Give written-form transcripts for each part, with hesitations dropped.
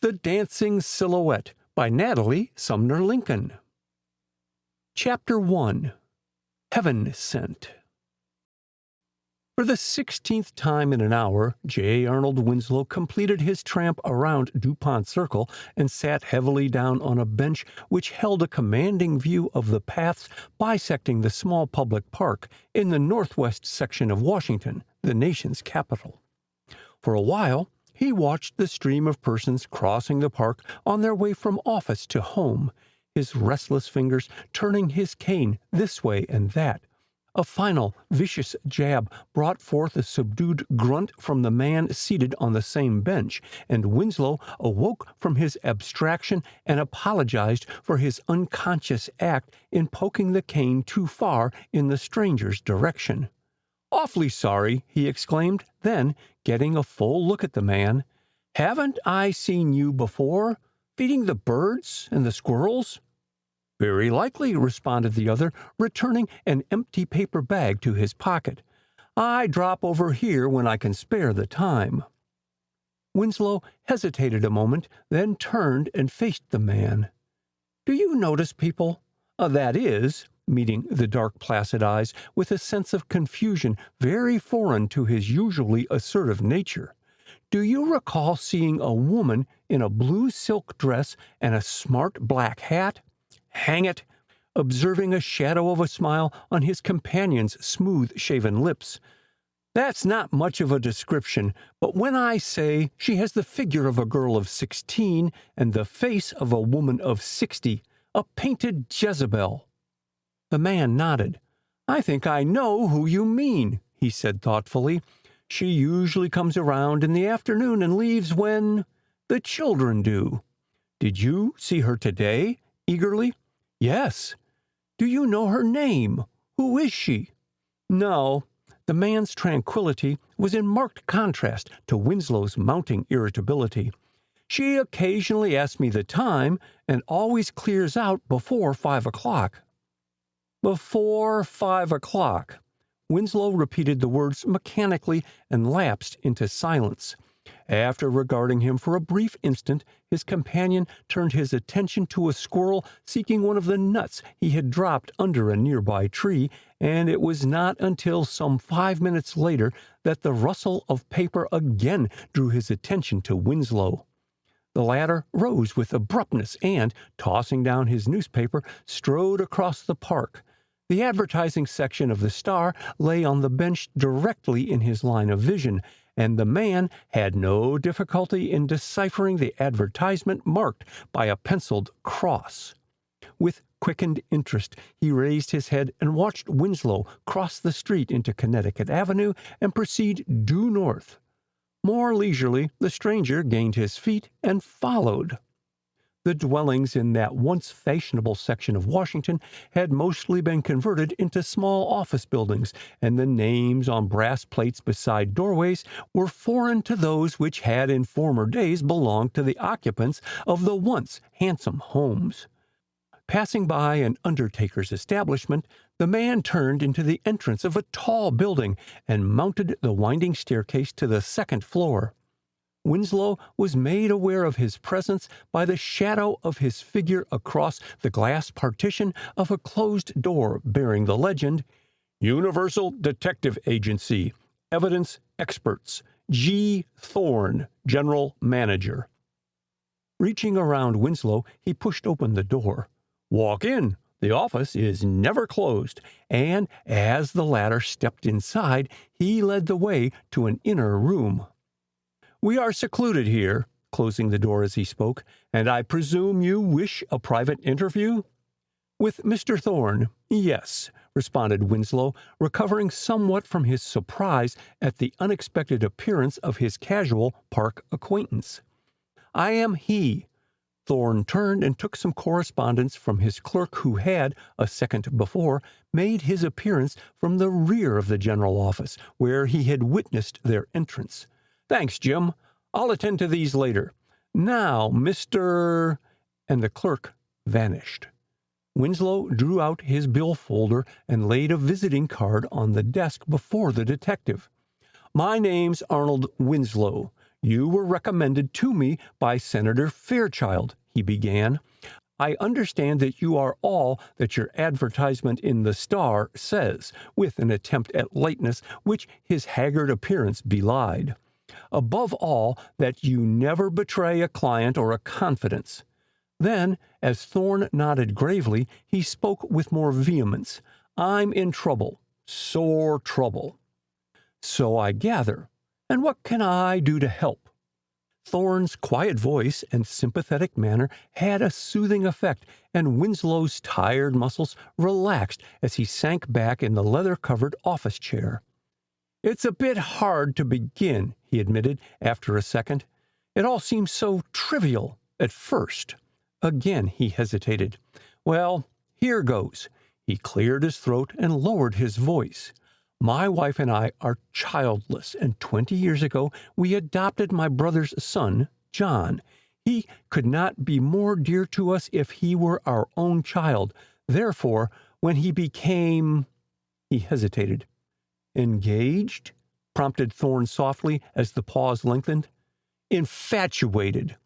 The Dancing Silhouette by Natalie Sumner Lincoln. Chapter 1. Heaven Sent. For the 16th time in an hour, J. Arnold Winslow completed his tramp around DuPont Circle and sat heavily down on a bench which held a commanding view of the paths bisecting the small public park in the northwest section of Washington, the nation's capital. For a while, he watched the stream of persons crossing the park on their way from office to home, his restless fingers turning his cane this way and that. A final, vicious jab brought forth a subdued grunt from the man seated on the same bench, and Winslow awoke from his abstraction and apologized for his unconscious act in poking the cane too far in the stranger's direction. "Awfully sorry," he exclaimed, then, getting a full look at the man, "Haven't I seen you before, feeding the birds and the squirrels?" "Very likely," responded the other, returning an empty paper bag to his pocket. "I drop over here when I can spare the time." Winslow hesitated a moment, then turned and faced the man. "Do you notice people? That is," meeting the dark, placid eyes with a sense of confusion very foreign to his usually assertive nature, "do you recall seeing a woman in a blue silk dress and a smart black hat? Hang it!" observing a shadow of a smile on his companion's smooth-shaven lips. "That's not much of a description, but when I say she has the figure of a girl of 16 and the face of a woman of 60, a painted Jezebel." The man nodded. "I think I know who you mean," he said thoughtfully. "She usually comes around in the afternoon and leaves when the children do." "Did you see her today?" eagerly. "Yes." "Do you know her name? Who is she?" "No." The man's tranquility was in marked contrast to Winslow's mounting irritability. "She occasionally asks me the time and always clears out before 5 o'clock. "Before 5 o'clock." Winslow repeated the words mechanically and lapsed into silence. After regarding him for a brief instant, his companion turned his attention to a squirrel seeking one of the nuts he had dropped under a nearby tree, and it was not until some 5 minutes later that the rustle of paper again drew his attention to Winslow. The latter rose with abruptness and, tossing down his newspaper, strode across the park. The advertising section of the Star lay on the bench directly in his line of vision, and the man had no difficulty in deciphering the advertisement marked by a penciled cross. With quickened interest, he raised his head and watched Winslow cross the street into Connecticut Avenue and proceed due north. More leisurely, the stranger gained his feet and followed. The dwellings in that once fashionable section of Washington had mostly been converted into small office buildings, and the names on brass plates beside doorways were foreign to those which had in former days belonged to the occupants of the once handsome homes. Passing by an undertaker's establishment, the man turned into the entrance of a tall building and mounted the winding staircase to the second floor. Winslow was made aware of his presence by the shadow of his figure across the glass partition of a closed door bearing the legend, "Universal Detective Agency, Evidence Experts, G. Thorne, General Manager." Reaching around Winslow, he pushed open the door. "Walk in. The office is never closed," and as the latter stepped inside, he led the way to an inner room. "We are secluded here," closing the door as he spoke, "and I presume you wish a private interview?" "With Mr. Thorne, yes," responded Winslow, recovering somewhat from his surprise at the unexpected appearance of his casual park acquaintance. "I am he." Thorne turned and took some correspondence from his clerk who had, a second before, made his appearance from the rear of the general office, where he had witnessed their entrance. "Thanks, Jim. I'll attend to these later. Now, Mr. and the clerk vanished. Winslow drew out his bill folder and laid a visiting card on the desk before the detective. "My name's Arnold Winslow. "You were recommended to me by Senator Fairchild," he began. "I understand that you are all that your advertisement in the Star says," with an attempt at lightness which his haggard appearance belied. "Above all, that you never betray a client or a confidence." Then, as Thorne nodded gravely, he spoke with more vehemence. "I'm in trouble, sore trouble." "So I gather. And what can I do to help?" Thorne's quiet voice and sympathetic manner had a soothing effect, and Winslow's tired muscles relaxed as he sank back in the leather-covered office chair. "It's a bit hard to begin," he admitted after a second. "It all seems so trivial at first." Again he hesitated. "Well, here goes." He cleared his throat and lowered his voice. "My wife and I are childless, and 20 years ago we adopted my brother's son, John. He could not be more dear to us if he were our own child. Therefore, when he became—" he hesitated. "Engaged?" prompted Thorne softly as the pause lengthened. "Infatuated."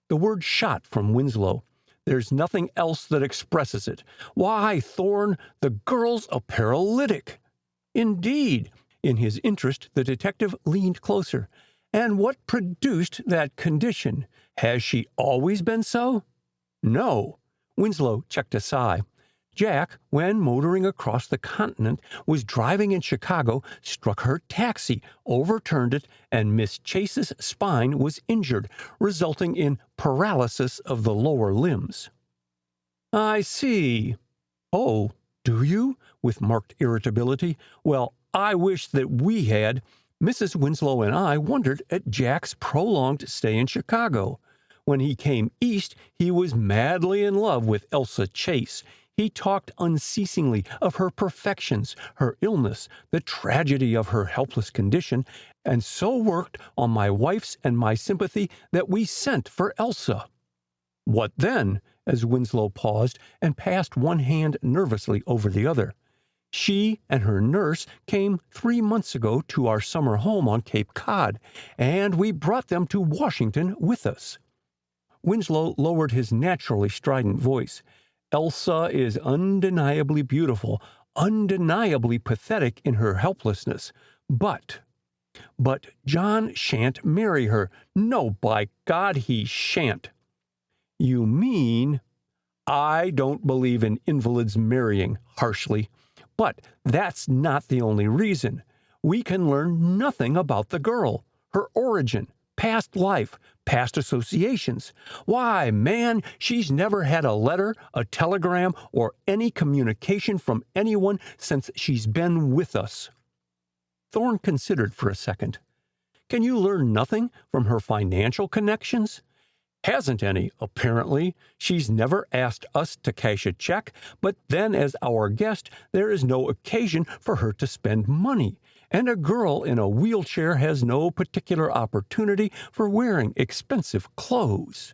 The word shot from Winslow. "There's nothing else that expresses it. Why, Thorne, the girl's a paralytic." "Indeed." In his interest, the detective leaned closer. "And what produced that condition? Has she always been so?" "No." Winslow checked a sigh. "Jack, when motoring across the continent, was driving in Chicago, struck her taxi, overturned it, and Miss Chase's spine was injured, resulting in paralysis of the lower limbs." "I see." "Oh, do you?" with marked irritability. "Well, I wish that we had. Mrs. Winslow and I wondered at Jack's prolonged stay in Chicago. When he came east, he was madly in love with Elsa Chase. He talked unceasingly of her perfections, her illness, the tragedy of her helpless condition, and so worked on my wife's and my sympathy that we sent for Elsa." "What then?" as Winslow paused and passed one hand nervously over the other. "She and her nurse came 3 months ago to our summer home on Cape Cod, and we brought them to Washington with us." Winslow lowered his naturally strident voice. "Elsa is undeniably beautiful, undeniably pathetic in her helplessness, but John shan't marry her. No, by God, he shan't." "You mean—" "I don't believe in invalids marrying," harshly. "But that's not the only reason. We can learn nothing about the girl, her origin, past life, past associations. Why, man, she's never had a letter, a telegram, or any communication from anyone since she's been with us." Thorne considered for a second. "Can you learn nothing from her financial connections?" "Hasn't any, apparently. She's never asked us to cash a check, but then as our guest, there is no occasion for her to spend money, and a girl in a wheelchair has no particular opportunity for wearing expensive clothes."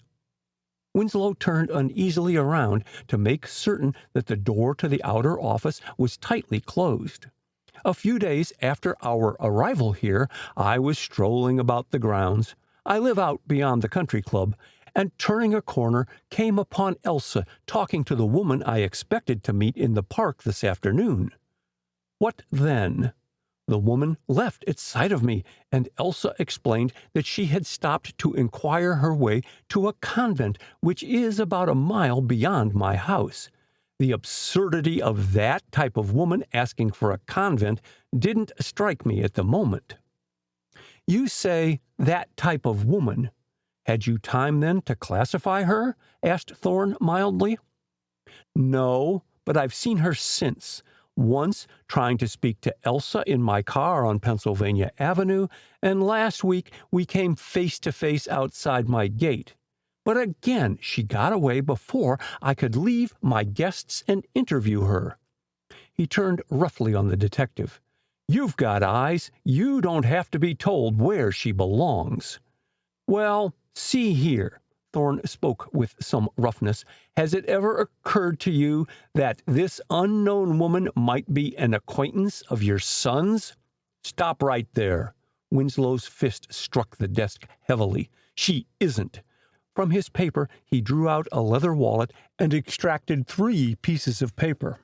Winslow turned uneasily around to make certain that the door to the outer office was tightly closed. "A few days after our arrival here, I was strolling about the grounds. I live out beyond the country club, and turning a corner, came upon Elsa talking to the woman I expected to meet in the park this afternoon. What then? The woman left at sight of me, and Elsa explained that she had stopped to inquire her way to a convent which is about a mile beyond my house. The absurdity of that type of woman asking for a convent didn't strike me at the moment." "You say, that type of woman. Had you time, then, to classify her?" asked Thorne mildly. "No, but I've seen her since. Once trying to speak to Elsa in my car on Pennsylvania Avenue, and last week we came face to face outside my gate. But again, she got away before I could leave my guests and interview her." He turned roughly on the detective. "You've got eyes. You don't have to be told where she belongs." "Well, see here," Thorne spoke with some roughness. "Has it ever occurred to you that this unknown woman might be an acquaintance of your son's?" "Stop right there," Winslow's fist struck the desk heavily. "She isn't." From his paper, he drew out a leather wallet and extracted 3 pieces of paper.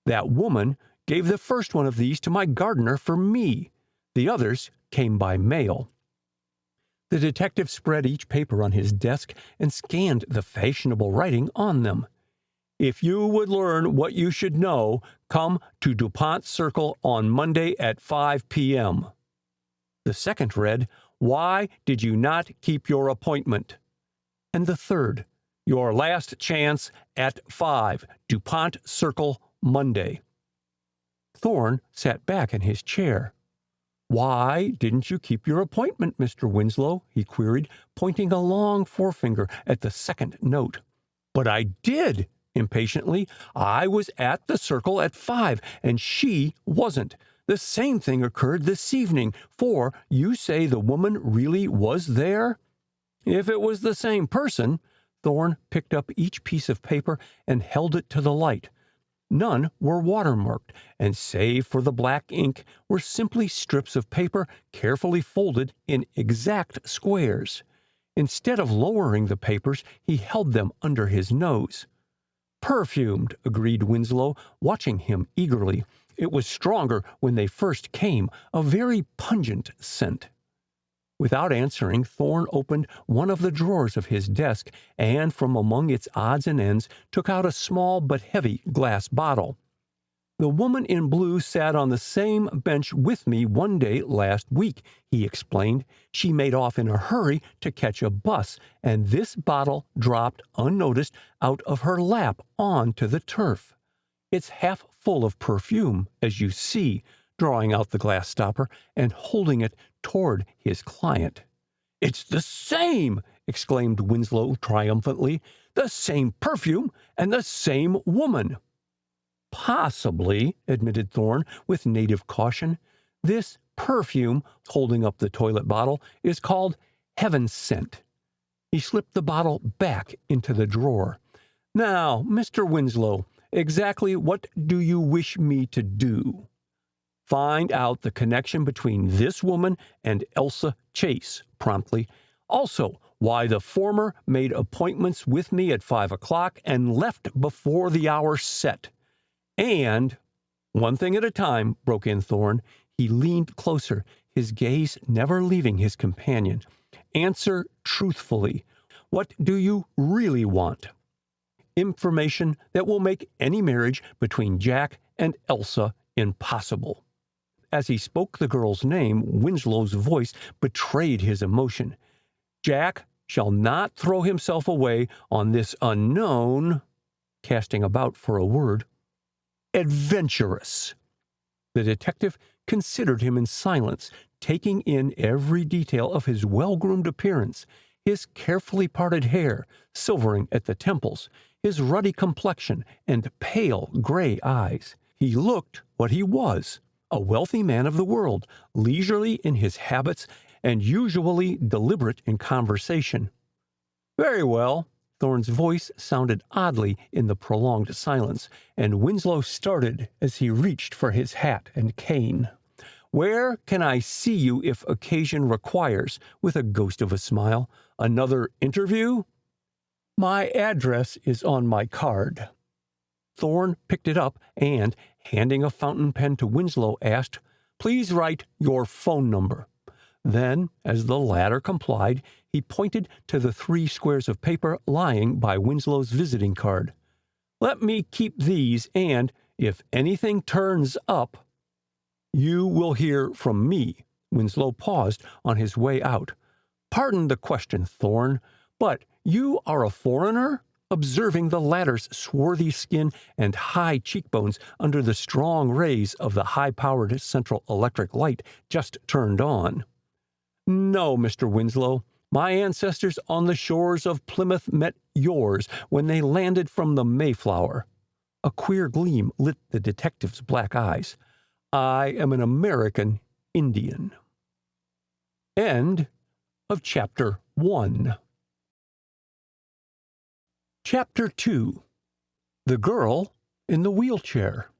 "That woman gave the first one of these to my gardener for me. The others came by mail." The detective spread each paper on his desk and scanned the fashionable writing on them. "If you would learn what you should know, come to DuPont Circle on Monday at 5 p.m. The second read, "Why did you not keep your appointment?" And the third, "Your last chance at 5, DuPont Circle, Monday." Thorne sat back in his chair. "Why didn't you keep your appointment, Mr. Winslow?" he queried, pointing a long forefinger at the second note. "But I did," impatiently. "I was at the Circle at 5, and she wasn't. The same thing occurred this evening, for you say the woman really was there?" "If it was the same person." Thorne picked up each piece of paper and held it to the light. None were watermarked, and save for the black ink, were simply strips of paper carefully folded in exact squares. Instead of lowering the papers, he held them under his nose. "Perfumed," agreed Winslow, watching him eagerly. "It was stronger when they first came, a very pungent scent." Without answering, Thorne opened one of the drawers of his desk and from among its odds and ends took out a small but heavy glass bottle. "The woman in blue sat on the same bench with me one day last week," he explained. "She made off in a hurry to catch a bus, and this bottle dropped unnoticed out of her lap onto the turf. It's half full of perfume, as you see," drawing out the glass stopper and holding it toward his client. "It's the same!" exclaimed Winslow triumphantly. "The same perfume and the same woman." "Possibly," admitted Thorne with native caution. "This perfume," holding up the toilet bottle, "is called Heaven Scent." He slipped the bottle back into the drawer. "Now, Mr. Winslow, exactly what do you wish me to do?" "Find out the connection between this woman and Elsa Chase," promptly. "Also, why the former made appointments with me at 5 o'clock and left before the hour set. And—" "One thing at a time," broke in Thorne. He leaned closer, his gaze never leaving his companion. "Answer truthfully. What do you really want?" "Information that will make any marriage between Jack and Elsa impossible." As he spoke the girl's name, Winslow's voice betrayed his emotion. "Jack shall not throw himself away on this unknown," casting about for a word, "adventuress." The detective considered him in silence, taking in every detail of his well-groomed appearance, his carefully parted hair, silvering at the temples, his ruddy complexion, and pale gray eyes. He looked what he was, a wealthy man of the world, leisurely in his habits and usually deliberate in conversation. "Very well." Thorne's voice sounded oddly in the prolonged silence, and Winslow started as he reached for his hat and cane. "Where can I see you if occasion requires?" with a ghost of a smile. "Another interview?" "My address is on my card." Thorne picked it up and, handing a fountain pen to Winslow, asked, "Please write your phone number." Then, as the latter complied, he pointed to the 3 squares of paper lying by Winslow's visiting card. "Let me keep these, and, if anything turns up—" "You will hear from me." Winslow paused on his way out. "Pardon the question, Thorne, but you are a foreigner?" observing the latter's swarthy skin and high cheekbones under the strong rays of the high-powered central electric light just turned on. "No, Mr. Winslow. My ancestors on the shores of Plymouth met yours when they landed from the Mayflower." A queer gleam lit the detective's black eyes. "I am an American Indian." End of Chapter 1. Chapter 2. The Girl in the Wheelchair.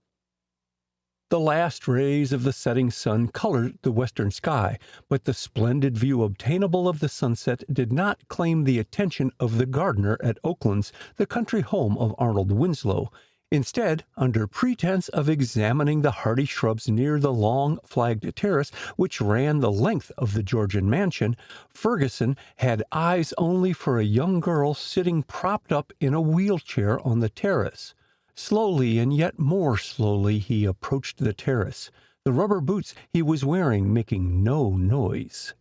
The last rays of the setting sun colored the western sky, but the splendid view obtainable of the sunset did not claim the attention of the gardener at Oaklands, the country home of Arnold Winslow. Instead, under pretense of examining the hardy shrubs near the long flagged terrace which ran the length of the Georgian mansion, Ferguson had eyes only for a young girl sitting propped up in a wheelchair on the terrace. Slowly and yet more slowly he approached the terrace, the rubber boots he was wearing making no noise.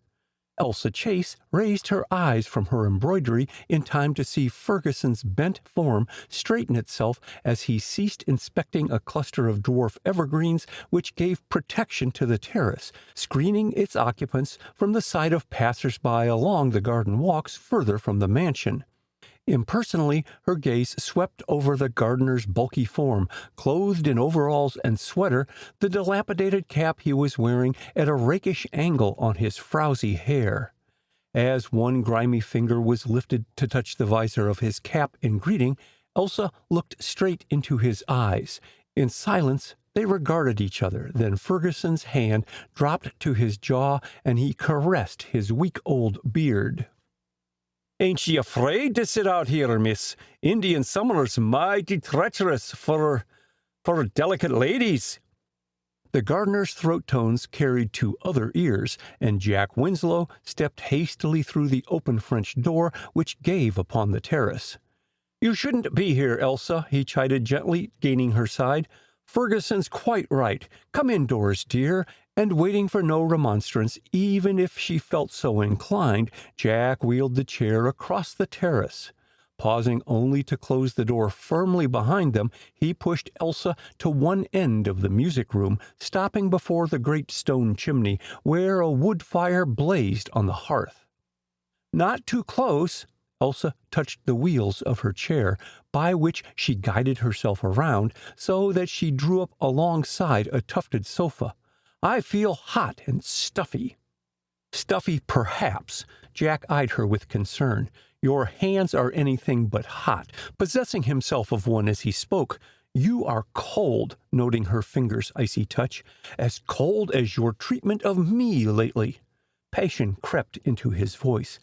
Elsa Chase raised her eyes from her embroidery in time to see Ferguson's bent form straighten itself as he ceased inspecting a cluster of dwarf evergreens which gave protection to the terrace, screening its occupants from the sight of passers-by along the garden walks further from the mansion. Impersonally, her gaze swept over the gardener's bulky form, clothed in overalls and sweater, the dilapidated cap he was wearing at a rakish angle on his frowsy hair. As one grimy finger was lifted to touch the visor of his cap in greeting, Elsa looked straight into his eyes. In silence, they regarded each other. Then Ferguson's hand dropped to his jaw, and he caressed his week-old beard. "Ain't ye afraid to sit out here, miss? Indian summer's mighty treacherous for delicate ladies." The gardener's throat tones carried to other ears, and Jack Winslow stepped hastily through the open French door which gave upon the terrace. "You shouldn't be here, Elsa," he chided gently, gaining her side. "Ferguson's quite right. Come indoors, dear." And waiting for no remonstrance, even if she felt so inclined, Jack wheeled the chair across the terrace. Pausing only to close the door firmly behind them, he pushed Elsa to one end of the music room, stopping before the great stone chimney, where a wood fire blazed on the hearth. "Not too close." Elsa touched the wheels of her chair, by which she guided herself around, so that she drew up alongside a tufted sofa. "I feel hot and stuffy." "Stuffy, perhaps." Jack eyed her with concern. "Your hands are anything but hot," possessing himself of one as he spoke. "You are cold," noting her finger's icy touch, "as cold as your treatment of me lately." Passion crept into his voice.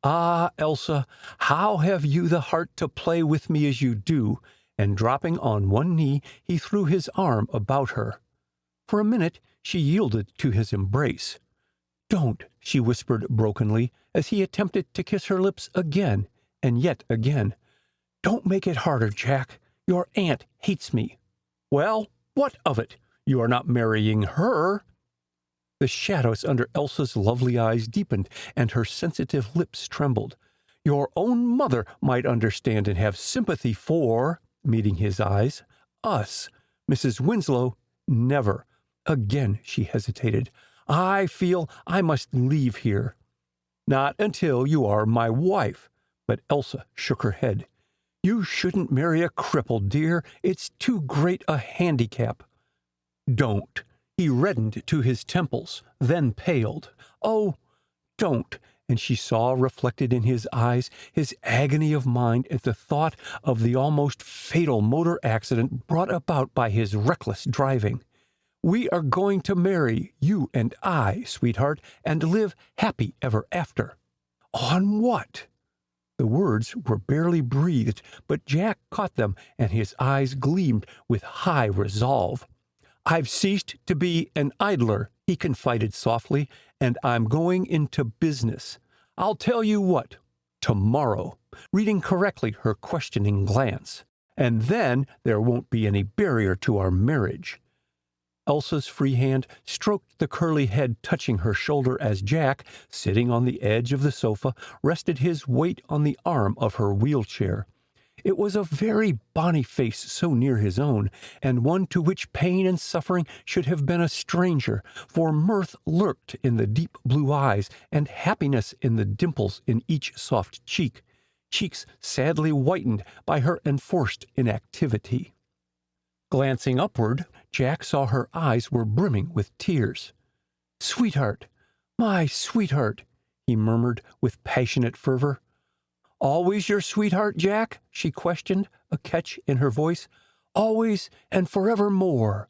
"Ah, Elsa, how have you the heart to play with me as you do?" And dropping on one knee, he threw his arm about her. For a minute she yielded to his embrace. "Don't," she whispered brokenly, as he attempted to kiss her lips again and yet again. "Don't make it harder, Jack. Your aunt hates me." "Well, what of it? You are not marrying her." The shadows under Elsa's lovely eyes deepened, and her sensitive lips trembled. "Your own mother might understand and have sympathy for," meeting his eyes, "us. Mrs. Winslow, never." Again she hesitated. "I feel I must leave here." "Not until you are my wife." But Elsa shook her head. "You shouldn't marry a cripple, dear. It's too great a handicap." "Don't." He reddened to his temples, then paled. "Oh, don't." And she saw reflected in his eyes his agony of mind at the thought of the almost fatal motor accident brought about by his reckless driving. "We are going to marry, you and I, sweetheart, and live happy ever after." "On what?" The words were barely breathed, but Jack caught them, and his eyes gleamed with high resolve. "I've ceased to be an idler," he confided softly, "and I'm going into business. I'll tell you what, tomorrow," reading correctly her questioning glance. "And then there won't be any barrier to our marriage." Elsa's free hand stroked the curly head touching her shoulder as Jack, sitting on the edge of the sofa, rested his weight on the arm of her wheelchair. It was a very bonny face so near his own, and one to which pain and suffering should have been a stranger, for mirth lurked in the deep blue eyes, and happiness in the dimples in each soft cheek, cheeks sadly whitened by her enforced inactivity. Glancing upward, Jack saw her eyes were brimming with tears. "Sweetheart, my sweetheart," he murmured with passionate fervor. "Always your sweetheart, Jack?" she questioned, a catch in her voice. "Always and forevermore."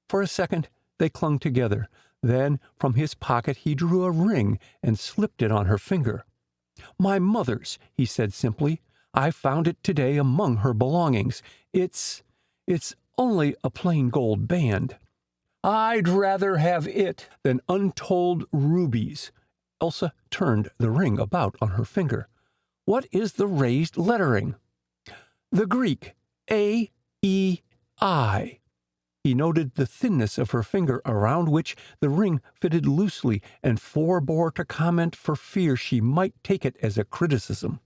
For a second, they clung together. Then, from his pocket, he drew a ring and slipped it on her finger. "My mother's," he said simply. "I found it today among her belongings. It's only a plain gold band." "I'd rather have it than untold rubies." Elsa turned the ring about on her finger. "What is the raised lettering?" "The Greek, A-E-I." He noted the thinness of her finger, around which the ring fitted loosely, and forbore to comment for fear she might take it as a criticism.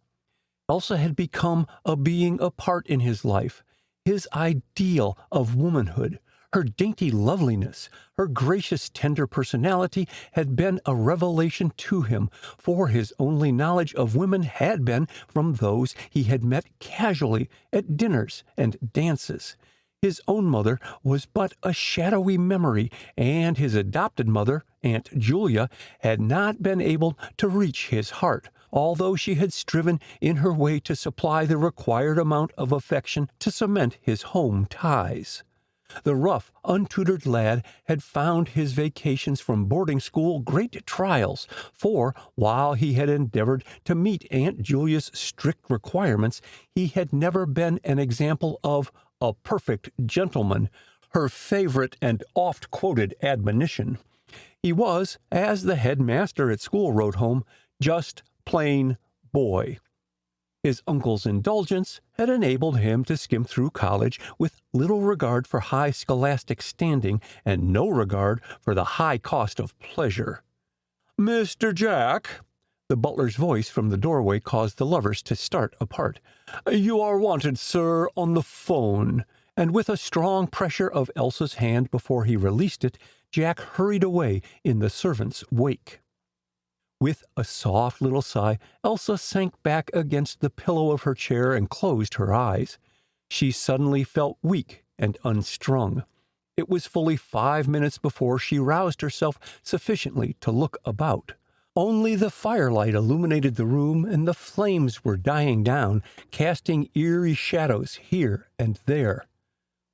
Elsa had become a being apart in his life, his ideal of womanhood. Her dainty loveliness, her gracious, tender personality had been a revelation to him, for his only knowledge of women had been from those he had met casually at dinners and dances. His own mother was but a shadowy memory, and his adopted mother, Aunt Julia, had not been able to reach his heart, although she had striven in her way to supply the required amount of affection to cement his home ties. The rough, untutored lad had found his vacations from boarding school great trials, for, while he had endeavored to meet Aunt Julia's strict requirements, he had never been an example of a perfect gentleman, her favorite and oft-quoted admonition. He was, as the headmaster at school wrote home, just plain boy. His uncle's indulgence had enabled him to skim through college with little regard for high scholastic standing and no regard for the high cost of pleasure. "Mr. Jack," the butler's voice from the doorway caused the lovers to start apart. "You are wanted, sir, on the phone." And with a strong pressure of Elsa's hand before he released it, Jack hurried away in the servant's wake. With a soft little sigh, Elsa sank back against the pillow of her chair and closed her eyes. She suddenly felt weak and unstrung. It was fully 5 minutes before she roused herself sufficiently to look about. Only the firelight illuminated the room, and the flames were dying down, casting eerie shadows here and there.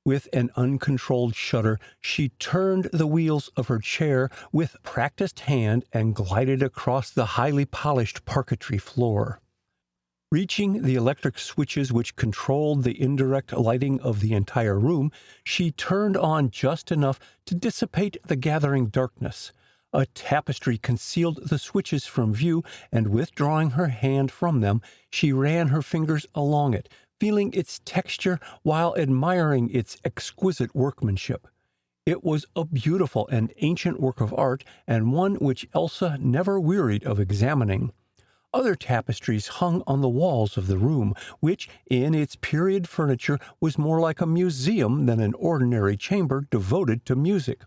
With an uncontrolled shudder, she turned the wheels of her chair with practiced hand and glided across the highly polished parquetry floor. Reaching the electric switches which controlled the indirect lighting of the entire room, she turned on just enough to dissipate the gathering darkness. A tapestry concealed the switches from view, and withdrawing her hand from them, she ran her fingers along it, feeling its texture while admiring its exquisite workmanship. It was a beautiful and ancient work of art, and one which Elsa never wearied of examining. Other tapestries hung on the walls of the room, which, in its period furniture, was more like a museum than an ordinary chamber devoted to music.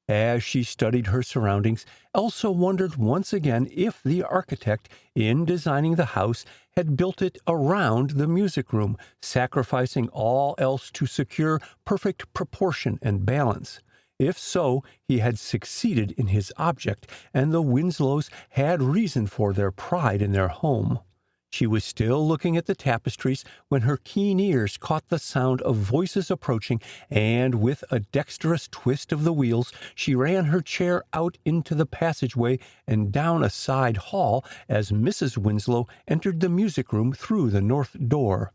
As she studied her surroundings, Elsa wondered once again if the architect, in designing the house, had built it around the music room, sacrificing all else to secure perfect proportion and balance. If so, he had succeeded in his object, and the Winslows had reason for their pride in their home. She was still looking at the tapestries when her keen ears caught the sound of voices approaching, and with a dexterous twist of the wheels, she ran her chair out into the passageway and down a side hall as Mrs. Winslow entered the music room through the north door.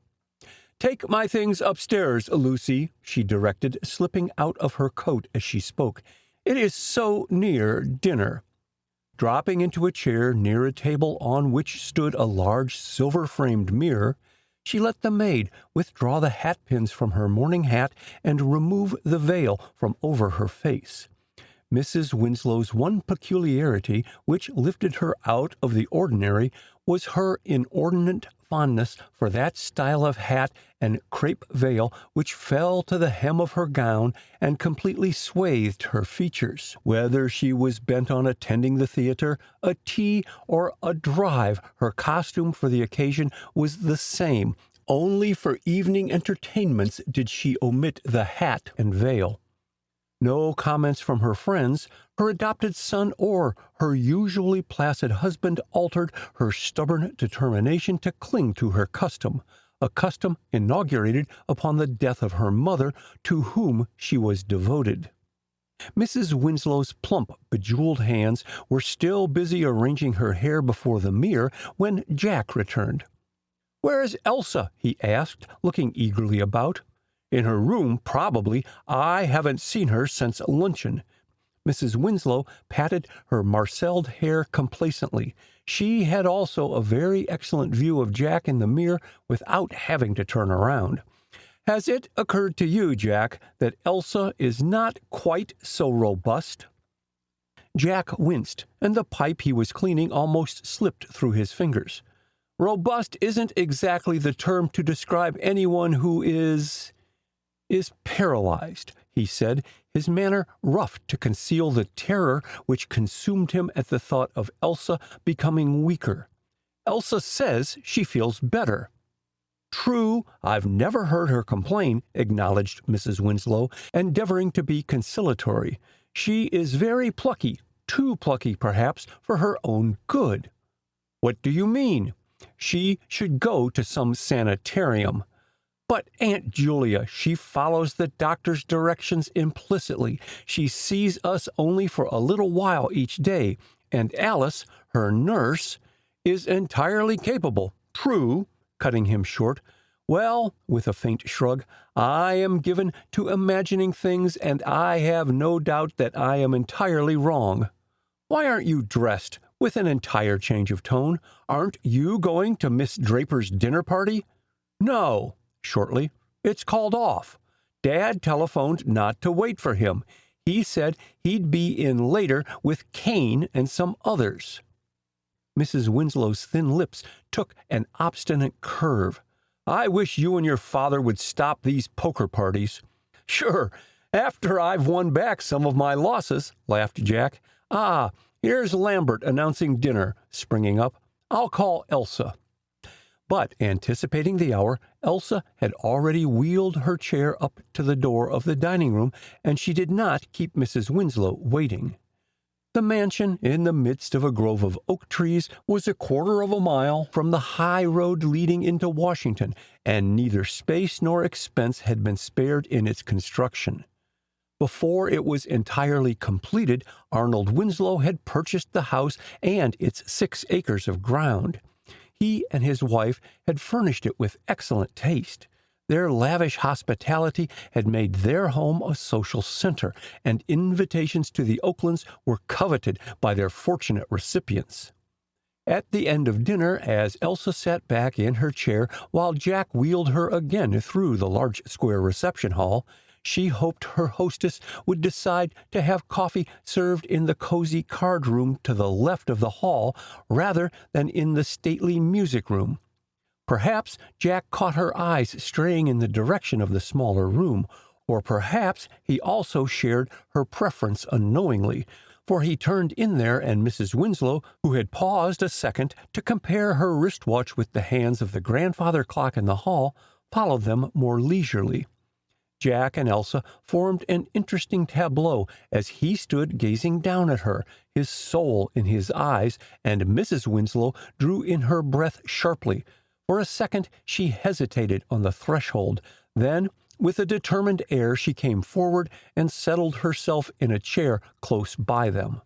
"Take my things upstairs, Lucy," she directed, slipping out of her coat as she spoke. "It is so near dinner." Dropping into a chair near a table on which stood a large silver-framed mirror, she let the maid withdraw the hat-pins from her morning hat and remove the veil from over her face. Mrs. Winslow's one peculiarity, which lifted her out of the ordinary, was her inordinate fondness for that style of hat and crape veil which fell to the hem of her gown and completely swathed her features. Whether she was bent on attending the theater, a tea, or a drive, her costume for the occasion was the same. Only for evening entertainments did she omit the hat and veil. No comments from her friends, her adopted son, or her usually placid husband altered her stubborn determination to cling to her custom, a custom inaugurated upon the death of her mother, to whom she was devoted. Mrs. Winslow's plump, bejeweled hands were still busy arranging her hair before the mirror when Jack returned. "Where is Elsa?" he asked, looking eagerly about. "In her room, probably. I haven't seen her since luncheon." Mrs. Winslow patted her marcelled hair complacently. She had also a very excellent view of Jack in the mirror without having to turn around. "Has it occurred to you, Jack, that Elsa is not quite so robust?" Jack winced, and the pipe he was cleaning almost slipped through his fingers. "Robust isn't exactly the term to describe anyone who is paralyzed," he said, his manner rough to conceal the terror which consumed him at the thought of Elsa becoming weaker. "Elsa says she feels better." "True, I've never heard her complain," acknowledged Mrs. Winslow, endeavoring to be conciliatory. "She is very plucky, too plucky, perhaps, for her own good." "What do you mean?" "She should go to some sanitarium." "But Aunt Julia, she follows the doctor's directions implicitly. She sees us only for a little while each day, and Alice, her nurse, is entirely capable." "True," cutting him short. "Well," with a faint shrug, "I am given to imagining things, and I have no doubt that I am entirely wrong. Why aren't you dressed?" with an entire change of tone. "Aren't you going to Miss Draper's dinner party?" "No," shortly. "It's called off. Dad telephoned not to wait for him. He said he'd be in later with Kane and some others." Mrs. Winslow's thin lips took an obstinate curve. "I wish you and your father would stop these poker parties." "Sure, after I've won back some of my losses," laughed Jack. "Ah, here's Lambert announcing dinner," springing up. "I'll call Elsa." But, anticipating the hour, Elsa had already wheeled her chair up to the door of the dining room, and she did not keep Mrs. Winslow waiting. The mansion, in the midst of a grove of oak trees, was a quarter of a mile from the high road leading into Washington, and neither space nor expense had been spared in its construction. Before it was entirely completed, Arnold Winslow had purchased the house and its 6 acres of ground. He and his wife had furnished it with excellent taste. Their lavish hospitality had made their home a social center, and invitations to the Oaklands were coveted by their fortunate recipients. At the end of dinner, as Elsa sat back in her chair while Jack wheeled her again through the large square reception hall, she hoped her hostess would decide to have coffee served in the cozy card room to the left of the hall rather than in the stately music room. Perhaps Jack caught her eyes straying in the direction of the smaller room, or perhaps he also shared her preference unknowingly, for he turned in there and Mrs. Winslow, who had paused a second to compare her wristwatch with the hands of the grandfather clock in the hall, followed them more leisurely. Jack and Elsa formed an interesting tableau as he stood gazing down at her, his soul in his eyes, and Mrs. Winslow drew in her breath sharply. For a second she hesitated on the threshold. Then, with a determined air, she came forward and settled herself in a chair close by them.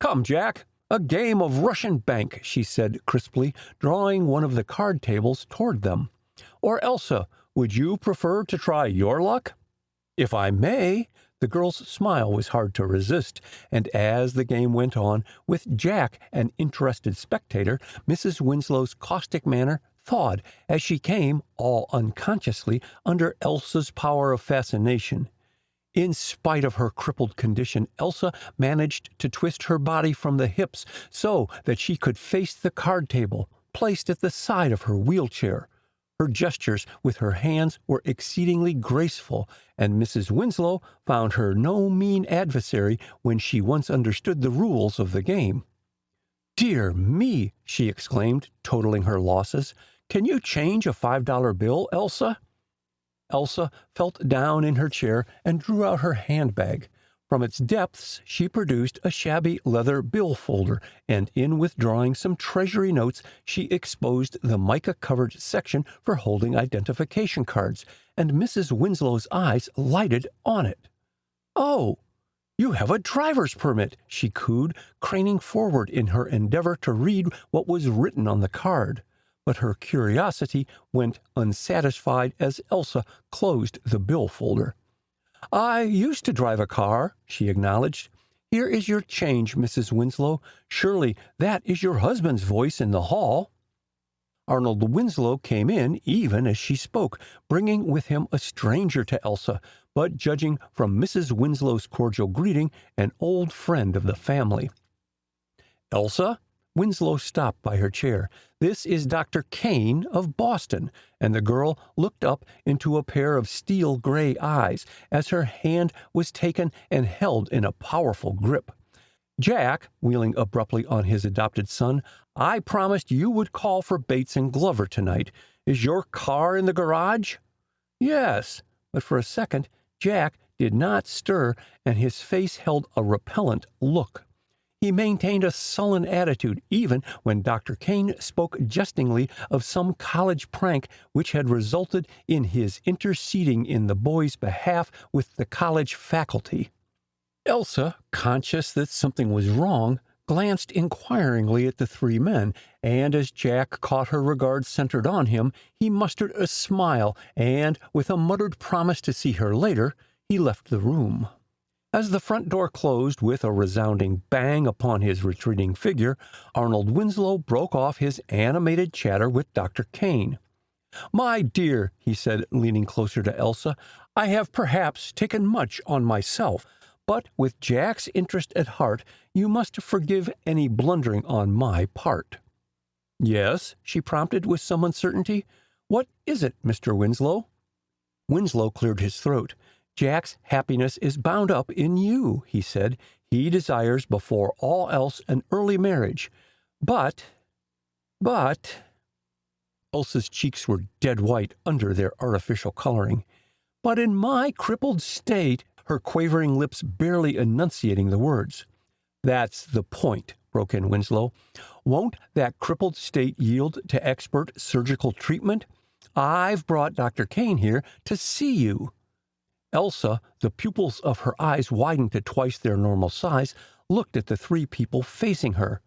"Come, Jack, a game of Russian bank," she said crisply, drawing one of the card tables toward them. "Or Elsa, would you prefer to try your luck?" "If I may." The girl's smile was hard to resist, and as the game went on, with Jack an interested spectator, Mrs. Winslow's caustic manner thawed as she came, all unconsciously, under Elsa's power of fascination. In spite of her crippled condition, Elsa managed to twist her body from the hips so that she could face the card table, placed at the side of her wheelchair. Her gestures with her hands were exceedingly graceful, and Mrs. Winslow found her no mean adversary when she once understood the rules of the game. "Dear me!" she exclaimed, totaling her losses. "Can you change a $5 bill, Elsa?" Elsa felt down in her chair and drew out her handbag. From its depths she produced a shabby leather bill folder, and in withdrawing some treasury notes she exposed the mica-covered section for holding identification cards, and Mrs. Winslow's eyes lighted on it. "Oh, You have a driver's permit, she cooed, craning forward in her endeavor to read what was written on the card. But her curiosity went unsatisfied as Elsa closed the bill folder. I used to drive a car, she acknowledged. Here is your change, Mrs. Winslow. Surely that is your husband's voice in the hall. Arnold Winslow came in even as she spoke, bringing with him a stranger to Elsa, but judging from Mrs. Winslow's cordial greeting, an old friend of the family. Elsa? Winslow stopped by her chair. This is Dr. Kane of Boston, and the girl looked up into a pair of steel gray eyes as her hand was taken and held in a powerful grip. Jack, wheeling abruptly on his adopted son, I promised you would call for Bates and Glover tonight. Is your car in the garage? Yes, but for a second, Jack did not stir, and his face held a repellent look. He maintained a sullen attitude even when Dr. Kane spoke jestingly of some college prank which had resulted in his interceding in the boy's behalf with the college faculty. Elsa, conscious that something was wrong, glanced inquiringly at the three men, and as Jack caught her regard centered on him, he mustered a smile, and, with a muttered promise to see her later, he left the room. As the front door closed with a resounding bang upon his retreating figure, Arnold Winslow broke off his animated chatter with Dr. Kane. My dear, he said, leaning closer to Elsa, I have perhaps taken much on myself, but with Jack's interest at heart, you must forgive any blundering on my part. Yes, she prompted with some uncertainty. What is it, Mr. Winslow? Winslow cleared his throat. Jack's happiness is bound up in you, he said. He desires before all else an early marriage. But... Elsa's cheeks were dead white under their artificial coloring. But in my crippled state, her quavering lips barely enunciating the words. That's the point, broke in Winslow. Won't that crippled state yield to expert surgical treatment? I've brought Dr. Kane here to see you. Elsa, the pupils of her eyes widened to twice their normal size, looked at the three people facing her.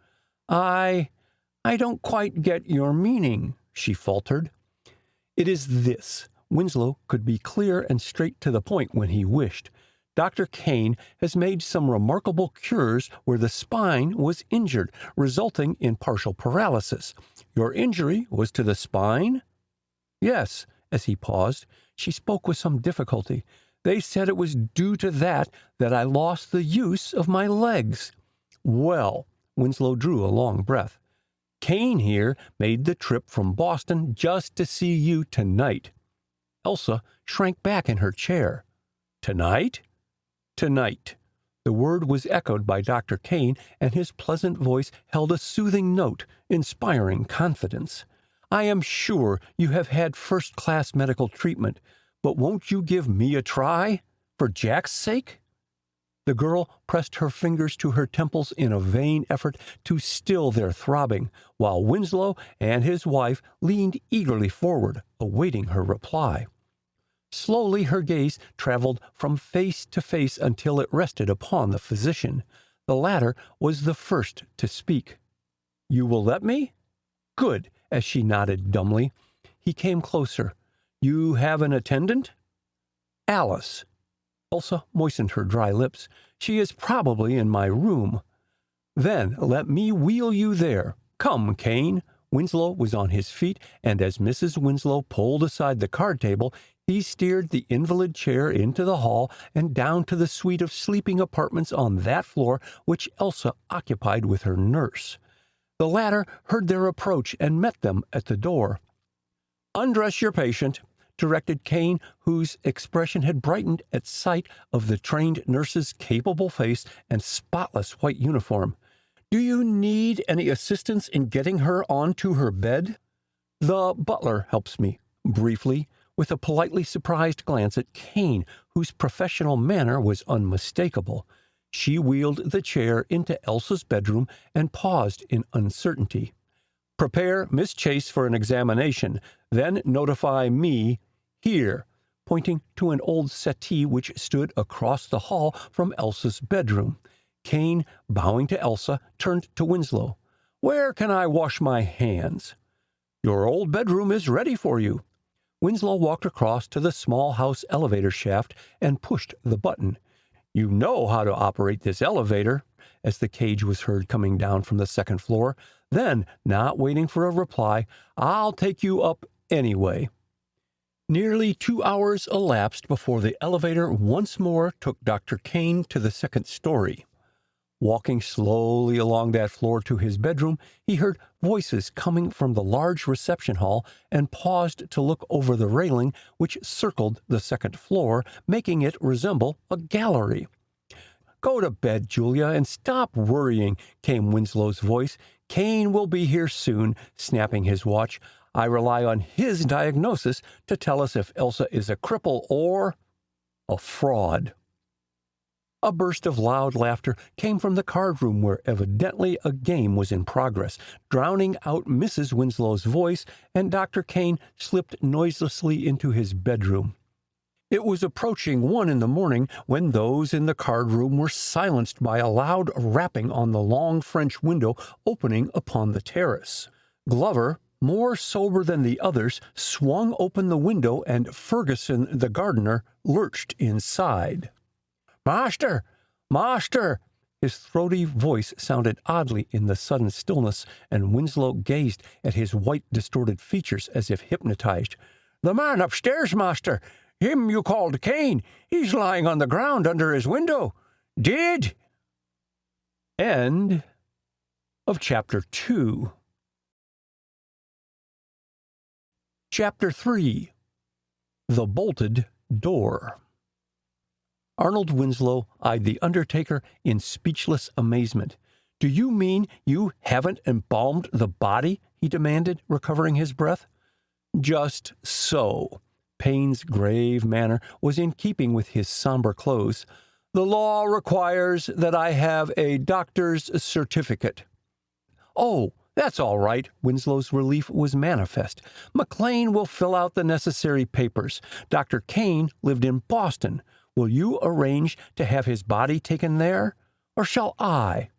I don't quite get your meaning, she faltered. It is this. Winslow could be clear and straight to the point when he wished. Dr. Kane has made some remarkable cures where the spine was injured, resulting in partial paralysis. Your injury was to the spine? Yes, as he paused, she spoke with some difficulty. They said it was due to that I lost the use of my legs. Well, Winslow drew a long breath. Kane here made the trip from Boston just to see you tonight. Elsa shrank back in her chair. Tonight? Tonight. The word was echoed by Dr. Kane, and his pleasant voice held a soothing note, inspiring confidence. I am sure you have had first-class medical treatment, but won't you give me a try? For Jack's sake? The girl pressed her fingers to her temples in a vain effort to still their throbbing, while Winslow and his wife leaned eagerly forward, awaiting her reply. Slowly her gaze traveled from face to face until it rested upon the physician. The latter was the first to speak. You will let me? Good, as she nodded dumbly. He came closer. You have an attendant? Alice. Elsa moistened her dry lips. She is probably in my room. Then let me wheel you there. Come, Kane. Winslow was on his feet, and as Mrs. Winslow pulled aside the card table, he steered the invalid chair into the hall and down to the suite of sleeping apartments on that floor which Elsa occupied with her nurse. The latter heard their approach and met them at the door. Undress your patient, directed Kane, whose expression had brightened at sight of the trained nurse's capable face and spotless white uniform. Do you need any assistance in getting her onto her bed? The butler helps me, briefly, with a politely surprised glance at Kane, whose professional manner was unmistakable. She wheeled the chair into Elsa's bedroom and paused in uncertainty. Prepare Miss Chase for an examination, then notify me here. pointing to an old settee which stood across the hall from Elsa's bedroom. Kane, bowing to Elsa, turned to Winslow. "Where can I wash my hands?" "Your old bedroom is ready for you." Winslow walked across to the small house elevator shaft and pushed the button. "You know how to operate this elevator," as the cage was heard coming down from the second floor. Then, not waiting for a reply, "I'll take you up anyway." Nearly 2 hours elapsed before the elevator once more took Dr. Kane to the second story. Walking slowly along that floor to his bedroom, he heard voices coming from the large reception hall and paused to look over the railing which circled the second floor, making it resemble a gallery. "Go to bed, Julia, and stop worrying," came Winslow's voice. "Kane will be here soon," snapping his watch. "I rely on his diagnosis to tell us if Elsa is a cripple or a fraud." A burst of loud laughter came from the card room where evidently a game was in progress, drowning out Mrs. Winslow's voice, and Dr. Kane slipped noiselessly into his bedroom. It was approaching 1 in the morning when those in the card room were silenced by a loud rapping on the long French window opening upon the terrace. Glover, more sober than the others, swung open the window, and Ferguson, the gardener, lurched inside. "Master! Master!" His throaty voice sounded oddly in the sudden stillness, and Winslow gazed at his white, distorted features as if hypnotized. "The man upstairs, master! Him you called Kane! He's lying on the ground under his window! Dead!" End of Chapter 2. Chapter 3. The Bolted Door. Arnold Winslow eyed the undertaker in speechless amazement. "Do you mean you haven't embalmed the body?" he demanded, recovering his breath. "Just so." Payne's grave manner was in keeping with his somber clothes. "The law requires that I have a doctor's certificate." "Oh, that's all right." Winslow's relief was manifest. "McLean will fill out the necessary papers. Dr. Kane lived in Boston. Will you arrange to have his body taken there, or shall I?"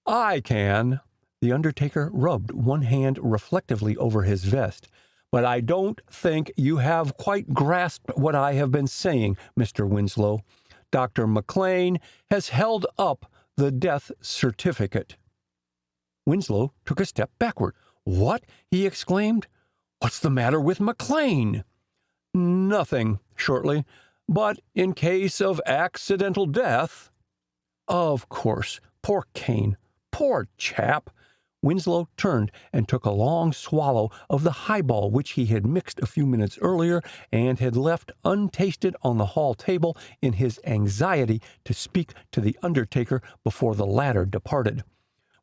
"I can." The undertaker rubbed one hand reflectively over his vest. "But I don't think you have quite grasped what I have been saying, Mr. Winslow. Dr. McLean has held up the death certificate." Winslow took a step backward. "What?" he exclaimed. "What's the matter with McLean?" "Nothing," shortly. "But in case of accidental death—" "Of course. Poor Kane. Poor chap." Winslow turned and took a long swallow of the highball which he had mixed a few minutes earlier and had left untasted on the hall table in his anxiety to speak to the undertaker before the latter departed.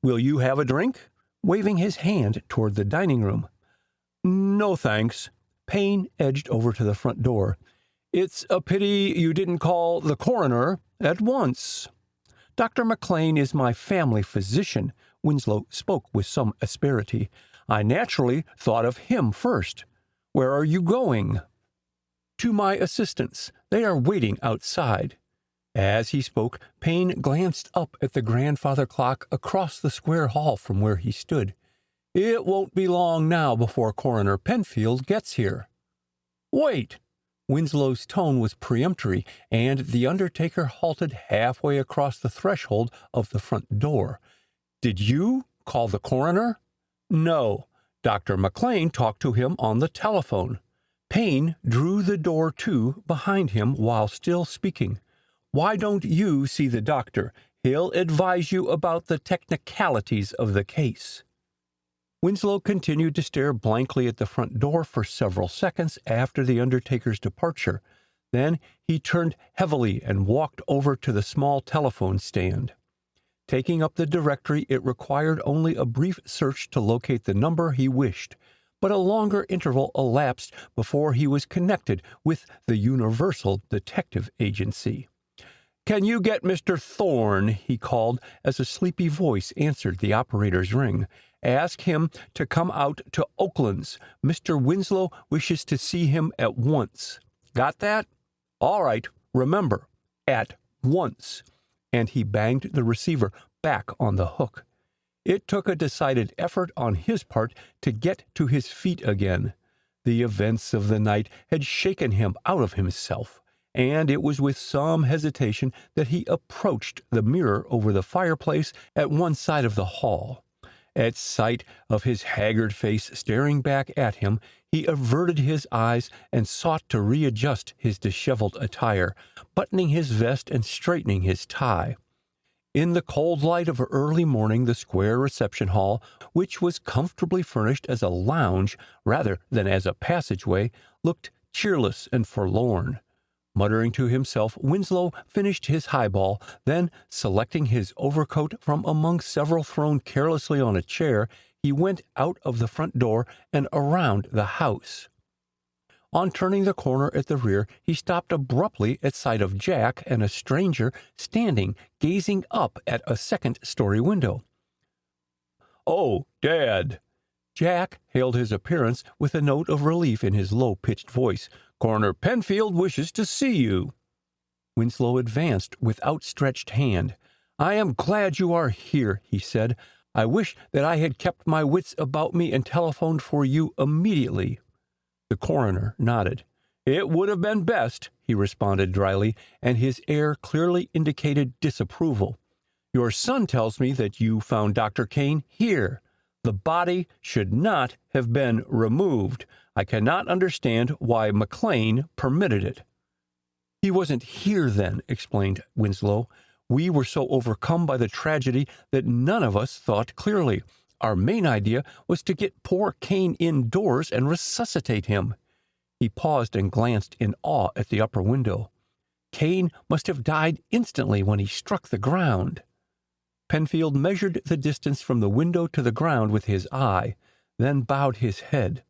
"Will you have a drink?" waving his hand toward the dining room. "No, thanks." Payne edged over to the front door. "It's a pity you didn't call the coroner at once." "Dr. McLean is my family physician." Winslow spoke with some asperity. "I naturally thought of him first. Where are you going?" "To my assistants. They are waiting outside." As he spoke, Payne glanced up at the grandfather clock across the square hall from where he stood. "It won't be long now before Coroner Penfield gets here." "Wait!" Winslow's tone was peremptory, and the undertaker halted halfway across the threshold of the front door. "Did you call the coroner?" "No. Dr. McLean talked to him on the telephone." Payne drew the door to behind him while still speaking. "Why don't you see the doctor? He'll advise you about the technicalities of the case." Winslow continued to stare blankly at the front door for several seconds after the undertaker's departure. Then he turned heavily and walked over to the small telephone stand. Taking up the directory, it required only a brief search to locate the number he wished, but a longer interval elapsed before he was connected with the Universal Detective Agency. "Can you get Mr. Thorne?" he called as a sleepy voice answered the operator's ring. "Ask him to come out to Oakland's. Mr. Winslow wishes to see him at once." Got that? All right, remember, at once." And he banged the receiver back on the hook. It took a decided effort on his part to get to his feet again. The events of the night had shaken him out of himself, and it was with some hesitation that he approached the mirror over the fireplace at one side of the hall. At sight of his haggard face staring back at him, he averted his eyes and sought to readjust his disheveled attire, buttoning his vest and straightening his tie. In the cold light of early morning, the square reception hall, which was comfortably furnished as a lounge rather than as a passageway, looked cheerless and forlorn. Muttering to himself, Winslow finished his highball, then, selecting his overcoat from among several thrown carelessly on a chair, he went out of the front door and around the house. On turning the corner at the rear, he stopped abruptly at sight of Jack and a stranger standing gazing up at a second-story window. "Oh, Dad!" Jack hailed his appearance with a note of relief in his low-pitched voice. "Coroner Penfield wishes to see you." Winslow advanced with outstretched hand. "I am glad you are here," he said. "I wish that I had kept my wits about me and telephoned for you immediately." The coroner nodded. "It would have been best," he responded dryly, and his air clearly indicated disapproval. "Your son tells me that you found Dr. Kane here. The body should not have been removed. I cannot understand why McLean permitted it." "He wasn't here then," explained Winslow. "We were so overcome by the tragedy that none of us thought clearly. Our main idea was to get poor Kane indoors and resuscitate him." He paused and glanced in awe at the upper window. "Kane must have died instantly when he struck the ground." Penfield measured the distance from the window to the ground with his eye, then bowed his head.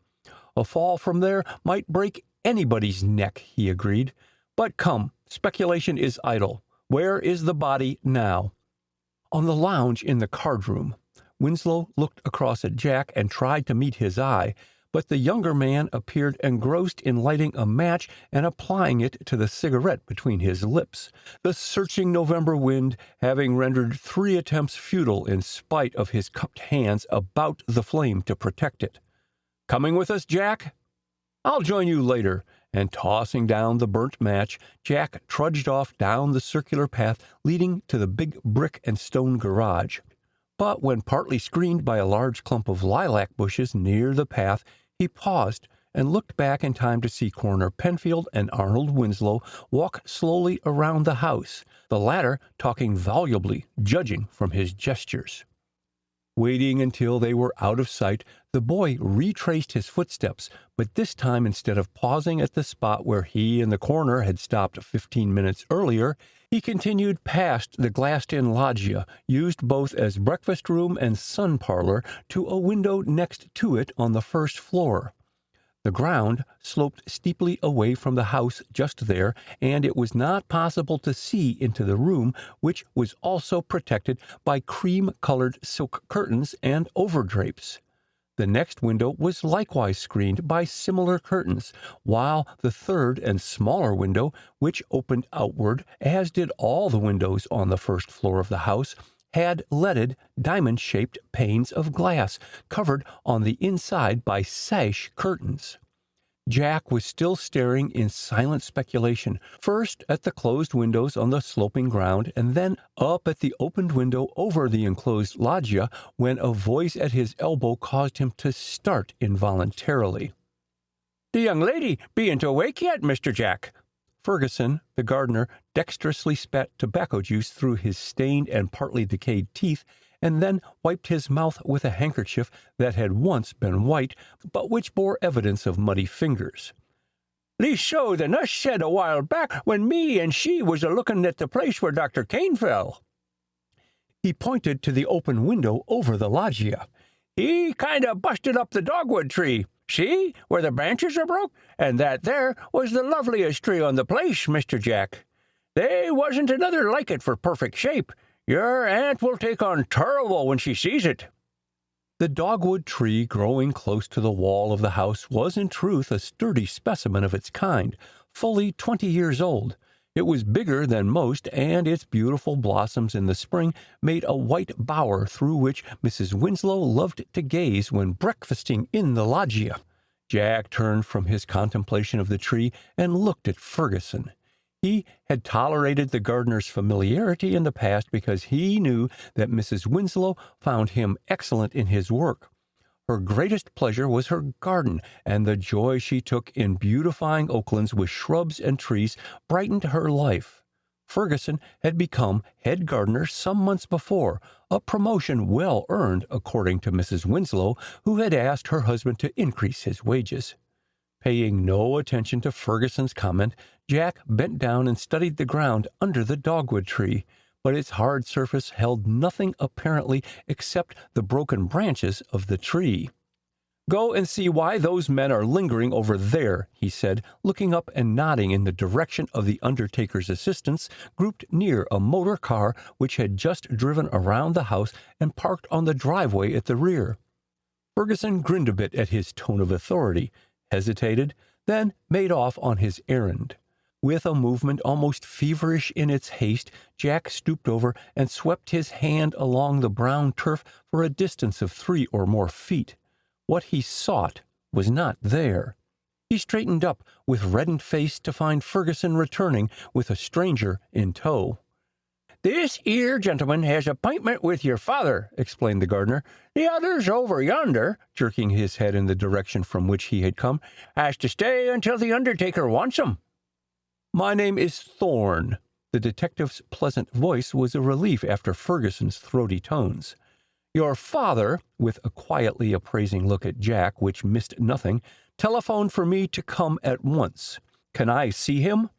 "A fall from there might break anybody's neck," he agreed. "But come, speculation is idle. Where is the body now?" "On the lounge in the card room." Winslow looked across at Jack and tried to meet his eye, but the younger man appeared engrossed in lighting a match and applying it to the cigarette between his lips, the searching November wind having rendered 3 attempts futile in spite of his cupped hands about the flame to protect it. "Coming with us, Jack?" "I'll join you later." And tossing down the burnt match, Jack trudged off down the circular path leading to the big brick and stone garage. But when partly screened by a large clump of lilac bushes near the path, he paused and looked back in time to see Coroner Penfield and Arnold Winslow walk slowly around the house, the latter talking volubly, judging from his gestures. Waiting until they were out of sight, the boy retraced his footsteps, but this time instead of pausing at the spot where he and the coroner had stopped 15 minutes earlier, he continued past the glassed-in loggia, used both as breakfast room and sun parlor, to a window next to it on the first floor. The ground sloped steeply away from the house just there, and it was not possible to see into the room, which was also protected by cream-colored silk curtains and overdrapes. The next window was likewise screened by similar curtains, while the third and smaller window, which opened outward, as did all the windows on the first floor of the house, had leaded, diamond-shaped panes of glass, covered on the inside by sash curtains. Jack was still staring in silent speculation, first at the closed windows on the sloping ground, and then up at the opened window over the enclosed loggia, when a voice at his elbow caused him to start involuntarily. "The young lady bean't awake yet, Mr. Jack." Ferguson, the gardener, dexterously spat tobacco juice through his stained and partly decayed teeth, and then wiped his mouth with a handkerchief that had once been white, but which bore evidence of muddy fingers. "Least so the nurse said a while back when me and she was a-looking at the place where Dr. Kane fell." He pointed to the open window over the loggia. "He kind o' busted up the dogwood tree. See, where the branches are broke? And that there was the loveliest tree on the place, Mr. Jack. They wasn't another like it for perfect shape. Your aunt will take on turrible when she sees it." The dogwood tree growing close to the wall of the house was in truth a sturdy specimen of its kind, fully 20 years old. It was bigger than most, and its beautiful blossoms in the spring made a white bower through which Mrs. Winslow loved to gaze when breakfasting in the loggia. Jack turned from his contemplation of the tree and looked at Ferguson. He had tolerated the gardener's familiarity in the past because he knew that Mrs. Winslow found him excellent in his work. Her greatest pleasure was her garden, and the joy she took in beautifying Oaklands with shrubs and trees brightened her life. Ferguson had become head gardener some months before, a promotion well earned, according to Mrs. Winslow, who had asked her husband to increase his wages. Paying no attention to Ferguson's comment, Jack bent down and studied the ground under the dogwood tree, but its hard surface held nothing apparently except the broken branches of the tree. "Go and see why those men are lingering over there," he said, looking up and nodding in the direction of the undertaker's assistants, grouped near a motor car which had just driven around the house and parked on the driveway at the rear. Ferguson grinned a bit at his tone of authority, hesitated, then made off on his errand. With a movement almost feverish in its haste, Jack stooped over and swept his hand along the brown turf for a distance of 3 or more feet. What he sought was not there. He straightened up with reddened face to find Ferguson returning with a stranger in tow. "This 'ere gentleman has appointment with your father," explained the gardener. "The other's over yonder," jerking his head in the direction from which he had come, "has to stay until the undertaker wants him." "My name is Thorne." The detective's pleasant voice was a relief after Ferguson's throaty tones. "Your father," with a quietly appraising look at Jack, which missed nothing, "telephoned for me to come at once. Can I see him?"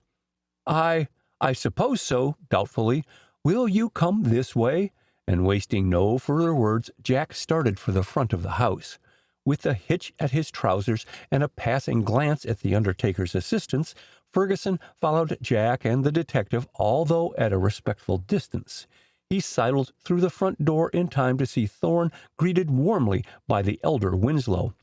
I suppose so," doubtfully. "Will you come this way?" And wasting no further words, Jack started for the front of the house. With a hitch at his trousers and a passing glance at the undertaker's assistants, Ferguson followed Jack and the detective, although at a respectful distance. He sidled through the front door in time to see Thorne greeted warmly by the elder Winslow.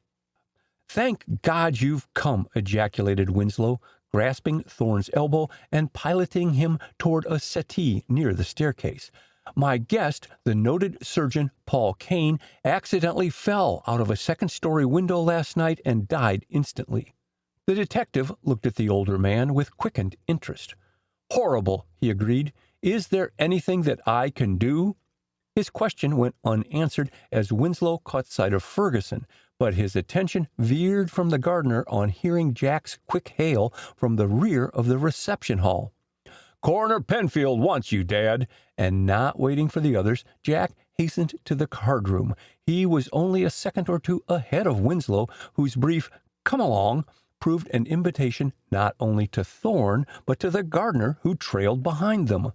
"Thank God you've come!" ejaculated Winslow, grasping Thorne's elbow and piloting him toward a settee near the staircase. "My guest, the noted surgeon Paul Kane, accidentally fell out of a second-story window last night and died instantly." The detective looked at the older man with quickened interest. "Horrible," he agreed. "Is there anything that I can do?" His question went unanswered as Winslow caught sight of Ferguson, but his attention veered from the gardener on hearing Jack's quick hail from the rear of the reception hall. "Coroner Penfield wants you, Dad." And not waiting for the others, Jack hastened to the card room. He was only a second or two ahead of Winslow, whose brief "come along" proved an invitation not only to Thorne, but to the gardener, who trailed behind them.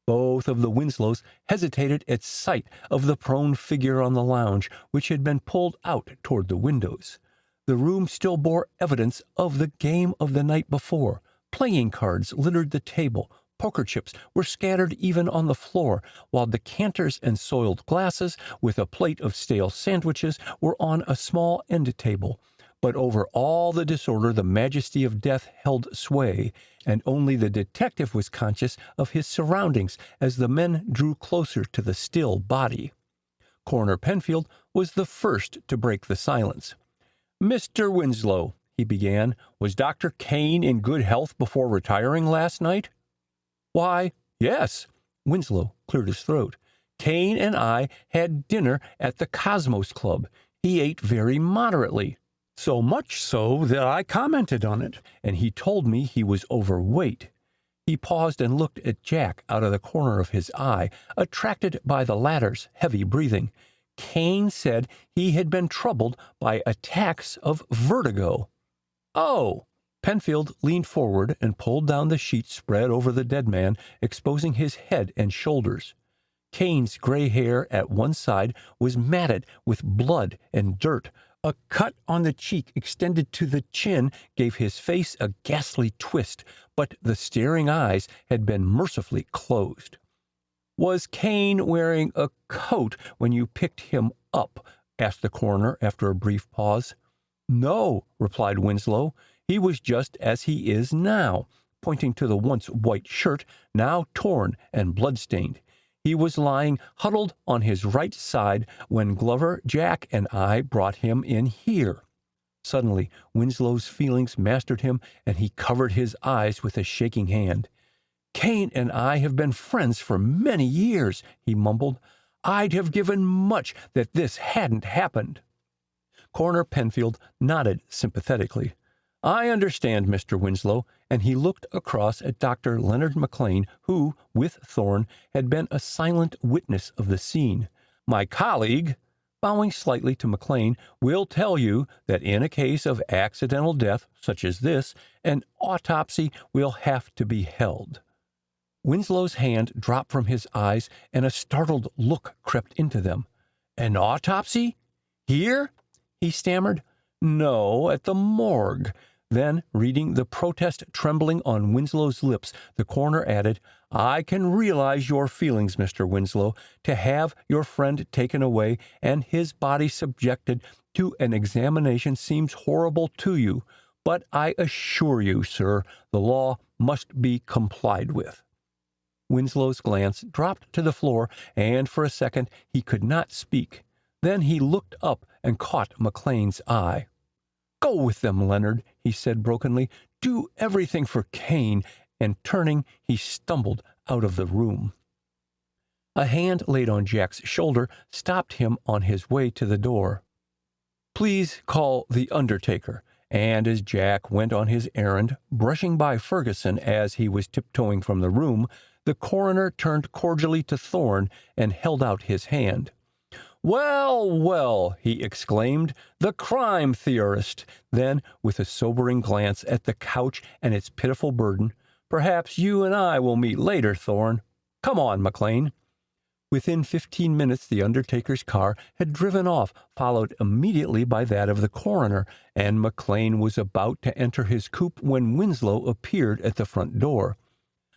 Both of the Winslows hesitated at sight of the prone figure on the lounge, which had been pulled out toward the windows. The room still bore evidence of the game of the night before. Playing cards littered the table. Poker chips were scattered even on the floor, while decanters and soiled glasses, with a plate of stale sandwiches, were on a small end table. But over all the disorder the majesty of death held sway, and only the detective was conscious of his surroundings as the men drew closer to the still body. Coroner Penfield was the first to break the silence. "Mr. Winslow," he began, "was Dr. Kane in good health before retiring last night?" "Why, yes." Winslow cleared his throat. "Kane and I had dinner at the Cosmos Club. He ate very moderately. So much so that I commented on it, and he told me he was overweight." He paused and looked at Jack out of the corner of his eye, attracted by the latter's heavy breathing. "Kane said he had been troubled by attacks of vertigo." "Oh!" Penfield leaned forward and pulled down the sheet spread over the dead man, exposing his head and shoulders. Kane's gray hair at one side was matted with blood and dirt. A cut on the cheek extended to the chin gave his face a ghastly twist, but the staring eyes had been mercifully closed. "Was Kane wearing a coat when you picked him up?" asked the coroner after a brief pause. "No," replied Winslow. He was just as he is now, pointing to the once white shirt, now torn and blood-stained. He was lying huddled on his right side when Glover, Jack, and I brought him in here. Suddenly, Winslow's feelings mastered him, and he covered his eyes with a shaking hand. "Kane and I have been friends for many years," he mumbled. "I'd have given much that this hadn't happened." Coroner Penfield nodded sympathetically. "I understand, Mr. Winslow," and he looked across at Dr. Leonard McLean, who, with Thorne, had been a silent witness of the scene. "My colleague," bowing slightly to McLean, "will tell you that in a case of accidental death, such as this, an autopsy will have to be held." Winslow's hand dropped from his eyes, and a startled look crept into them. "An autopsy? Here?" he stammered. "No, at the morgue." Then, reading the protest trembling on Winslow's lips, the coroner added, "I can realize your feelings, Mr. Winslow. To have your friend taken away and his body subjected to an examination seems horrible to you, but I assure you, sir, the law must be complied with." Winslow's glance dropped to the floor, and for a second he could not speak. Then he looked up and caught McLean's eye. "Go with them, Leonard," he said brokenly. "Do everything for Kane," and turning, he stumbled out of the room. A hand laid on Jack's shoulder stopped him on his way to the door. "Please call the undertaker." And as Jack went on his errand, brushing by Ferguson as he was tiptoeing from the room, the coroner turned cordially to Thorne and held out his hand. "Well, well," he exclaimed, "the crime theorist." Then, with a sobering glance at the couch and its pitiful burden, "Perhaps you and I will meet later, Thorne. Come on, McLean." Within 15 minutes the undertaker's car had driven off, followed immediately by that of the coroner, and McLean was about to enter his coupe when Winslow appeared at the front door.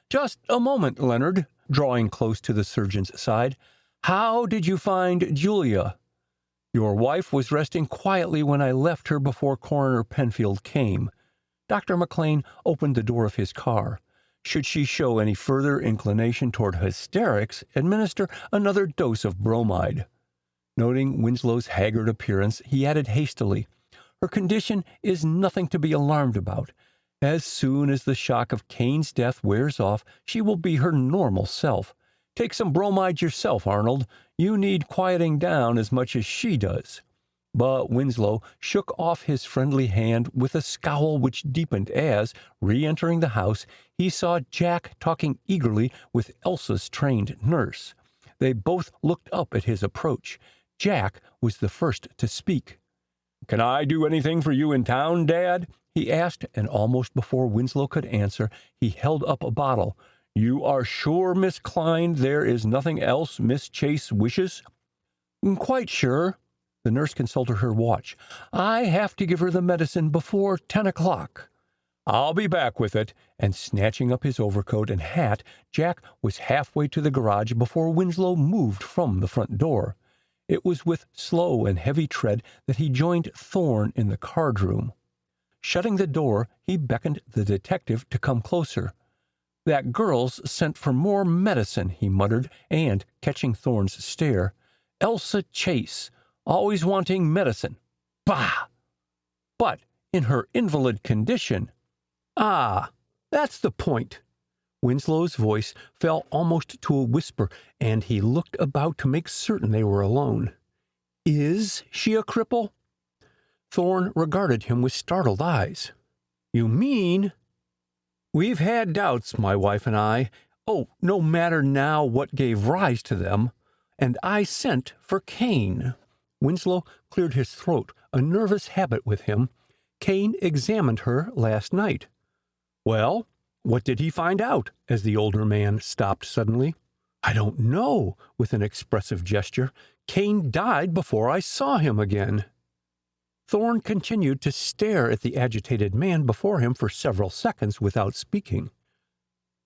"Just a moment, Leonard," drawing close to the surgeon's side. "How did you find Julia?" "Your wife was resting quietly when I left her before Coroner Penfield came." Dr. McLean opened the door of his car. "Should she show any further inclination toward hysterics, administer another dose of bromide." Noting Winslow's haggard appearance, he added hastily, "Her condition is nothing to be alarmed about. As soon as the shock of Kane's death wears off, she will be her normal self. Take some bromide yourself, Arnold. You need quieting down as much as she does." But Winslow shook off his friendly hand with a scowl which deepened as, re-entering the house, he saw Jack talking eagerly with Elsa's trained nurse. They both looked up at his approach. Jack was the first to speak. "Can I do anything for you in town, Dad?" he asked, and almost before Winslow could answer, he held up a bottle. "You are sure, Miss Klein, there is nothing else Miss Chase wishes?" "Quite sure." The nurse consulted her watch. "I have to give her the medicine before 10 o'clock. "I'll be back with it," and snatching up his overcoat and hat, Jack was halfway to the garage before Winslow moved from the front door. It was with slow and heavy tread that he joined Thorne in the card room. Shutting the door, he beckoned the detective to come closer. "That girl's sent for more medicine," he muttered, and, catching Thorne's stare, "Elsa Chase, always wanting medicine. Bah! But in her invalid condition—" "Ah, that's the point." Winslow's voice fell almost to a whisper, and he looked about to make certain they were alone. "Is she a cripple?" Thorne regarded him with startled eyes. "You mean—" "We've had doubts, my wife and I. Oh, no matter now what gave rise to them. And I sent for Kane." Winslow cleared his throat, a nervous habit with him. "Kane examined her last night." "Well, what did he find out?" as the older man stopped suddenly. "I don't know," with an expressive gesture. "Kane died before I saw him again." Thorne continued to stare at the agitated man before him for several seconds without speaking.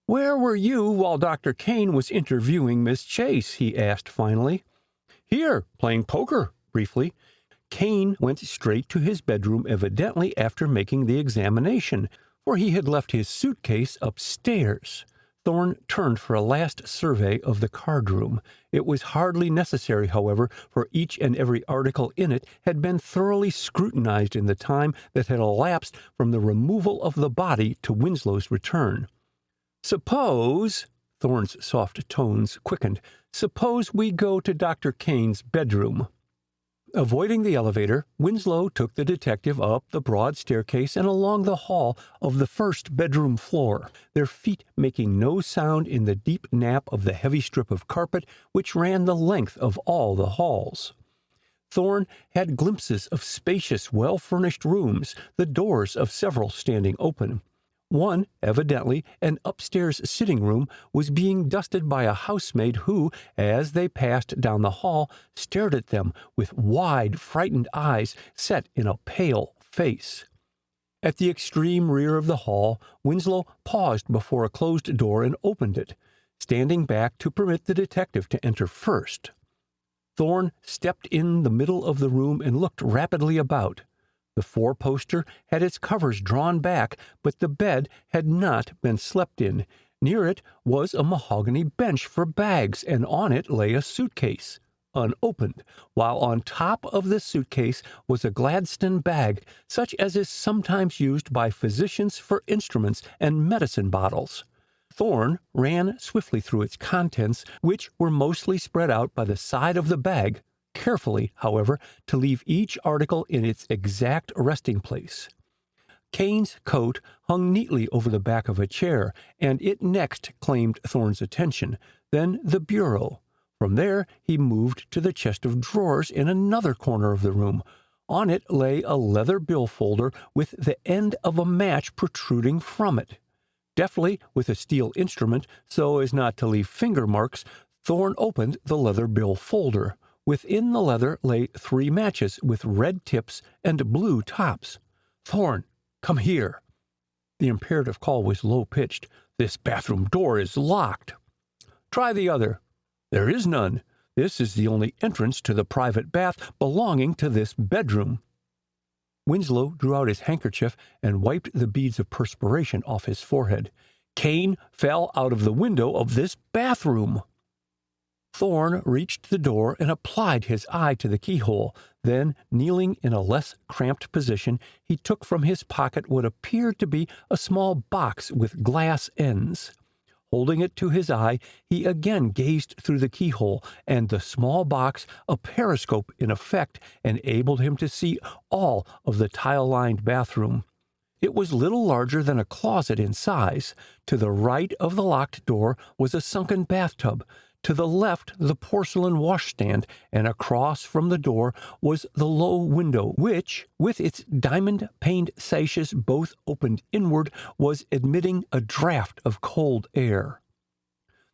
"Where were you while Dr. Kane was interviewing Miss Chase?" he asked finally. "Here, playing poker," briefly. Kane went straight to his bedroom, evidently after making the examination, for he had left his suitcase upstairs. Thorne turned for a last survey of the card room. It was hardly necessary, however, for each and every article in it had been thoroughly scrutinized in the time that had elapsed from the removal of the body to Winslow's return. "Suppose," Thorne's soft tones quickened, "suppose we go to Dr. Kane's bedroom." Avoiding the elevator, Winslow took the detective up the broad staircase and along the hall of the first bedroom floor, their feet making no sound in the deep nap of the heavy strip of carpet which ran the length of all the halls. Thorne had glimpses of spacious, well-furnished rooms, the doors of several standing open. One, evidently an upstairs sitting room, was being dusted by a housemaid who, as they passed down the hall, stared at them with wide, frightened eyes set in a pale face. At the extreme rear of the hall, Winslow paused before a closed door and opened it, standing back to permit the detective to enter first. Thorne stepped in the middle of the room and looked rapidly about. The four-poster had its covers drawn back, but the bed had not been slept in. Near it was a mahogany bench for bags, and on it lay a suitcase, unopened, while on top of the suitcase was a Gladstone bag, such as is sometimes used by physicians for instruments and medicine bottles. Thorne ran swiftly through its contents, which were mostly spread out by the side of the bag, carefully, however, to leave each article in its exact resting place. Kane's coat hung neatly over the back of a chair, and it next claimed Thorne's attention, then the bureau. From there he moved to the chest of drawers in another corner of the room. On it lay a leather bill folder with the end of a match protruding from it. Deftly, with a steel instrument, so as not to leave finger marks, Thorne opened the leather bill folder. Within the leather lay 3 matches with red tips and blue tops. "Thorne, come here." The imperative call was low-pitched. "This bathroom door is locked." "Try the other." "There is none. This is the only entrance to the private bath belonging to this bedroom." Winslow drew out his handkerchief and wiped the beads of perspiration off his forehead. "Kane fell out of the window of this bathroom." Thorne reached the door and applied his eye to the keyhole. Then, kneeling in a less cramped position, he took from his pocket what appeared to be a small box with glass ends. Holding it to his eye, he again gazed through the keyhole, and the small box, a periscope in effect, enabled him to see all of the tile-lined bathroom. It was little larger than a closet in size. To the right of the locked door was a sunken bathtub. To the left, the porcelain washstand, and across from the door was the low window, which, with its diamond-paned sashes both opened inward, was admitting a draught of cold air.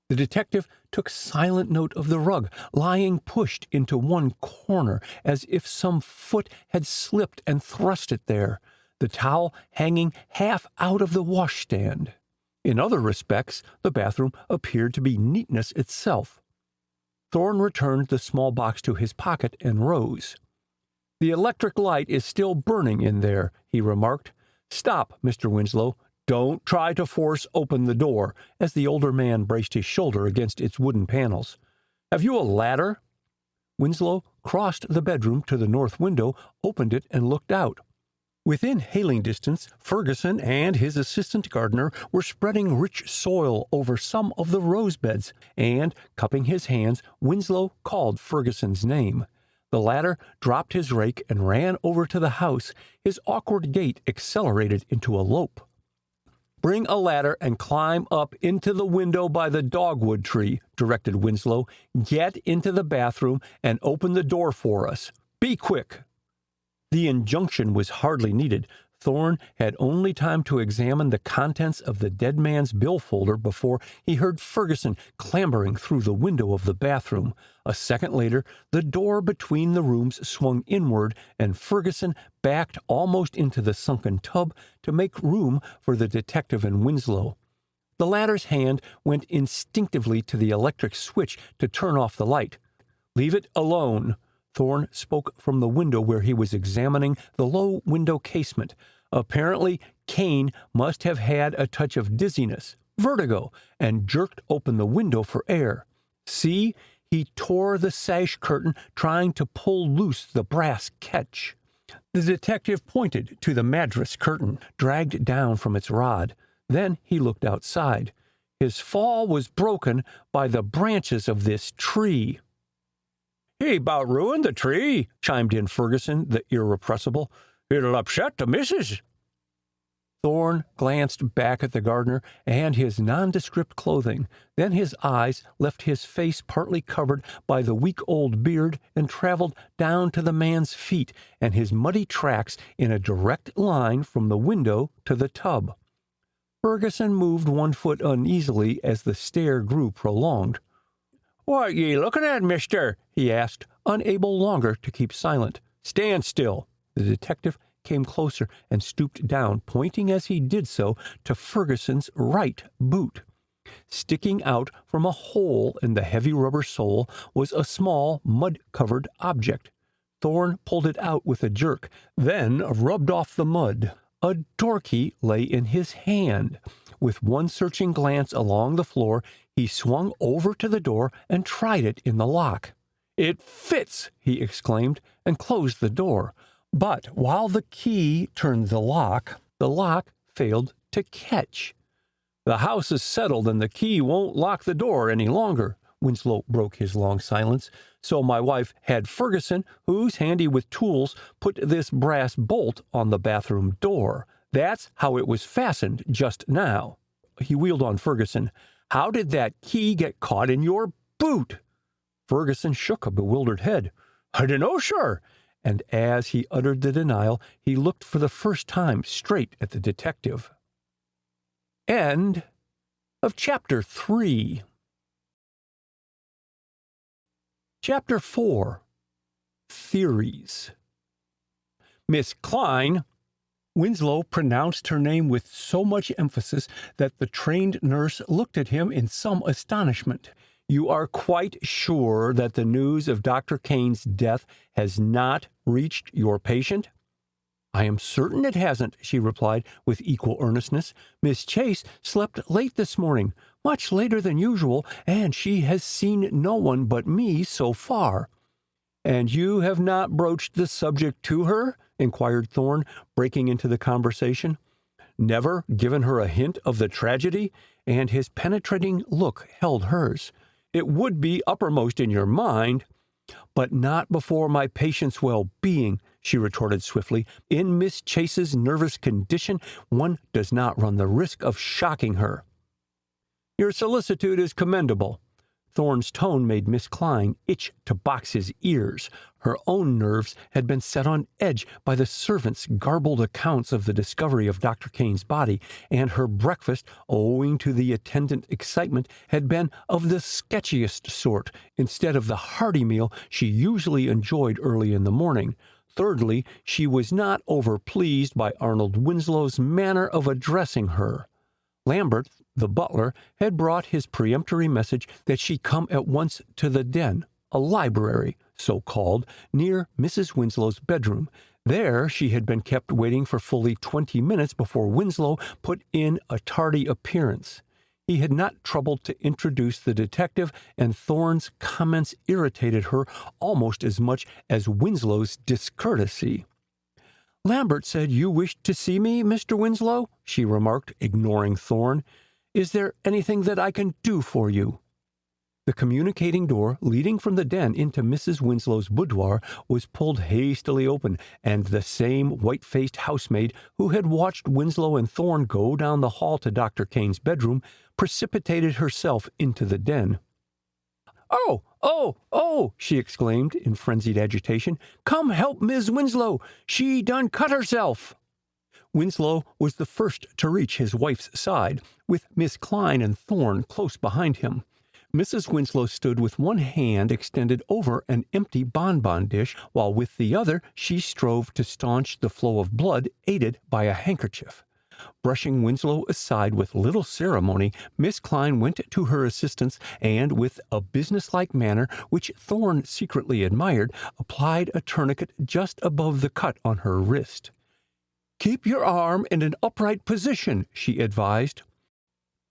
The detective took silent note of the rug, lying pushed into one corner, as if some foot had slipped and thrust it there, the towel hanging half out of the washstand. In other respects, the bathroom appeared to be neatness itself. Thorne returned the small box to his pocket and rose. "The electric light is still burning in there," he remarked. "Stop, Mr. Winslow. Don't try to force open the door," as the older man braced his shoulder against its wooden panels. "Have you a ladder?" Winslow crossed the bedroom to the north window, opened it, and looked out. Within hailing distance, Ferguson and his assistant gardener were spreading rich soil over some of the rose beds, and, cupping his hands, Winslow called Ferguson's name. The latter dropped his rake and ran over to the house, his awkward gait accelerated into a lope. "Bring a ladder and climb up into the window by the dogwood tree," directed Winslow. "Get into the bathroom and open the door for us. Be quick." The injunction was hardly needed. Thorne had only time to examine the contents of the dead man's bill folder before he heard Ferguson clambering through the window of the bathroom. A second later, the door between the rooms swung inward, and Ferguson backed almost into the sunken tub to make room for the detective and Winslow. The latter's hand went instinctively to the electric switch to turn off the light. "Leave it alone," Thorne spoke from the window where he was examining the low window casement. Apparently, Kane must have had a touch of dizziness, vertigo, and jerked open the window for air. See, he tore the sash curtain trying to pull loose the brass catch. The detective pointed to the madras curtain, dragged down from its rod. Then he looked outside. His fall was broken by the branches of this tree. "He about ruined the tree," chimed in Ferguson, the irrepressible. "It'll upset the missus." Thorne glanced back at the gardener and his nondescript clothing. Then his eyes left his face partly covered by the week-old beard and traveled down to the man's feet and his muddy tracks in a direct line from the window to the tub. Ferguson moved one foot uneasily as the stare grew prolonged. "What ye looking at, mister?" he asked, unable longer to keep silent. "Stand still." The detective came closer and stooped down, pointing as he did so to Ferguson's right boot. Sticking out from a hole in the heavy rubber sole was a small, mud-covered object. Thorne pulled it out with a jerk, then rubbed off the mud. A door key lay in his hand. With one searching glance along the floor, he swung over to the door and tried it in the lock. "It fits!" he exclaimed, and closed the door. But while the key turned the lock failed to catch. "The house is settled, and the key won't lock the door any longer." Winslow broke his long silence. "So my wife had Ferguson, who's handy with tools, put this brass bolt on the bathroom door. That's how it was fastened just now." He wheeled on Ferguson. "How did that key get caught in your boot?" Ferguson shook a bewildered head. "I dunno, sure." And as he uttered the denial, he looked for the first time straight at the detective. End of Chapter 3. Chapter 4. Theories. "Miss Klein." Winslow pronounced her name with so much emphasis that the trained nurse looked at him in some astonishment. "You are quite sure that the news of Dr. Kane's death has not reached your patient?" "I am certain it hasn't," she replied with equal earnestness. "Miss Chase slept late this morning, much later than usual, and she has seen no one but me so far." "And you have not broached the subject to her?" inquired Thorne, breaking into the conversation. "Never given her a hint of the tragedy?" And his penetrating look held hers. "It would be uppermost in your mind." "But not before my patient's well-being," she retorted swiftly. "In Miss Chase's nervous condition, one does not run the risk of shocking her." "Your solicitude is commendable." Thorne's tone made Miss Klein itch to box his ears. Her own nerves had been set on edge by the servants' garbled accounts of the discovery of Dr. Kane's body, and her breakfast, owing to the attendant excitement, had been of the sketchiest sort, instead of the hearty meal she usually enjoyed early in the morning. Thirdly, she was not overpleased by Arnold Winslow's manner of addressing her. Lambert, the butler, had brought his peremptory message that she come at once to the den, a library, so called, near Mrs. Winslow's bedroom. There she had been kept waiting for fully 20 minutes before Winslow put in a tardy appearance. He had not troubled to introduce the detective, and Thorne's comments irritated her almost as much as Winslow's discourtesy. "Lambert said you wished to see me, Mr. Winslow," she remarked, ignoring Thorne. "Is there anything that I can do for you?" The communicating door leading from the den into Mrs. Winslow's boudoir was pulled hastily open, and the same white-faced housemaid who had watched Winslow and Thorne go down the hall to Dr. Kane's bedroom precipitated herself into the den. "Oh, oh, oh!" she exclaimed in frenzied agitation. "Come help Miss Winslow! She done cut herself!" Winslow was the first to reach his wife's side, with Miss Klein and Thorne close behind him. Mrs. Winslow stood with one hand extended over an empty bonbon dish, while with the other she strove to staunch the flow of blood aided by a handkerchief. Brushing Winslow aside with little ceremony, Miss Klein went to her assistance and, with a businesslike manner which Thorne secretly admired, applied a tourniquet just above the cut on her wrist. "Keep your arm in an upright position," she advised.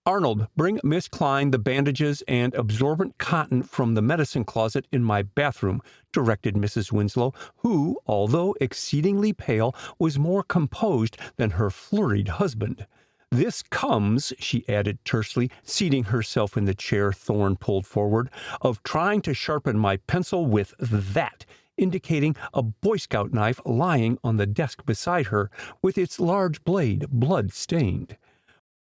"Arnold, bring Miss Klein the bandages and absorbent cotton from the medicine closet in my bathroom," directed Mrs. Winslow, who, although exceedingly pale, was more composed than her flurried husband. "This comes," she added tersely, seating herself in the chair Thorne pulled forward, "of trying to sharpen my pencil with that," indicating a Boy Scout knife lying on the desk beside her, with its large blade blood-stained.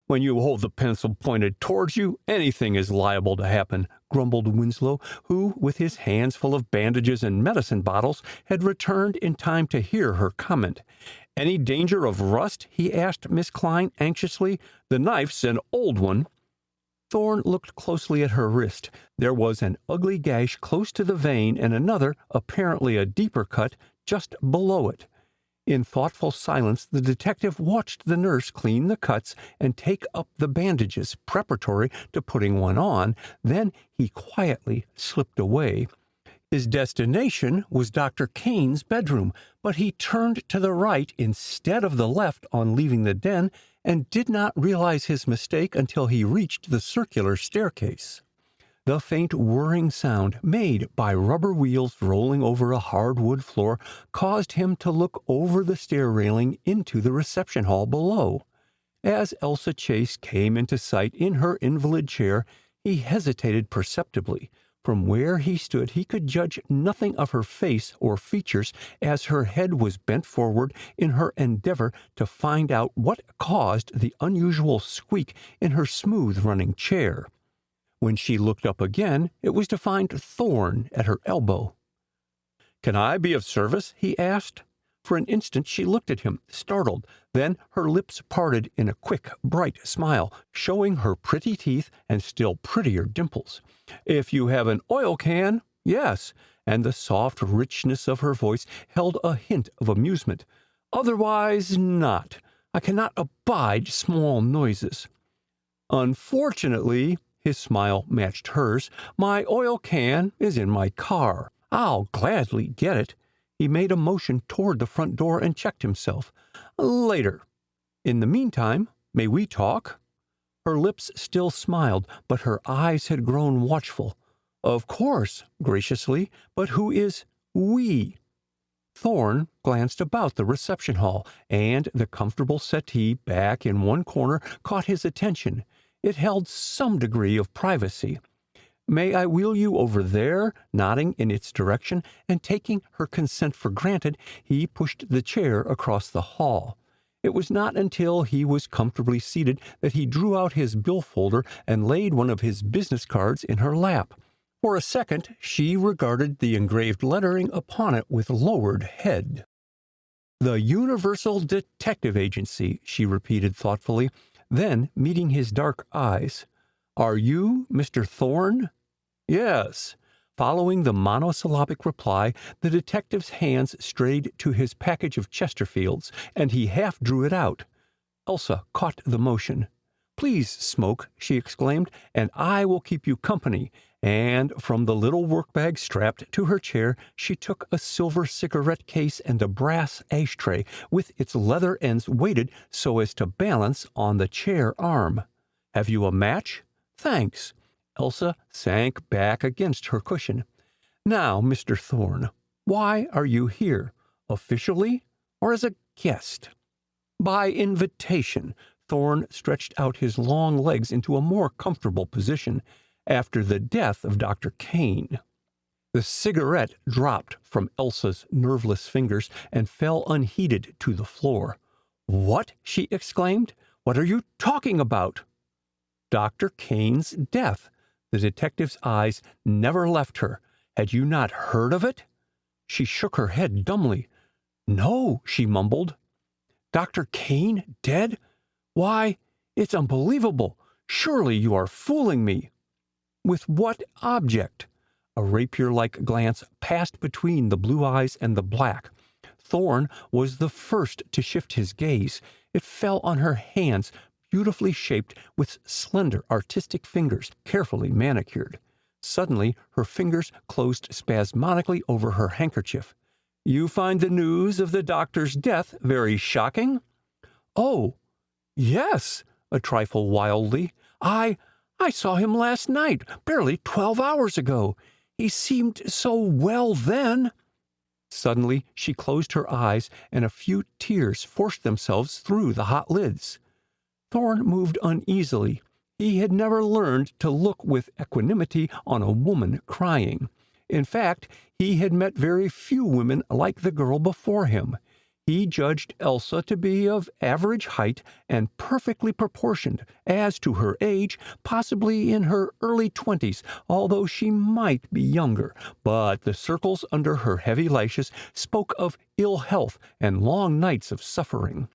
"When you hold the pencil pointed towards you, anything is liable to happen," grumbled Winslow, who, with his hands full of bandages and medicine bottles, had returned in time to hear her comment. "Any danger of rust?" he asked Miss Klein anxiously. "The knife's an old one." Thorne looked closely at her wrist. There was an ugly gash close to the vein and another, apparently a deeper cut, just below it. In thoughtful silence, the detective watched the nurse clean the cuts and take up the bandages preparatory to putting one on. Then he quietly slipped away. His destination was Dr. Kane's bedroom, but he turned to the right instead of the left on leaving the den and did not realize his mistake until he reached the circular staircase. The faint whirring sound made by rubber wheels rolling over a hardwood floor caused him to look over the stair railing into the reception hall below. As Elsa Chase came into sight in her invalid chair, he hesitated perceptibly. From where he stood, he could judge nothing of her face or features as her head was bent forward in her endeavor to find out what caused the unusual squeak in her smooth-running chair. When she looked up again, it was to find Thorne at her elbow. "Can I be of service?" he asked. For an instant she looked at him, startled. Then her lips parted in a quick, bright smile, showing her pretty teeth and still prettier dimples. "If you have an oil can, yes," and the soft richness of her voice held a hint of amusement. "Otherwise, not. I cannot abide small noises." "Unfortunately," his smile matched hers, "my oil can is in my car. I'll gladly get it." He made a motion toward the front door and checked himself. "Later. In the meantime, may we talk?" Her lips still smiled, but her eyes had grown watchful. "Of course," graciously, "but who is we?" Thorne glanced about the reception hall, and the comfortable settee back in one corner caught his attention. It held some degree of privacy. "May I wheel you over there?" Nodding in its direction, and taking her consent for granted, he pushed the chair across the hall. It was not until he was comfortably seated that he drew out his billfolder and laid one of his business cards in her lap. For a second she regarded the engraved lettering upon it with lowered head. "The Universal Detective Agency," she repeated thoughtfully. Then, meeting his dark eyes, "Are you Mr. Thorne?" "Yes." Following the monosyllabic reply, the detective's hands strayed to his package of Chesterfields, and he half drew it out. Elsa caught the motion. "Please smoke," she exclaimed, "and I will keep you company." And from the little workbag strapped to her chair, she took a silver cigarette case and a brass ashtray, with its leather ends weighted so as to balance on the chair arm. "Have you a match?" "Thanks." Elsa sank back against her cushion. "Now, Mr. Thorne, why are you here? Officially, or as a guest?" "By invitation." Thorne stretched out his long legs into a more comfortable position. "After the death of Dr. Kane." The cigarette dropped from Elsa's nerveless fingers and fell unheeded to the floor. "What?" she exclaimed. "What are you talking about?" "Dr. Kane's death." The detective's eyes never left her. "Had you not heard of it?" She shook her head dumbly. "No," she mumbled. "Dr. Kane dead? Why, it's unbelievable. Surely you are fooling me." "With what object?" A rapier-like glance passed between the blue eyes and the black. Thorne was the first to shift his gaze. It fell on her hands, beautifully shaped with slender, artistic fingers, carefully manicured. Suddenly, her fingers closed spasmodically over her handkerchief. "You find the news of the doctor's death very shocking?" "Oh, yes," a trifle wildly. I saw him last night, barely 12 hours ago. He seemed so well then." Suddenly, she closed her eyes, and a few tears forced themselves through the hot lids. Thorne moved uneasily. He had never learned to look with equanimity on a woman crying. In fact, he had met very few women like the girl before him. He judged Elsa to be of average height and perfectly proportioned. As to her age, possibly in her early 20s, although she might be younger, but the circles under her heavy lashes spoke of ill health and long nights of suffering.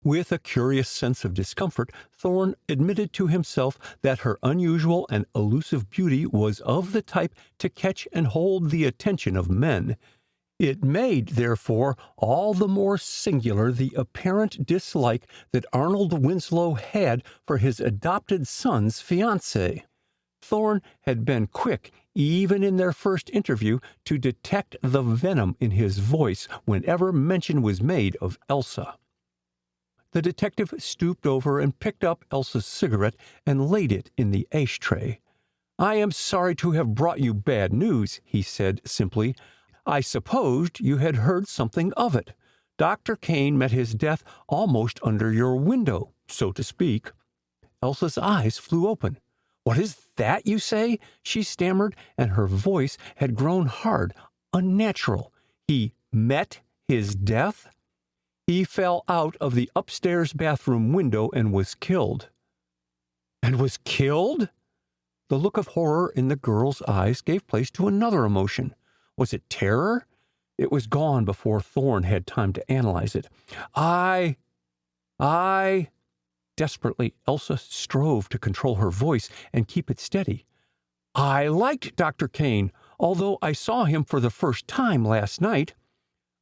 With a curious sense of discomfort, Thorne admitted to himself that her unusual and elusive beauty was of the type to catch and hold the attention of men. It made, therefore, all the more singular the apparent dislike that Arnold Winslow had for his adopted son's fiancée. Thorne had been quick, even in their first interview, to detect the venom in his voice whenever mention was made of Elsa. The detective stooped over and picked up Elsa's cigarette and laid it in the ashtray. "I am sorry to have brought you bad news," he said simply. "I supposed you had heard something of it. Dr. Kane met his death almost under your window, so to speak." Elsa's eyes flew open. "What is that you say?" she stammered, and her voice had grown hard, unnatural. "He met his death?" "He fell out of the upstairs bathroom window and was killed." "And was killed?" The look of horror in the girl's eyes gave place to another emotion. Was it terror? It was gone before Thorne had time to analyze it. I... Desperately, Elsa strove to control her voice and keep it steady. "I liked Dr. Kane, although I saw him for the first time last night."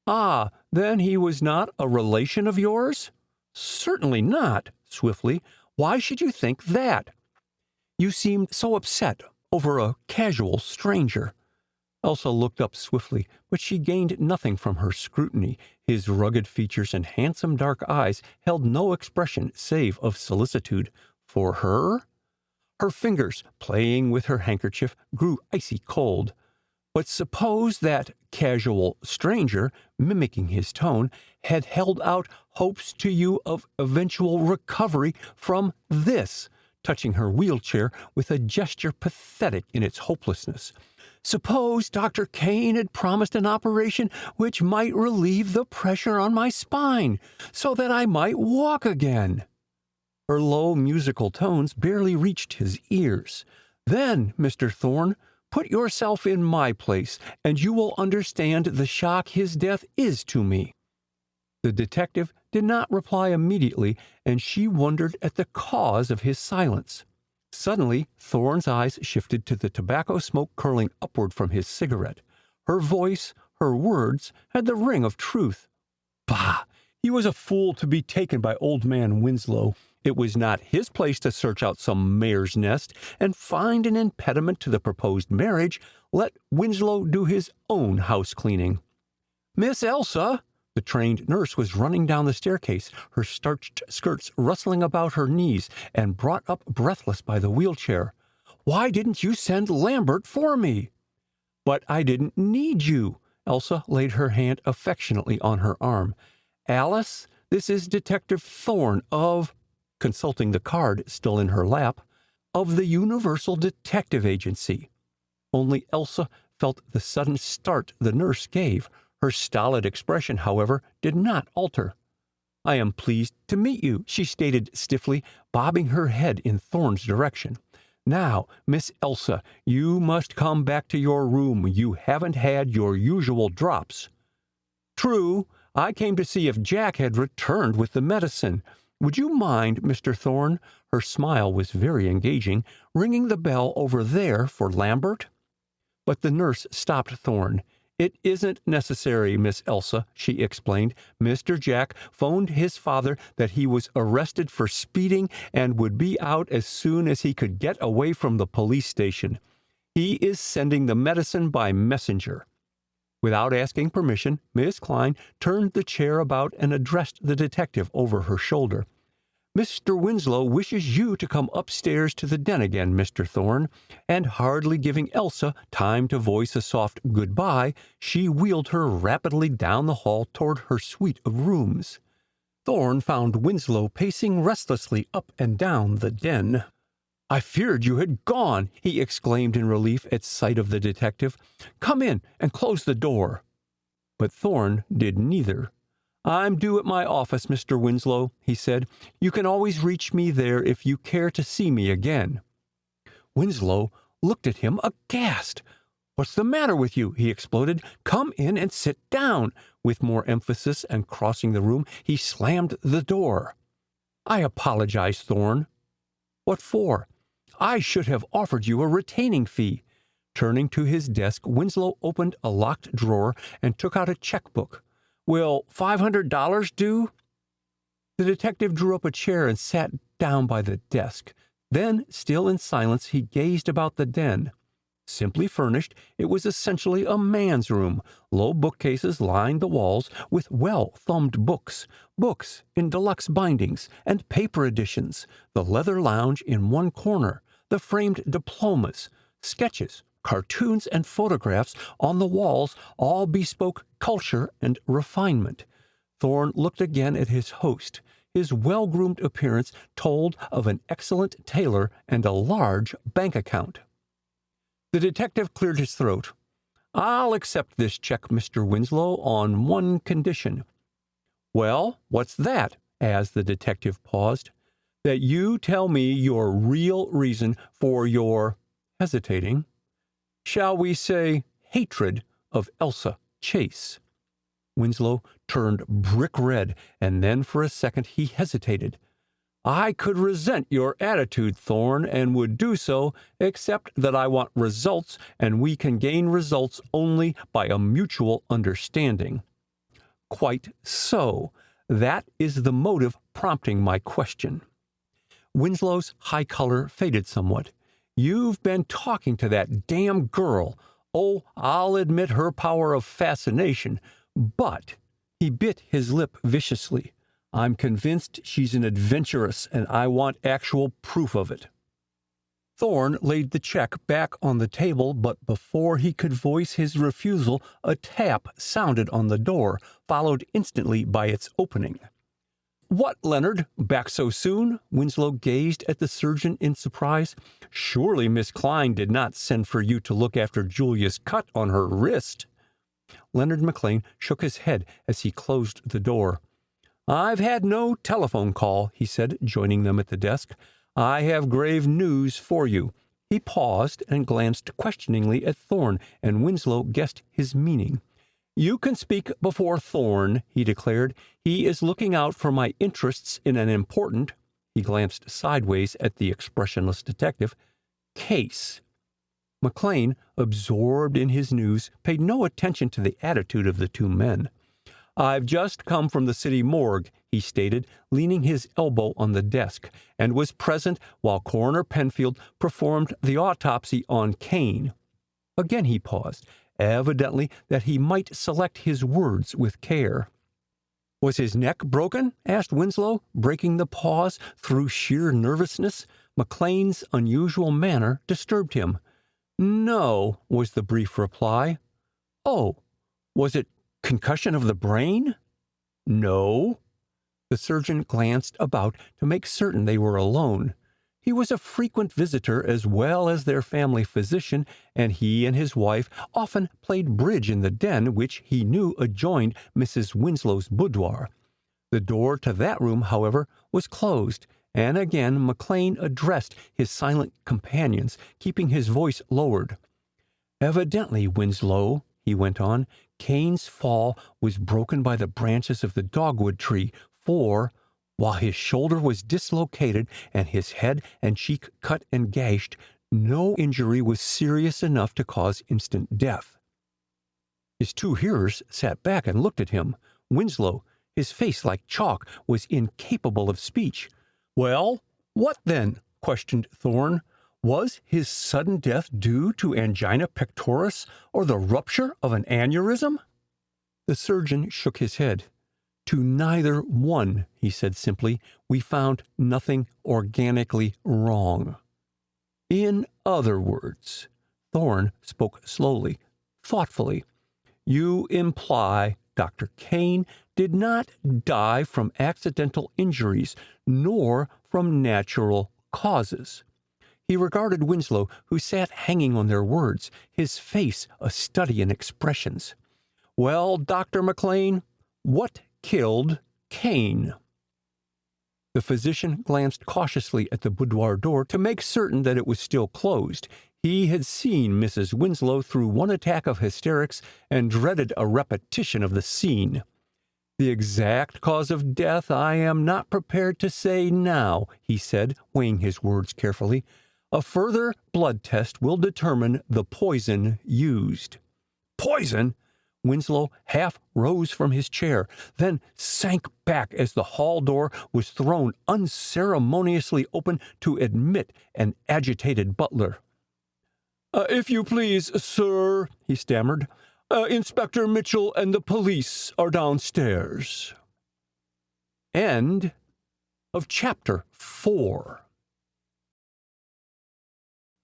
"Ah, then he was not a relation of yours?" "Certainly not," swiftly. "Why should you think that?" "You seemed so upset over a casual stranger." Elsa looked up swiftly, but she gained nothing from her scrutiny. His rugged features and handsome dark eyes held no expression save of solicitude. For her? Her fingers, playing with her handkerchief, grew icy cold. But suppose that casual stranger, mimicking his tone, had held out hopes to you of eventual recovery from this, touching her wheelchair with a gesture pathetic in its hopelessness. "Suppose Dr. Kane had promised an operation which might relieve the pressure on my spine, so that I might walk again." Her low musical tones barely reached his ears. "Then, Mr. Thorne, put yourself in my place, and you will understand the shock his death is to me." The detective did not reply immediately, and she wondered at the cause of his silence. Suddenly, Thorne's eyes shifted to the tobacco smoke curling upward from his cigarette. Her voice, her words, had the ring of truth. Bah! He was a fool to be taken by old man Winslow. It was not his place to search out some mare's nest and find an impediment to the proposed marriage. Let Winslow do his own house cleaning. "Miss Elsa!" The trained nurse was running down the staircase, her starched skirts rustling about her knees and brought up breathless by the wheelchair. "Why didn't you send Lambert for me?" "But I didn't need you." Elsa laid her hand affectionately on her arm. "Alice, this is Detective Thorne of," consulting the card still in her lap, "of the Universal Detective Agency." Only Elsa felt the sudden start the nurse gave. Her stolid expression, however, did not alter. "I am pleased to meet you," she stated stiffly, bobbing her head in Thorne's direction. "Now, Miss Elsa, you must come back to your room. You haven't had your usual drops." "True. I came to see if Jack had returned with the medicine. Would you mind, Mr. Thorne," her smile was very engaging, "ringing the bell over there for Lambert?" But the nurse stopped Thorne. "It isn't necessary, Miss Elsa," she explained. "Mr. Jack phoned his father that he was arrested for speeding and would be out as soon as he could get away from the police station. He is sending the medicine by messenger." Without asking permission, Miss Klein turned the chair about and addressed the detective over her shoulder. "Mr. Winslow wishes you to come upstairs to the den again, Mr. Thorne," and hardly giving Elsa time to voice a soft goodbye, she wheeled her rapidly down the hall toward her suite of rooms. Thorne found Winslow pacing restlessly up and down the den. "I feared you had gone," he exclaimed in relief at sight of the detective. "Come in and close the door." But Thorne did neither. "I'm due at my office, Mr. Winslow," he said. "You can always reach me there if you care to see me again." Winslow looked at him aghast. "What's the matter with you?" he exploded. "Come in and sit down." With more emphasis, and crossing the room, he slammed the door. "I apologize, Thorne." "What for?" "I should have offered you a retaining fee." Turning to his desk, Winslow opened a locked drawer and took out a checkbook. "Will $500 do?" The detective drew up a chair and sat down by the desk. Then, still in silence, he gazed about the den. Simply furnished, it was essentially a man's room. Low bookcases lined the walls with well-thumbed books, books in deluxe bindings and paper editions, the leather lounge in one corner, the framed diplomas, sketches, cartoons, and photographs on the walls all bespoke culture and refinement. Thorne looked again at his host. His well-groomed appearance told of an excellent tailor and a large bank account. The detective cleared his throat. "I'll accept this check, Mr. Winslow, on one condition." "Well, what's that?" as the detective paused. "That you tell me your real reason for your," hesitating, "shall we say, hatred of Elsa Chase." Winslow turned brick red, and then for a second he hesitated. "I could resent your attitude, Thorne, and would do so, except that I want results, and we can gain results only by a mutual understanding." "Quite so. That is the motive prompting my question." Winslow's high color faded somewhat. "You've been talking to that damn girl. Oh, I'll admit her power of fascination, but—" he bit his lip viciously. "I'm convinced she's an adventuress, and I want actual proof of it." Thorne laid the check back on the table, but before he could voice his refusal, a tap sounded on the door, followed instantly by its opening. "What, Leonard? Back so soon?" Winslow gazed at the surgeon in surprise. "Surely Miss Klein did not send for you to look after Julia's cut on her wrist." Leonard McLean shook his head as he closed the door. "I've had no telephone call," he said, joining them at the desk. "I have grave news for you." He paused and glanced questioningly at Thorne, and Winslow guessed his meaning. "You can speak before Thorne," he declared. "He is looking out for my interests in an important," he glanced sideways at the expressionless detective, "case." McLean, absorbed in his news, paid no attention to the attitude of the two men. "I've just come from the city morgue," he stated, leaning his elbow on the desk, "and was present while Coroner Penfield performed the autopsy on Kane." Again he paused, evidently that he might select his words with care. "Was his neck broken?" asked Winslow, breaking the pause through sheer nervousness. McLean's unusual manner disturbed him. "No," was the brief reply. "Oh, was it concussion of the brain?" "No." The surgeon glanced about to make certain they were alone. He was a frequent visitor as well as their family physician, and he and his wife often played bridge in the den which he knew adjoined Mrs. Winslow's boudoir. The door to that room, however, was closed, and again McLean addressed his silent companions, keeping his voice lowered. "Evidently, Winslow," he went on, "Kane's fall was broken by the branches of the dogwood tree, for, while his shoulder was dislocated and his head and cheek cut and gashed, no injury was serious enough to cause instant death." His two hearers sat back and looked at him. Winslow, his face like chalk, was incapable of speech. "Well, what then?" questioned Thorne. "Was his sudden death due to angina pectoris or the rupture of an aneurysm?" The surgeon shook his head. "To neither one," he said simply. "We found nothing organically wrong." "In other words," Thorne spoke slowly, thoughtfully, "you imply Dr. Kane did not die from accidental injuries nor from natural causes." He regarded Winslow, who sat hanging on their words, his face a study in expressions. "Well, Dr. McLean, what killed Kane?" The physician glanced cautiously at the boudoir door to make certain that it was still closed. He had seen Mrs. Winslow through one attack of hysterics and dreaded a repetition of the scene. "The exact cause of death I am not prepared to say now," he said, weighing his words carefully. "A further blood test will determine the poison used." "Poison?" Winslow half rose from his chair, then sank back as the hall door was thrown unceremoniously open to admit an agitated butler. "If you please, sir," he stammered, "Inspector Mitchell and the police are downstairs." End of Chapter 4.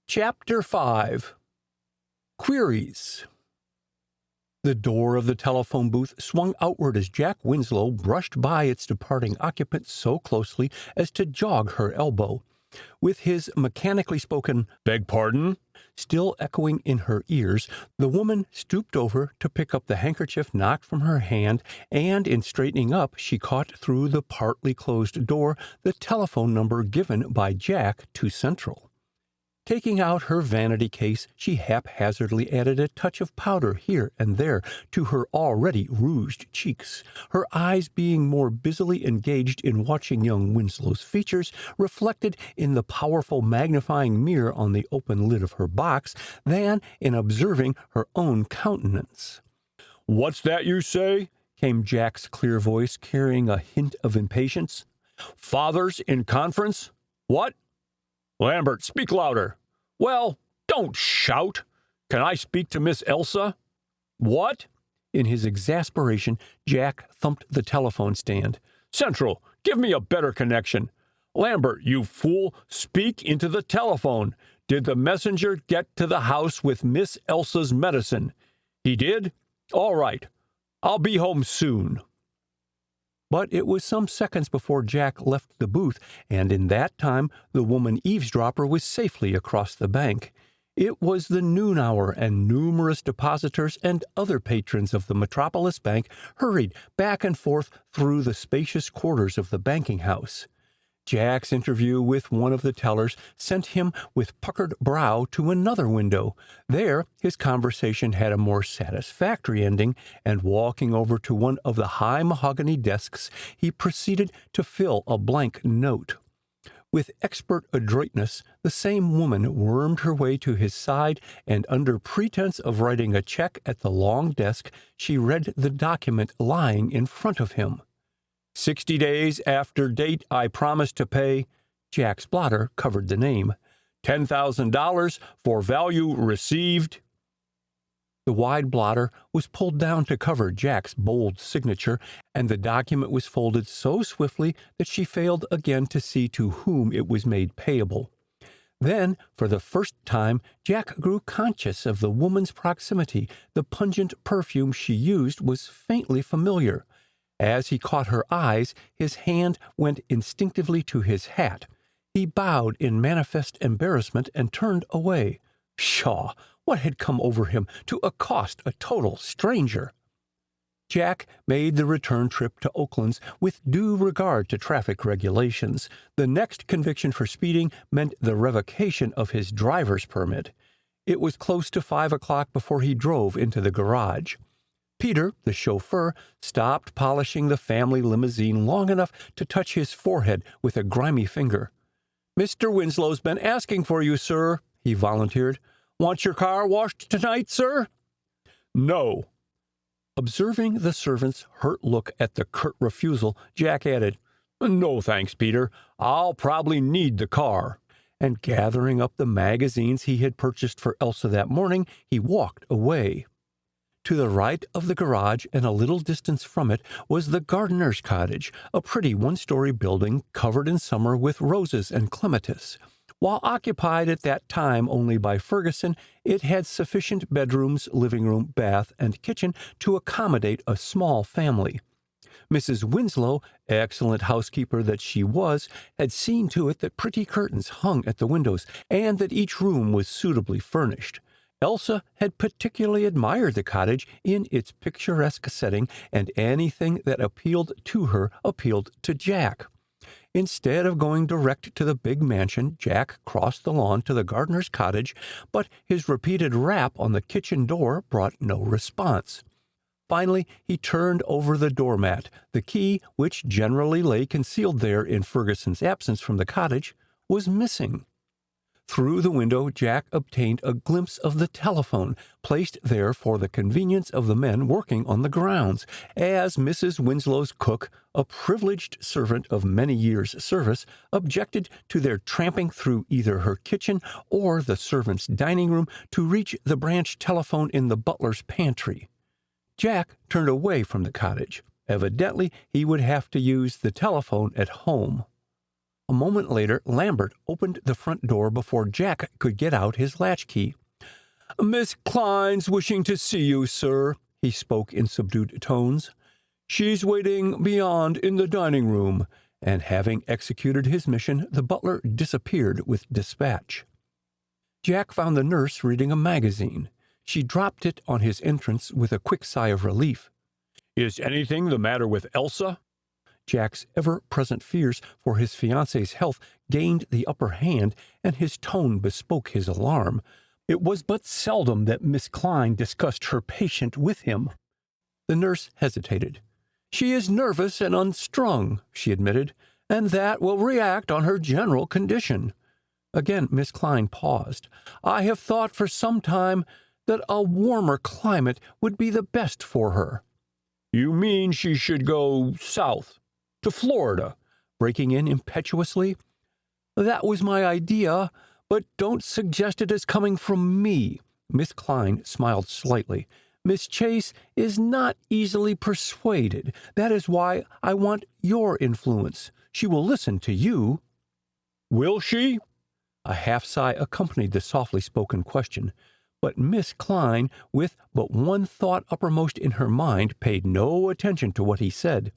Chapter 5. Queries. The door of the telephone booth swung outward as Jack Winslow brushed by its departing occupant so closely as to jog her elbow. With his mechanically spoken "Beg pardon" still echoing in her ears, the woman stooped over to pick up the handkerchief knocked from her hand, and in straightening up she caught through the partly closed door the telephone number given by Jack to Central. Taking out her vanity case, she haphazardly added a touch of powder here and there to her already rouged cheeks, her eyes being more busily engaged in watching young Winslow's features reflected in the powerful magnifying mirror on the open lid of her box than in observing her own countenance. "What's that you say?" came Jack's clear voice, carrying a hint of impatience. "Father's in conference? What? Lambert, speak louder." "Well, don't shout. Can I speak to Miss Elsa?" "What?" In his exasperation, Jack thumped the telephone stand. "Central, give me a better connection." "Lambert, you fool, speak into the telephone. Did the messenger get to the house with Miss Elsa's medicine?" "He did? All right. I'll be home soon." But it was some seconds before Jack left the booth, and in that time the woman eavesdropper was safely across the bank. It was the noon hour, and numerous depositors and other patrons of the Metropolis Bank hurried back and forth through the spacious quarters of the banking house. Jack's interview with one of the tellers sent him with puckered brow to another window. There his conversation had a more satisfactory ending, and walking over to one of the high mahogany desks, he proceeded to fill a blank note. With expert adroitness, the same woman wormed her way to his side, and under pretense of writing a check at the long desk, she read the document lying in front of him. 60 days after date I promise to pay. Jack's blotter covered the name. $10,000 for value received. The wide blotter was pulled down to cover Jack's bold signature, and the document was folded so swiftly that she failed again to see to whom it was made payable. Then, for the first time, Jack grew conscious of the woman's proximity. The pungent perfume she used was faintly familiar. As he caught her eyes, his hand went instinctively to his hat. He bowed in manifest embarrassment and turned away. Pshaw! What had come over him to accost a total stranger? Jack made the return trip to Oakland's with due regard to traffic regulations. The next conviction for speeding meant the revocation of his driver's permit. It was close to 5 o'clock before he drove into the garage. Peter, the chauffeur, stopped polishing the family limousine long enough to touch his forehead with a grimy finger. "Mr. Winslow's been asking for you, sir," he volunteered. "Want your car washed tonight, sir?" "No." Observing the servant's hurt look at the curt refusal, Jack added, "No thanks, Peter. I'll probably need the car." And gathering up the magazines he had purchased for Elsa that morning, he walked away. To the right of the garage and a little distance from it was the gardener's cottage, a pretty one-story building covered in summer with roses and clematis. While occupied at that time only by Ferguson, it had sufficient bedrooms, living room, bath, and kitchen to accommodate a small family. Mrs. Winslow, excellent housekeeper that she was, had seen to it that pretty curtains hung at the windows and that each room was suitably furnished. Elsa had particularly admired the cottage in its picturesque setting, and anything that appealed to her appealed to Jack. Instead of going direct to the big mansion, Jack crossed the lawn to the gardener's cottage, but his repeated rap on the kitchen door brought no response. Finally, he turned over the doormat. The key, which generally lay concealed there in Ferguson's absence from the cottage, was missing. Through the window, Jack obtained a glimpse of the telephone, placed there for the convenience of the men working on the grounds, as Mrs. Winslow's cook, a privileged servant of many years' service, objected to their tramping through either her kitchen or the servants' dining room to reach the branch telephone in the butler's pantry. Jack turned away from the cottage. Evidently, he would have to use the telephone at home. A moment later, Lambert opened the front door before Jack could get out his latchkey. "Miss Klein's wishing to see you, sir," he spoke in subdued tones. "She's waiting beyond in the dining room," and having executed his mission, the butler disappeared with dispatch. Jack found the nurse reading a magazine. She dropped it on his entrance with a quick sigh of relief. "Is anything the matter with Elsa?" Jack's ever-present fears for his fiancée's health gained the upper hand, and his tone bespoke his alarm. It was but seldom that Miss Klein discussed her patient with him. The nurse hesitated. "She is nervous and unstrung," she admitted, "and that will react on her general condition." Again Miss Klein paused. "I have thought for some time that a warmer climate would be the best for her." "You mean she should go south? To Florida?" breaking in impetuously. "That was my idea, but don't suggest it as coming from me." Miss Klein smiled slightly. "Miss Chase is not easily persuaded. That is why I want your influence. She will listen to you." "Will she?" A half-sigh accompanied the softly spoken question. But Miss Klein, with but one thought uppermost in her mind, paid no attention to what he said.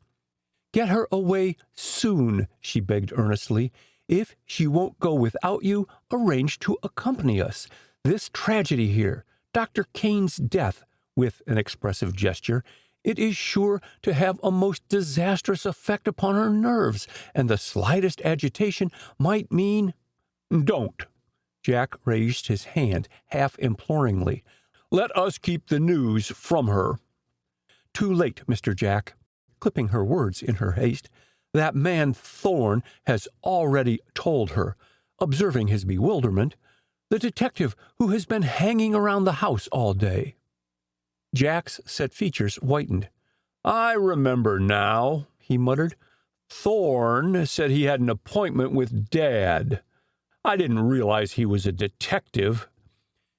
"Get her away soon," she begged earnestly. "If she won't go without you, arrange to accompany us. This tragedy here, Dr. Kane's death," with an expressive gesture, "it is sure to have a most disastrous effect upon her nerves, and the slightest agitation might mean—" "Don't." Jack raised his hand, half imploringly. "Let us keep the news from her." "Too late, Mr. Jack," clipping her words in her haste. "That man Thorne has already told her." Observing his bewilderment, "The detective who has been hanging around the house all day." Jack's set features whitened. "I remember now," he muttered. "Thorne said he had an appointment with Dad. I didn't realize he was a detective."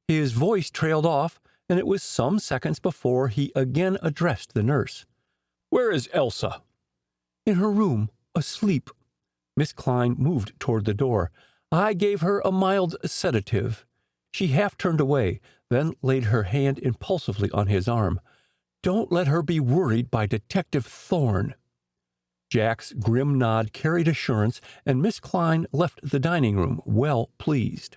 His voice trailed off, and it was some seconds before he again addressed the nurse. "Where is Elsa?" "In her room, asleep." Miss Klein moved toward the door. "I gave her a mild sedative." She half turned away, then laid her hand impulsively on his arm. "Don't let her be worried by Detective Thorne." Jack's grim nod carried assurance, and Miss Klein left the dining room well pleased.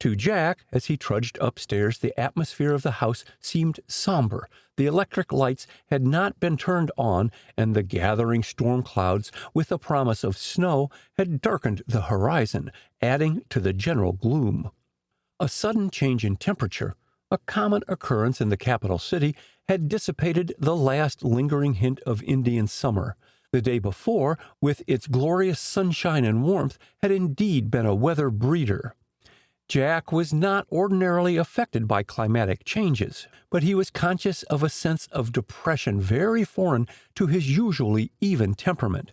To Jack, as he trudged upstairs, the atmosphere of the house seemed somber. The electric lights had not been turned on, and the gathering storm clouds, with the promise of snow, had darkened the horizon, adding to the general gloom. A sudden change in temperature, a common occurrence in the capital city, had dissipated the last lingering hint of Indian summer. The day before, with its glorious sunshine and warmth, had indeed been a weather breeder. Jack was not ordinarily affected by climatic changes, but he was conscious of a sense of depression very foreign to his usually even temperament.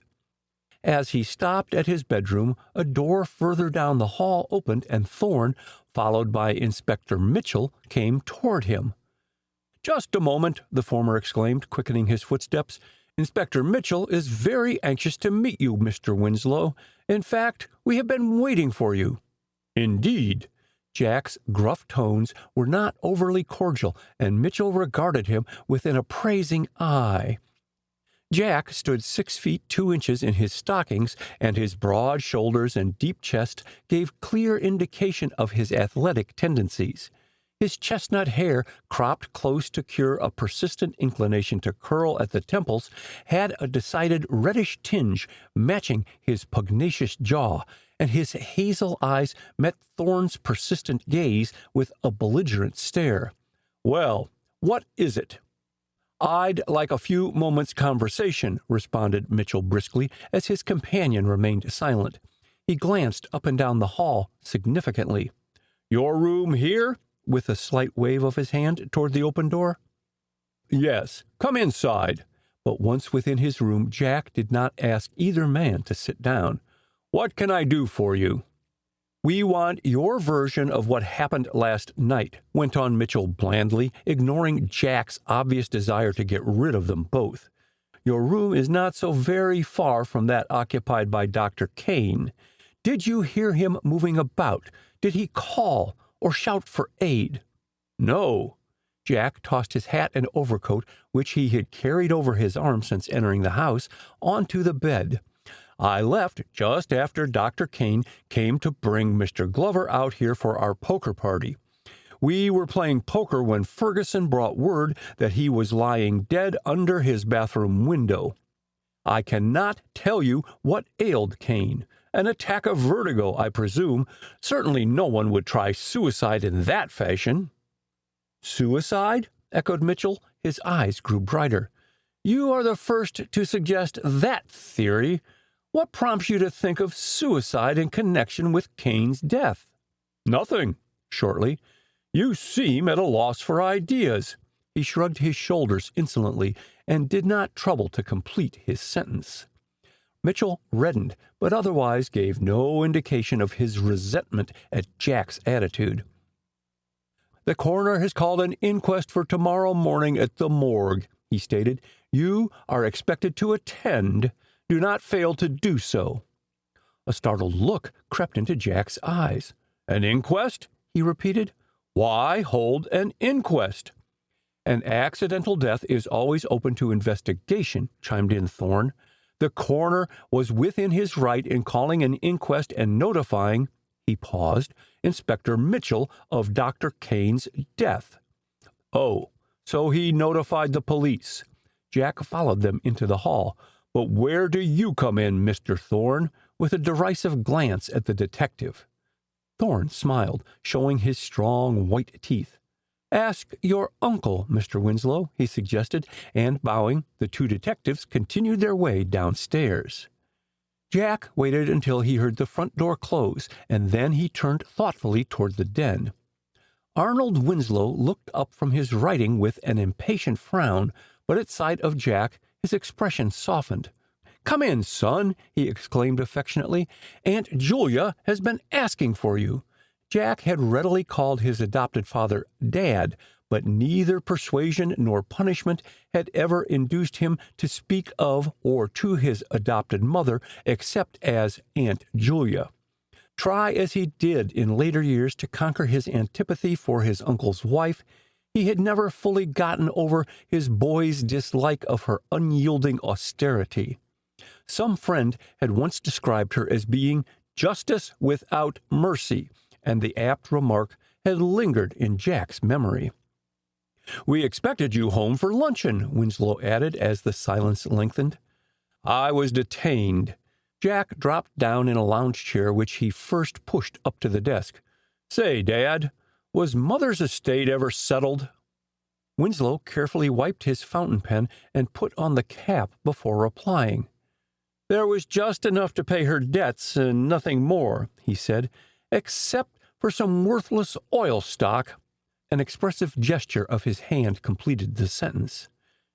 As he stopped at his bedroom, a door further down the hall opened and Thorne, followed by Inspector Mitchell, came toward him. "Just a moment," the former exclaimed, quickening his footsteps. "Inspector Mitchell is very anxious to meet you, Mr. Winslow. In fact, we have been waiting for you." "Indeed." Jack's gruff tones were not overly cordial, and Mitchell regarded him with an appraising eye. Jack stood 6 feet 2 inches in his stockings, and his broad shoulders and deep chest gave clear indication of his athletic tendencies. His chestnut hair, cropped close to cure a persistent inclination to curl at the temples, had a decided reddish tinge matching his pugnacious jaw, and his hazel eyes met Thorne's persistent gaze with a belligerent stare. "Well, what is it?" "I'd like a few moments' conversation," responded Mitchell briskly, as his companion remained silent. He glanced up and down the hall significantly. "Your room here?" with a slight wave of his hand toward the open door. "Yes, come inside." But once within his room, Jack did not ask either man to sit down. "What can I do for you?" "We want your version of what happened last night," went on Mitchell blandly, ignoring Jack's obvious desire to get rid of them both. "Your room is not so very far from that occupied by Dr. Kane. Did you hear him moving about? Did he call or shout for aid?" "No." Jack tossed his hat and overcoat, which he had carried over his arm since entering the house, onto the bed. "I left just after Dr. Kane came to bring Mr. Glover out here for our poker party. We were playing poker when Ferguson brought word that he was lying dead under his bathroom window. I cannot tell you what ailed Kane. An attack of vertigo, I presume. Certainly no one would try suicide in that fashion." "Suicide?" echoed Mitchell. His eyes grew brighter. "You are the first to suggest that theory. What prompts you to think of suicide in connection with Kane's death?" "Nothing," shortly. "You seem at a loss for ideas." He shrugged his shoulders insolently and did not trouble to complete his sentence. Mitchell reddened, but otherwise gave no indication of his resentment at Jack's attitude. "The coroner has called an inquest for tomorrow morning at the morgue," he stated. "You are expected to attend. Do not fail to do so." A startled look crept into Jack's eyes. "An inquest?" he repeated. "Why hold an inquest?" "An accidental death is always open to investigation," chimed in Thorne. "The coroner was within his right in calling an inquest and notifying," he paused, "Inspector Mitchell of Dr. Kane's death." "Oh, so he notified the police." Jack followed them into the hall. "But where do you come in, Mr. Thorne?" with a derisive glance at the detective. Thorne smiled, showing his strong white teeth. "Ask your uncle, Mr. Winslow," he suggested, and bowing, the two detectives continued their way downstairs. Jack waited until he heard the front door close, and then he turned thoughtfully toward the den. Arnold Winslow looked up from his writing with an impatient frown, but at sight of Jack, his expression softened. "Come in, son," he exclaimed affectionately. "Aunt Julia has been asking for you." Jack had readily called his adopted father Dad, but neither persuasion nor punishment had ever induced him to speak of or to his adopted mother except as Aunt Julia. Try as he did in later years to conquer his antipathy for his uncle's wife, he had never fully gotten over his boy's dislike of her unyielding austerity. Some friend had once described her as being justice without mercy, and the apt remark had lingered in Jack's memory. "We expected you home for luncheon," Winslow added as the silence lengthened. "I was detained." Jack dropped down in a lounge chair which he first pushed up to the desk. "Say, Dad, was Mother's estate ever settled?" Winslow carefully wiped his fountain pen and put on the cap before replying. "There was just enough to pay her debts and nothing more," he said, "except for some worthless oil stock." An expressive gesture of his hand completed the sentence.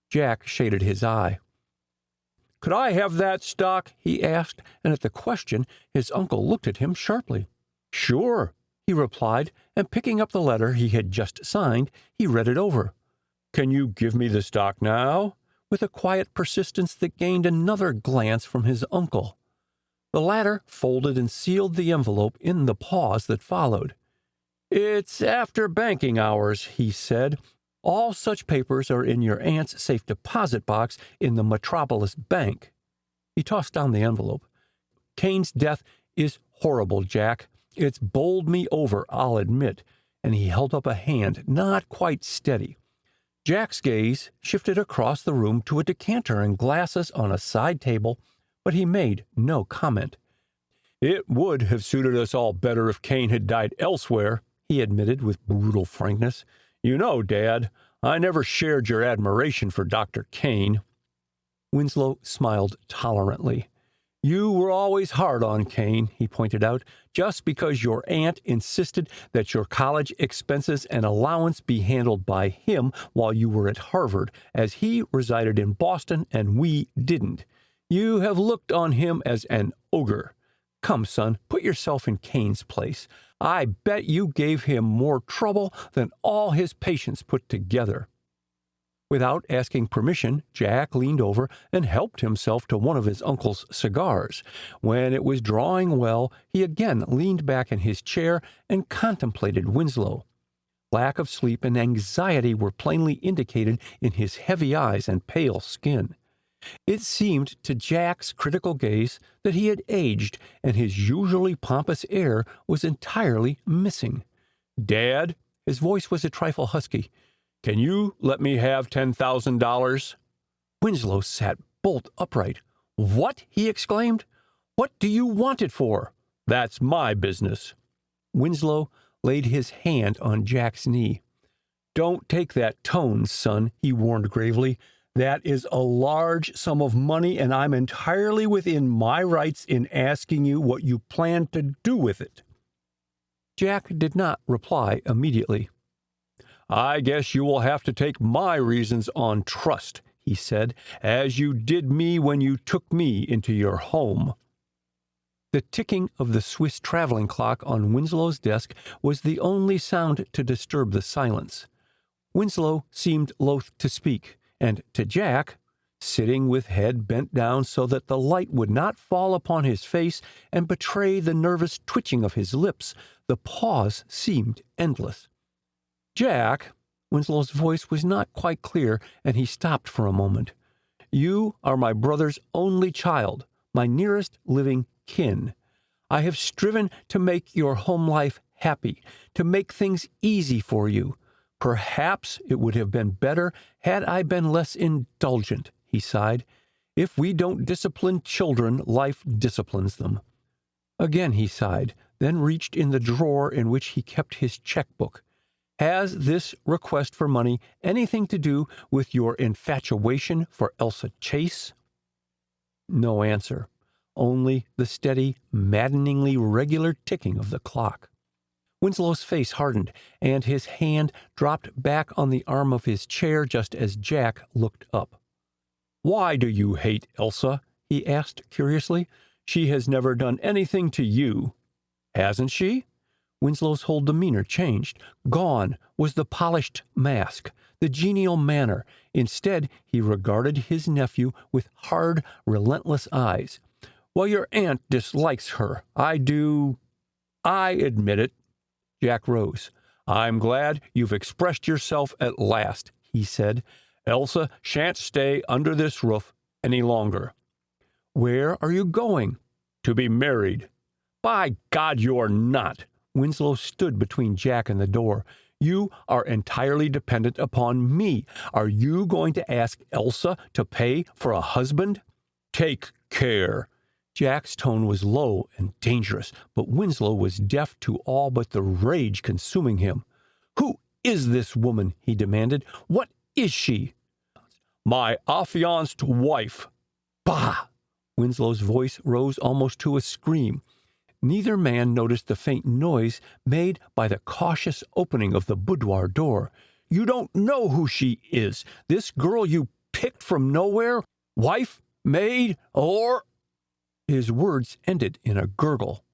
Jack shaded his eye. "Could I have that stock?" he asked, and at the question his uncle looked at him sharply. "Sure," he replied, and picking up the letter he had just signed, he read it over. "Can you give me the stock now?" with a quiet persistence that gained another glance from his uncle. The latter folded and sealed the envelope in the pause that followed. "It's after banking hours," he said. "All such papers are in your aunt's safe deposit box in the Metropolis Bank." He tossed down the envelope. "Kane's death is horrible, Jack. It's bowled me over, I'll admit," and he held up a hand not quite steady. Jack's gaze shifted across the room to a decanter and glasses on a side table, but he made no comment. "It would have suited us all better if Kane had died elsewhere," he admitted with brutal frankness. "You know, Dad, I never shared your admiration for Dr. Kane." Winslow smiled tolerantly. "You were always hard on Kane," he pointed out, "just because your aunt insisted that your college expenses and allowance be handled by him while you were at Harvard, as he resided in Boston and we didn't. You have looked on him as an ogre. Come, son, put yourself in Kane's place. I bet you gave him more trouble than all his patients put together." Without asking permission, Jack leaned over and helped himself to one of his uncle's cigars. When it was drawing well, he again leaned back in his chair and contemplated Winslow. Lack of sleep and anxiety were plainly indicated in his heavy eyes and pale skin. It seemed to Jack's critical gaze that he had aged, and his usually pompous air was entirely missing. "Dad," his voice was a trifle husky, "can you let me have $10,000? Winslow sat bolt upright. "What?" he exclaimed. "What do you want it for?" "That's my business." Winslow laid his hand on Jack's knee. "Don't take that tone, son," he warned gravely. "That is a large sum of money, and I'm entirely within my rights in asking you what you plan to do with it." Jack did not reply immediately. "I guess you will have to take my reasons on trust," he said, "as you did me when you took me into your home." The ticking of the Swiss traveling clock on Winslow's desk was the only sound to disturb the silence. Winslow seemed loath to speak, and to Jack, sitting with head bent down so that the light would not fall upon his face and betray the nervous twitching of his lips, the pause seemed endless. "Jack," Winslow's voice was not quite clear, and he stopped for a moment. "You are my brother's only child, my nearest living kin. I have striven to make your home life happy, to make things easy for you. Perhaps it would have been better had I been less indulgent," he sighed. "If we don't discipline children, life disciplines them." Again he sighed, then reached in the drawer in which he kept his checkbook. "Has this request for money anything to do with your infatuation for Elsa Chase?" No answer, only the steady, maddeningly regular ticking of the clock. Winslow's face hardened, and his hand dropped back on the arm of his chair just as Jack looked up. "Why do you hate Elsa?" he asked curiously. "She has never done anything to you." "Hasn't she?" Winslow's whole demeanor changed. Gone was the polished mask, the genial manner. Instead, he regarded his nephew with hard, relentless eyes. "Well, your aunt dislikes her. I do. I admit it." Jack rose. "I'm glad you've expressed yourself at last," he said. "Elsa shan't stay under this roof any longer." "Where are you going?" "To be married." "By God, you're not!" Winslow stood between Jack and the door. "You are entirely dependent upon me. Are you going to ask Elsa to pay for a husband?" "Take care." Jack's tone was low and dangerous, but Winslow was deaf to all but the rage consuming him. "Who is this woman?" he demanded. "What is she?" "My affianced wife." "Bah!" Winslow's voice rose almost to a scream. neither man noticed the faint noise made by the cautious opening of the boudoir door. "You don't know who she is. This girl you picked from nowhere? Wife? Maid? Or—" His words ended in a gurgle.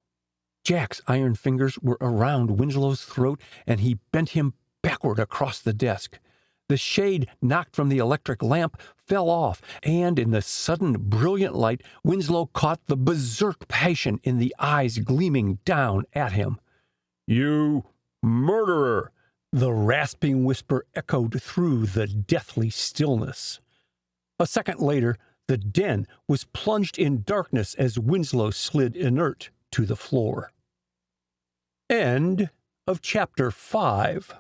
Jack's iron fingers were around Winslow's throat, and he bent him backward across the desk. The shade knocked from the electric lamp fell off, and in the sudden brilliant light, Winslow caught the berserk passion in the eyes gleaming down at him. "You murderer!" The rasping whisper echoed through the deathly stillness. A second later, the den was plunged in darkness as Winslow slid inert to the floor. End of Chapter 5.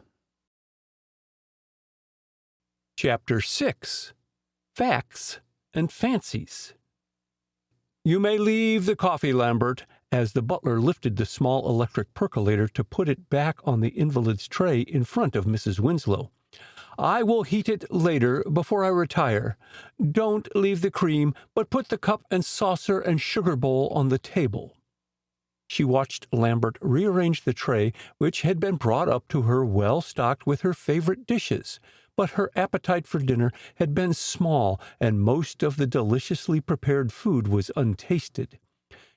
Chapter 6. Facts and Fancies. "You may leave the coffee, Lambert," as the butler lifted the small electric percolator to put it back on the invalid's tray in front of Mrs. Winslow. "I will heat it later before I retire. Don't leave the cream, but put the cup and saucer and sugar bowl on the table." She watched Lambert rearrange the tray, which had been brought up to her well stocked with her favorite dishes, but her appetite for dinner had been small, and most of the deliciously prepared food was untasted.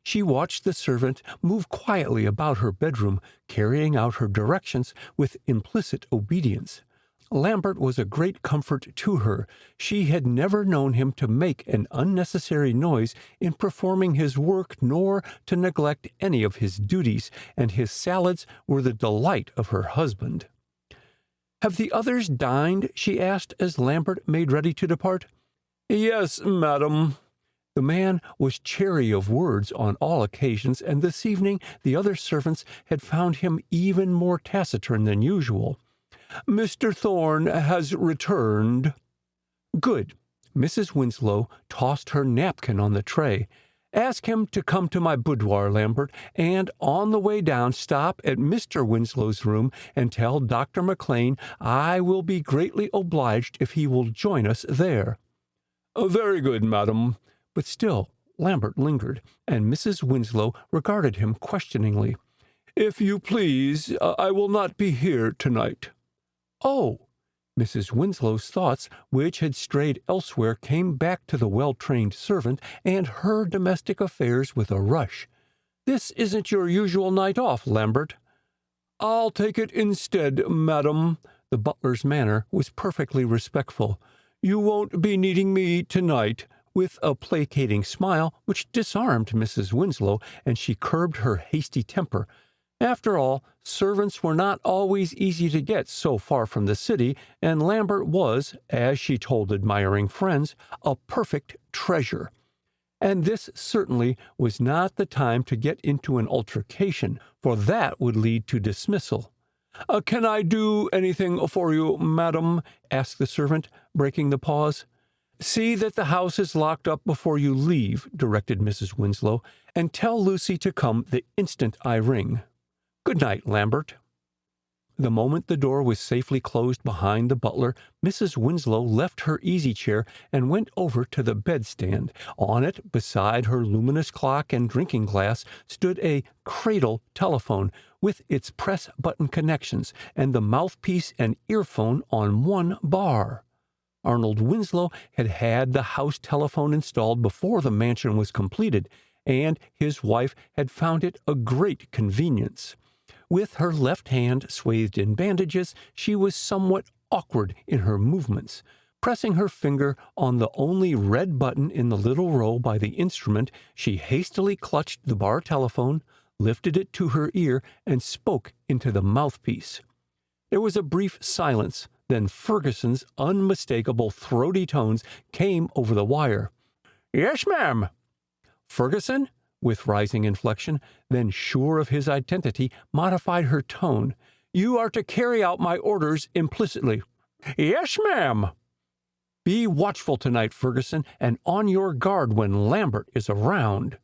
She watched the servant move quietly about her bedroom, carrying out her directions with implicit obedience. Lambert was a great comfort to her. She had never known him to make an unnecessary noise in performing his work, nor to neglect any of his duties, and his salads were the delight of her husband. "Have the others dined?" she asked as Lambert made ready to depart. "Yes, madam." The man was chary of words on all occasions, and this evening the other servants had found him even more taciturn than usual. "Mr. Thorne has returned." "Good." Mrs. Winslow tossed her napkin on the tray. "Ask him to come to my boudoir, Lambert, and on the way down stop at Mr. Winslow's room and tell Dr. McLean I will be greatly obliged if he will join us there." "Very good, madam." But still Lambert lingered, and Mrs. Winslow regarded him questioningly. "If you please, I will not be here tonight." "Oh!" Mrs. Winslow's thoughts, which had strayed elsewhere, came back to the well-trained servant and her domestic affairs with a rush. "This isn't your usual night off, Lambert." "I'll take it instead, madam." The butler's manner was perfectly respectful. "You won't be needing me tonight," with a placating smile which disarmed Mrs. Winslow, and she curbed her hasty temper. After all, servants were not always easy to get so far from the city, and Lambert was, as she told admiring friends, a perfect treasure. And this certainly was not the time to get into an altercation, for that would lead to dismissal. "Can I do anything for you, madam?" asked the servant, breaking the pause. "See that the house is locked up before you leave," directed Mrs. Winslow, "and tell Lucy to come the instant I ring. Good night, Lambert." The moment the door was safely closed behind the butler, Mrs. Winslow left her easy-chair and went over to the bedstand. On it, beside her luminous clock and drinking glass, stood a cradle telephone with its press-button connections and the mouthpiece and earphone on one bar. Arnold Winslow had had the house telephone installed before the mansion was completed, and his wife had found it a great convenience. With her left hand swathed in bandages, she was somewhat awkward in her movements. Pressing her finger on the only red button in the little row by the instrument, she hastily clutched the bar telephone, lifted it to her ear, and spoke into the mouthpiece. There was a brief silence. Then Ferguson's unmistakable throaty tones came over the wire. "Yes, ma'am." Ferguson, with rising inflection, then sure of his identity, modified her tone. "You are to carry out my orders implicitly." "Yes, ma'am." "Be watchful tonight, Ferguson, and on your guard when Lambert is around."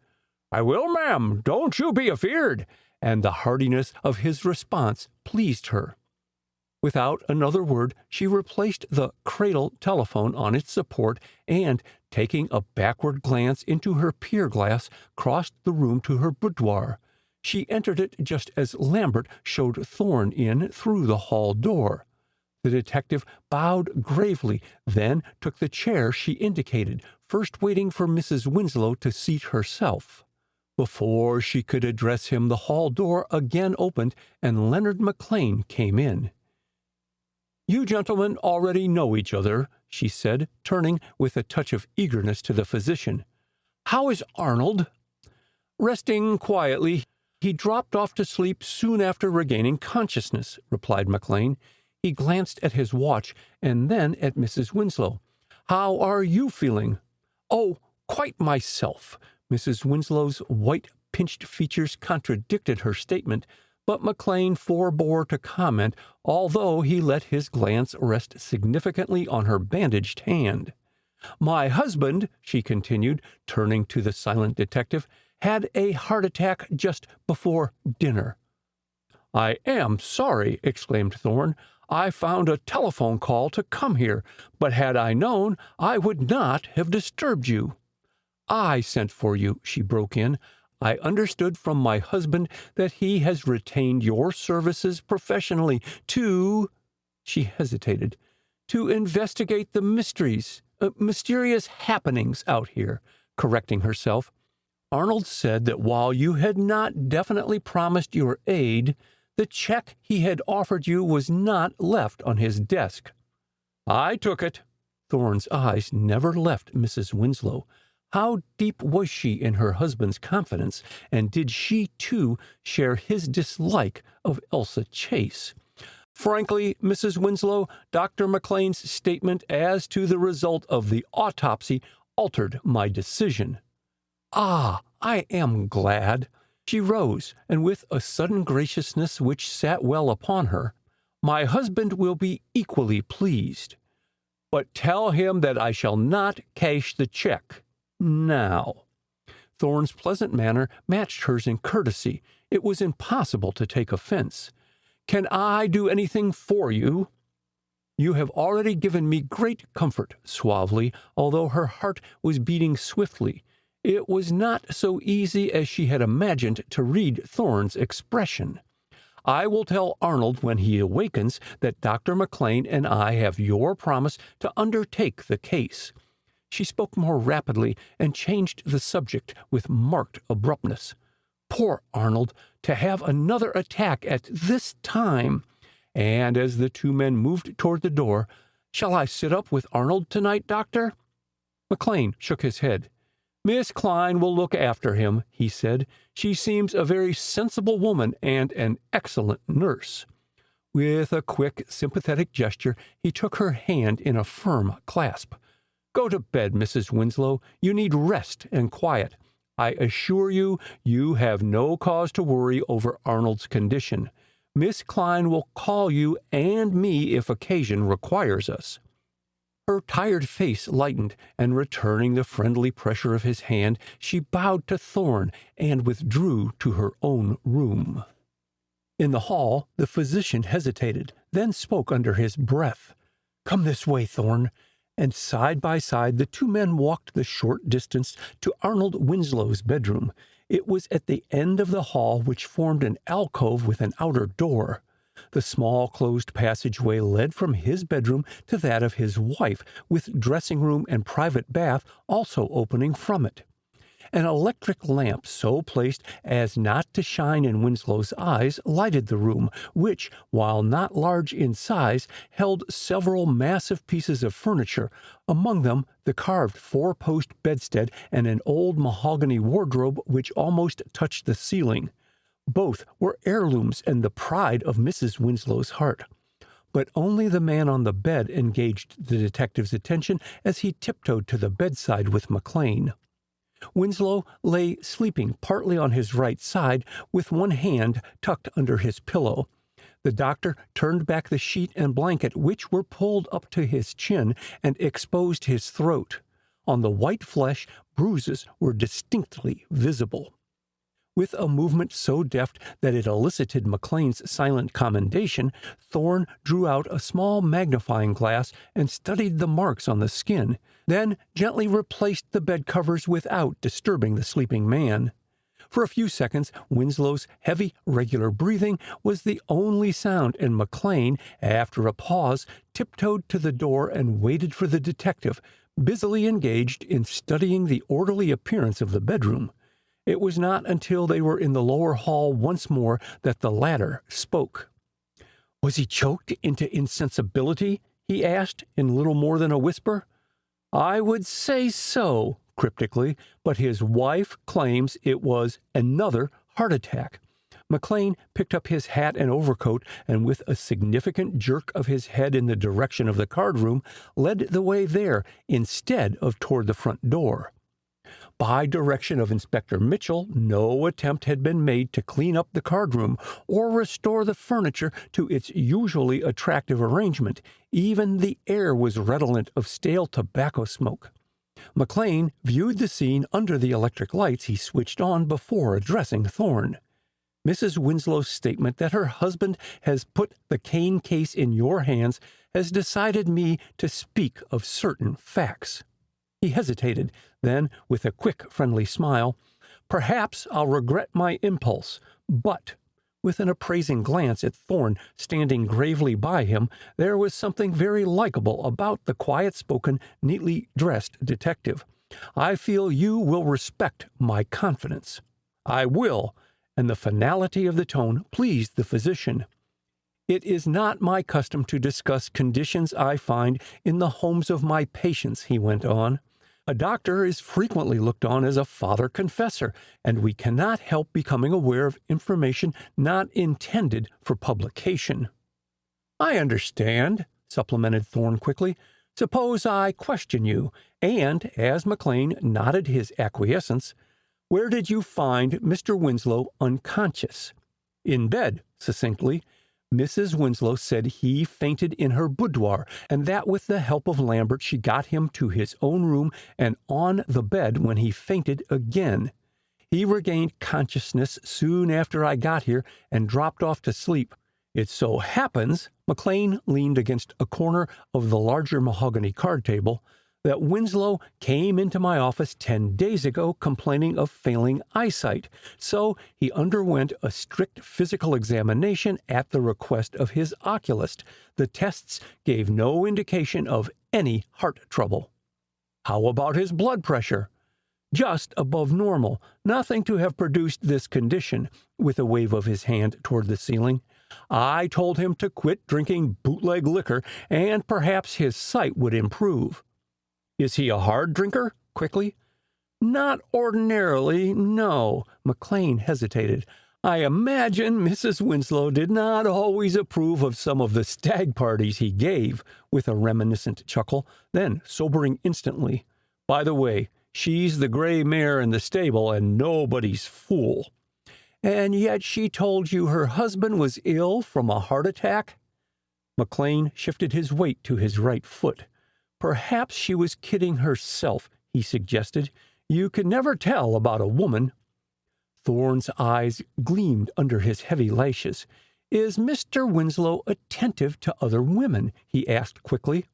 "I will, ma'am. Don't you be afeard." And the heartiness of his response pleased her. Without another word, she replaced the cradle telephone on its support and, taking a backward glance into her pier glass, crossed the room to her boudoir. She entered it just as Lambert showed Thorne in through the hall door. The detective bowed gravely, then took the chair she indicated, first waiting for Mrs. Winslow to seat herself. Before she could address him, the hall door again opened, and Leonard McLean came in. "You gentlemen already know each other," she said, turning with a touch of eagerness to the physician. "How is Arnold?" "Resting quietly. He dropped off to sleep soon after regaining consciousness," replied McLean. He glanced at his watch and then at Mrs. Winslow. "How are you feeling?" "Oh, quite myself." Mrs. Winslow's white, pinched features contradicted her statement, but McLean forbore to comment, although he let his glance rest significantly on her bandaged hand. "My husband," she continued, turning to the silent detective, "had a heart attack just before dinner." "I am sorry," exclaimed Thorne. "I found a telephone call to come here, but had I known, I would not have disturbed you." "I sent for you," she broke in. "I understood from my husband that he has retained your services professionally to—" she hesitated, "to investigate the mysterious happenings out here," correcting herself. "Arnold said that while you had not definitely promised your aid, the check he had offered you was not left on his desk." "I took it." Thorne's eyes never left Mrs. Winslow. How deep was she in her husband's confidence, and did she, too, share his dislike of Elsa Chase? "Frankly, Mrs. Winslow, Dr. McLean's statement as to the result of the autopsy altered my decision." "Ah, I am glad." She rose, and with a sudden graciousness which sat well upon her, "My husband will be equally pleased. But tell him that I shall not cash the check now." Thorne's pleasant manner matched hers in courtesy. It was impossible to take offense. "Can I do anything for you?" "You have already given me great comfort," suavely, although her heart was beating swiftly. It was not so easy as she had imagined to read Thorne's expression. "I will tell Arnold when he awakens that Dr. McLean and I have your promise to undertake the case." She spoke more rapidly and changed the subject with marked abruptness. "Poor Arnold, to have another attack at this time!" And as the two men moved toward the door, "Shall I sit up with Arnold tonight, Doctor?" McLean shook his head. "Miss Klein will look after him," he said. "She seems a very sensible woman and an excellent nurse." With a quick, sympathetic gesture, he took her hand in a firm clasp. "Go to bed, Mrs. Winslow. You need rest and quiet. I assure you, you have no cause to worry over Arnold's condition. Miss Klein will call you and me if occasion requires us." Her tired face lightened, and returning the friendly pressure of his hand, she bowed to Thorne and withdrew to her own room. In the hall, the physician hesitated, then spoke under his breath. "Come this way, Thorne." And side by side the two men walked the short distance to Arnold Winslow's bedroom. It was at the end of the hall, which formed an alcove with an outer door. The small closed passageway led from his bedroom to that of his wife, with dressing room and private bath also opening from it. An electric lamp so placed as not to shine in Winslow's eyes lighted the room, which, while not large in size, held several massive pieces of furniture, among them the carved four-post bedstead and an old mahogany wardrobe which almost touched the ceiling. Both were heirlooms and the pride of Mrs. Winslow's heart. But only the man on the bed engaged the detective's attention as he tiptoed to the bedside with McLean. Winslow lay sleeping partly on his right side, with one hand tucked under his pillow. The doctor turned back the sheet and blanket, which were pulled up to his chin and exposed his throat. On the white flesh, bruises were distinctly visible. With a movement so deft that it elicited McLean's silent commendation, Thorne drew out a small magnifying glass and studied the marks on the skin, then gently replaced the bed covers without disturbing the sleeping man. For a few seconds, Winslow's heavy, regular breathing was the only sound, and McLean, after a pause, tiptoed to the door and waited for the detective, busily engaged in studying the orderly appearance of the bedroom. It was not until they were in the lower hall once more that the latter spoke. "Was he choked into insensibility?" he asked in little more than a whisper. "I would say so," cryptically, "but his wife claims it was another heart attack." McLean picked up his hat and overcoat, and with a significant jerk of his head in the direction of the card room, led the way there instead of toward the front door. By direction of Inspector Mitchell, no attempt had been made to clean up the card room or restore the furniture to its usually attractive arrangement. Even the air was redolent of stale tobacco smoke. McLean viewed the scene under the electric lights he switched on before addressing Thorne. "Mrs. Winslow's statement that her husband has put the Kane case in your hands has decided me to speak of certain facts." He hesitated, then, with a quick, friendly smile, "Perhaps I'll regret my impulse, but," with an appraising glance at Thorne standing gravely by him, there was something very likable about the quiet-spoken, neatly dressed detective. "I feel you will respect my confidence." "I will," and the finality of the tone pleased the physician. "It is not my custom to discuss conditions I find in the homes of my patients," he went on. "A doctor is frequently looked on as a father confessor, and we cannot help becoming aware of information not intended for publication." "I understand," supplemented Thorne quickly. "Suppose I question you," and, as McLean nodded his acquiescence, "where did you find Mr. Winslow unconscious?" "In bed," succinctly. "Mrs. Winslow said he fainted in her boudoir, and that with the help of Lambert she got him to his own room and on the bed when he fainted again. He regained consciousness soon after I got here and dropped off to sleep. It so happens," McLean leaned against a corner of the larger mahogany card table, "that Winslow came into my office 10 days ago complaining of failing eyesight, so he underwent a strict physical examination at the request of his oculist. The tests gave no indication of any heart trouble." "How about his blood pressure?" "Just above normal. Nothing to have produced this condition," with a wave of his hand toward the ceiling. "I told him to quit drinking bootleg liquor, and perhaps his sight would improve." "Is he a hard drinker?" quickly. "Not ordinarily, no." McLean hesitated. "I imagine Mrs. Winslow did not always approve of some of the stag parties he gave," with a reminiscent chuckle, then sobering instantly. "By the way, she's the gray mare in the stable and nobody's fool." "And yet she told you her husband was ill from a heart attack?" McLean shifted his weight to his right foot. "Perhaps she was kidding herself," he suggested. "You can never tell about a woman." Thorne's eyes gleamed under his heavy lashes. "Is Mr. Winslow attentive to other women?" he asked quickly.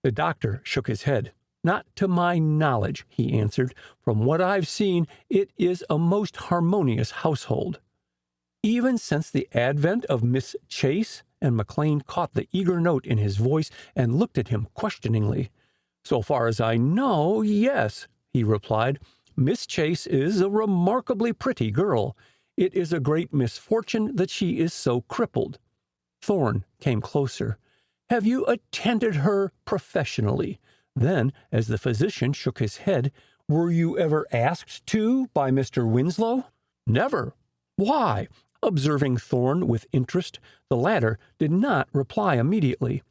The doctor shook his head. "Not to my knowledge," he answered. "From what I've seen, it is a most harmonious household." "Even since the advent of Miss Chase?" and McLean caught the eager note in his voice and looked at him questioningly. "So far as I know, yes," he replied. "Miss Chase is a remarkably pretty girl. It is a great misfortune that she is so crippled." Thorne came closer. "Have you attended her professionally?" Then, as the physician shook his head, "Were you ever asked to by Mr. Winslow?" "Never." "Why?" Observing Thorne with interest, the latter did not reply immediately.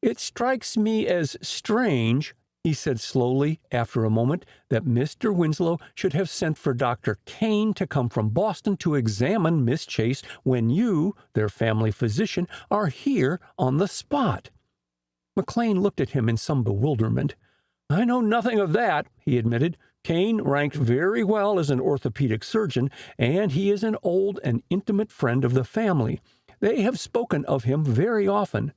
"It strikes me as strange," he said slowly after a moment, "that Mr. Winslow should have sent for Dr. Kane to come from Boston to examine Miss Chase when you, their family physician, are here on the spot." McLean looked at him in some bewilderment. "I know nothing of that," he admitted. "Kane ranked very well as an orthopedic surgeon, and he is an old and intimate friend of the family. They have spoken of him very often.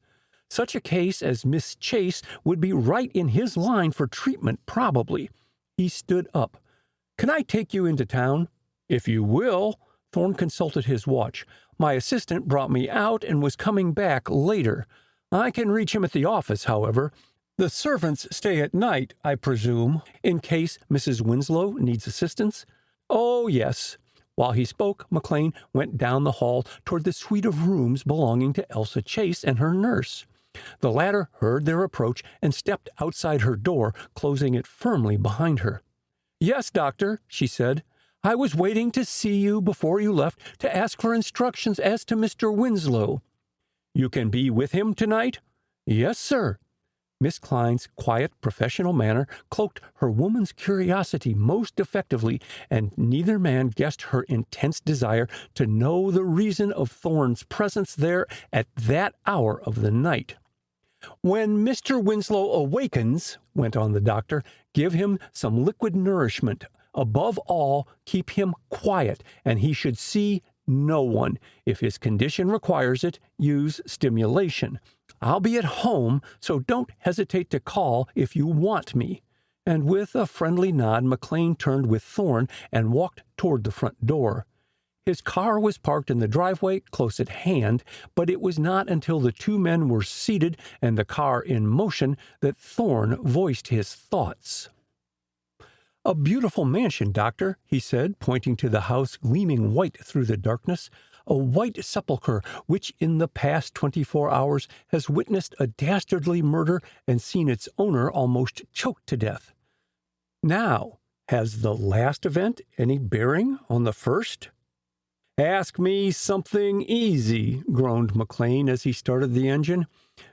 Such a case as Miss Chase would be right in his line for treatment, probably." He stood up. "Can I take you into town?" "If you will." Thorne consulted his watch. "My assistant brought me out and was coming back later. I can reach him at the office, however. The servants stay at night, I presume, in case Mrs. Winslow needs assistance?" "Oh, yes." While he spoke, McLean went down the hall toward the suite of rooms belonging to Elsa Chase and her nurse. The latter heard their approach and stepped outside her door, closing it firmly behind her. "Yes, doctor," she said. "I was waiting to see you before you left to ask for instructions as to Mr. Winslow." "You can be with him tonight?" "Yes, sir." Miss Klein's quiet, professional manner cloaked her woman's curiosity most effectively, and neither man guessed her intense desire to know the reason of Thorne's presence there at that hour of the night. "When Mr. Winslow awakens," went on the doctor, "give him some liquid nourishment. Above all, keep him quiet, and he should see no one. If his condition requires it, use stimulation. I'll be at home, so don't hesitate to call if you want me." And with a friendly nod, McLean turned with Thorne and walked toward the front door. His car was parked in the driveway close at hand, but it was not until the two men were seated and the car in motion that Thorne voiced his thoughts. "A beautiful mansion, Doctor," he said, pointing to the house gleaming white through the darkness. "A white sepulchre which in the past 24 hours has witnessed a dastardly murder and seen its owner almost choked to death. Now, has the last event any bearing on the first?" "Ask me something easy," groaned McLean as he started the engine.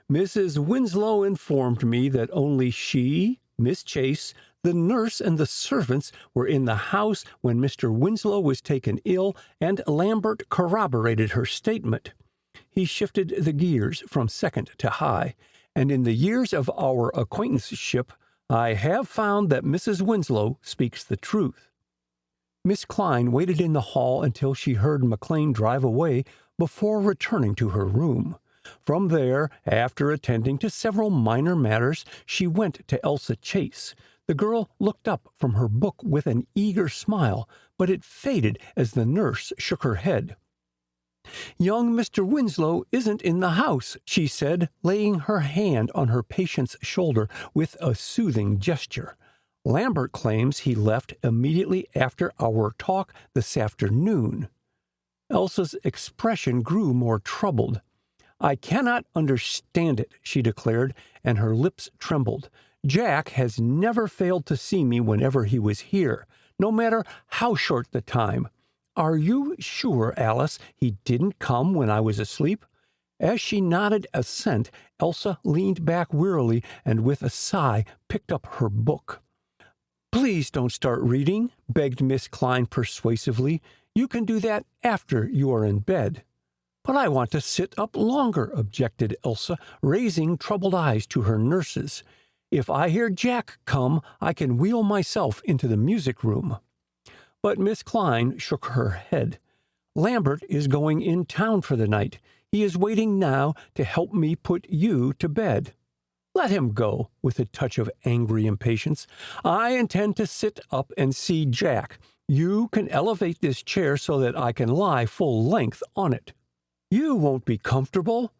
"Mrs. Winslow informed me that only she, Miss Chase, the nurse, and the servants were in the house when Mr. Winslow was taken ill, and Lambert corroborated her statement." He shifted the gears from second to high. "And in the years of our acquaintanceship, I have found that Mrs. Winslow speaks the truth." Miss Klein waited in the hall until she heard McLean drive away before returning to her room. From there, after attending to several minor matters, she went to Elsa Chase. The girl looked up from her book with an eager smile, but it faded as the nurse shook her head. "Young Mr. Winslow isn't in the house," she said, laying her hand on her patient's shoulder with a soothing gesture. "Lambert claims he left immediately after our talk this afternoon." Elsa's expression grew more troubled. "I cannot understand it," she declared, and her lips trembled. "Jack has never failed to see me whenever he was here, no matter how short the time. Are you sure, Alice, he didn't come when I was asleep?" As she nodded assent, Elsa leaned back wearily and with a sigh picked up her book. "Please don't start reading," begged Miss Klein persuasively. "You can do that after you are in bed." "But I want to sit up longer," objected Elsa, raising troubled eyes to her nurses. "If I hear Jack come, I can wheel myself into the music room." But Miss Klein shook her head. "Lambert is going in town for the night. He is waiting now to help me put you to bed." "Let him go," with a touch of angry impatience. "I intend to sit up and see Jack. You can elevate this chair so that I can lie full length on it." "You won't be comfortable."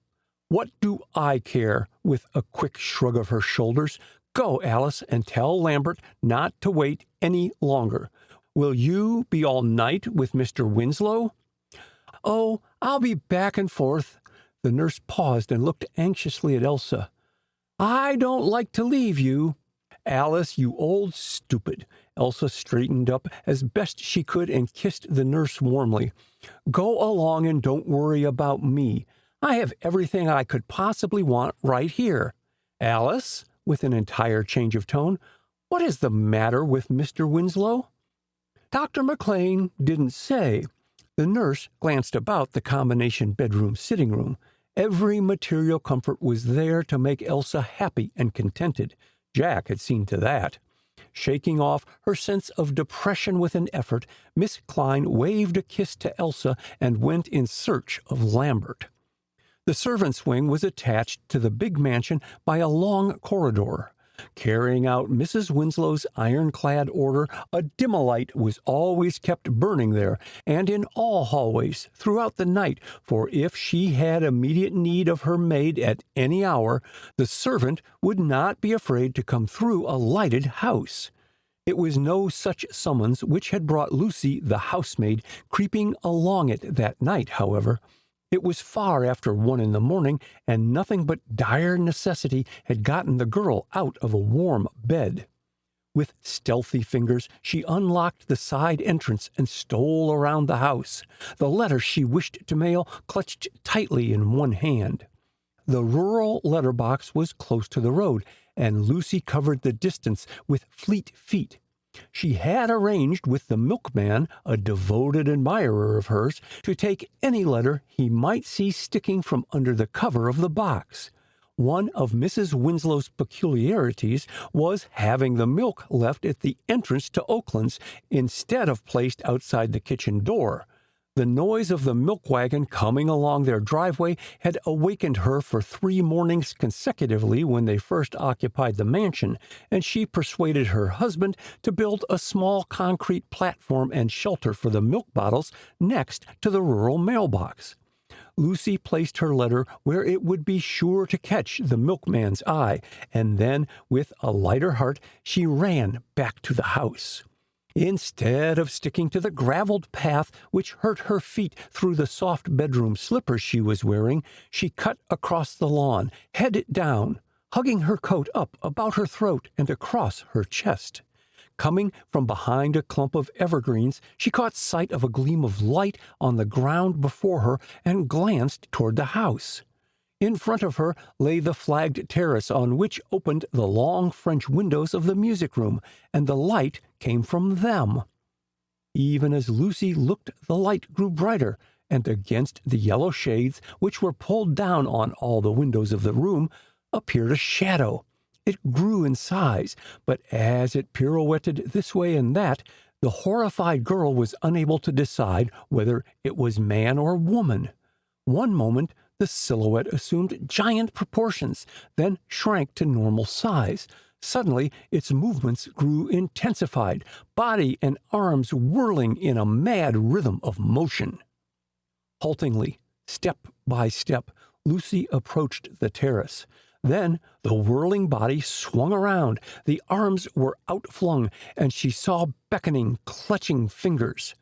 "What do I care?" with a quick shrug of her shoulders. "Go, Alice, and tell Lambert not to wait any longer. Will you be all night with Mr. Winslow?" "Oh, I'll be back and forth." The nurse paused and looked anxiously at Elsa. "I don't like to leave you." "Alice, you old stupid." Elsa straightened up as best she could and kissed the nurse warmly. "Go along and don't worry about me. I have everything I could possibly want right here. Alice," with an entire change of tone, "what is the matter with Mr. Winslow?" "Dr. McLean didn't say." The nurse glanced about the combination bedroom-sitting room. Every material comfort was there to make Elsa happy and contented. Jack had seen to that. Shaking off her sense of depression with an effort, Miss Klein waved a kiss to Elsa and went in search of Lambert. The servants' wing was attached to the big mansion by a long corridor. carrying out Mrs. Winslow's ironclad order, a dim light was always kept burning there and in all hallways throughout the night, for if she had immediate need of her maid at any hour, the servant would not be afraid to come through a lighted house. It was no such summons which had brought Lucy, the housemaid, creeping along it that night, however. It was far after 1 in the morning, and nothing but dire necessity had gotten the girl out of a warm bed. With stealthy fingers, she unlocked the side entrance and stole around the house, the letter she wished to mail clutched tightly in one hand. The rural letter box was close to the road, and Lucy covered the distance with fleet feet. She had arranged with the milkman, a devoted admirer of hers, to take any letter he might see sticking from under the cover of the box. One of Mrs. Winslow's peculiarities was having the milk left at the entrance to Oakland's instead of placed outside the kitchen door. The noise of the milk wagon coming along their driveway had awakened her for 3 mornings consecutively when they first occupied the mansion, and she persuaded her husband to build a small concrete platform and shelter for the milk bottles next to the rural mailbox. Lucy placed her letter where it would be sure to catch the milkman's eye, and then, with a lighter heart, she ran back to the house. Instead of sticking to the graveled path which hurt her feet through the soft bedroom slippers she was wearing, she cut across the lawn, head down, hugging her coat up about her throat and across her chest. Coming from behind a clump of evergreens, she caught sight of a gleam of light on the ground before her and glanced toward the house. In front of her lay the flagged terrace on which opened the long French windows of the music room, and the light came from them. Even as Lucy looked, the light grew brighter, and against the yellow shades, which were pulled down on all the windows of the room, appeared a shadow. It grew in size, but as it pirouetted this way and that, the horrified girl was unable to decide whether it was man or woman. One moment, the silhouette assumed giant proportions, then shrank to normal size. Suddenly, its movements grew intensified, body and arms whirling in a mad rhythm of motion. Haltingly, step by step, Lucy approached the terrace. Then the whirling body swung around, the arms were outflung, and she saw beckoning, clutching fingers.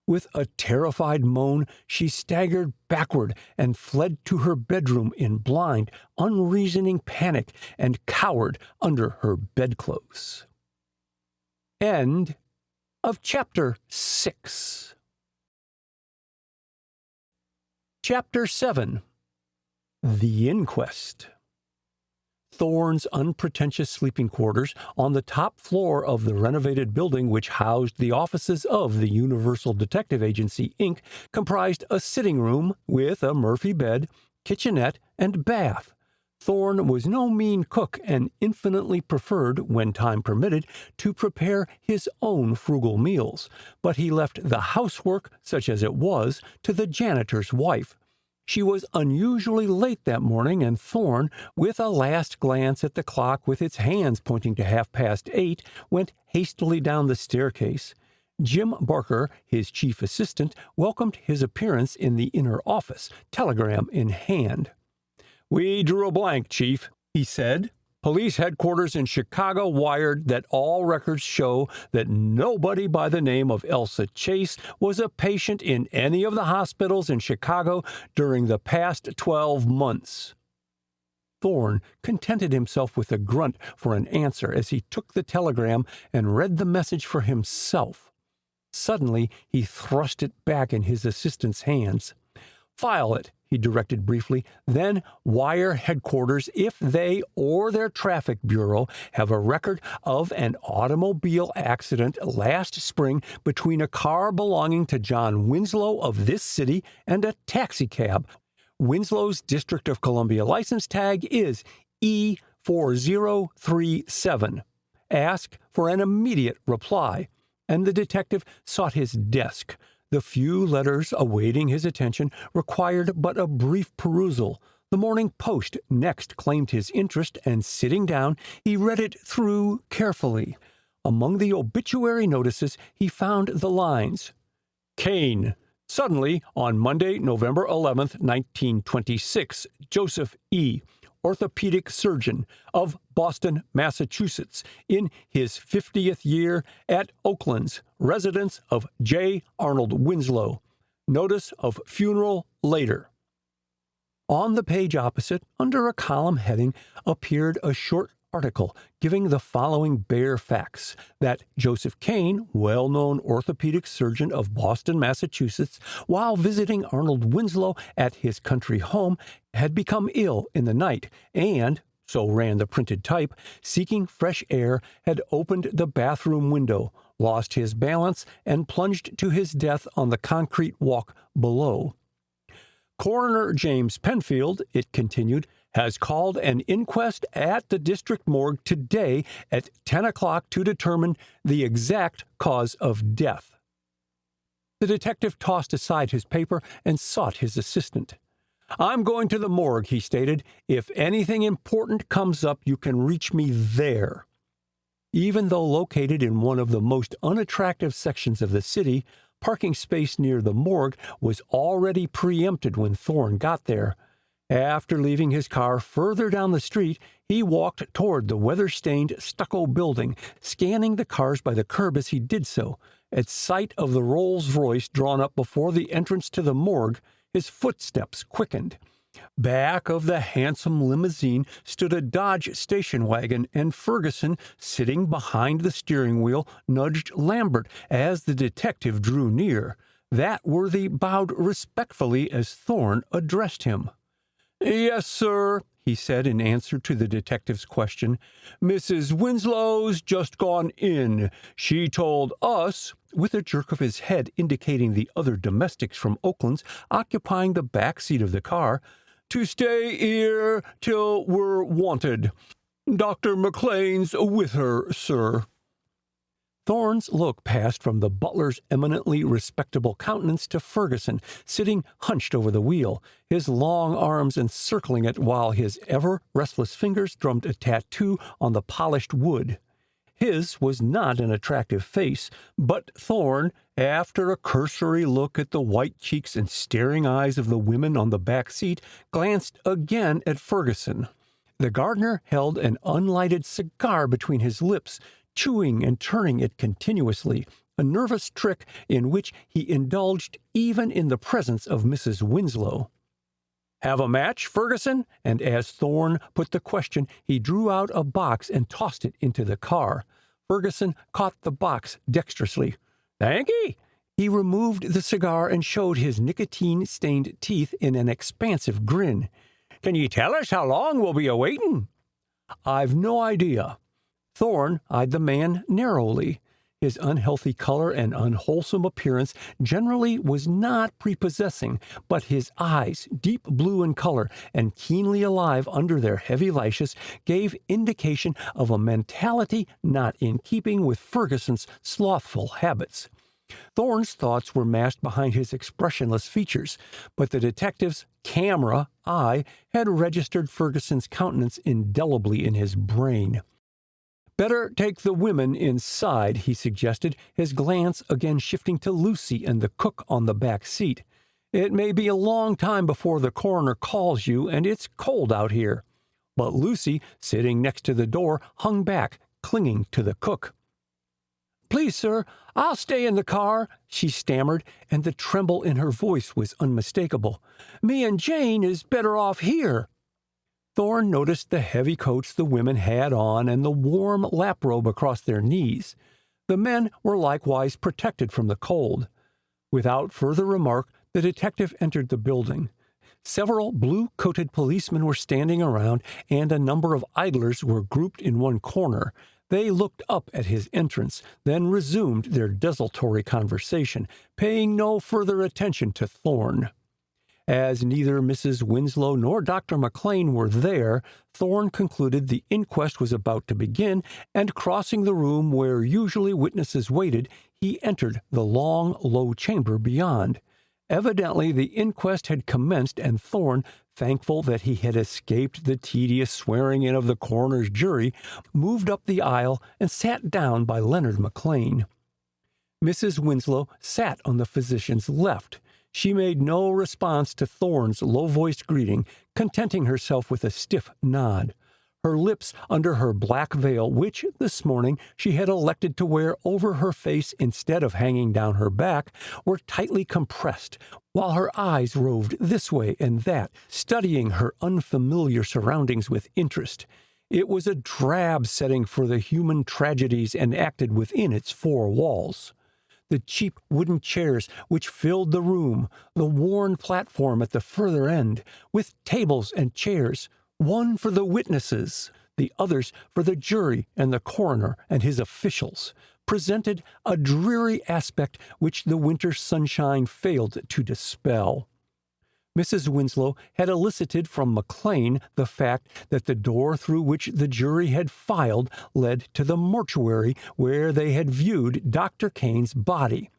With a terrified moan, she staggered backward and fled to her bedroom in blind, unreasoning panic and cowered under her bedclothes. End of Chapter 6. Chapter 7. The Inquest. Thorne's unpretentious sleeping quarters on the top floor of the renovated building which housed the offices of the Universal Detective Agency, Inc., comprised a sitting room with a Murphy bed, kitchenette, and bath. Thorne was no mean cook and infinitely preferred, when time permitted, to prepare his own frugal meals, but he left the housework, such as it was, to the janitor's wife. She was unusually late that morning, and Thorne, with a last glance at the clock with its hands pointing to 8:30, went hastily down the staircase. Jim Barker, his chief assistant, welcomed his appearance in the inner office, telegram in hand. "We drew a blank, Chief," he said. "Police headquarters in Chicago wired that all records show that nobody by the name of Elsa Chase was a patient in any of the hospitals in Chicago during the past 12 months. Thorne contented himself with a grunt for an answer as he took the telegram and read the message for himself. Suddenly, he thrust it back in his assistant's hands. "File it," he directed briefly, "then wire headquarters if they or their traffic bureau have a record of an automobile accident last spring between a car belonging to John Winslow of this city and a taxicab. Winslow's District of Columbia license tag is E4037. Ask for an immediate reply." And the detective sought his desk. The few letters awaiting his attention required but a brief perusal. The Morning Post next claimed his interest, and sitting down, he read it through carefully. Among the obituary notices, he found the lines, Kane. Suddenly, on Monday, November 11th, 1926, Joseph E., orthopedic surgeon of Boston, Massachusetts, in his 50th year at Oakland's residence of J. Arnold Winslow. Notice of funeral later. On the page opposite, under a column heading, appeared a short article giving the following bare facts: that Joseph Kane, well-known orthopedic surgeon of Boston, Massachusetts, while visiting Arnold Winslow at his country home, had become ill in the night and, so ran the printed type, seeking fresh air, had opened the bathroom window, lost his balance, and plunged to his death on the concrete walk below. Coroner James Penfield, it continued, has called an inquest at the district morgue today at 10 o'clock to determine the exact cause of death. The detective tossed aside his paper and sought his assistant. I'm going to the morgue, he stated. If anything important comes up, you can reach me there. Even though located in one of the most unattractive sections of the city, parking space near the morgue was already preempted when Thorne got there. After leaving his car further down the street, he walked toward the weather-stained stucco building, scanning the cars by the curb as he did so. At sight of the Rolls-Royce drawn up before the entrance to the morgue, his footsteps quickened. Back of the handsome limousine stood a Dodge station wagon, and Ferguson, sitting behind the steering wheel, nudged Lambert as the detective drew near. That worthy bowed respectfully as Thorne addressed him. Yes, sir, he said in answer to the detective's question. Mrs. Winslow's just gone in. She told us, with a jerk of his head indicating the other domestics from Oakland's occupying the back seat of the car, to stay here till we're wanted. Dr. McLean's with her, sir. Thorne's look passed from the butler's eminently respectable countenance to Ferguson, sitting hunched over the wheel, his long arms encircling it while his ever-restless fingers drummed a tattoo on the polished wood. His was not an attractive face, but Thorne, after a cursory look at the white cheeks and staring eyes of the women on the back seat, glanced again at Ferguson. The gardener held an unlighted cigar between his lips, chewing and turning it continuously, a nervous trick in which he indulged even in the presence of Mrs. Winslow. Have a match, Ferguson? And as Thorne put the question, he drew out a box and tossed it into the car. Ferguson caught the box dexterously. Thank ye. He removed the cigar and showed his nicotine-stained teeth in an expansive grin. Can ye tell us how long we'll be a-waitin'? I've no idea. Thorne eyed the man narrowly. His unhealthy color and unwholesome appearance generally was not prepossessing, but his eyes, deep blue in color and keenly alive under their heavy lashes, gave indication of a mentality not in keeping with Ferguson's slothful habits. Thorne's thoughts were masked behind his expressionless features, but the detective's camera eye had registered Ferguson's countenance indelibly in his brain. Better take the women inside, he suggested, his glance again shifting to Lucy and the cook on the back seat. It may be a long time before the coroner calls you, and it's cold out here. But Lucy, sitting next to the door, hung back, clinging to the cook. Please, sir, I'll stay in the car, she stammered, and the tremble in her voice was unmistakable. Me and Jane is better off here. Thorne noticed the heavy coats the women had on and the warm lap-robe across their knees. The men were likewise protected from the cold. Without further remark, the detective entered the building. Several blue-coated policemen were standing around, and a number of idlers were grouped in one corner. They looked up at his entrance, then resumed their desultory conversation, paying no further attention to Thorne. As neither Mrs. Winslow nor Dr. McLean were there, Thorne concluded the inquest was about to begin, and crossing the room where usually witnesses waited, he entered the long, low chamber beyond. Evidently, the inquest had commenced, and Thorne, thankful that he had escaped the tedious swearing-in of the coroner's jury, moved up the aisle and sat down by Leonard McLean. Mrs. Winslow sat on the physician's left. She made no response to Thorne's low-voiced greeting, contenting herself with a stiff nod. Her lips under her black veil, which, this morning, she had elected to wear over her face instead of hanging down her back, were tightly compressed, while her eyes roved this way and that, studying her unfamiliar surroundings with interest. It was a drab setting for the human tragedies enacted within its four walls. The cheap wooden chairs which filled the room, the worn platform at the further end, with tables and chairs, one for the witnesses, the others for the jury and the coroner and his officials, presented a dreary aspect which the winter sunshine failed to dispel. Mrs. Winslow had elicited from McLean the fact that the door through which the jury had filed led to the mortuary where they had viewed Dr. Kane's body.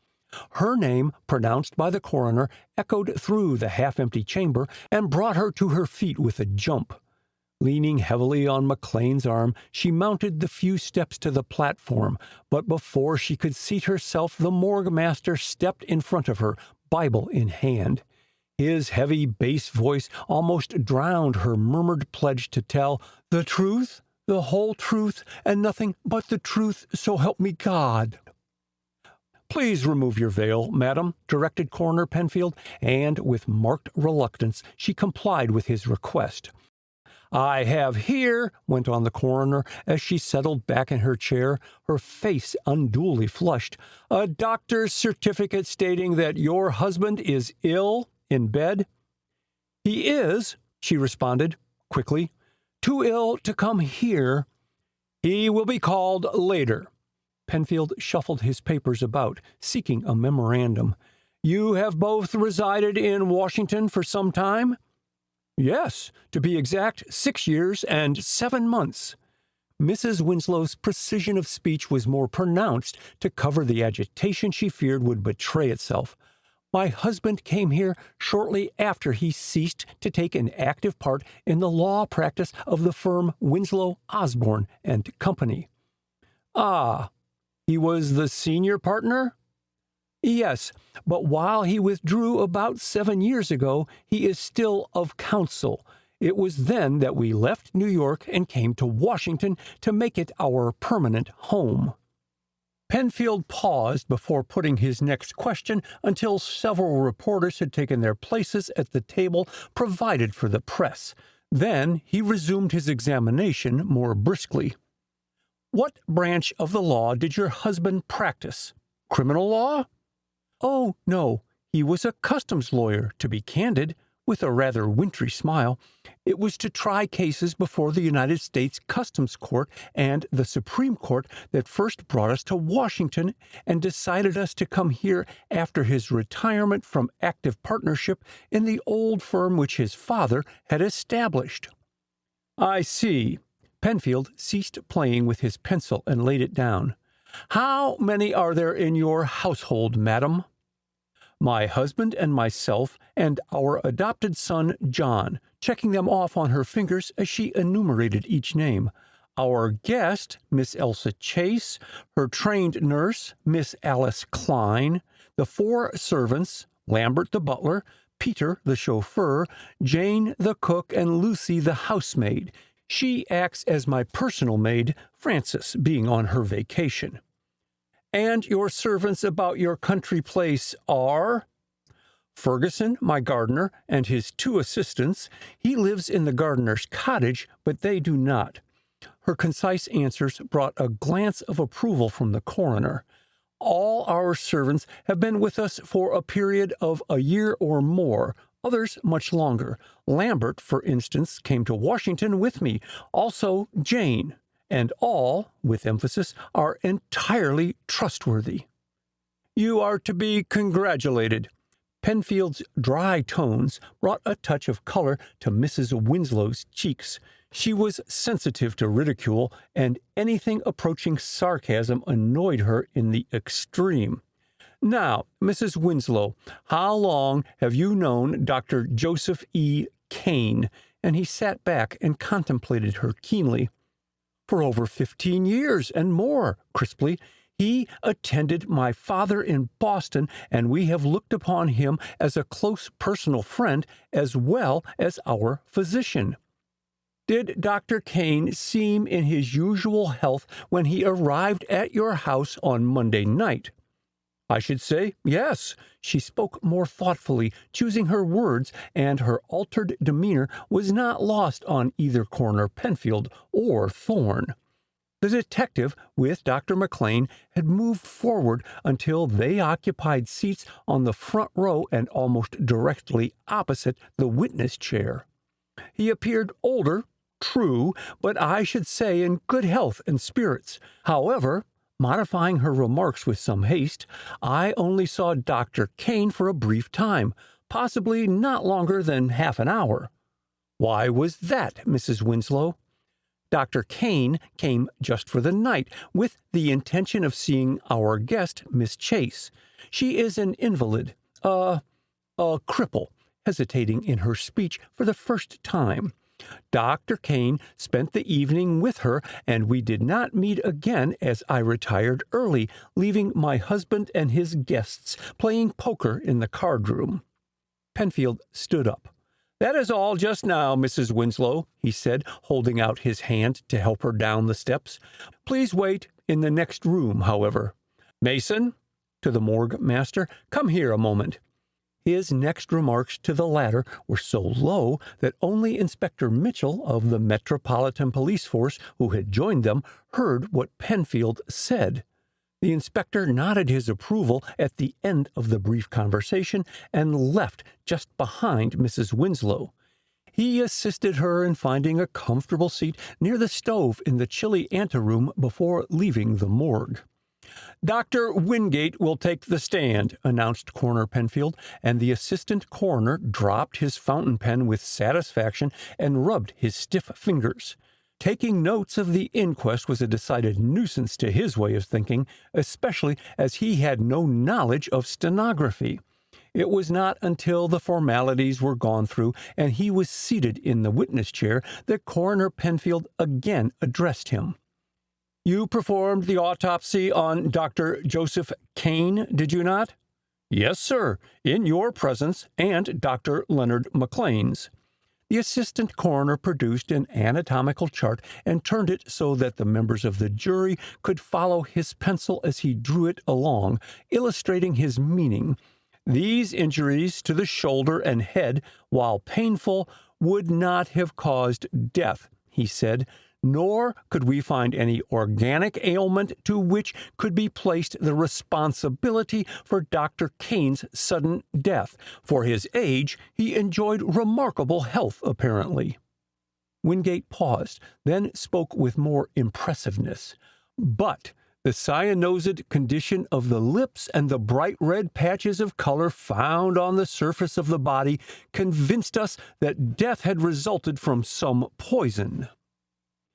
Her name, pronounced by the coroner, echoed through the half-empty chamber and brought her to her feet with a jump. Leaning heavily on McLean's arm, she mounted the few steps to the platform, but before she could seat herself, the morgue master stepped in front of her, Bible in hand. His heavy bass voice almost drowned her murmured pledge to tell the truth, the whole truth, and nothing but the truth, so help me God. "Please remove your veil, madam," directed Coroner Penfield, and with marked reluctance she complied with his request. "I have here," went on the coroner as she settled back in her chair, her face unduly flushed, "a doctor's certificate stating that your husband is ill in bed." "He is," she responded quickly, "too ill to come here." "He will be called later." Penfield shuffled his papers about, seeking a memorandum. "You have both resided in Washington for some time?" "Yes, to be exact, 6 years and 7 months. Mrs. Winslow's precision of speech was more pronounced to cover the agitation she feared would betray itself. "My husband came here shortly after he ceased to take an active part in the law practice of the firm Winslow, Osborne and Company." "Ah, he was the senior partner?" "Yes, but while he withdrew about 7 years ago, he is still of counsel. It was then that we left New York and came to Washington to make it our permanent home." Penfield paused before putting his next question until several reporters had taken their places at the table provided for the press. Then he resumed his examination more briskly. "What branch of the law did your husband practice? Criminal law?" "Oh, no. He was a customs lawyer, to be candid," with a rather wintry smile. "It was to try cases before the United States Customs Court and the Supreme Court that first brought us to Washington and decided us to come here after his retirement from active partnership in the old firm which his father had established." "I see." Penfield ceased playing with his pencil and laid it down. "How many are there in your household, madam?" "My husband and myself and our adopted son, John," checking them off on her fingers as she enumerated each name. "Our guest, Miss Elsa Chase, her trained nurse, Miss Alice Klein, the 4 servants, Lambert the butler, Peter the chauffeur, Jane the cook, and Lucy the housemaid. She acts as my personal maid, Frances being on her vacation." "And your servants about your country place are?" "Ferguson, my gardener, and his 2 assistants. He lives in the gardener's cottage, but they do not." Her concise answers brought a glance of approval from the coroner. "All our servants have been with us for a period of a year or more, others much longer. Lambert, for instance, came to Washington with me, also Jane. And all, with emphasis, are entirely trustworthy." "You are to be congratulated." Penfield's dry tones brought a touch of color to Mrs. Winslow's cheeks. She was sensitive to ridicule, and anything approaching sarcasm annoyed her in the extreme. Now, Mrs. Winslow, how long have you known Dr. Joseph E. Kane?" And he sat back and contemplated her keenly. "For over 15 years and more," crisply. "He attended my father in Boston, and we have looked upon him as a close personal friend as well as our physician." "Did Dr. Kane seem in his usual health when he arrived at your house on Monday night?" "I should say yes." She spoke more thoughtfully, choosing her words, and her altered demeanor was not lost on either Coroner Penfield or Thorne. The detective, with Dr. McLean, had moved forward until they occupied seats on the front row and almost directly opposite the witness chair. He appeared older, true, but I should say in good health and spirits. However, modifying her remarks with some haste, "I only saw Dr. Kane for a brief time, possibly not longer than half an hour." "Why was that, Mrs. Winslow?" "Dr. Kane came just for the night, with the intention of seeing our guest, Miss Chase. She is an invalid, a cripple," hesitating in her speech for the first time. "Dr. Kane spent the evening with her, and we did not meet again as I retired early, leaving my husband and his guests playing poker in the card room." Penfield stood up. "That is all just now, Mrs. Winslow," he said, holding out his hand to help her down the steps. "Please wait in the next room, however. Mason," to the morgue master, "come here a moment." His next remarks to the latter were so low that only Inspector Mitchell of the Metropolitan Police Force, who had joined them, heard what Penfield said. The inspector nodded his approval at the end of the brief conversation and left just behind Mrs. Winslow. He assisted her in finding a comfortable seat near the stove in the chilly anteroom before leaving the morgue. "Dr. Wingate will take the stand," announced Coroner Penfield, and the assistant coroner dropped his fountain pen with satisfaction and rubbed his stiff fingers. Taking notes of the inquest was a decided nuisance to his way of thinking, especially as he had no knowledge of stenography. It was not until the formalities were gone through and he was seated in the witness chair that Coroner Penfield again addressed him. "You performed the autopsy on Dr. Joseph Kane, did you not?" "Yes, sir, in your presence and Dr. Leonard McLean's." The assistant coroner produced an anatomical chart and turned it so that the members of the jury could follow his pencil as he drew it along, illustrating his meaning. "These injuries to the shoulder and head, while painful, would not have caused death," he said, "nor could we find any organic ailment to which could be placed the responsibility for Dr. Kane's sudden death. For his age, he enjoyed remarkable health, apparently." Wingate paused, then spoke with more impressiveness. "But the cyanosed condition of the lips and the bright red patches of color found on the surface of the body convinced us that death had resulted from some poison."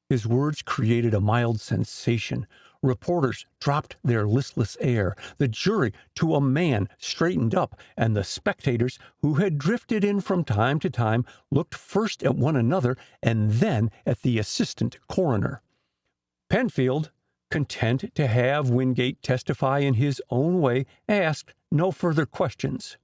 His words created a mild sensation. Reporters dropped their listless air. The jury, to a man, straightened up, and the spectators, who had drifted in from time to time, looked first at one another and then at the assistant coroner. Penfield, content to have Wingate testify in his own way, asked no further questions.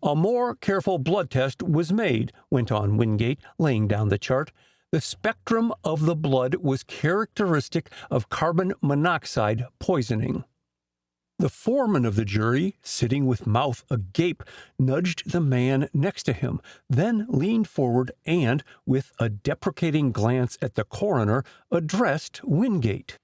"A more careful blood test was made," went on Wingate, laying down the chart. "The spectrum of the blood was characteristic of carbon monoxide poisoning." The foreman of the jury, sitting with mouth agape, nudged the man next to him, then leaned forward and, with a deprecating glance at the coroner, addressed Wingate.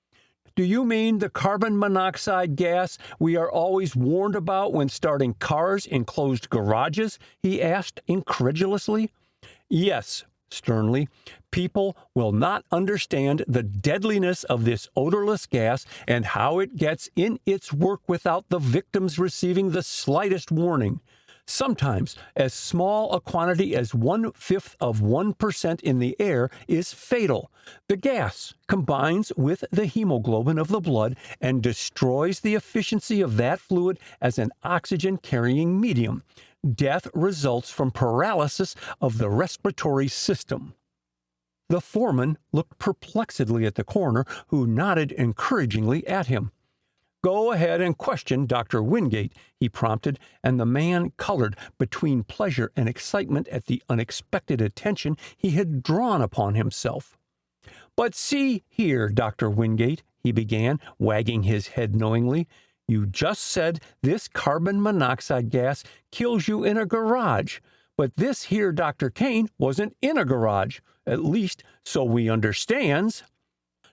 "Do you mean the carbon monoxide gas we are always warned about when starting cars in closed garages?" he asked incredulously. "Yes," sternly. "People will not understand the deadliness of this odorless gas and how it gets in its work without the victims receiving the slightest warning. Sometimes as small a quantity as 1/5 of 1% in the air is fatal. The gas combines with the hemoglobin of the blood and destroys the efficiency of that fluid as an oxygen-carrying medium. Death results from paralysis of the respiratory system. The foreman looked perplexedly at the coroner, who nodded encouragingly at him. "Go ahead and question Dr. Wingate," he prompted, and the man colored between pleasure and excitement at the unexpected attention he had drawn upon himself. "But see here, Dr. Wingate," he began, wagging his head knowingly, "you just said this carbon monoxide gas kills you in a garage, but this here Dr. Kane wasn't in a garage, at least so we understands."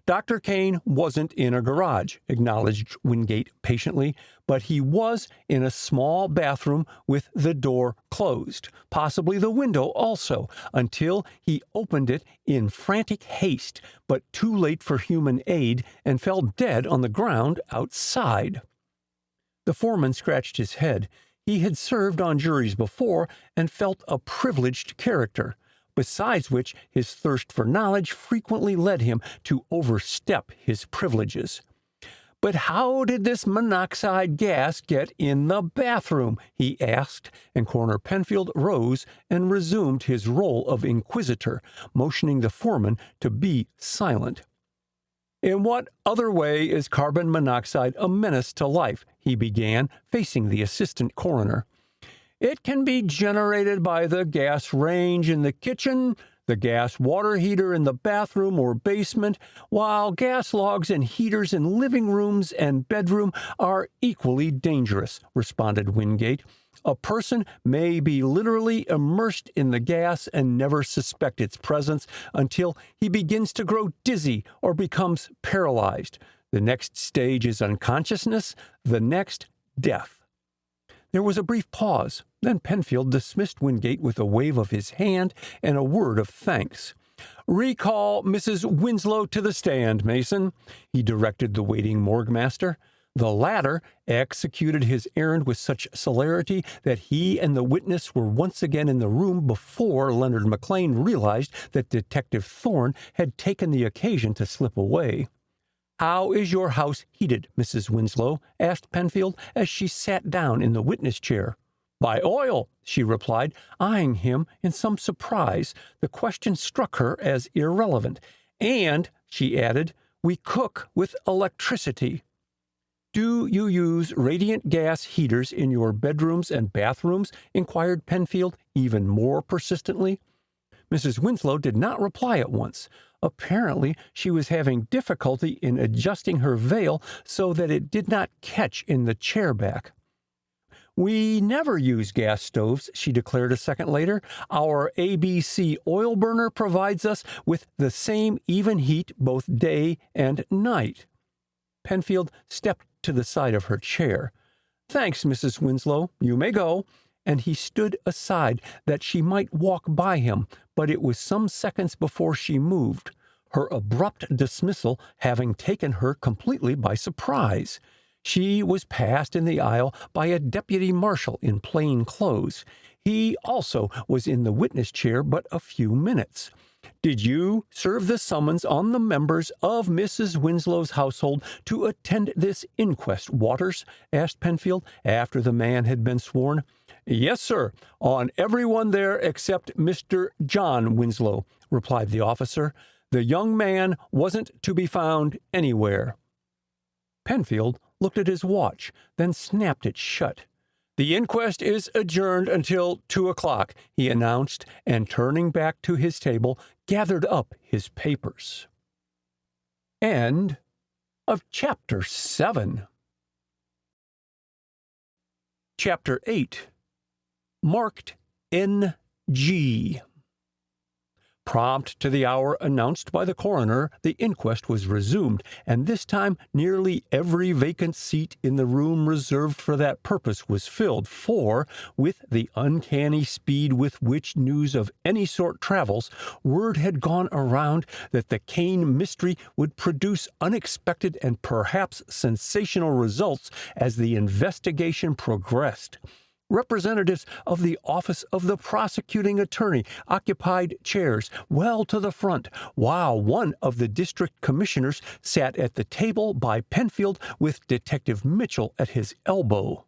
"Dr. Kane wasn't in a garage," acknowledged Wingate patiently, "but he was in a small bathroom with the door closed, possibly the window also, until he opened it in frantic haste, but too late for human aid, and fell dead on the ground outside." The foreman scratched his head. He had served on juries before and felt a privileged character, besides which his thirst for knowledge frequently led him to overstep his privileges. "But how did this monoxide gas get in the bathroom?" he asked, and Coroner Penfield rose and resumed his role of inquisitor, motioning the foreman to be silent. "In what other way is carbon monoxide a menace to life?" he began, facing the assistant coroner. "It can be generated by the gas range in the kitchen, the gas water heater in the bathroom or basement, while gas logs and heaters in living rooms and bedroom are equally dangerous," responded Wingate. "A person may be literally immersed in the gas and never suspect its presence until he begins to grow dizzy or becomes paralyzed. The next stage is unconsciousness, the next, death." There was a brief pause. Then Penfield dismissed Wingate with a wave of his hand and a word of thanks. "Recall Mrs. Winslow to the stand, Mason," he directed the waiting morgue master. The latter executed his errand with such celerity that he and the witness were once again in the room before Leonard McLean realized that Detective Thorne had taken the occasion to slip away. "How is your house heated, Mrs. Winslow?" asked Penfield as she sat down in the witness chair. "By oil," she replied, eyeing him in some surprise. The question struck her as irrelevant. "And," she added, "we cook with electricity." "Do you use radiant gas heaters in your bedrooms and bathrooms?" inquired Penfield, even more persistently. Mrs. Winslow did not reply at once. Apparently, she was having difficulty in adjusting her veil so that it did not catch in the chair back. "We never use gas stoves," she declared a second later. "Our ABC oil burner provides us with the same even heat both day and night." Penfield stepped to the side of her chair. "Thanks, Mrs. Winslow. You may go." And he stood aside that she might walk by him, but it was some seconds before she moved, her abrupt dismissal having taken her completely by surprise. She was passed in the aisle by a deputy marshal in plain clothes. He also was in the witness chair but a few minutes. "Did you serve the summons on the members of Mrs. Winslow's household to attend this inquest, Waters?" asked Penfield, after the man had been sworn. "Yes, sir, on everyone there except Mr. John Winslow," replied the officer. "The young man wasn't to be found anywhere." Penfield looked at his watch, then snapped it shut. "The inquest is adjourned until 2:00, he announced, and turning back to his table, gathered up his papers. End of Chapter 7. Chapter 8. Marked N.G. Prompt to the hour announced by the coroner, the inquest was resumed, and this time nearly every vacant seat in the room reserved for that purpose was filled, for, with the uncanny speed with which news of any sort travels, word had gone around that the Kane mystery would produce unexpected and perhaps sensational results as the investigation progressed. representatives of the office of the prosecuting attorney occupied chairs well to the front, while one of the district commissioners sat at the table by Penfield with Detective Mitchell at his elbow.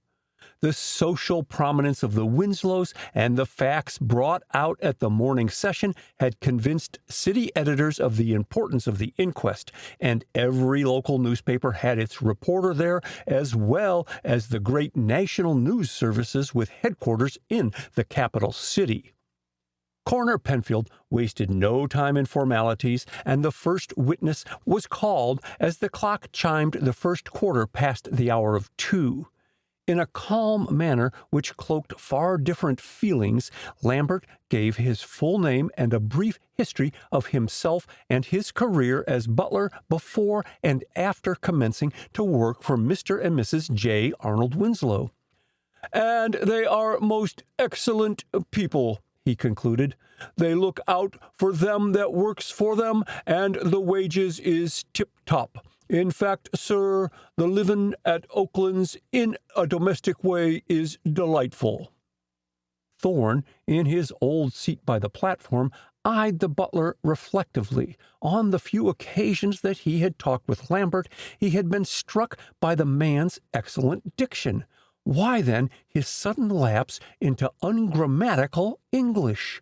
The social prominence of the Winslows and the facts brought out at the morning session had convinced city editors of the importance of the inquest, and every local newspaper had its reporter there, as well as the great national news services with headquarters in the capital city. Coroner Penfield wasted no time in formalities, and the first witness was called as the clock chimed the first quarter past the hour of 2. In a calm manner which cloaked far different feelings, Lambert gave his full name and a brief history of himself and his career as butler before and after commencing to work for Mr. and Mrs. J. Arnold Winslow. "And they are most excellent people," he concluded. "They look out for them that works for them, and the wages is tip-top. In fact, sir, the livin' at Oakland's in a domestic way is delightful." Thorne, in his old seat by the platform, eyed the butler reflectively. On the few occasions that he had talked with Lambert, he had been struck by the man's excellent diction. Why, then, his sudden lapse into ungrammatical English?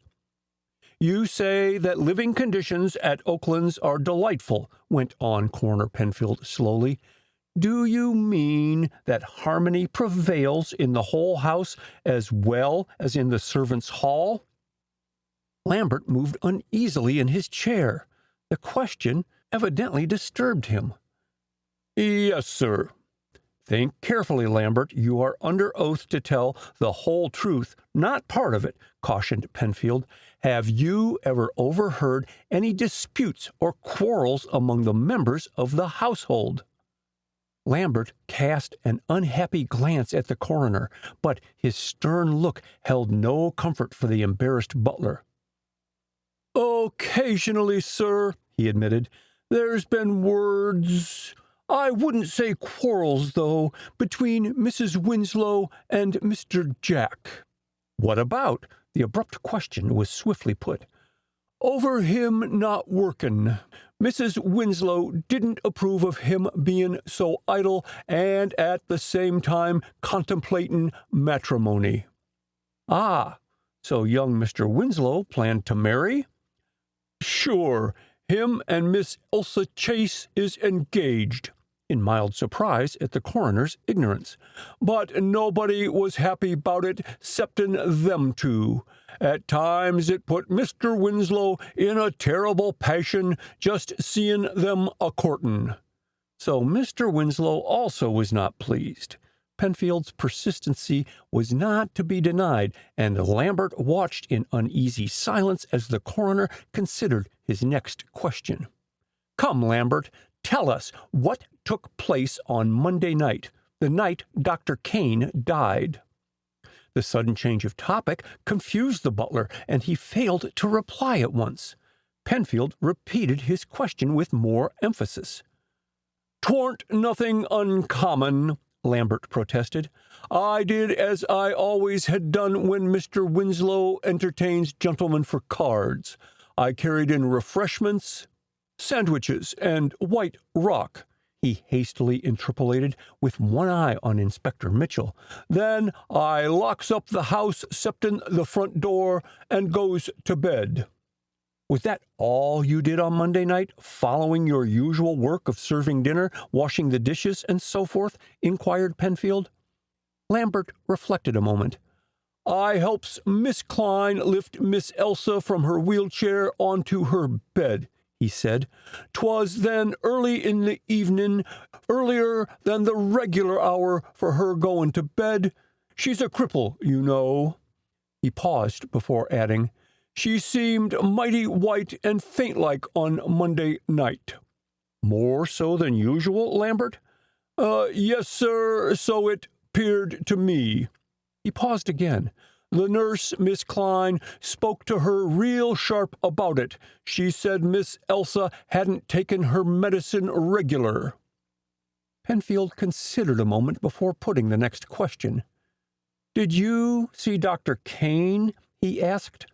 "You say that living conditions at Oakland's are delightful," went on Coroner Penfield slowly. "Do you mean that harmony prevails in the whole house as well as in the servants' hall?" Lambert moved uneasily in his chair. The question evidently disturbed him. "Yes, sir." "Think carefully, Lambert. You are under oath to tell the whole truth, not part of it," cautioned Penfield. "Have you ever overheard any disputes or quarrels among the members of the household?" Lambert cast an unhappy glance at the coroner, but his stern look held no comfort for the embarrassed butler. "Occasionally, sir," he admitted. "There's been words, I wouldn't say quarrels, though, between Mrs. Winslow and Mr. Jack." "What about?" The abrupt question was swiftly put. "Over him not workin'. Mrs. Winslow didn't approve of him bein' so idle and at the same time contemplatin' matrimony." "Ah, so young Mr. Winslow planned to marry?" "Sure. Him and Miss Elsa Chase is engaged," in mild surprise at the coroner's ignorance. "But nobody was happy about it 'ceptin' them two. At times it put Mr. Winslow in a terrible passion just seein' them a-courtin'." So Mr. Winslow also was not pleased. Penfield's persistency was not to be denied, and Lambert watched in uneasy silence as the coroner considered his next question. "Come, Lambert, tell us what took place on Monday night, the night Dr. Kane died." The sudden change of topic confused the butler, and he failed to reply at once. Penfield repeated his question with more emphasis. "'Twarn't nothing uncommon," Lambert protested. "I did as I always had done when Mr. Winslow entertains gentlemen for cards. I carried in refreshments, sandwiches, and white rock," he hastily interpolated, with one eye on Inspector Mitchell. "Then I locks up the house 'ceptin' the front door and goes to bed." "Was that all you did on Monday night, following your usual work of serving dinner, washing the dishes, and so forth?" inquired Penfield. Lambert reflected a moment. "I helps Miss Klein lift Miss Elsa from her wheelchair onto her bed," he said. "'Twas then early in the evening, earlier than the regular hour for her goin' to bed. She's a cripple, you know." He paused before adding, "She seemed mighty white and faint-like on Monday night." "More so than usual, Lambert?" Yes, sir, so it 'peared to me." He paused again. "The nurse, Miss Klein, spoke to her real sharp about it. She said Miss Elsa hadn't taken her medicine regular." Penfield considered a moment before putting the next question. Did you see Dr. Kane? He asked.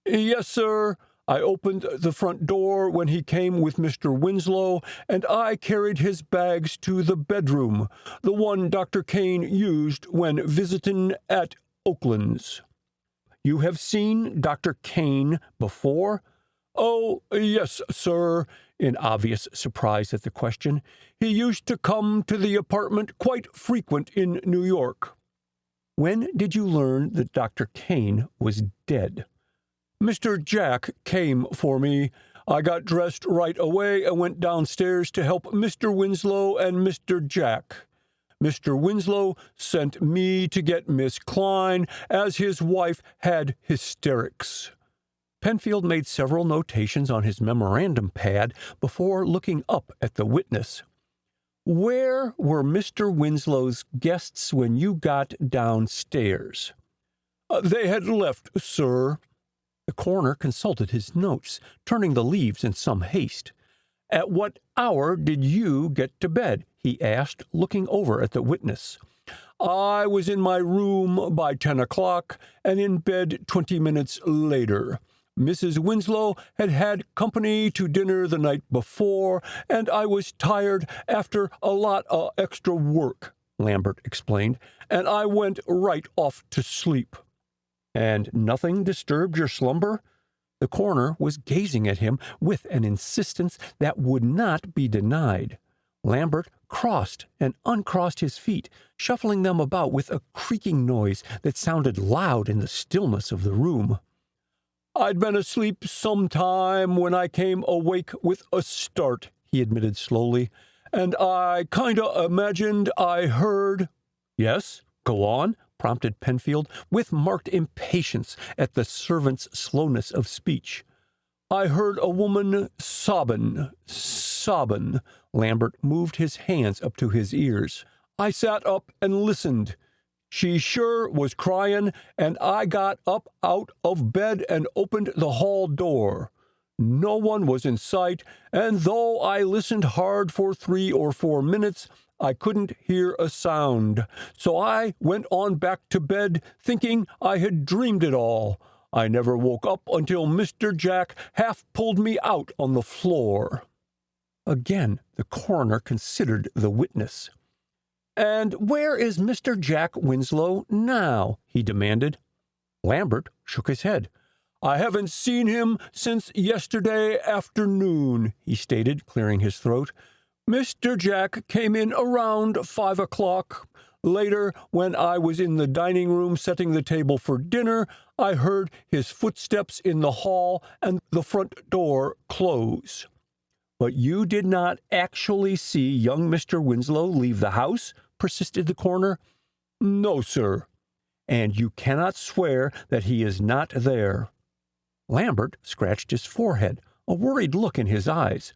Yes, sir. I opened the front door when he came with Mr. Winslow, and I carried his bags to the bedroom, the one Dr. Kane used when visiting at Oakland's. You have seen Dr. Kane before? Oh, yes, sir, in obvious surprise at the question. He used to come to the apartment quite frequent in New York. When did you learn that Dr. Kane was dead? Mr. Jack came for me. I got dressed right away and went downstairs to help Mr. Winslow and Mr. Jack. Mr. Winslow sent me to get Miss Klein, as his wife had hysterics. Penfield made several notations on his memorandum pad before looking up at the witness. Where were Mr. Winslow's guests when you got downstairs? They had left, sir. The coroner consulted his notes, turning the leaves in some haste. At what hour did you get to bed? He asked, looking over at the witness. I was in my room by 10 o'clock and in bed 20 minutes later. Mrs. Winslow had had company to dinner the night before, and I was tired after a lot of extra work, Lambert explained, and I went right off to sleep. And nothing disturbed your slumber? The coroner was gazing at him with an insistence that would not be denied. Lambert crossed and uncrossed his feet, shuffling them about with a creaking noise that sounded loud in the stillness of the room. I'd been asleep some time when I came awake with a start, he admitted slowly, and I kinda imagined I heard— Yes, go on, prompted Penfield, with marked impatience at the servant's slowness of speech. I heard a woman sobbin'. Lambert moved his hands up to his ears. I sat up and listened. She sure was cryin', and I got up out of bed and opened the hall door. No one was in sight, and though I listened hard for 3 or 4 minutes, I couldn't hear a sound, so I went on back to bed, thinking I had dreamed it all. I never woke up until Mr. Jack half pulled me out on the floor. Again, the coroner considered the witness. And where is Mr. Jack Winslow now? He demanded. Lambert shook his head. I haven't seen him since yesterday afternoon, he stated, clearing his throat. Mr. Jack came in around 5 o'clock. Later, when I was in the dining room setting the table for dinner, I heard his footsteps in the hall and the front door close. But you did not actually see young Mr. Winslow leave the house? Persisted the coroner. No, sir. And you cannot swear that he is not there. Lambert scratched his forehead, a worried look in his eyes.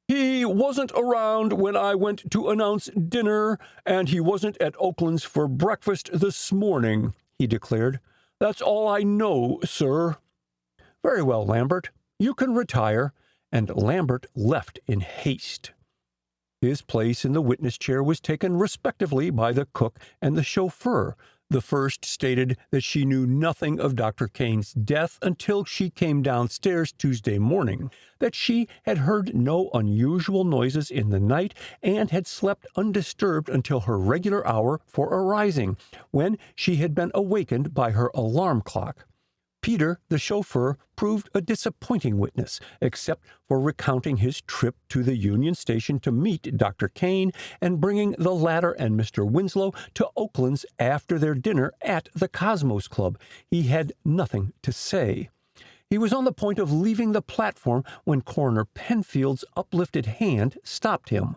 He wasn't around when I went to announce dinner, and he wasn't at Oakland's for breakfast this morning, he declared. That's all I know, sir. Very well, Lambert. You can retire. And Lambert left in haste. His place in the witness chair was taken respectively by the cook and the chauffeur. The first stated that she knew nothing of Dr. Kane's death until she came downstairs Tuesday morning, that she had heard no unusual noises in the night, and had slept undisturbed until her regular hour for arising, when she had been awakened by her alarm clock. Peter, the chauffeur, proved a disappointing witness, except for recounting his trip to the Union Station to meet Dr. Kane and bringing the latter and Mr. Winslow to Oakland's after their dinner at the Cosmos Club. He had nothing to say. He was on the point of leaving the platform when Coroner Penfield's uplifted hand stopped him.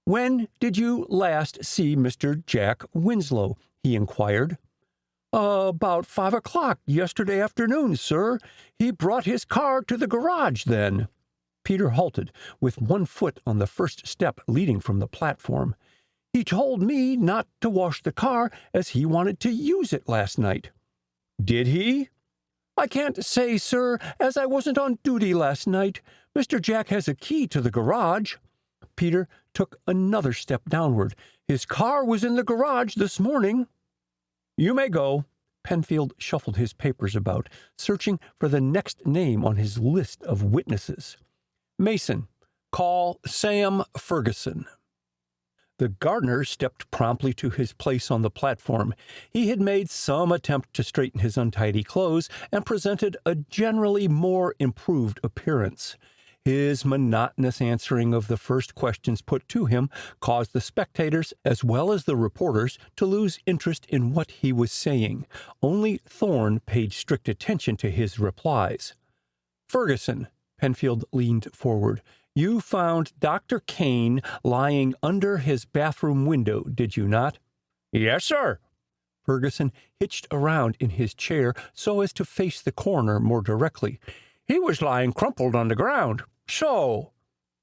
"When did you last see Mr. Jack Winslow?" he inquired. About 5 o'clock yesterday afternoon, sir. He brought his car to the garage then." Peter halted, with one foot on the first step leading from the platform. "He told me not to wash the car, as he wanted to use it last night." "Did he?" "I can't say, sir, as I wasn't on duty last night. Mr. Jack has a key to the garage." Peter took another step downward. "His car was in the garage this morning." You may go." Penfield shuffled his papers about, searching for the next name on his list of witnesses. "Mason, call Sam Ferguson." The gardener stepped promptly to his place on the platform. He had made some attempt to straighten his untidy clothes and presented a generally more improved appearance. His monotonous answering of the first questions put to him caused the spectators, as well as the reporters, to lose interest in what he was saying. Only Thorne paid strict attention to his replies. "Ferguson," Penfield leaned forward, "you found Dr. Kane lying under his bathroom window, did you not?" "Yes, sir." Ferguson hitched around in his chair so as to face the coroner more directly. "He was lying crumpled on the ground. So,"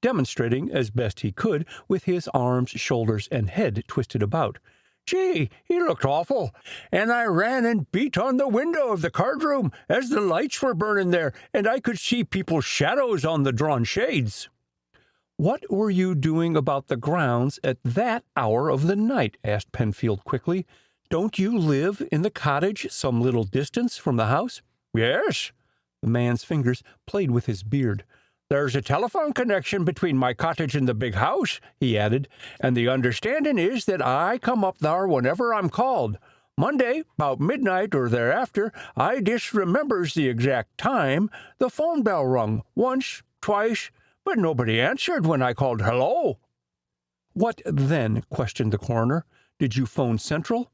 demonstrating as best he could with his arms, shoulders, and head twisted about. "Gee, he looked awful, and I ran and beat on the window of the card room as the lights were burning there, and I could see people's shadows on the drawn shades." "What were you doing about the grounds at that hour of the night?" asked Penfield quickly. "Don't you live in the cottage some little distance from the house?" "Yes." The man's fingers played with his beard. "There's a telephone connection between my cottage and the big house," he added, "and the understanding is that I come up thar whenever I'm called. Monday, 'bout midnight or thereafter, I disremembers the exact time, the phone bell rung once, twice, but nobody answered when I called hello." "What then?" questioned the coroner. "Did you phone Central?"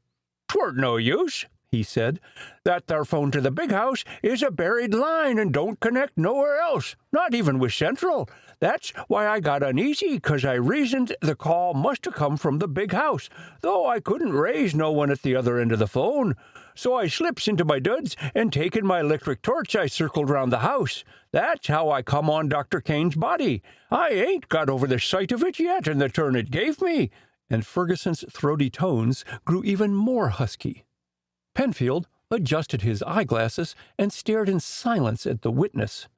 "'Twert no use," he said. "That there phone to the big house is a buried line and don't connect nowhere else, not even with Central. That's why I got uneasy, 'cause I reasoned the call must have come from the big house, though I couldn't raise no one at the other end of the phone. So I slips into my duds, and taking my electric torch, I circled round the house. That's how I come on Dr. Kane's body. I ain't got over the sight of it yet, and the turn it gave me." And Ferguson's throaty tones grew even more husky. Penfield adjusted his eyeglasses and stared in silence at the witness.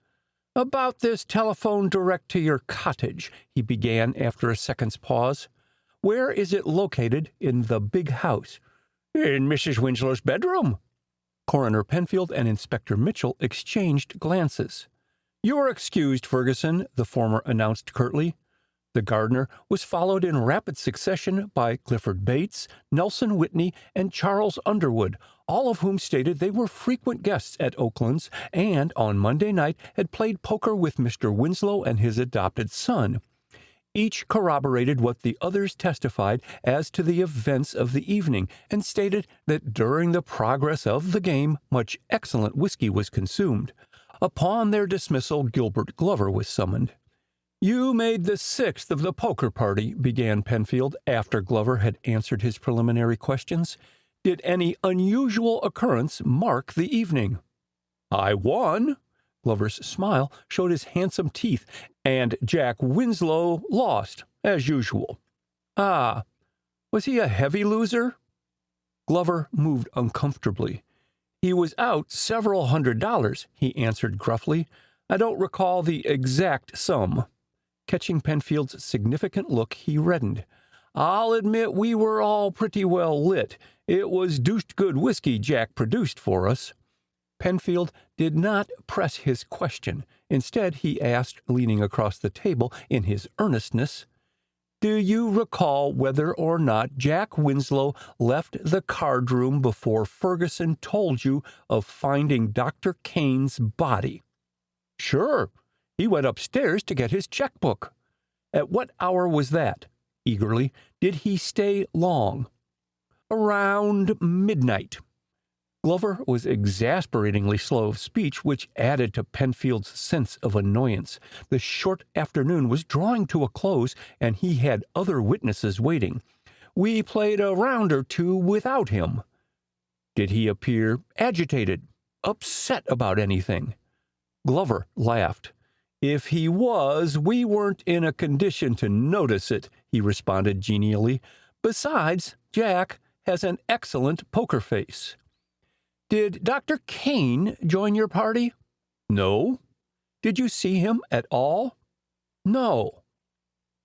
"About this telephone direct to your cottage," he began after a second's pause. "Where is it located in the big house?" "In Mrs. Winslow's bedroom." Coroner Penfield and Inspector Mitchell exchanged glances. "You are excused, Ferguson," the former announced curtly. The gardener was followed in rapid succession by Clifford Bates, Nelson Whitney, and Charles Underwood, all of whom stated they were frequent guests at Oakland's and on Monday night had played poker with Mr. Winslow and his adopted son. Each corroborated what the others testified as to the events of the evening, and stated that during the progress of the game much excellent whiskey was consumed. Upon their dismissal, Gilbert Glover was summoned. "You made the sixth of the poker party," began Penfield, after Glover had answered his preliminary questions. "Did any unusual occurrence mark the evening?" "I won." Glover's smile showed his handsome teeth, "and Jack Winslow lost, as usual." "Ah, was he a heavy loser?" Glover moved uncomfortably. "He was out several $100s," he answered gruffly. "I don't recall the exact sum." Catching Penfield's significant look, he reddened. "I'll admit we were all pretty well lit. It was deuced good whiskey Jack produced for us." Penfield did not press his question. Instead, he asked, leaning across the table in his earnestness, "Do you recall whether or not Jack Winslow left the card room before Ferguson told you of finding Dr. Kane's body?" "Sure. He went upstairs to get his checkbook." "At what hour was that?" Eagerly. "Did he stay long?" "Around midnight." Glover was exasperatingly slow of speech, which added to Penfield's sense of annoyance. The short afternoon was drawing to a close, and he had other witnesses waiting. "We played a round or two without him." "Did he appear agitated, upset about anything?" Glover laughed. "If he was, we weren't in a condition to notice it," he responded genially. "Besides, Jack has an excellent poker face." "Did Dr. Kane join your party?" "No." "Did you see him at all?" "No."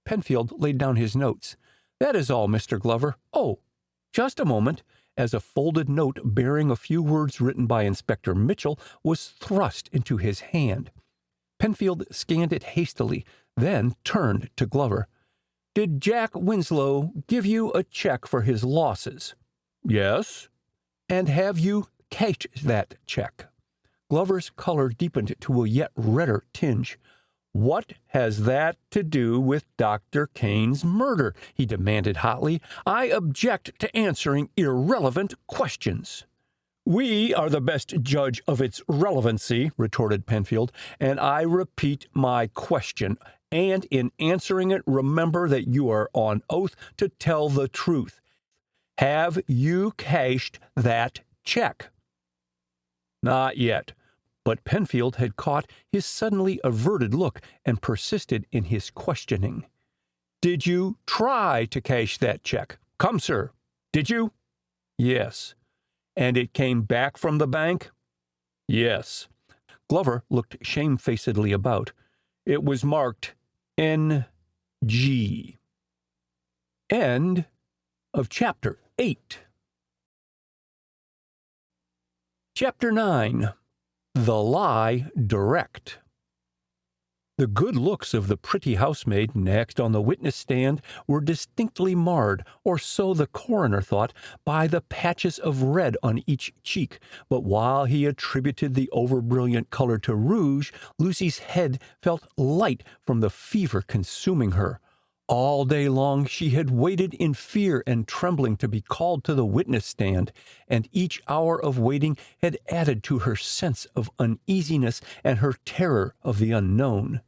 Penfield laid down his notes. "That is all, Mr. Glover. Oh, just a moment." as a folded note bearing a few words written by Inspector Mitchell was thrust into his hand. Penfield scanned it hastily, then turned to Glover. "Did Jack Winslow give you a check for his losses?" "Yes." "And have you cashed that check?" Glover's color deepened to a yet redder tinge. "What has that to do with Dr. Kane's murder?" he demanded hotly. "I object to answering irrelevant questions." "We are the best judge of its relevancy," retorted Penfield, "and I repeat my question. And in answering it, remember that you are on oath to tell the truth. Have you cashed that check?" "Not yet." But Penfield had caught his suddenly averted look and persisted in his questioning. "Did you try to cash that check? Come, sir. Did you?" "Yes." "And it came back from the bank?" "Yes." Glover looked shamefacedly about. "It was marked N.G." End of Chapter 8. Chapter 9. The Lie Direct. The good looks of the pretty housemaid next on the witness stand were distinctly marred, or so the coroner thought, by the patches of red on each cheek, but while he attributed the over-brilliant color to rouge, Lucy's head felt light from the fever consuming her. All day long she had waited in fear and trembling to be called to the witness stand, and each hour of waiting had added to her sense of uneasiness and her terror of the unknown.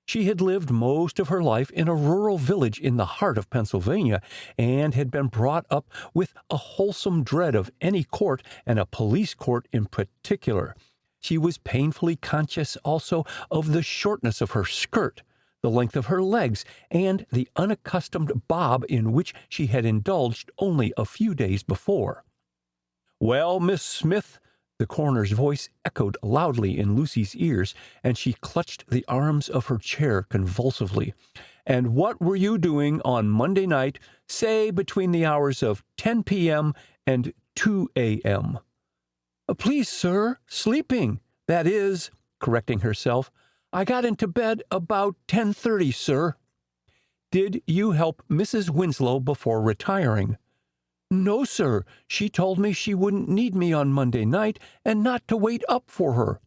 She had lived most of her life in a rural village in the heart of Pennsylvania, and had been brought up with a wholesome dread of any court, and a police court in particular. She was painfully conscious also of the shortness of her skirt, the length of her legs, and the unaccustomed bob in which she had indulged only a few days before. "Well, Miss Smith," the coroner's voice echoed loudly in Lucy's ears, and she clutched the arms of her chair convulsively. "And what were you doing on Monday night, say between the hours of 10 p.m. and 2 a.m.? "Please, sir, sleeping. That is," correcting herself, "I got into bed about 10:30, sir." "Did you help Mrs. Winslow before retiring?" "No, sir. She told me she wouldn't need me on Monday night, and not to wait up for her."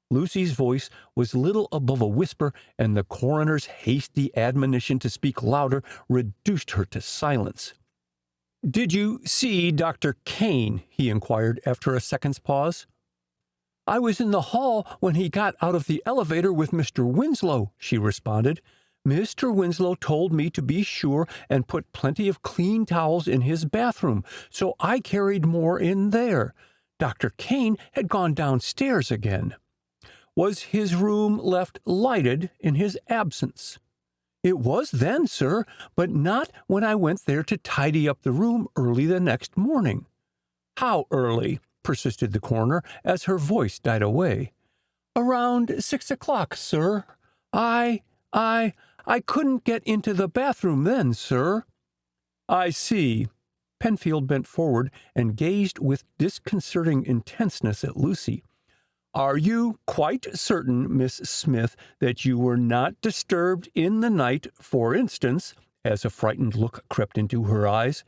Lucy's voice was little above a whisper, and the coroner's hasty admonition to speak louder reduced her to silence. "Did you see Dr. Kane?" he inquired after a second's pause. "I was in the hall when he got out of the elevator with Mr. Winslow," she responded. "Mr. Winslow told me to be sure and put plenty of clean towels in his bathroom, so I carried more in there. Dr. Kane had gone downstairs again." "Was his room left lighted in his absence?" "It was then, sir, but not when I went there to tidy up the room early the next morning." "How early?" persisted the coroner, as her voice died away. "Around 6 o'clock, sir. I couldn't get into the bathroom then, sir." "I see." Penfield bent forward and gazed with disconcerting intenseness at Lucy. "Are you quite certain, Miss Smith, that you were not disturbed in the night, for instance," as a frightened look crept into her eyes,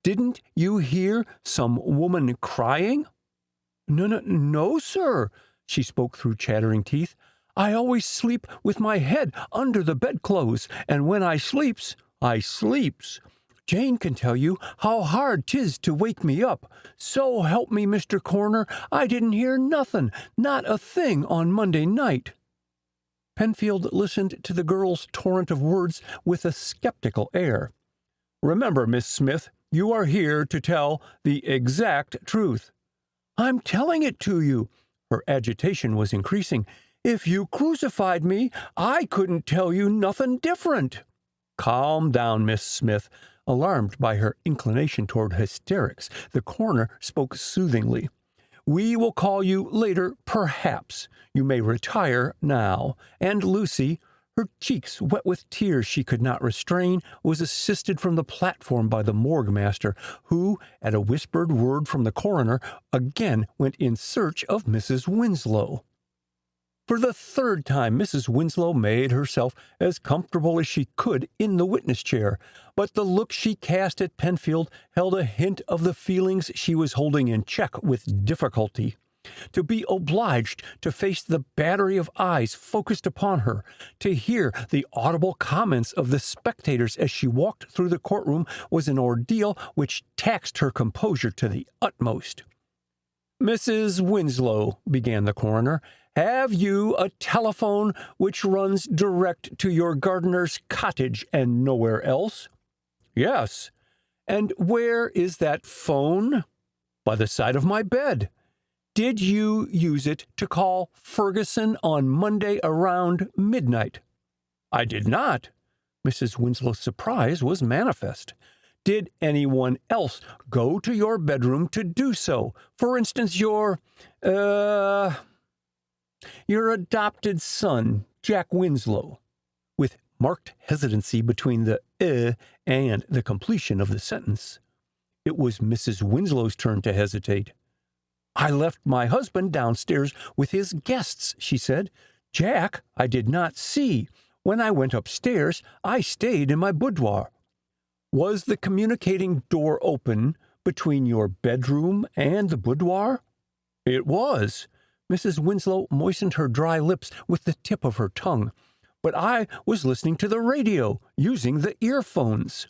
"didn't you hear some woman crying?" No, sir," she spoke through chattering teeth. "I always sleep with my head under the bedclothes, and when I sleeps, I sleeps. Jane can tell you how hard 'tis to wake me up. So help me, Mr. Coroner, I didn't hear nothing, not a thing on Monday night." Penfield listened to the girl's torrent of words with a skeptical air. "Remember, Miss Smith, you are here to tell the exact truth." "I'm telling it to you." Her agitation was increasing. "If you crucified me, I couldn't tell you nothing different." "Calm down, Miss Smith." Alarmed by her inclination toward hysterics, the coroner spoke soothingly. "We will call you later, perhaps. You may retire now. And Lucy," her cheeks wet with tears she could not restrain, was assisted from the platform by the morgue master, who, at a whispered word from the coroner, again went in search of Mrs. Winslow. For the third time, Mrs. Winslow made herself as comfortable as she could in the witness chair, but the look she cast at Penfield held a hint of the feelings she was holding in check with difficulty. To be obliged to face the battery of eyes focused upon her, to hear the audible comments of the spectators as she walked through the courtroom, was an ordeal which taxed her composure to the utmost. "Mrs. Winslow," began the coroner, "have you a telephone which runs direct to your gardener's cottage and nowhere else?" "Yes." "And where is that phone?" "By the side of my bed." "Did you use it to call Ferguson on Monday around midnight?" "I did not." Mrs. Winslow's surprise was manifest. "Did anyone else go to your bedroom to do so? For instance, your adopted son, Jack Winslow," with marked hesitancy between the and the completion of the sentence. It was Mrs. Winslow's turn to hesitate. "I left my husband downstairs with his guests," she said. "Jack I did not see. When I went upstairs, I stayed in my boudoir." "Was the communicating door open between your bedroom and the boudoir?" "It was." Mrs. Winslow moistened her dry lips with the tip of her tongue. "But I was listening to the radio, using the earphones."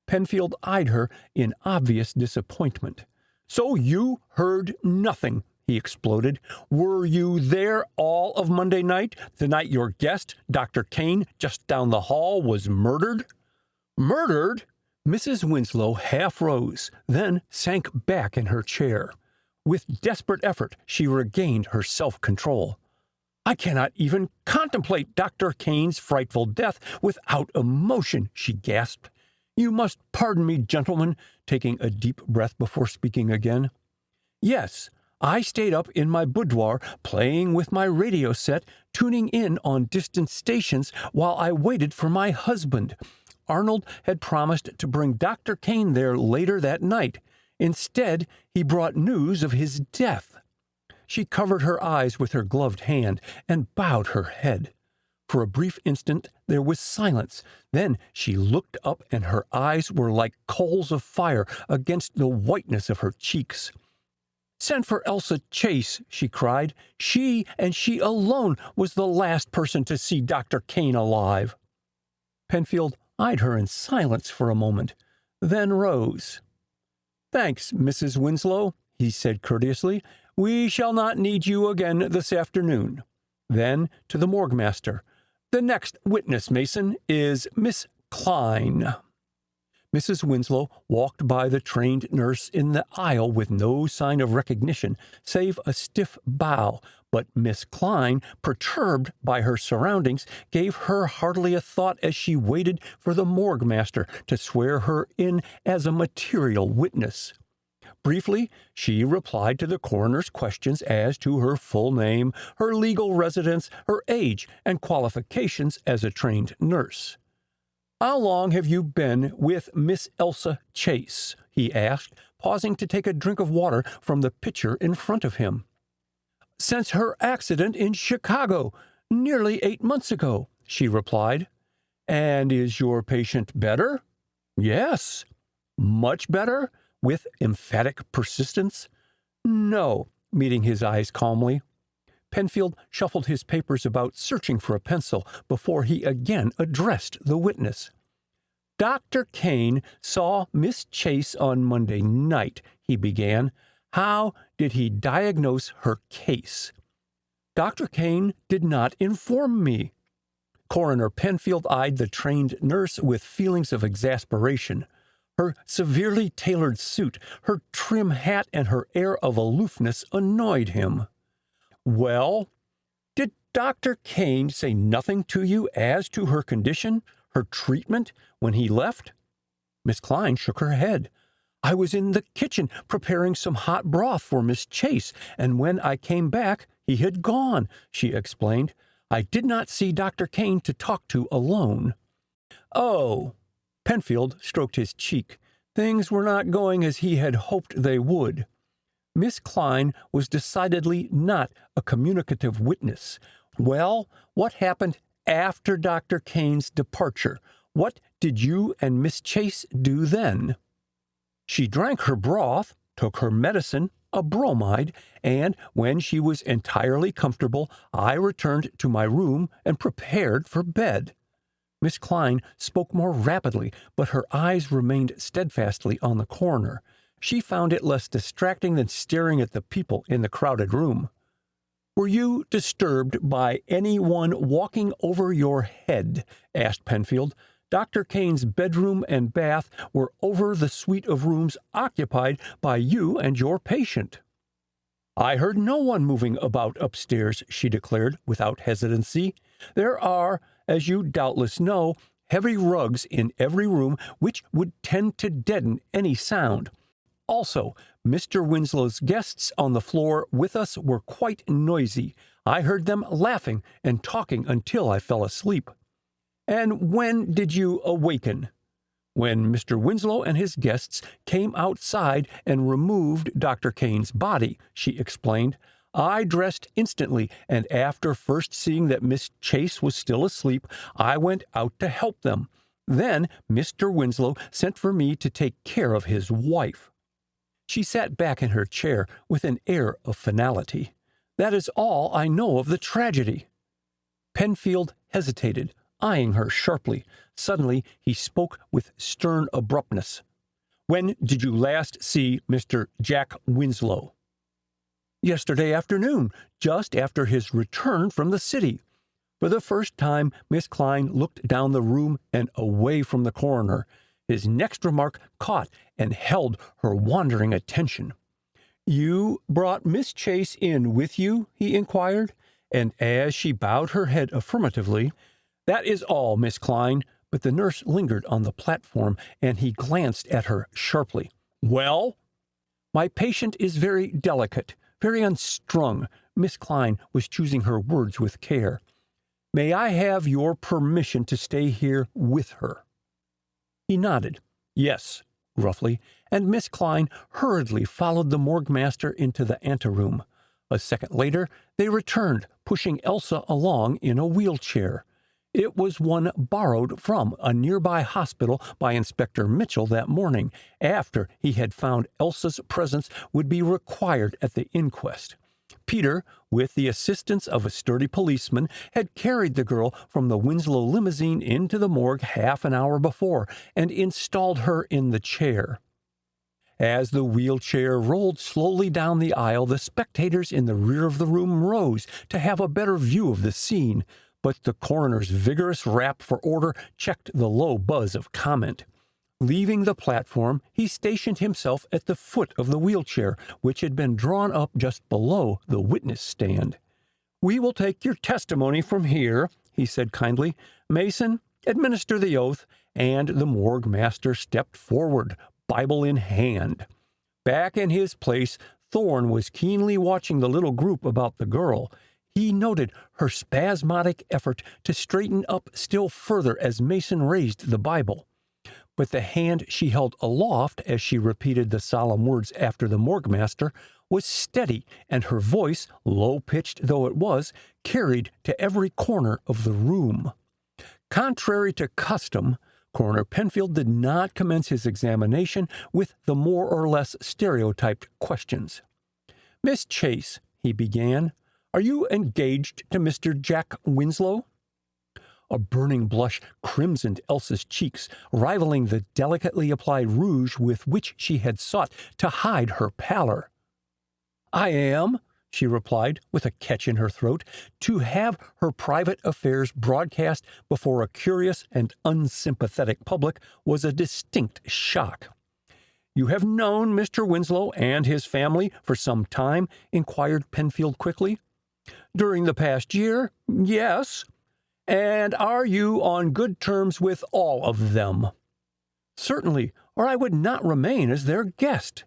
Penfield eyed her in obvious disappointment. "So you heard nothing," he exploded. "Were you there all of Monday night, the night your guest, Dr. Kane, just down the hall, was murdered?" "Murdered?" Mrs. Winslow half rose, then sank back in her chair. With desperate effort, she regained her self-control. "I cannot even contemplate Dr. Kane's frightful death without emotion," she gasped. "You must pardon me, gentlemen," taking a deep breath before speaking again. "Yes, I stayed up in my boudoir, playing with my radio set, tuning in on distant stations while I waited for my husband. Arnold had promised to bring Dr. Kane there later that night. Instead, he brought news of his death." She covered her eyes with her gloved hand and bowed her head. For a brief instant there was silence. Then she looked up, and her eyes were like coals of fire against the whiteness of her cheeks. "Send for Elsa Chase," she cried. "She, and she alone, was the last person to see Dr. Kane alive." Penfield eyed her in silence for a moment, then rose. "Thanks, Mrs. Winslow," he said courteously. "We shall not need you again this afternoon." Then, to the morgue master, "The next witness, Mason, is Miss Klein." Mrs. Winslow walked by the trained nurse in the aisle with no sign of recognition, save a stiff bow, but Miss Klein, perturbed by her surroundings, gave her hardly a thought as she waited for the morgue master to swear her in as a material witness. Briefly, she replied to the coroner's questions as to her full name, her legal residence, her age, and qualifications as a trained nurse. "How long have you been with Miss Elsa Chase?" he asked, pausing to take a drink of water from the pitcher in front of him. "Since her accident in Chicago, nearly 8 months ago," she replied. "And is your patient better?" "Yes." "Much better?" with emphatic persistence. "No," meeting his eyes calmly. Penfield shuffled his papers about, searching for a pencil, before he again addressed the witness. "Dr. Kane saw Miss Chase on Monday night," he began. "How did he diagnose her case?" "Dr. Kane did not inform me." Coroner Penfield eyed the trained nurse with feelings of exasperation. Her severely tailored suit, her trim hat, and her air of aloofness annoyed him. "Well, did Dr. Kane say nothing to you as to her condition, her treatment, when he left?" Miss Klein shook her head. "I was in the kitchen preparing some hot broth for Miss Chase, and when I came back, he had gone," she explained. I did not see Dr. Kane to talk to alone." "Oh." Penfield stroked his cheek. Things were not going as he had hoped they would. Miss Klein was decidedly not a communicative witness. "Well, what happened after Dr. Kane's departure? What did you and Miss Chase do then?" "She drank her broth, took her medicine, a bromide, and when she was entirely comfortable, I returned to my room and prepared for bed." Miss Klein spoke more rapidly, but her eyes remained steadfastly on the coroner. She found it less distracting than staring at the people in the crowded room. "Were you disturbed by anyone walking over your head?" asked Penfield. "Dr. Kane's bedroom and bath were over the suite of rooms occupied by you and your patient." "I heard no one moving about upstairs," she declared without hesitancy. "There are, as you doubtless know, heavy rugs in every room which would tend to deaden any sound. Also, Mr. Winslow's guests on the floor with us were quite noisy. I heard them laughing and talking until I fell asleep." "And when did you awaken?" "When Mr. Winslow and his guests came outside and removed Dr. Kane's body," she explained. "I dressed instantly, and after first seeing that Miss Chase was still asleep, I went out to help them. Then Mr. Winslow sent for me to take care of his wife." She sat back in her chair with an air of finality. "That is all I know of the tragedy." Penfield hesitated, eyeing her sharply. Suddenly he spoke with stern abruptness. "When did you last see Mr. Jack Winslow?" "Yesterday afternoon, just after his return from the city." For the first time, Miss Klein looked down the room and away from the coroner. His next remark caught and held her wandering attention. "You brought Miss Chase in with you?" he inquired, and as she bowed her head affirmatively, "That is all, Miss Klein." But the nurse lingered on the platform, and he glanced at her sharply. "Well?" "My patient is very delicate, very unstrung." Miss Klein was choosing her words with care. "May I have your permission to stay here with her?" He nodded. "Yes," gruffly, and Miss Klein hurriedly followed the morgue master into the anteroom. A second later, they returned, pushing Elsa along in a wheelchair. It was one borrowed from a nearby hospital by Inspector Mitchell that morning, after he had found Elsa's presence would be required at the inquest. Peter, with the assistance of a sturdy policeman, had carried the girl from the Winslow limousine into the morgue half an hour before and installed her in the chair. As the wheelchair rolled slowly down the aisle, the spectators in the rear of the room rose to have a better view of the scene, but the coroner's vigorous rap for order checked the low buzz of comment. Leaving the platform, he stationed himself at the foot of the wheelchair, which had been drawn up just below the witness stand. "We will take your testimony from here," he said kindly. "Mason, administer the oath," and the morgue master stepped forward, Bible in hand. Back in his place, Thorne was keenly watching the little group about the girl. He noted her spasmodic effort to straighten up still further as Mason raised the Bible. But the hand she held aloft as she repeated the solemn words after the morgue master was steady, and her voice, low-pitched though it was, carried to every corner of the room. Contrary to custom, Coroner Penfield did not commence his examination with the more or less stereotyped questions. "Miss Chase," he began, "are you engaged to Mr. Jack Winslow?" A burning blush crimsoned Elsa's cheeks, rivaling the delicately applied rouge with which she had sought to hide her pallor. "I am," she replied, with a catch in her throat. To have her private affairs broadcast before a curious and unsympathetic public was a distinct shock. "You have known Mr. Winslow and his family for some time?" inquired Penfield quickly. "During the past year, yes." "And are you on good terms with all of them?" "Certainly, or I would not remain as their guest."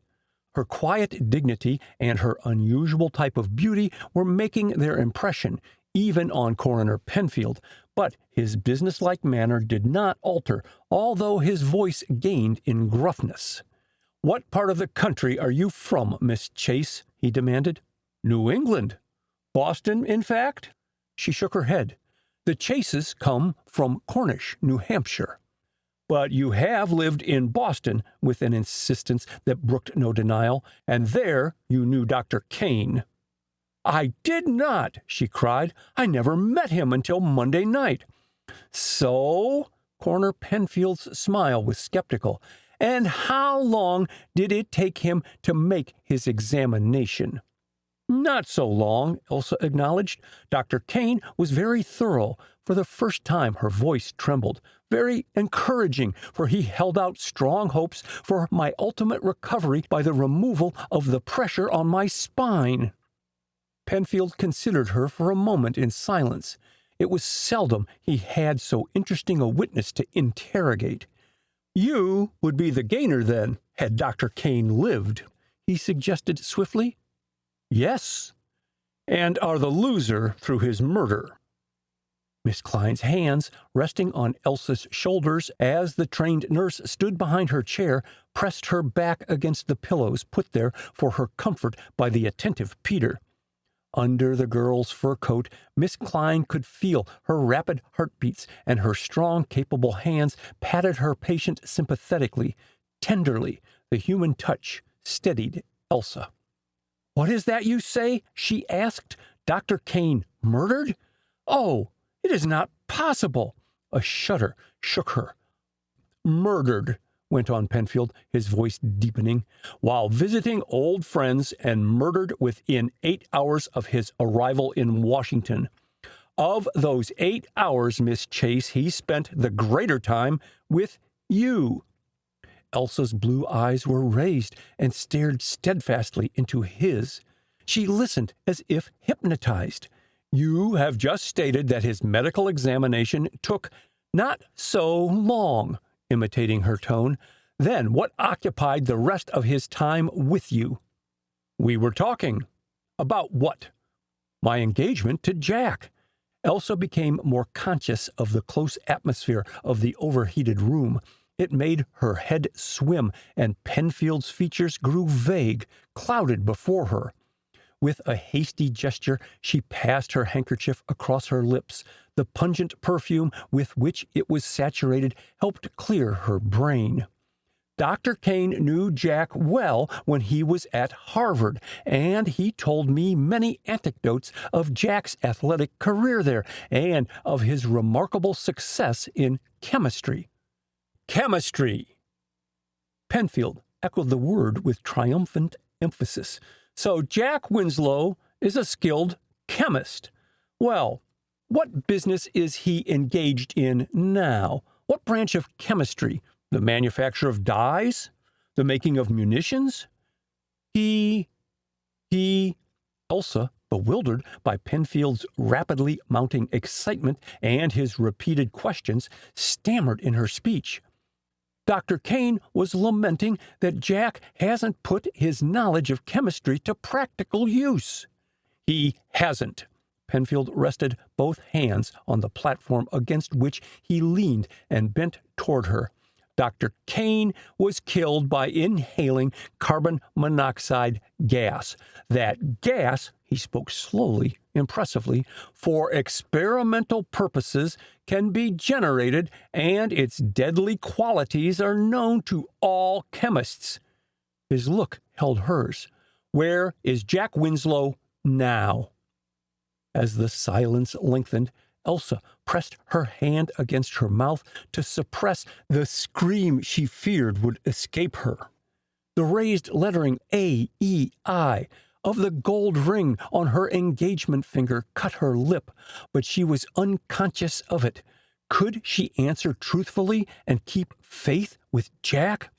Her quiet dignity and her unusual type of beauty were making their impression, even on Coroner Penfield, but his businesslike manner did not alter, although his voice gained in gruffness. "What part of the country are you from, Miss Chase?" he demanded. "New England. Boston, in fact?" She shook her head. "The Chases come from Cornish, New Hampshire." "But you have lived in Boston," with an insistence that brooked no denial, "and there you knew Dr. Kane." "I did not!" she cried. "I never met him until Monday night." "So?" Coroner Penfield's smile was skeptical. "And how long did it take him to make his examination?" "Not so long," Elsa acknowledged. "Dr. Kane was very thorough." For the first time her voice trembled. "Very encouraging, for he held out strong hopes for my ultimate recovery by the removal of the pressure on my spine." Penfield considered her for a moment in silence. It was seldom he had so interesting a witness to interrogate. "You would be the gainer, then, had Dr. Kane lived," he suggested swiftly. "Yes." "And are the loser through his murder." Miss Klein's hands, resting on Elsa's shoulders as the trained nurse stood behind her chair, pressed her back against the pillows put there for her comfort by the attentive Peter. Under the girl's fur coat, Miss Klein could feel her rapid heartbeats, and her strong, capable hands patted her patient sympathetically, tenderly. The human touch steadied Elsa. "What is that you say?" she asked. "Dr. Kane murdered? Oh, it is not possible!" A shudder shook her. "Murdered," went on Penfield, his voice deepening, "while visiting old friends, and murdered within 8 hours of his arrival in Washington. Of those 8 hours, Miss Chase, he spent the greater time with you." Elsa's blue eyes were raised and stared steadfastly into his. She listened as if hypnotized. "You have just stated that his medical examination took not so long," imitating her tone. "Then what occupied the rest of his time with you?" "We were talking." "About what?" "My engagement to Jack." Elsa became more conscious of the close atmosphere of the overheated room. It made her head swim, and Penfield's features grew vague, clouded before her. With a hasty gesture, she passed her handkerchief across her lips. The pungent perfume with which it was saturated helped clear her brain. "Dr. Kane knew Jack well when he was at Harvard, and he told me many anecdotes of Jack's athletic career there, and of his remarkable success in chemistry." "Chemistry!" Penfield echoed the word with triumphant emphasis. "So Jack Winslow is a skilled chemist. Well, what business is he engaged in now? What branch of chemistry? The manufacture of dyes? The making of munitions?" He... Elsa, bewildered by Penfield's rapidly mounting excitement and his repeated questions, stammered in her speech. "Dr. Kane was lamenting that Jack hasn't put his knowledge of chemistry to practical use." "He hasn't." Penfield rested both hands on the platform against which he leaned and bent toward her. "Dr. Kane was killed by inhaling carbon monoxide gas. That gas," he spoke slowly, impressively, "for experimental purposes can be generated, and its deadly qualities are known to all chemists." His look held hers. "Where is Jack Winslow now?" As the silence lengthened, Elsa pressed her hand against her mouth to suppress the scream she feared would escape her. The raised lettering A-E-I of the gold ring on her engagement finger cut her lip, but she was unconscious of it. Could she answer truthfully and keep faith with Jack?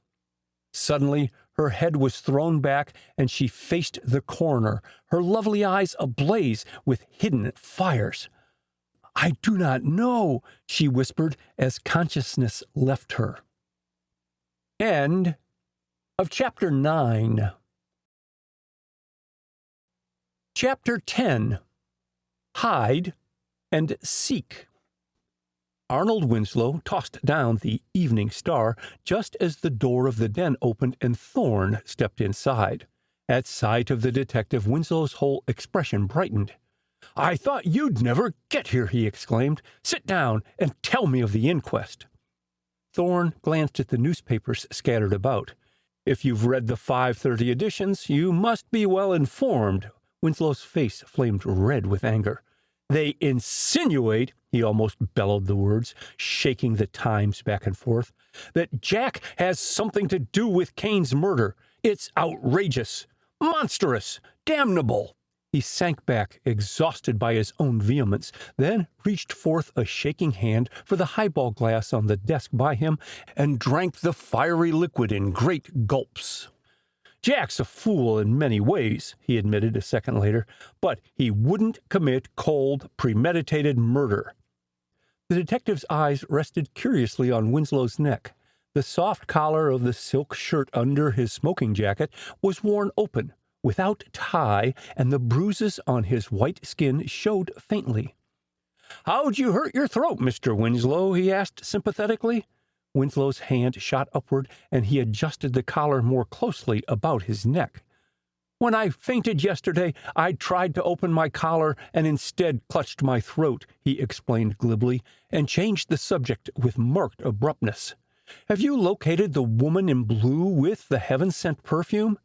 Suddenly, her head was thrown back, and she faced the coroner, her lovely eyes ablaze with hidden fires. "I do not know," she whispered as consciousness left her. End of Chapter 9. Chapter 10. Hide and seek. Arnold Winslow tossed down the Evening Star just as the door of the den opened and Thorne stepped inside. At sight of the detective, Winslow's whole expression brightened. "I thought you'd never get here," he exclaimed. "Sit down and tell me of the inquest." Thorne glanced at the newspapers scattered about. "If you've read the 5:30 editions, you must be well informed." Winslow's face flamed red with anger. "They insinuate," he almost bellowed the words, shaking the Times back and forth, "that Jack has something to do with Kane's murder. It's outrageous, monstrous, damnable." He sank back, exhausted by his own vehemence, then reached forth a shaking hand for the highball glass on the desk by him and drank the fiery liquid in great gulps. "Jack's a fool in many ways," he admitted a second later, "but he wouldn't commit cold, premeditated murder." The detective's eyes rested curiously on Winslow's neck. The soft collar of the silk shirt under his smoking jacket was worn open, without tie, and the bruises on his white skin showed faintly. "How'd you hurt your throat, Mr. Winslow?" he asked sympathetically. Winslow's hand shot upward, and he adjusted the collar more closely about his neck. "When I fainted yesterday, I tried to open my collar and instead clutched my throat," he explained glibly, and changed the subject with marked abruptness. "Have you located the woman in blue with the heaven-sent perfume?"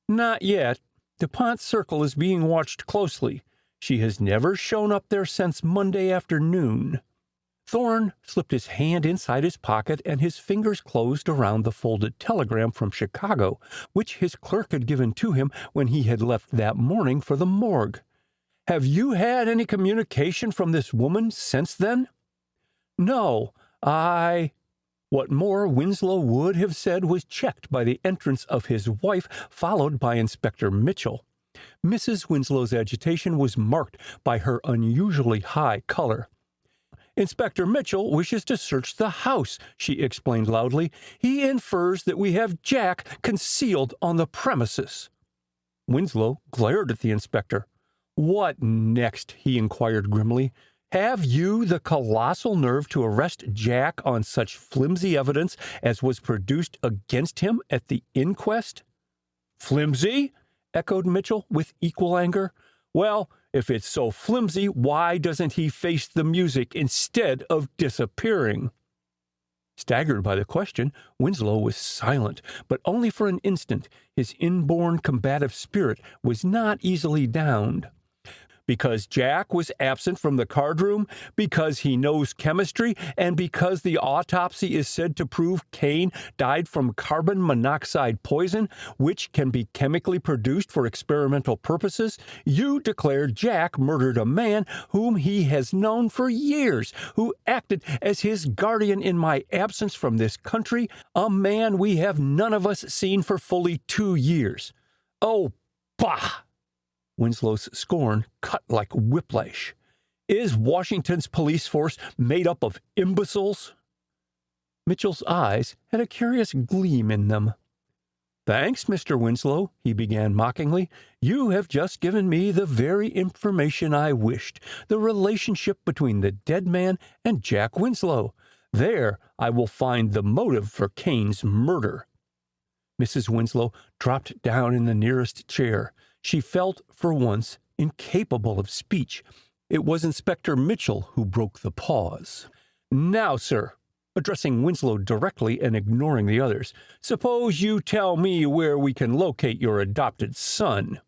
"Not yet. DuPont Circle is being watched closely. She has never shown up there since Monday afternoon." Thorne slipped his hand inside his pocket, and his fingers closed around the folded telegram from Chicago, which his clerk had given to him when he had left that morning for the morgue. "Have you had any communication from this woman since then?" "No, What more Winslow would have said was checked by the entrance of his wife, followed by Inspector Mitchell. Mrs. Winslow's agitation was marked by her unusually high color. "Inspector Mitchell wishes to search the house," she explained loudly. "He infers that we have Jack concealed on the premises." Winslow glared at the inspector. "What next?" he inquired grimly. "Have you the colossal nerve to arrest Jack on such flimsy evidence as was produced against him at the inquest?" "Flimsy?" echoed Mitchell with equal anger. "Well, if it's so flimsy, why doesn't he face the music instead of disappearing?" Staggered by the question, Winslow was silent, but only for an instant. His inborn combative spirit was not easily downed. "Because Jack was absent from the cardroom, because he knows chemistry, and because the autopsy is said to prove Kane died from carbon monoxide poison, which can be chemically produced for experimental purposes, you declare Jack murdered a man whom he has known for years, who acted as his guardian in my absence from this country, a man we have none of us seen for fully 2 years. Oh, bah!" Winslow's scorn cut like whiplash. "Is Washington's police force made up of imbeciles?" Mitchell's eyes had a curious gleam in them. "Thanks, Mr. Winslow," he began mockingly. "You have just given me the very information I wished, the relationship between the dead man and Jack Winslow. There I will find the motive for Kane's murder." Mrs. Winslow dropped down in the nearest chair. She felt, for once, incapable of speech. It was Inspector Mitchell who broke the pause. "Now, sir," addressing Winslow directly and ignoring the others, "suppose you tell me where we can locate your adopted son."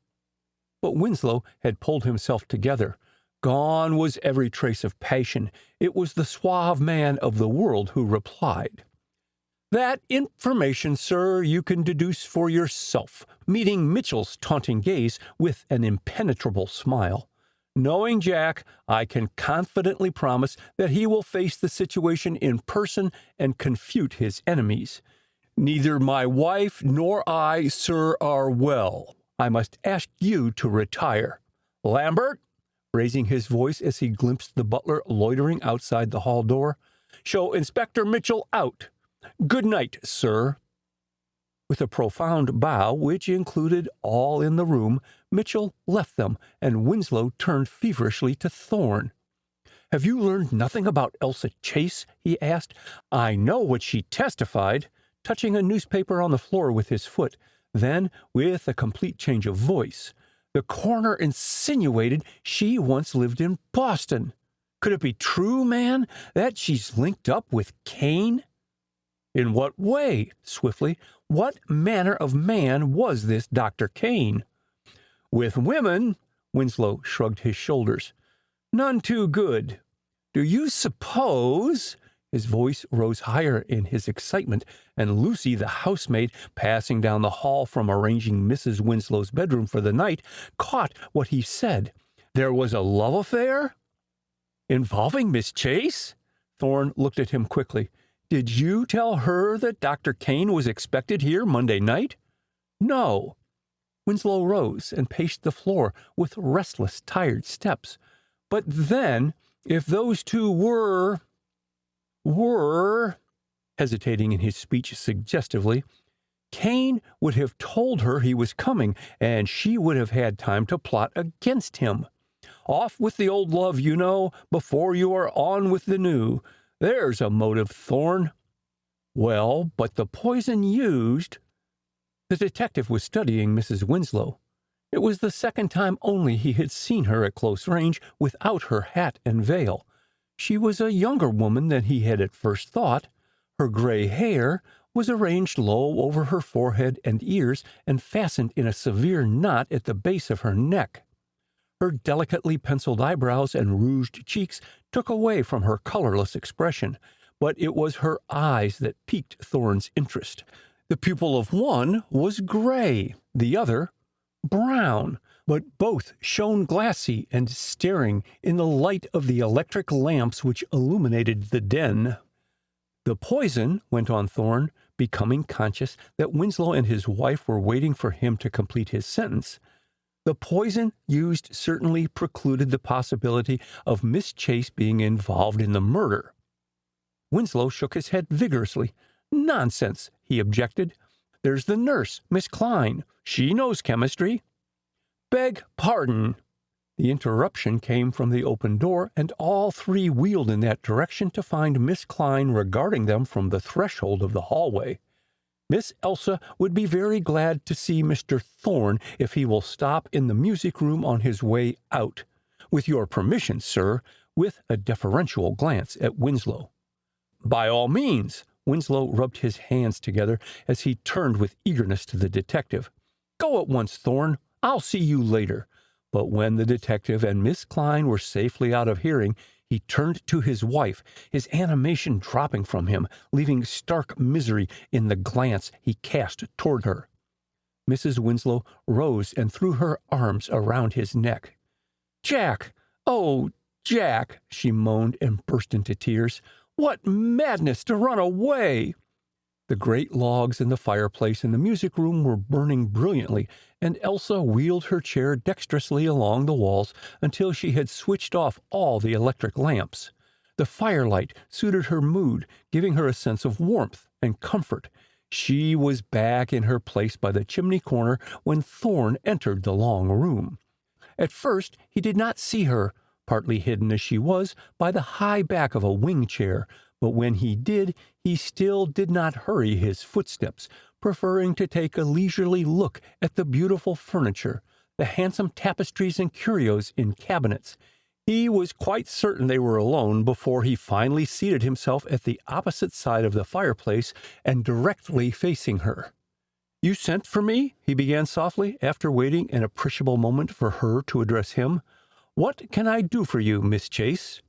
But Winslow had pulled himself together. Gone was every trace of passion. It was the suave man of the world who replied. "That information, sir, you can deduce for yourself," meeting Mitchell's taunting gaze with an impenetrable smile. "Knowing Jack, I can confidently promise that he will face the situation in person and confute his enemies. Neither my wife nor I, sir, are well. I must ask you to retire. Lambert," raising his voice as he glimpsed the butler loitering outside the hall door, "show Inspector Mitchell out. Good night, sir." With a profound bow, which included all in the room, Mitchell left them, and Winslow turned feverishly to Thorne. "Have you learned nothing about Elsa Chase?" he asked. "I know what she testified," touching a newspaper on the floor with his foot. Then, with a complete change of voice, "The coroner insinuated she once lived in Boston. Could it be true, man, that she's linked up with Kane?" "In what way?" Swiftly. "What manner of man was this Dr. Kane?" "With women," Winslow shrugged his shoulders, "none too good. Do you suppose—" His voice rose higher in his excitement, and Lucy, the housemaid, passing down the hall from arranging Mrs. Winslow's bedroom for the night, caught what he said. "There was a love affair?" "Involving Miss Chase?" Thorne looked at him quickly. "Did you tell her that Dr. Kane was expected here Monday night?" "No." Winslow rose and paced the floor with restless, tired steps. "But then, if those two were, hesitating in his speech suggestively, Kane would have told her he was coming, and she would have had time to plot against him. Off with the old love, you know, before you are on with the new. There's a motive, Thorne." "Well, but the poison used—" The detective was studying Mrs. Winslow. It was the second time only he had seen her at close range without her hat and veil. She was a younger woman than he had at first thought. Her gray hair was arranged low over her forehead and ears and fastened in a severe knot at the base of her neck. Her delicately penciled eyebrows and rouged cheeks took away from her colorless expression, but it was her eyes that piqued Thorne's interest. The pupil of one was gray, the other brown, but both shone glassy and staring in the light of the electric lamps which illuminated the den. "The poison," went on Thorne, becoming conscious that Winslow and his wife were waiting for him to complete his sentence, "the poison used certainly precluded the possibility of Miss Chase being involved in the murder." Winslow shook his head vigorously. "Nonsense," he objected. "There's the nurse, Miss Klein. She knows chemistry." "Beg pardon." The interruption came from the open door, and all three wheeled in that direction to find Miss Klein regarding them from the threshold of the hallway. "Miss Elsa would be very glad to see Mr. Thorne if he will stop in the music room on his way out. With your permission, sir," with a deferential glance at Winslow. "By all means." Winslow rubbed his hands together as he turned with eagerness to the detective. "Go at once, Thorne. I'll see you later." But when the detective and Miss Klein were safely out of hearing, he turned to his wife, his animation dropping from him, leaving stark misery in the glance he cast toward her. Mrs. Winslow rose and threw her arms around his neck. "Jack! Oh, Jack!" she moaned and burst into tears. "What madness to run away!" The great logs in the fireplace in the music room were burning brilliantly, and Elsa wheeled her chair dexterously along the walls until she had switched off all the electric lamps. The firelight suited her mood, giving her a sense of warmth and comfort. She was back in her place by the chimney corner when Thorne entered the long room. At first he did not see her, partly hidden as she was by the high back of a wing chair, but when he did, he still did not hurry his footsteps, preferring to take a leisurely look at the beautiful furniture, the handsome tapestries and curios in cabinets. He was quite certain they were alone before he finally seated himself at the opposite side of the fireplace and directly facing her. "You sent for me?" he began softly, after waiting an appreciable moment for her to address him. "What can I do for you, Miss Chase?"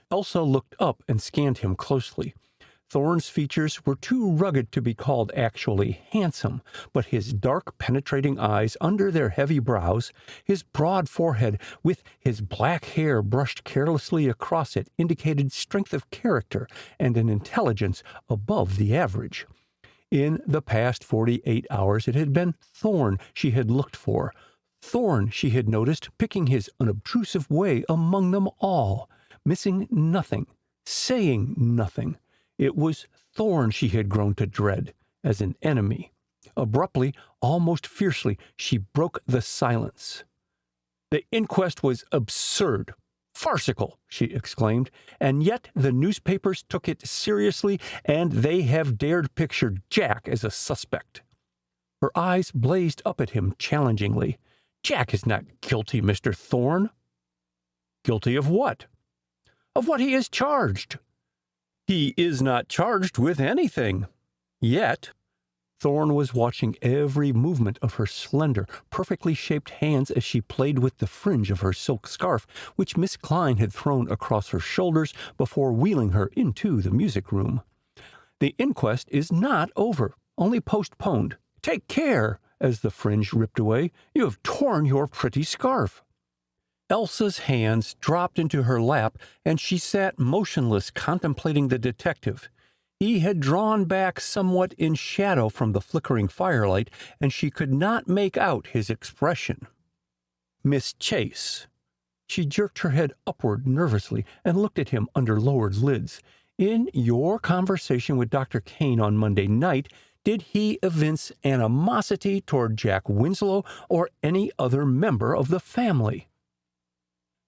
Elsa looked up and scanned him closely. Thorne's features were too rugged to be called actually handsome, but his dark, penetrating eyes under their heavy brows, his broad forehead with his black hair brushed carelessly across it, indicated strength of character and an intelligence above the average. In the past 48 hours it had been Thorne she had looked for. Thorne she had noticed picking his unobtrusive way among them all, missing nothing, saying nothing. It was Thorne she had grown to dread as an enemy. Abruptly, almost fiercely, she broke the silence. "The inquest was absurd, Farcical, she exclaimed, and yet the newspapers took it seriously, and they have dared picture Jack as a suspect. Her eyes blazed up at him challengingly. Jack is not guilty, Mr. Thorne. Guilty of what? Of what he is charged. He is not charged with anything. Yet. Thorne was watching every movement of her slender, perfectly shaped hands as she played with the fringe of her silk scarf, which Miss Klein had thrown across her shoulders before wheeling her into the music room. The inquest is not over, only postponed. Take care, as the fringe ripped away. You have torn your pretty scarf. Elsa's hands dropped into her lap, and she sat motionless, contemplating the detective. He had drawn back somewhat in shadow from the flickering firelight, and she could not make out his expression. Miss Chase. She jerked her head upward nervously and looked at him under lowered lids. In your conversation with Dr. Kane on Monday night, did he evince animosity toward Jack Winslow or any other member of the family?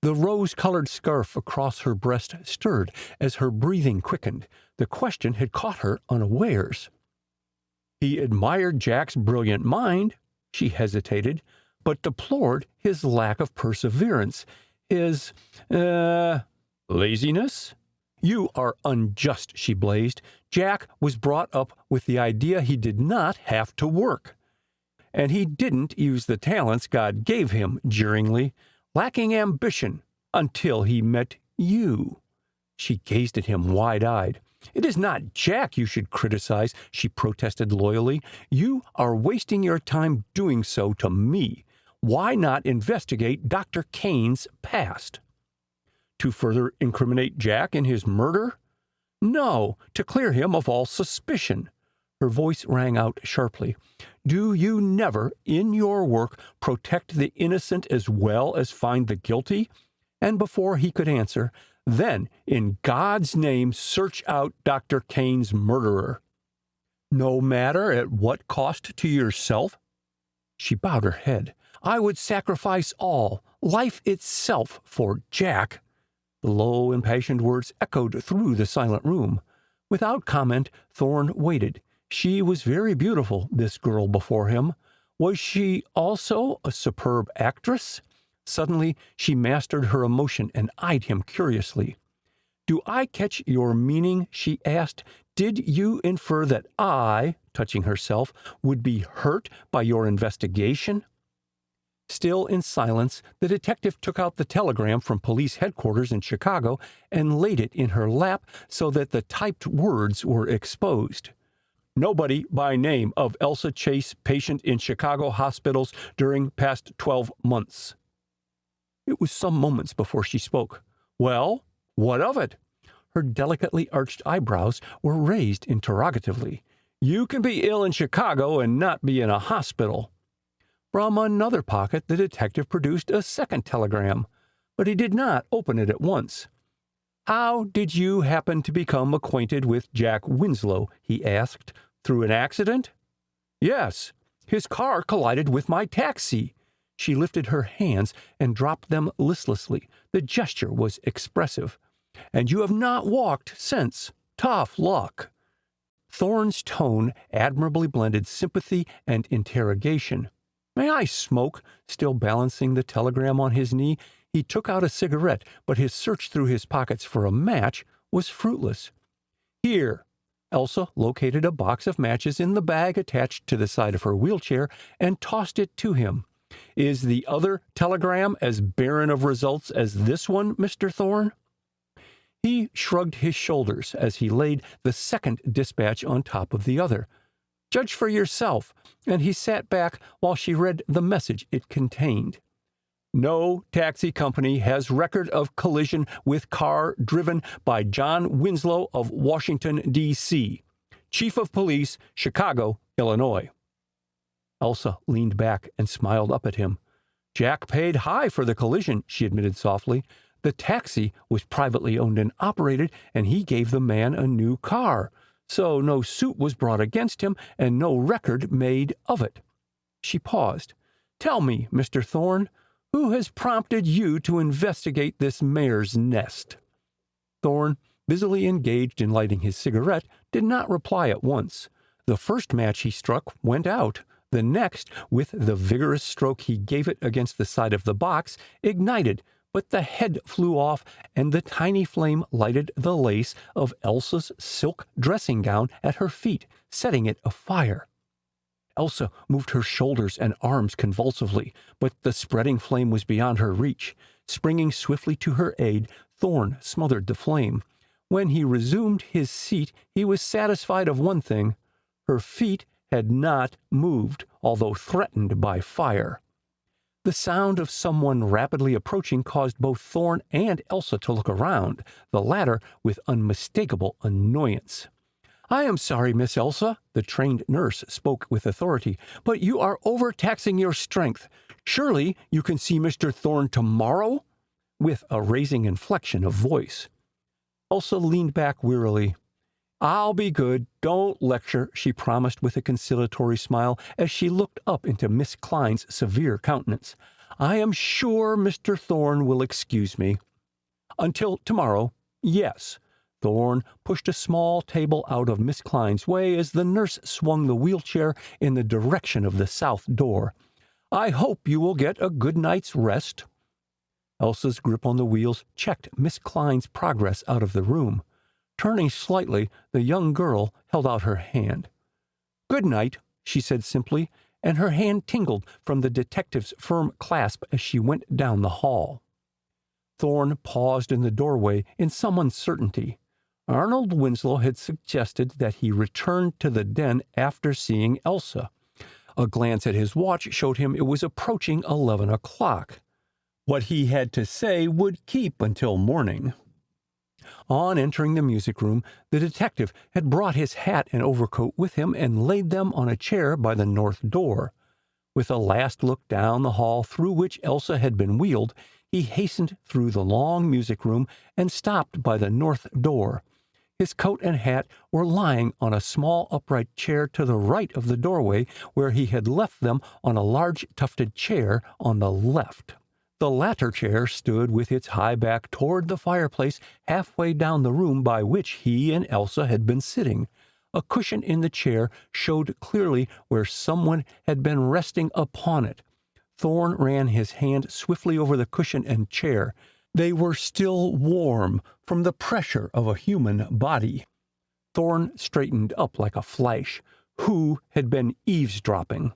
The rose-colored scarf across her breast stirred as her breathing quickened. The question had caught her unawares. He admired Jack's brilliant mind, she hesitated, but deplored his lack of perseverance, his, laziness? You are unjust, she blazed. Jack was brought up with the idea he did not have to work. And he didn't use the talents God gave him, jeeringly, lacking ambition, until he met you. She gazed at him wide-eyed. It is not Jack you should criticize, she protested loyally. You are wasting your time doing so to me. Why not investigate Dr. Kane's past? To further incriminate Jack in his murder? No, to clear him of all suspicion. Her voice rang out sharply. Do you never, in your work, protect the innocent as well as find the guilty? And before he could answer, then, in God's name, search out Dr. Kane's murderer. No matter at what cost to yourself? She bowed her head. I would sacrifice all, life itself, for Jack. The low, impassioned words echoed through the silent room. Without comment, Thorne waited. She was very beautiful, this girl before him. Was she also a superb actress? Suddenly, she mastered her emotion and eyed him curiously. Do I catch your meaning? She asked. Did you infer that I, touching herself, would be hurt by your investigation? Still in silence, the detective took out the telegram from police headquarters in Chicago and laid it in her lap so that the typed words were exposed. Nobody by name of Elsa Chase patient in Chicago hospitals during past 12 months. It was some moments before she spoke. Well, what of it? Her delicately arched eyebrows were raised interrogatively. You can be ill in Chicago and not be in a hospital. From another pocket, the detective produced a second telegram, but he did not open it at once. How did you happen to become acquainted with Jack Winslow? He asked. Through an accident? Yes. His car collided with my taxi. She lifted her hands and dropped them listlessly. The gesture was expressive. And you have not walked since. Tough luck. Thorne's tone admirably blended sympathy and interrogation. May I smoke? Still balancing the telegram on his knee, he took out a cigarette, but his search through his pockets for a match was fruitless. Here. Elsa located a box of matches in the bag attached to the side of her wheelchair and tossed it to him. Is the other telegram as barren of results as this one, Mr. Thorne? He shrugged his shoulders as he laid the second dispatch on top of the other. Judge for yourself, and he sat back while she read the message it contained. No taxi company has record of collision with car driven by John Winslow of Washington, D.C., Chief of Police, Chicago, Illinois. Elsa leaned back and smiled up at him. Jack paid high for the collision, she admitted softly. The taxi was privately owned and operated, and he gave the man a new car. So no suit was brought against him and no record made of it. She paused. Tell me, Mr. Thorne, Who has prompted you to investigate this mare's nest?" Thorn, busily engaged in lighting his cigarette, did not reply at once. The first match he struck went out. The next, with the vigorous stroke he gave it against the side of the box, ignited, but the head flew off, and the tiny flame lighted the lace of Elsa's silk dressing gown at her feet, setting it afire. Elsa moved her shoulders and arms convulsively, but the spreading flame was beyond her reach. Springing swiftly to her aid, Thorn smothered the flame. When he resumed his seat, he was satisfied of one thing: her feet had not moved, although threatened by fire. The sound of someone rapidly approaching caused both Thorn and Elsa to look around, the latter with unmistakable annoyance. "I am sorry, Miss Elsa," the trained nurse spoke with authority, "but you are overtaxing your strength. Surely you can see Mr. Thorn tomorrow?" with a raising inflection of voice. Elsa leaned back wearily. "I'll be good. Don't lecture," she promised with a conciliatory smile as she looked up into Miss Klein's severe countenance. "I am sure Mr. Thorn will excuse me." "Until tomorrow, yes." Thorn pushed a small table out of Miss Klein's way as the nurse swung the wheelchair in the direction of the south door. "I hope you will get a good night's rest." Elsa's grip on the wheels checked Miss Klein's progress out of the room. Turning slightly, the young girl held out her hand. "Good night," she said simply, and her hand tingled from the detective's firm clasp as she went down the hall. Thorn paused in the doorway in some uncertainty. Arnold Winslow had suggested that he return to the den after seeing Elsa. A glance at his watch showed him it was approaching 11 o'clock. What he had to say would keep until morning. On entering the music room, the detective had brought his hat and overcoat with him and laid them on a chair by the north door. With a last look down the hall through which Elsa had been wheeled, he hastened through the long music room and stopped by the north door. His coat and hat were lying on a small upright chair to the right of the doorway, where he had left them on a large tufted chair on the left. The latter chair stood with its high back toward the fireplace halfway down the room by which he and Elsa had been sitting. A cushion in the chair showed clearly where someone had been resting upon it. Thorn ran his hand swiftly over the cushion and chair. They were still warm from the pressure of a human body. Thorn straightened up like a flash. Who had been eavesdropping?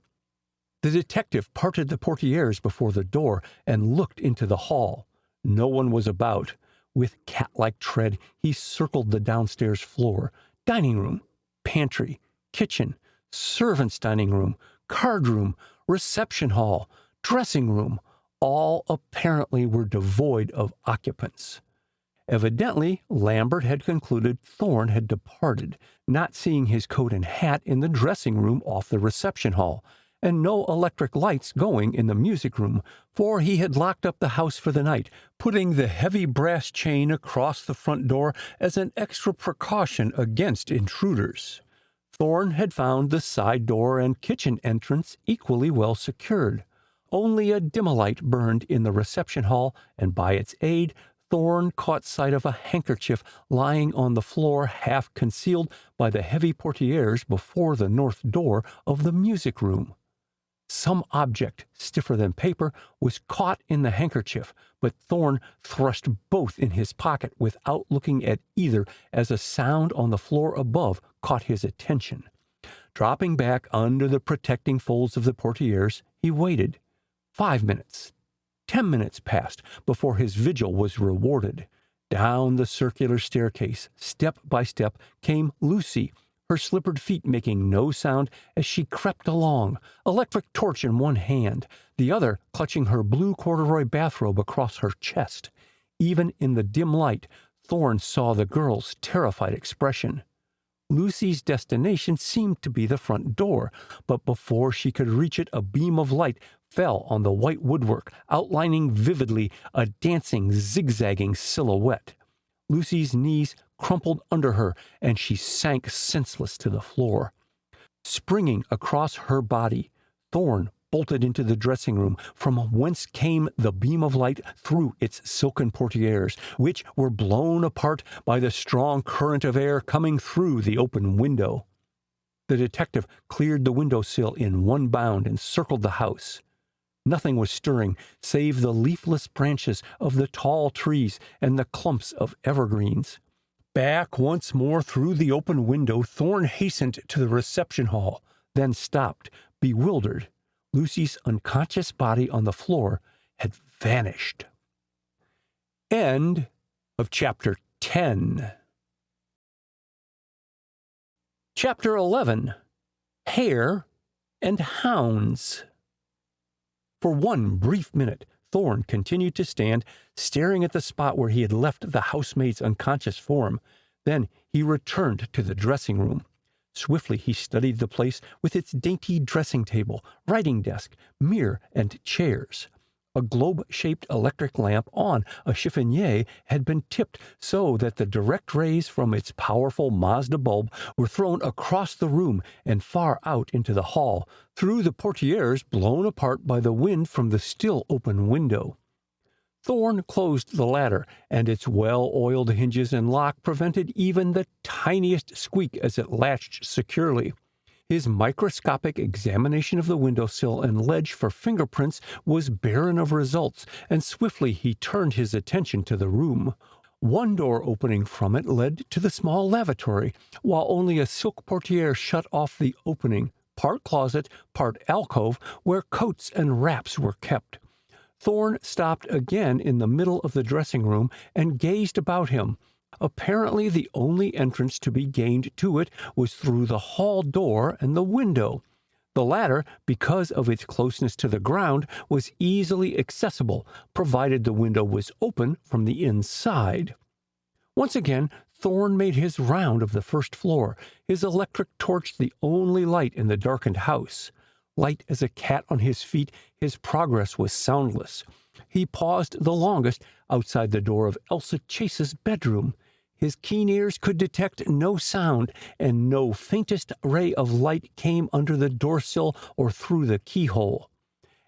The detective parted the portieres before the door and looked into the hall. No one was about. With cat-like tread, he circled the downstairs floor. Dining room, pantry, kitchen, servants' dining room, card room, reception hall, dressing room, all apparently were devoid of occupants. Evidently, Lambert had concluded Thorn had departed, not seeing his coat and hat in the dressing room off the reception hall, and no electric lights going in the music room, for he had locked up the house for the night, putting the heavy brass chain across the front door as an extra precaution against intruders. Thorn had found the side door and kitchen entrance equally well secured. Only a dim light burned in the reception hall, and by its aid Thorn caught sight of a handkerchief lying on the floor, half concealed by the heavy portieres before the north door of the music room. Some object, stiffer than paper, was caught in the handkerchief, but Thorn thrust both in his pocket without looking at either as a sound on the floor above caught his attention. Dropping back under the protecting folds of the portieres, he waited. 5 minutes, 10 minutes passed before his vigil was rewarded. Down the circular staircase, step by step, came Lucy, her slippered feet making no sound as she crept along, electric torch in one hand, the other clutching her blue corduroy bathrobe across her chest. Even in the dim light, Thorn saw the girl's terrified expression. Lucy's destination seemed to be the front door, but before she could reach it, a beam of light fell on the white woodwork, outlining vividly a dancing, zigzagging silhouette. Lucy's knees crumpled under her, and she sank senseless to the floor. Springing across her body, Thorn bolted into the dressing room, from whence came the beam of light through its silken portieres, which were blown apart by the strong current of air coming through the open window. The detective cleared the window-sill in one bound and circled the house. Nothing was stirring save the leafless branches of the tall trees and the clumps of evergreens. Back once more through the open window, Thorne hastened to the reception hall, then stopped, bewildered. Lucy's unconscious body on the floor had vanished. End of Chapter 10. Chapter 11. Hare and Hounds. For one brief minute, Thorne continued to stand, staring at the spot where he had left the housemaid's unconscious form. Then he returned to the dressing room. Swiftly he studied the place with its dainty dressing table, writing desk, mirror, and chairs. A globe-shaped electric lamp on a chiffonier had been tipped so that the direct rays from its powerful Mazda bulb were thrown across the room and far out into the hall, through the portieres blown apart by the wind from the still open window. Thorne closed the latter, and its well-oiled hinges and lock prevented even the tiniest squeak as it latched securely. His microscopic examination of the windowsill and ledge for fingerprints was barren of results, and swiftly he turned his attention to the room. One door opening from it led to the small lavatory, while only a silk portiere shut off the opening, part closet, part alcove, where coats and wraps were kept. Thorne stopped again in the middle of the dressing room and gazed about him. Apparently the only entrance to be gained to it was through the hall door and the window. The latter, because of its closeness to the ground, was easily accessible, provided the window was open from the inside. Once again, Thorne made his round of the first floor, his electric torch the only light in the darkened house. Light as a cat on his feet, his progress was soundless. He paused the longest outside the door of Elsa Chase's bedroom. His keen ears could detect no sound, and no faintest ray of light came under the doorsill or through the keyhole.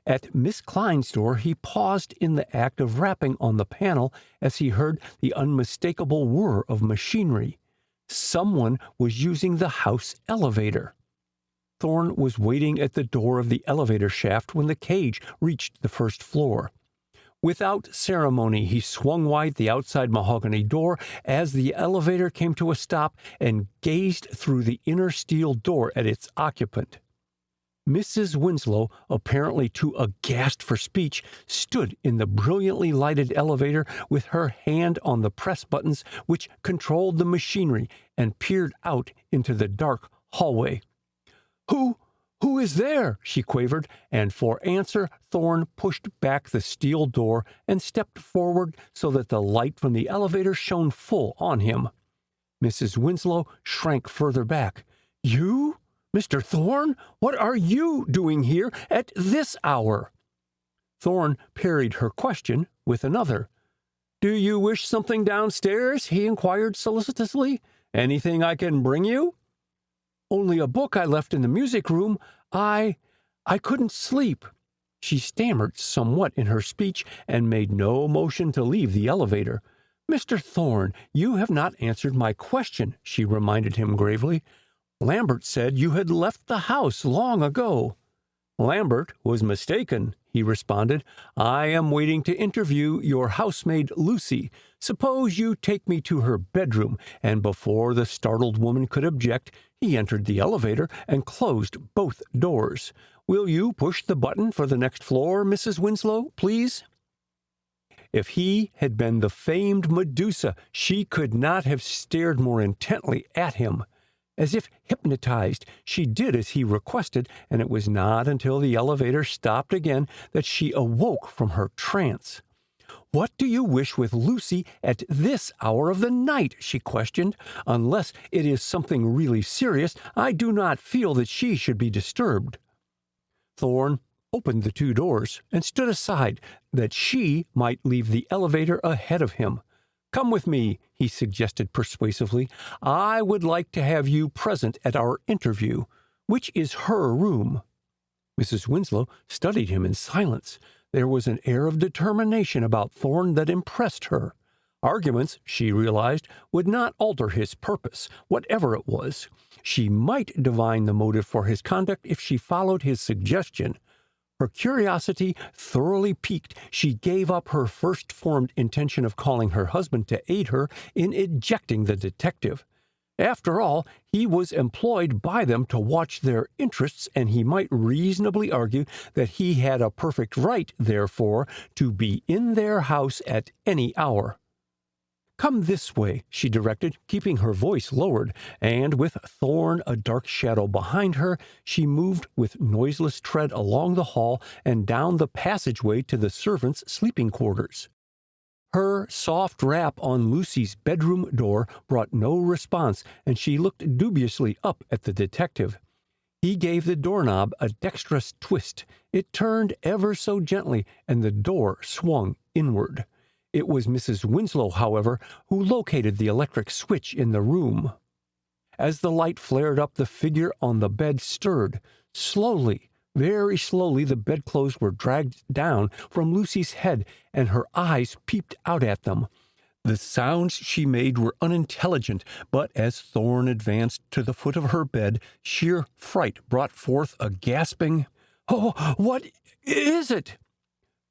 At Miss Klein's door he paused in the act of rapping on the panel as he heard the unmistakable whir of machinery. Someone was using the house elevator. Thorne was waiting at the door of the elevator shaft when the cage reached the first floor. Without ceremony, he swung wide the outside mahogany door as the elevator came to a stop and gazed through the inner steel door at its occupant. Mrs. Winslow, apparently too aghast for speech, stood in the brilliantly lighted elevator with her hand on the press buttons which controlled the machinery and peered out into the dark hallway. Who is there?" she quavered, and for answer Thorne pushed back the steel door and stepped forward so that the light from the elevator shone full on him. Mrs. Winslow shrank further back. "You? Mr. Thorne? What are you doing here at this hour?" Thorne parried her question with another. "Do you wish something downstairs?" he inquired solicitously. "Anything I can bring you?" "Only a book I left in the music room. I couldn't sleep." She stammered somewhat in her speech and made no motion to leave the elevator. "Mr. Thorne, you have not answered my question," she reminded him gravely. "Lambert said you had left the house long ago." "Lambert was mistaken," he responded. "I am waiting to interview your housemaid Lucy. Suppose you take me to her bedroom," and before the startled woman could object, he entered the elevator and closed both doors. "Will you push the button for the next floor, Mrs. Winslow, please?" If he had been the famed Medusa, she could not have stared more intently at him. As if hypnotized, she did as he requested, and it was not until the elevator stopped again that she awoke from her trance. "What do you wish with Lucy at this hour of the night?" she questioned. "Unless it is something really serious, I do not feel that she should be disturbed." Thorne opened the two doors and stood aside that she might leave the elevator ahead of him. "Come with me," he suggested persuasively. "I would like to have you present at our interview. Which is her room?" Mrs. Winslow studied him in silence. There was an air of determination about Thorne that impressed her. Arguments, she realized, would not alter his purpose, whatever it was. She might divine the motive for his conduct if she followed his suggestion. Her curiosity thoroughly piqued, she gave up her first-formed intention of calling her husband to aid her in ejecting the detective. After all, he was employed by them to watch their interests, and he might reasonably argue that he had a perfect right, therefore, to be in their house at any hour. "Come this way," she directed, keeping her voice lowered, and with Thorne a dark shadow behind her, she moved with noiseless tread along the hall and down the passageway to the servants' sleeping quarters. Her soft rap on Lucy's bedroom door brought no response, and she looked dubiously up at the detective. He gave the doorknob a dexterous twist. It turned ever so gently, and the door swung inward. It was Mrs. Winslow, however, who located the electric switch in the room. As the light flared up, the figure on the bed stirred. Slowly, very slowly, the bedclothes were dragged down from Lucy's head, and her eyes peeped out at them. The sounds she made were unintelligent, but as Thorne advanced to the foot of her bed, sheer fright brought forth a gasping, "Oh, what is it?"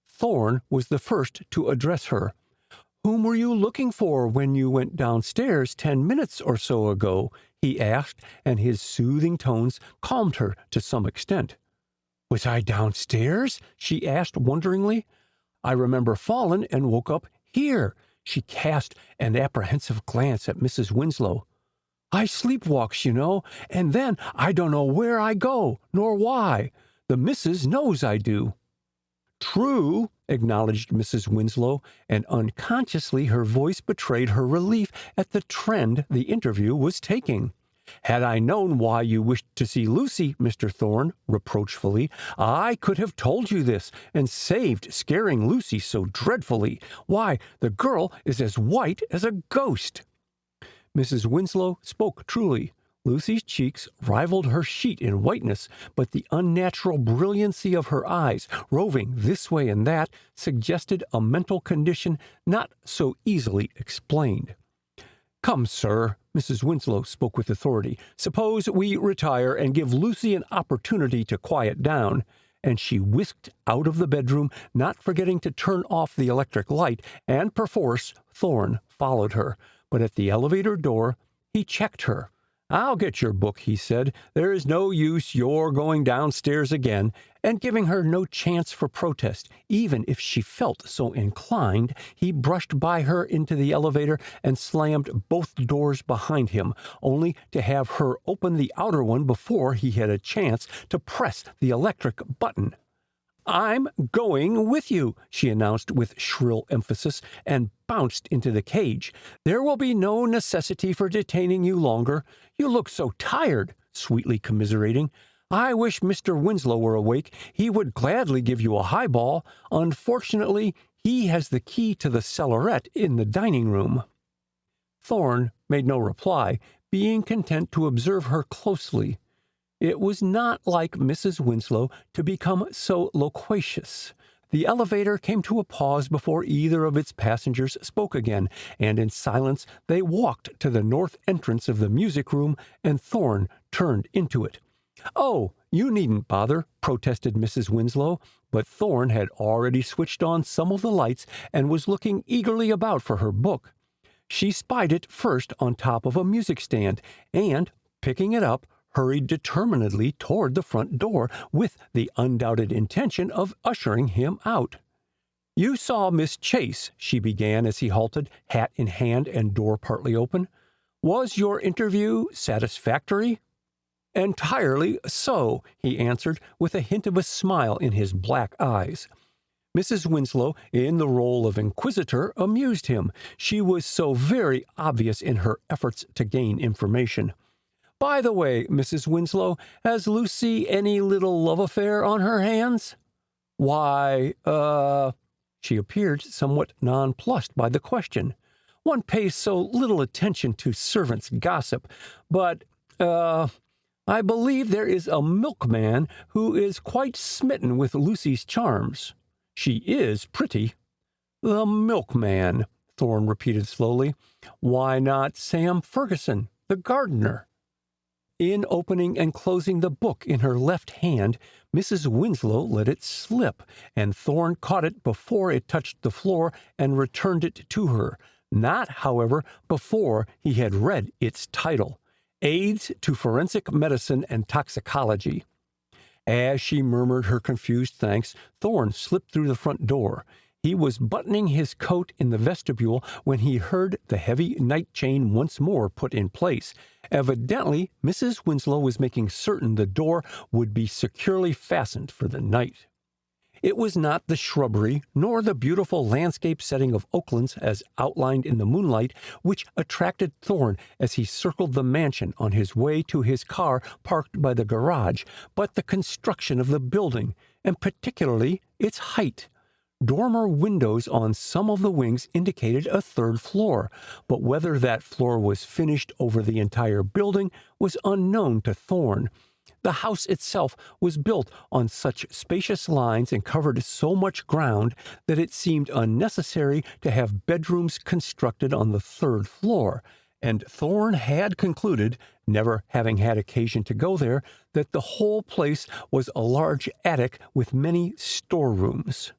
Thorne was the first to address her. "Whom were you looking for when you went downstairs 10 minutes or so ago?" he asked, and his soothing tones calmed her to some extent. "Was I downstairs?" she asked wonderingly. "I remember fallen and woke up here." She cast an apprehensive glance at Mrs. Winslow. "I sleepwalks, you know, and then I don't know where I go, nor why. The missus knows I do." "True," acknowledged Mrs. Winslow, and unconsciously her voice betrayed her relief at the trend the interview was taking. "Had I known why you wished to see Lucy, Mr. Thorne," reproachfully, "I could have told you this, and saved scaring Lucy so dreadfully. Why, the girl is as white as a ghost." Mrs. Winslow spoke truly. Lucy's cheeks rivaled her sheet in whiteness, but the unnatural brilliancy of her eyes, roving this way and that, suggested a mental condition not so easily explained. "Come, sir," Mrs. Winslow spoke with authority, "suppose we retire and give Lucy an opportunity to quiet down." And she whisked out of the bedroom, not forgetting to turn off the electric light, and perforce Thorne followed her. But at the elevator door, he checked her. "I'll get your book," he said. "There is no use your going downstairs again," and giving her no chance for protest, even if she felt so inclined, he brushed by her into the elevator and slammed both doors behind him, only to have her open the outer one before he had a chance to press the electric button. "I'm going with you," she announced with shrill emphasis, and bounced into the cage. "There will be no necessity for detaining you longer. You look so tired," sweetly commiserating. "I wish Mr. Winslow were awake. He would gladly give you a highball. Unfortunately, he has the key to the cellarette in the dining room." Thorne made no reply, being content to observe her closely. It was not like Mrs. Winslow to become so loquacious. The elevator came to a pause before either of its passengers spoke again, and in silence they walked to the north entrance of the music room, and Thorne turned into it. "Oh, you needn't bother," protested Mrs. Winslow, but Thorne had already switched on some of the lights and was looking eagerly about for her book. She spied it first on top of a music stand, and, picking it up, hurried determinedly toward the front door with the undoubted intention of ushering him out. "You saw Miss Chase," she began as he halted, hat in hand and door partly open. "Was your interview satisfactory?" "Entirely so," he answered, with a hint of a smile in his black eyes. Mrs. Winslow, in the role of inquisitor, amused him. She was so very obvious in her efforts to gain information. "By the way, Mrs. Winslow, has Lucy any little love affair on her hands?" "Why, She appeared somewhat nonplussed by the question. "One pays so little attention to servants' gossip, but, I believe there is a milkman who is quite smitten with Lucy's charms. She is pretty." "The milkman," Thorn repeated slowly. "Why not Sam Ferguson, the gardener?" In opening and closing the book in her left hand, Mrs. Winslow let it slip, and Thorn caught it before it touched the floor and returned it to her, not, however, before he had read its title, Aids to Forensic Medicine and Toxicology. As she murmured her confused thanks, Thorn slipped through the front door. He was buttoning his coat in the vestibule when he heard the heavy night chain once more put in place. Evidently, Mrs. Winslow was making certain the door would be securely fastened for the night. It was not the shrubbery, nor the beautiful landscape setting of Oaklands as outlined in the moonlight, which attracted Thorn as he circled the mansion on his way to his car parked by the garage, but the construction of the building, and particularly its height. Dormer windows on some of the wings indicated a third floor, but whether that floor was finished over the entire building was unknown to Thorn. The house itself was built on such spacious lines and covered so much ground that it seemed unnecessary to have bedrooms constructed on the third floor, and Thorn had concluded, never having had occasion to go there, that the whole place was a large attic with many storerooms.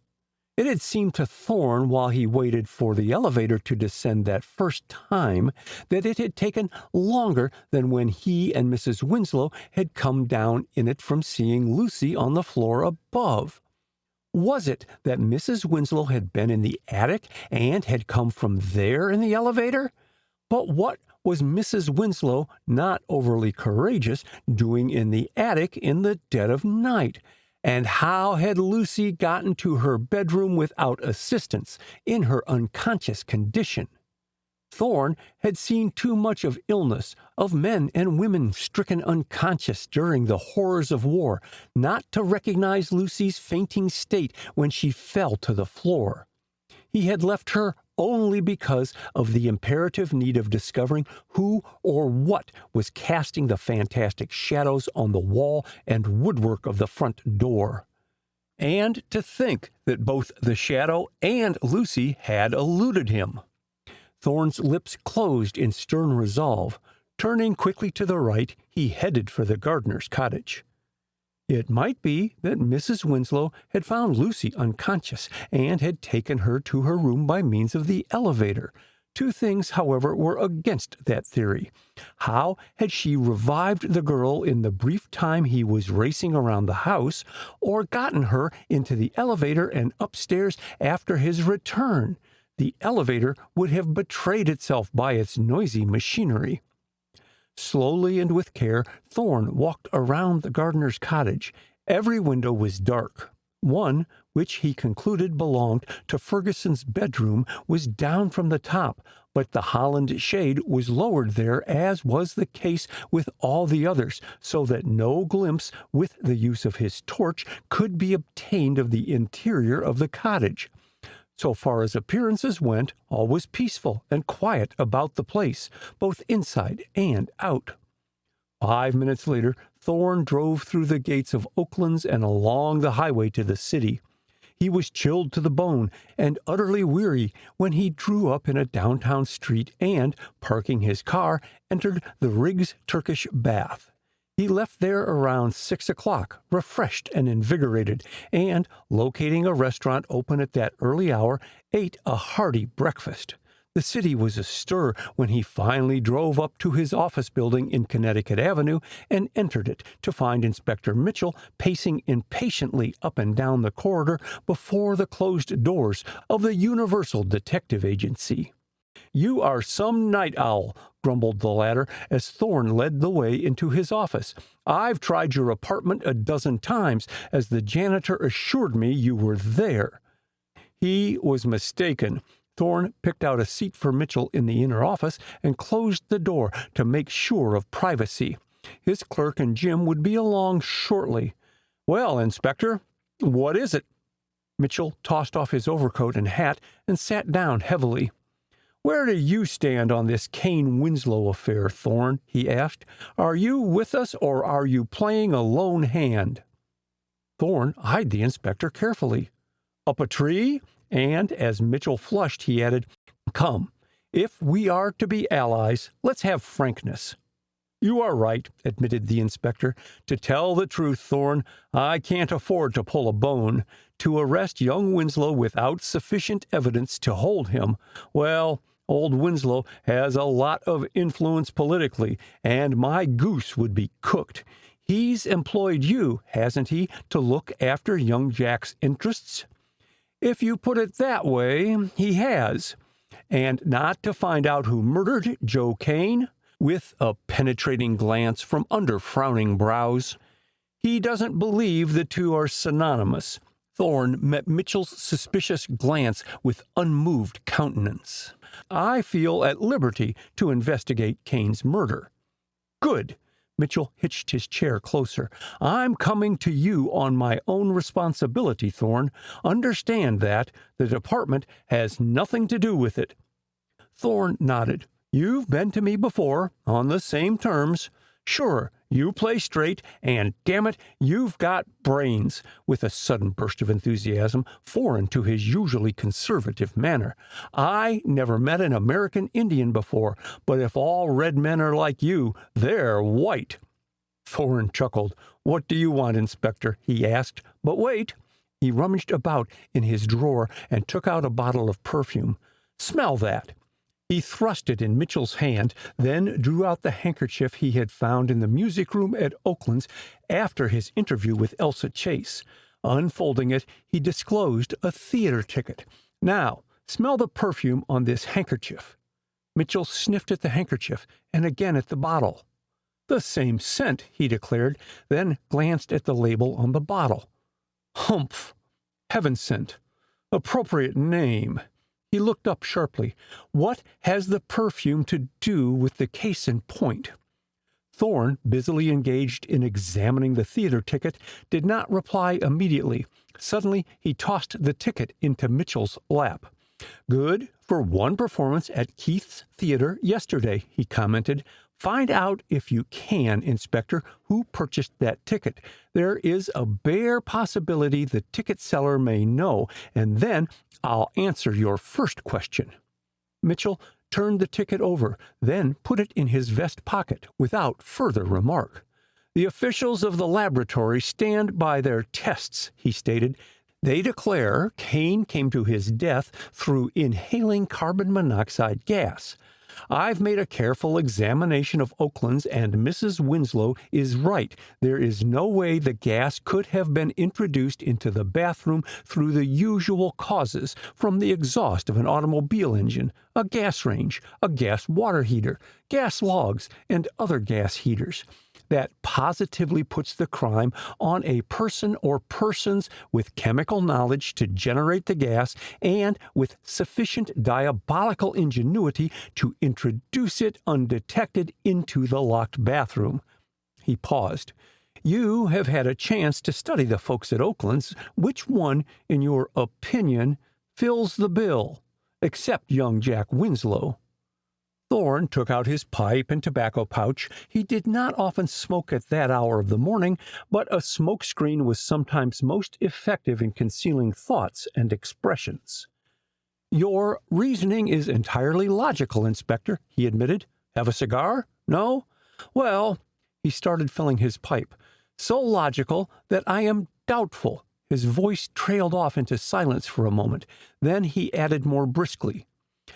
It had seemed to Thorn, while he waited for the elevator to descend that first time, that it had taken longer than when he and Mrs. Winslow had come down in it from seeing Lucy on the floor above. Was it that Mrs. Winslow had been in the attic and had come from there in the elevator? But what was Mrs. Winslow, not overly courageous, doing in the attic in the dead of night? And how had Lucy gotten to her bedroom without assistance, in her unconscious condition? Thorn had seen too much of illness, of men and women stricken unconscious during the horrors of war, not to recognize Lucy's fainting state when she fell to the floor. He had left her only because of the imperative need of discovering who or what was casting the fantastic shadows on the wall and woodwork of the front door. And to think that both the shadow and Lucy had eluded him. Thorn's lips closed in stern resolve. Turning quickly to the right, he headed for the gardener's cottage. It might be that Mrs. Winslow had found Lucy unconscious and had taken her to her room by means of the elevator. Two things, however, were against that theory. How had she revived the girl in the brief time he was racing around the house, or gotten her into the elevator and upstairs after his return? The elevator would have betrayed itself by its noisy machinery. Slowly and with care, Thorn walked around the gardener's cottage. Every window was dark. One, which he concluded belonged to Ferguson's bedroom, was down from the top, but the Holland shade was lowered there, as was the case with all the others, so that no glimpse, with the use of his torch, could be obtained of the interior of the cottage. So far as appearances went, all was peaceful and quiet about the place, both inside and out. 5 minutes later, Thorn drove through the gates of Oaklands and along the highway to the city. He was chilled to the bone and utterly weary when he drew up in a downtown street and, parking his car, entered the Riggs Turkish Bath. He left there around 6 o'clock, refreshed and invigorated, and, locating a restaurant open at that early hour, ate a hearty breakfast. The city was astir when he finally drove up to his office building in Connecticut Avenue and entered it to find Inspector Mitchell pacing impatiently up and down the corridor before the closed doors of the Universal Detective Agency. "You are some night owl," grumbled the latter as Thorn led the way into his office. "I've tried your apartment a dozen times, as the janitor assured me you were there." He was mistaken. Thorn picked out a seat for Mitchell in the inner office and closed the door to make sure of privacy. His clerk and Jim would be along shortly. "Well, Inspector, what is it?" Mitchell tossed off his overcoat and hat and sat down heavily. "Where do you stand on this Kane Winslow affair, Thorne?" he asked. "Are you with us, or are you playing a lone hand?" Thorne eyed the inspector carefully. "Up a tree?" And as Mitchell flushed, he added, "Come, if we are to be allies, let's have frankness." "You are right," admitted the inspector. "To tell the truth, Thorne, I can't afford to pull a bone. To arrest young Winslow without sufficient evidence to hold him, well, old Winslow has a lot of influence politically, and my goose would be cooked. He's employed you, hasn't he, to look after young Jack's interests?" "If you put it that way, he has. And not to find out who murdered Joe Kane?" With a penetrating glance from under frowning brows. "He doesn't believe the two are synonymous." Thorne met Mitchell's suspicious glance with unmoved countenance. "I feel at liberty to investigate Kane's murder." "Good." Mitchell hitched his chair closer. "I'm coming to you on my own responsibility, Thorne. Understand that. The department has nothing to do with it." Thorne nodded. "You've been to me before, on the same terms. Sure, you play straight, and damn it, you've got brains," with a sudden burst of enthusiasm foreign to his usually conservative manner. "I never met an American Indian before, but if all red men are like you, they're white." Thorne chuckled. "What do you want, Inspector?" he asked. "But wait." He rummaged about in his drawer and took out a bottle of perfume. "Smell that." He thrust it in Mitchell's hand, then drew out the handkerchief he had found in the music room at Oakland's after his interview with Elsa Chase. Unfolding it, he disclosed a theater ticket. "Now, smell the perfume on this handkerchief." Mitchell sniffed at the handkerchief and again at the bottle. "The same scent," he declared, then glanced at the label on the bottle. "Humph! Heaven Sent. Appropriate name." He looked up sharply. "What has the perfume to do with the case in point?" Thorne, busily engaged in examining the theater ticket, did not reply immediately. Suddenly, he tossed the ticket into Mitchell's lap. "Good for one performance at Keith's Theater yesterday," he commented. "Find out, if you can, Inspector, who purchased that ticket. There is a bare possibility the ticket seller may know, and then I'll answer your first question." Mitchell turned the ticket over, then put it in his vest pocket without further remark. "The officials of the laboratory stand by their tests," he stated. "They declare Kane came to his death through inhaling carbon monoxide gas. I've made a careful examination of Oakland's, and Mrs. Winslow is right. There is no way the gas could have been introduced into the bathroom through the usual causes, from the exhaust of an automobile engine, a gas range, a gas water heater, gas logs, and other gas heaters. That positively puts the crime on a person or persons with chemical knowledge to generate the gas and with sufficient diabolical ingenuity to introduce it undetected into the locked bathroom." He paused. "You have had a chance to study the folks at Oakland's. Which one, in your opinion, fills the bill, except young Jack Winslow?" Thorne took out his pipe and tobacco pouch. He did not often smoke at that hour of the morning, but a smoke screen was sometimes most effective in concealing thoughts and expressions. "Your reasoning is entirely logical, Inspector," he admitted. "Have a cigar? No? Well," he started filling his pipe, "so logical that I am doubtful." His voice trailed off into silence for a moment. Then he added more briskly,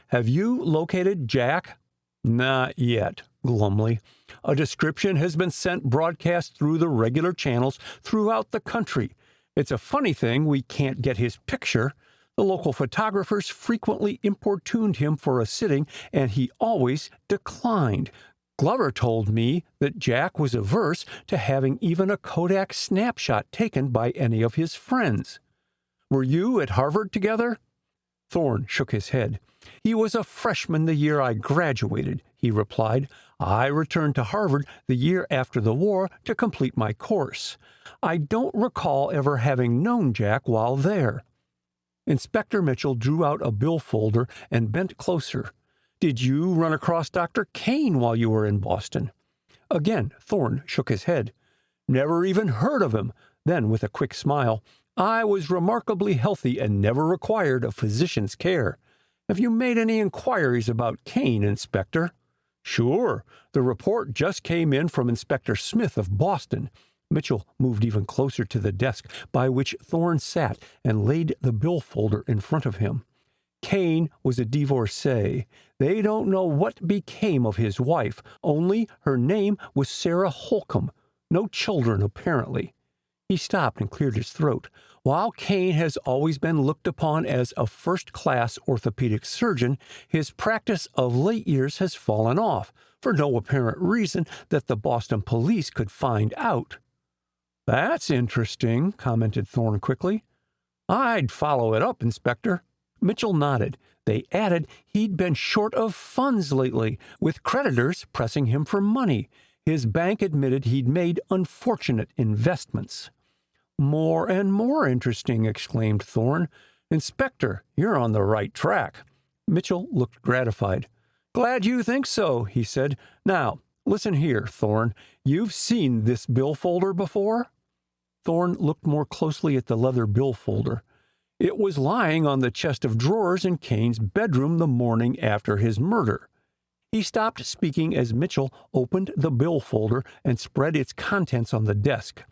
"Have you located Jack?" "Not yet," glumly. "A description has been sent broadcast through the regular channels throughout the country. It's a funny thing we can't get his picture. The local photographers frequently importuned him for a sitting, and he always declined. Glover told me that Jack was averse to having even a Kodak snapshot taken by any of his friends." "Were you at Harvard together?" Thorne shook his head. "He was a freshman the year I graduated," he replied. "I returned to Harvard the year after the war to complete my course. I don't recall ever having known Jack while there." Inspector Mitchell drew out a bill folder and bent closer. Did you run across Dr. Kane while you were in Boston? Again, Thorne shook his head. Never even heard of him. Then, with a quick smile, I was remarkably healthy and never required a physician's care. Have you made any inquiries about Kane, Inspector? Sure. The report just came in from Inspector Smith of Boston. Mitchell moved even closer to the desk by which Thorne sat and laid the bill folder in front of him. Kane was a divorcee. They don't know what became of his wife, only her name was Sarah Holcomb. No children, apparently. He stopped and cleared his throat. While Kane has always been looked upon as a first-class orthopedic surgeon, his practice of late years has fallen off, for no apparent reason that the Boston police could find out. That's interesting, commented Thorne quickly. I'd follow it up, Inspector. Mitchell nodded. They added he'd been short of funds lately, with creditors pressing him for money. His bank admitted he'd made unfortunate investments. More and more interesting, exclaimed Thorne. Inspector, you're on the right track. Mitchell looked gratified. Glad you think so, he said. Now, listen here, Thorne. You've seen this bill folder before? Thorne looked more closely at the leather bill folder. It was lying on the chest of drawers in Kane's bedroom the morning after his murder. He stopped speaking as Mitchell opened the bill folder and spread its contents on the desk.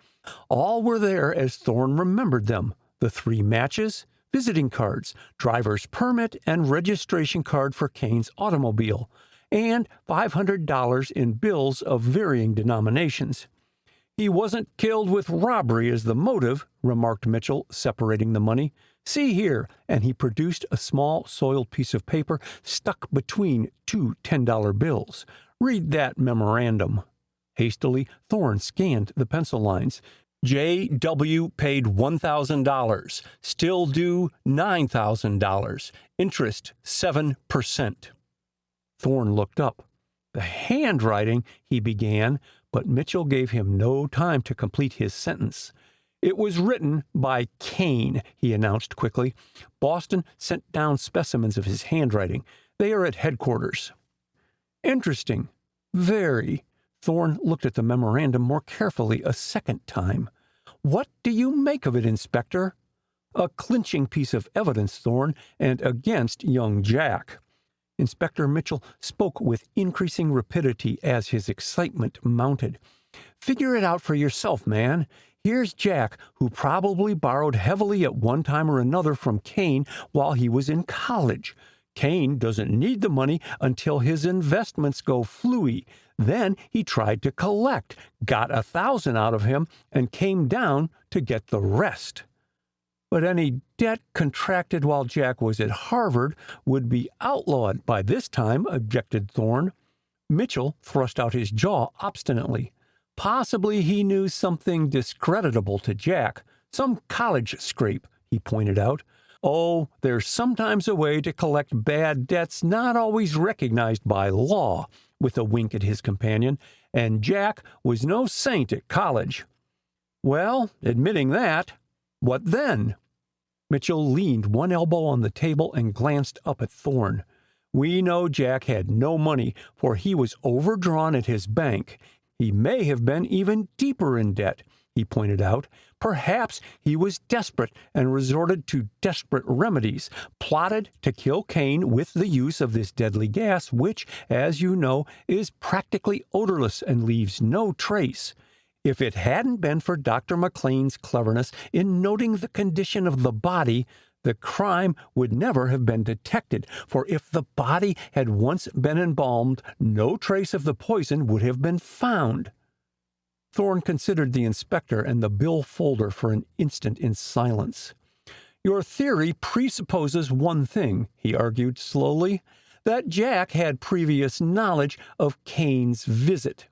All were there as Thorne remembered them: the 3 matches, visiting cards, driver's permit, and registration card for Kane's automobile, and $500 in bills of varying denominations. He wasn't killed with robbery as the motive, remarked Mitchell, separating the money. See here, and he produced a small soiled piece of paper stuck between 2 $10 bills. Read that memorandum. Hastily, Thorne scanned the pencil lines. J.W. paid $1,000. Still due $9,000. Interest 7%. Thorne looked up. The handwriting, he began, but Mitchell gave him no time to complete his sentence. It was written by Kane, he announced quickly. Boston sent down specimens of his handwriting. They are at headquarters. Interesting. Very. Thorne looked at the memorandum more carefully a second time. What do you make of it, Inspector? A clinching piece of evidence, Thorne, and against young Jack. Inspector Mitchell spoke with increasing rapidity as his excitement mounted. Figure it out for yourself, man. Here's Jack, who probably borrowed heavily at one time or another from Kane while he was in college. Kane doesn't need the money until his investments go flooey. Then he tried to collect, got $1,000 out of him, and came down to get the rest. But any debt contracted while Jack was at Harvard would be outlawed by this time, objected Thorne. Mitchell thrust out his jaw obstinately. Possibly he knew something discreditable to Jack, some college scrape, he pointed out. Oh, there's sometimes a way to collect bad debts not always recognized by law, with a wink at his companion, and Jack was no saint at college. Well, admitting that, what then? Mitchell leaned one elbow on the table and glanced up at Thorne. We know Jack had no money, for he was overdrawn at his bank. He may have been even deeper in debt, he pointed out. Perhaps he was desperate and resorted to desperate remedies, plotted to kill Kane with the use of this deadly gas, which, as you know, is practically odorless and leaves no trace. If it hadn't been for Dr. McLean's cleverness in noting the condition of the body, the crime would never have been detected, for if the body had once been embalmed, no trace of the poison would have been found. Thorne considered the inspector and the bill folder for an instant in silence. Your theory presupposes one thing, he argued slowly, that Jack had previous knowledge of Kane's visit.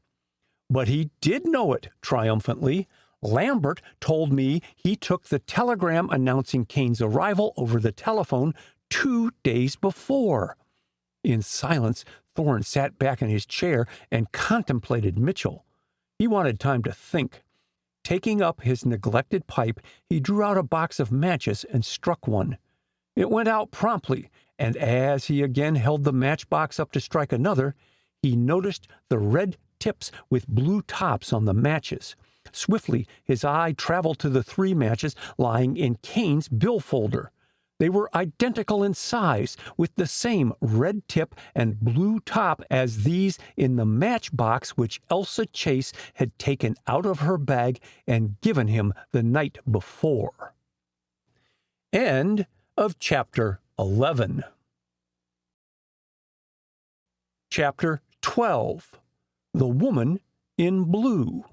But he did know it, triumphantly. Lambert told me he took the telegram announcing Kane's arrival over the telephone 2 days before. In silence, Thorne sat back in his chair and contemplated Mitchell. He wanted time to think. Taking up his neglected pipe, he drew out a box of matches and struck one. It went out promptly, and as he again held the matchbox up to strike another, he noticed the red tips with blue tops on the matches. Swiftly, his eye traveled to the 3 matches lying in Kane's billfolder. They were identical in size, with the same red tip and blue top as these in the matchbox which Elsa Chase had taken out of her bag and given him the night before. End of Chapter 11. Chapter 12. The Woman in Blue.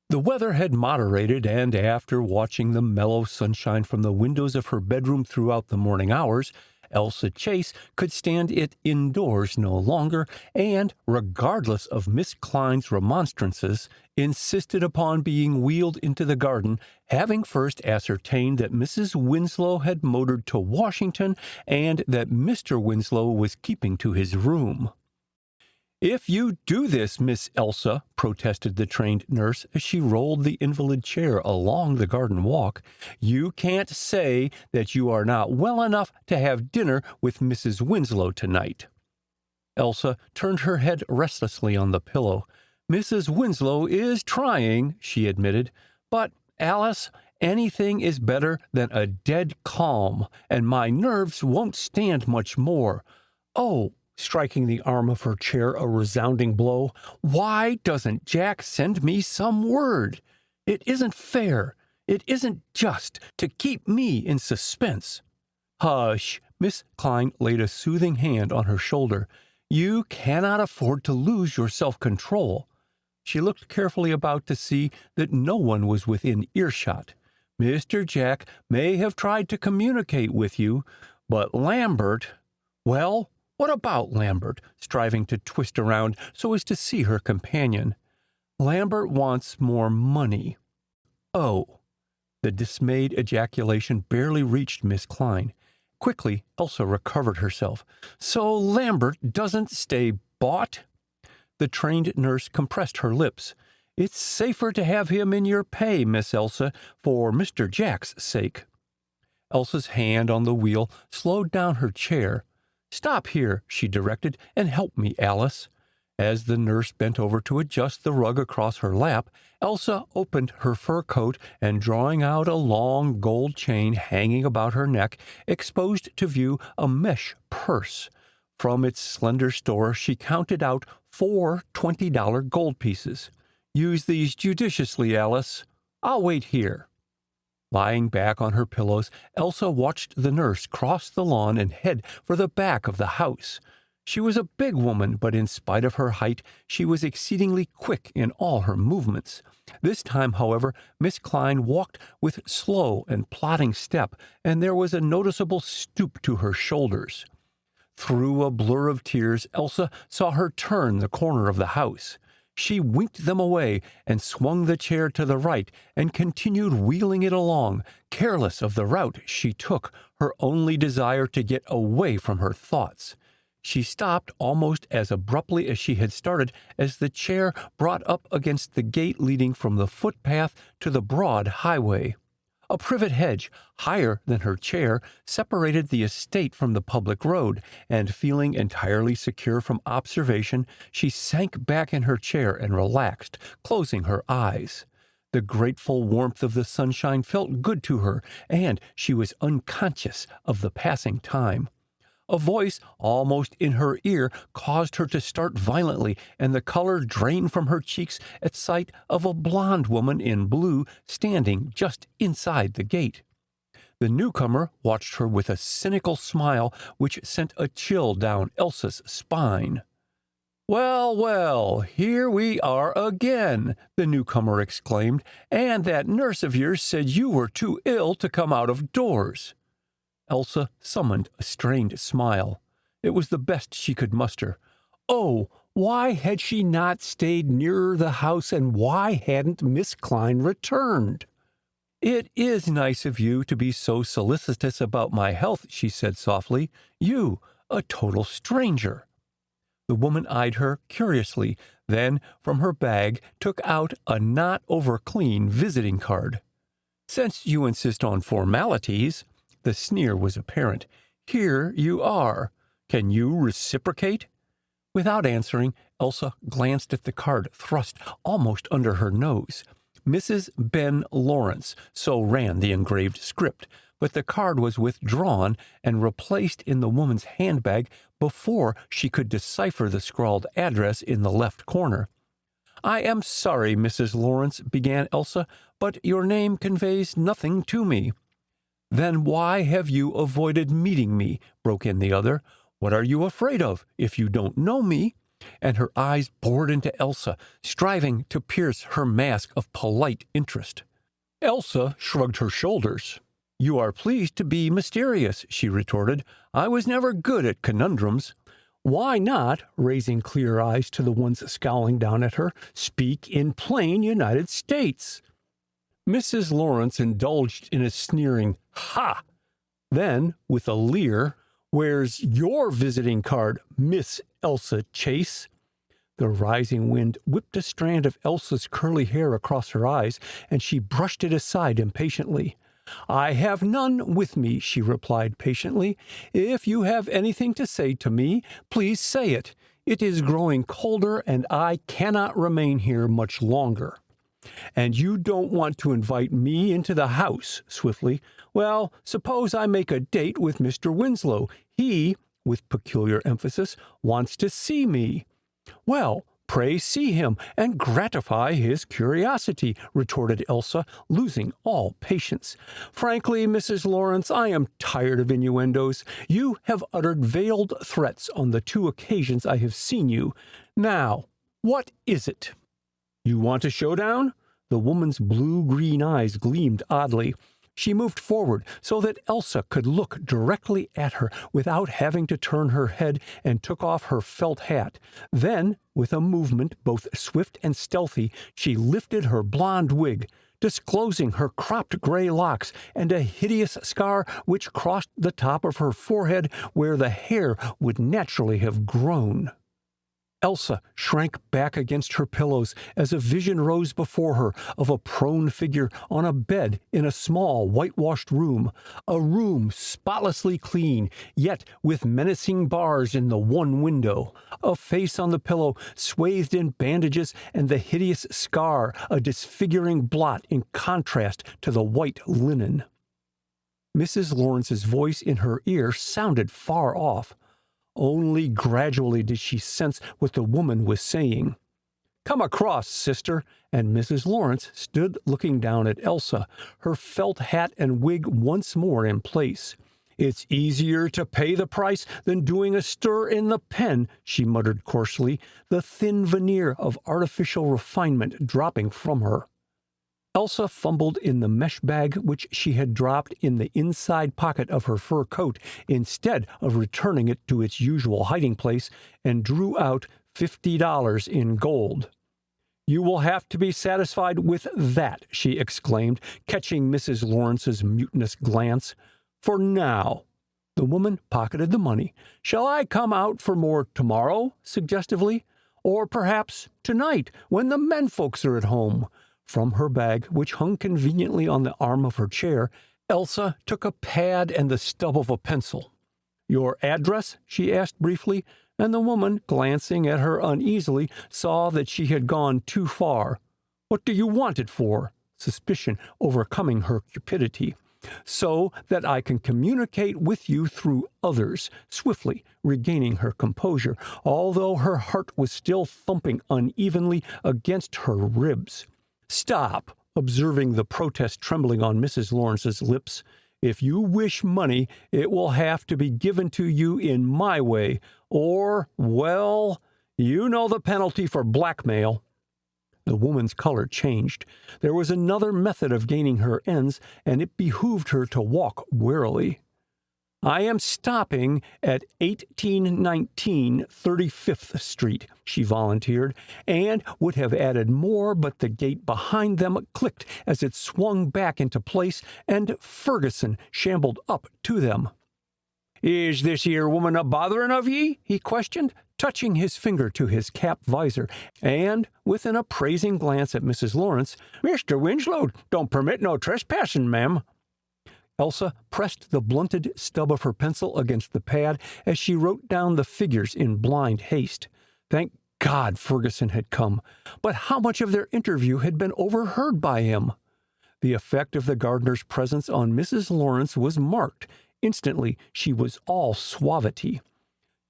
The weather had moderated, and after watching the mellow sunshine from the windows of her bedroom throughout the morning hours, Elsa Chase could stand it indoors no longer, and, regardless of Miss Klein's remonstrances, insisted upon being wheeled into the garden, having first ascertained that Mrs. Winslow had motored to Washington and that Mr. Winslow was keeping to his room. "If you do this, Miss Elsa," protested the trained nurse as she rolled the invalid chair along the garden walk, "you can't say that you are not well enough to have dinner with Mrs. Winslow tonight." Elsa turned her head restlessly on the pillow. "Mrs. Winslow is trying," she admitted, "but, Alice, anything is better than a dead calm, and my nerves won't stand much more. Oh," striking the arm of her chair a resounding blow, "why doesn't Jack send me some word? It isn't fair, it isn't just, to keep me in suspense." "Hush!" Miss Klein laid a soothing hand on her shoulder. "You cannot afford to lose your self-control." She looked carefully about to see that no one was within earshot. "Mr. Jack may have tried to communicate with you, but Lambert—" "Well, what about Lambert?" striving to twist around so as to see her companion. "Lambert wants more money." "Oh!" The dismayed ejaculation barely reached Miss Klein. Quickly, Elsa recovered herself. "So Lambert doesn't stay bought?" The trained nurse compressed her lips. "It's safer to have him in your pay, Miss Elsa, for Mr. Jack's sake." Elsa's hand on the wheel slowed down her chair. "Stop here," she directed, "and help me, Alice." As the nurse bent over to adjust the rug across her lap, Elsa opened her fur coat and, drawing out a long gold chain hanging about her neck, exposed to view a mesh purse. From its slender store she counted out 4 $20 gold pieces. "Use these judiciously, Alice. I'll wait here." Lying back on her pillows, Elsa watched the nurse cross the lawn and head for the back of the house. She was a big woman, but in spite of her height, she was exceedingly quick in all her movements. This time, however, Miss Klein walked with slow and plodding step, and there was a noticeable stoop to her shoulders. Through a blur of tears, Elsa saw her turn the corner of the house. She winked them away and swung the chair to the right and continued wheeling it along, careless of the route she took, her only desire to get away from her thoughts. She stopped almost as abruptly as she had started as the chair brought up against the gate leading from the footpath to the broad highway. A privet hedge, higher than her chair, separated the estate from the public road, and feeling entirely secure from observation, she sank back in her chair and relaxed, closing her eyes. The grateful warmth of the sunshine felt good to her, and she was unconscious of the passing time. A voice almost in her ear caused her to start violently, and the color drained from her cheeks at sight of a blonde woman in blue standing just inside the gate. The newcomer watched her with a cynical smile which sent a chill down Elsa's spine. "Well, well, here we are again," the newcomer exclaimed, "and that nurse of yours said you were too ill to come out of doors." Elsa summoned a strained smile. It was the best she could muster. Oh, why had she not stayed nearer the house, and why hadn't Miss Klein returned? "It is nice of you to be so solicitous about my health," she said softly. "You, a total stranger." The woman eyed her curiously, then from her bag took out a not over-clean visiting card. "Since you insist on formalities," The sneer was apparent. "Here you are. Can you reciprocate?" Without answering, Elsa glanced at the card thrust almost under her nose. Mrs. Ben Lawrence, so ran the engraved script, but the card was withdrawn and replaced in the woman's handbag before she could decipher the scrawled address in the left corner. "I am sorry, Mrs. Lawrence," began Elsa, "but your name conveys nothing to me." "Then why have you avoided meeting me?" broke in the other. "What are you afraid of, if you don't know me?" And her eyes bored into Elsa, striving to pierce her mask of polite interest. Elsa shrugged her shoulders. "You are pleased to be mysterious," she retorted. "I was never good at conundrums. Why not," raising clear eyes to the ones scowling down at her, "speak in plain United States?" Mrs. Lawrence indulged in a sneering "Ha!" Then, with a leer, "Where's your visiting card, Miss Elsa Chase?" The rising wind whipped a strand of Elsa's curly hair across her eyes, and she brushed it aside impatiently. "I have none with me," she replied patiently. "If you have anything to say to me, please say it. It is growing colder, and I cannot remain here much longer." "And you don't want to invite me into the house," swiftly. "Well, suppose I make a date with Mr. Winslow. He," with peculiar emphasis, "wants to see me." "Well, pray see him, and gratify his curiosity," retorted Elsa, losing all patience. "Frankly, Mrs. Lawrence, I am tired of innuendos. You have uttered veiled threats on the 2 occasions I have seen you. Now, what is it?" "You want a showdown?" The woman's blue-green eyes gleamed oddly. She moved forward so that Elsa could look directly at her without having to turn her head, and took off her felt hat. Then, with a movement both swift and stealthy, she lifted her blonde wig, disclosing her cropped gray locks and a hideous scar which crossed the top of her forehead where the hair would naturally have grown. Elsa shrank back against her pillows as a vision rose before her of a prone figure on a bed in a small whitewashed room, a room spotlessly clean, yet with menacing bars in the one window, a face on the pillow swathed in bandages, and the hideous scar a disfiguring blot in contrast to the white linen. Mrs. Lawrence's voice in her ear sounded far off. Only gradually did she sense what the woman was saying. "Come across, sister," and Mrs. Lawrence stood looking down at Elsa, her felt hat and wig once more in place. "It's easier to pay the price than doing a stir in the pen," she muttered coarsely, the thin veneer of artificial refinement dropping from her. Elsa fumbled in the mesh bag which she had dropped in the inside pocket of her fur coat instead of returning it to its usual hiding place, and drew out $50 in gold. "You will have to be satisfied with that," she exclaimed, catching Mrs. Lawrence's mutinous glance. "For now." The woman pocketed the money. "Shall I come out for more tomorrow?" suggestively. "Or perhaps tonight, when the men folks are at home?" From her bag, which hung conveniently on the arm of her chair, Elsa took a pad and the stub of a pencil. "Your address?" she asked briefly, and the woman, glancing at her uneasily, saw that she had gone too far. "What do you want it for?" suspicion overcoming her cupidity. "So that I can communicate with you through others," swiftly regaining her composure, although her heart was still thumping unevenly against her ribs. "Stop," observing the protest trembling on Mrs. Lawrence's lips. "If you wish money, it will have to be given to you in my way, or, well, you know the penalty for blackmail." The woman's color changed. There was another method of gaining her ends, and it behooved her to walk warily. "I am stopping at 1819 35th Street, she volunteered, and would have added more, but the gate behind them clicked as it swung back into place, and Ferguson shambled up to them. "Is this here woman a botherin' of ye?" he questioned, touching his finger to his cap visor, and, with an appraising glance at Mrs. Lawrence, "Mr. Winslow don't permit no trespassing, ma'am." Elsa pressed the blunted stub of her pencil against the pad as she wrote down the figures in blind haste. Thank God Ferguson had come, but how much of their interview had been overheard by him? The effect of the gardener's presence on Mrs. Lawrence was marked. Instantly, she was all suavity.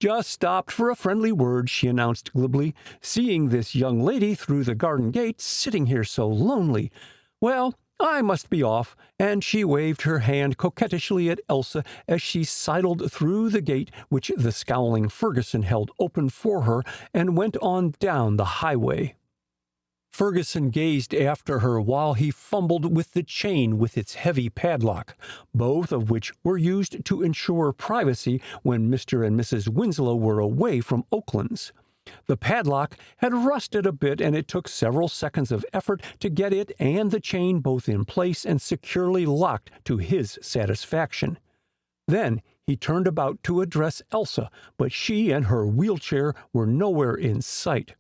"Just stopped for a friendly word," she announced glibly, "seeing this young lady through the garden gate sitting here so lonely. Well, I must be off," and she waved her hand coquettishly at Elsa as she sidled through the gate which the scowling Ferguson held open for her and went on down the highway. Ferguson gazed after her while he fumbled with the chain with its heavy padlock, both of which were used to ensure privacy when Mr. and Mrs. Winslow were away from Oaklands. The padlock had rusted a bit, and it took several seconds of effort to get it and the chain both in place and securely locked to his satisfaction. Then he turned about to address Elsa, but she and her wheelchair were nowhere in sight.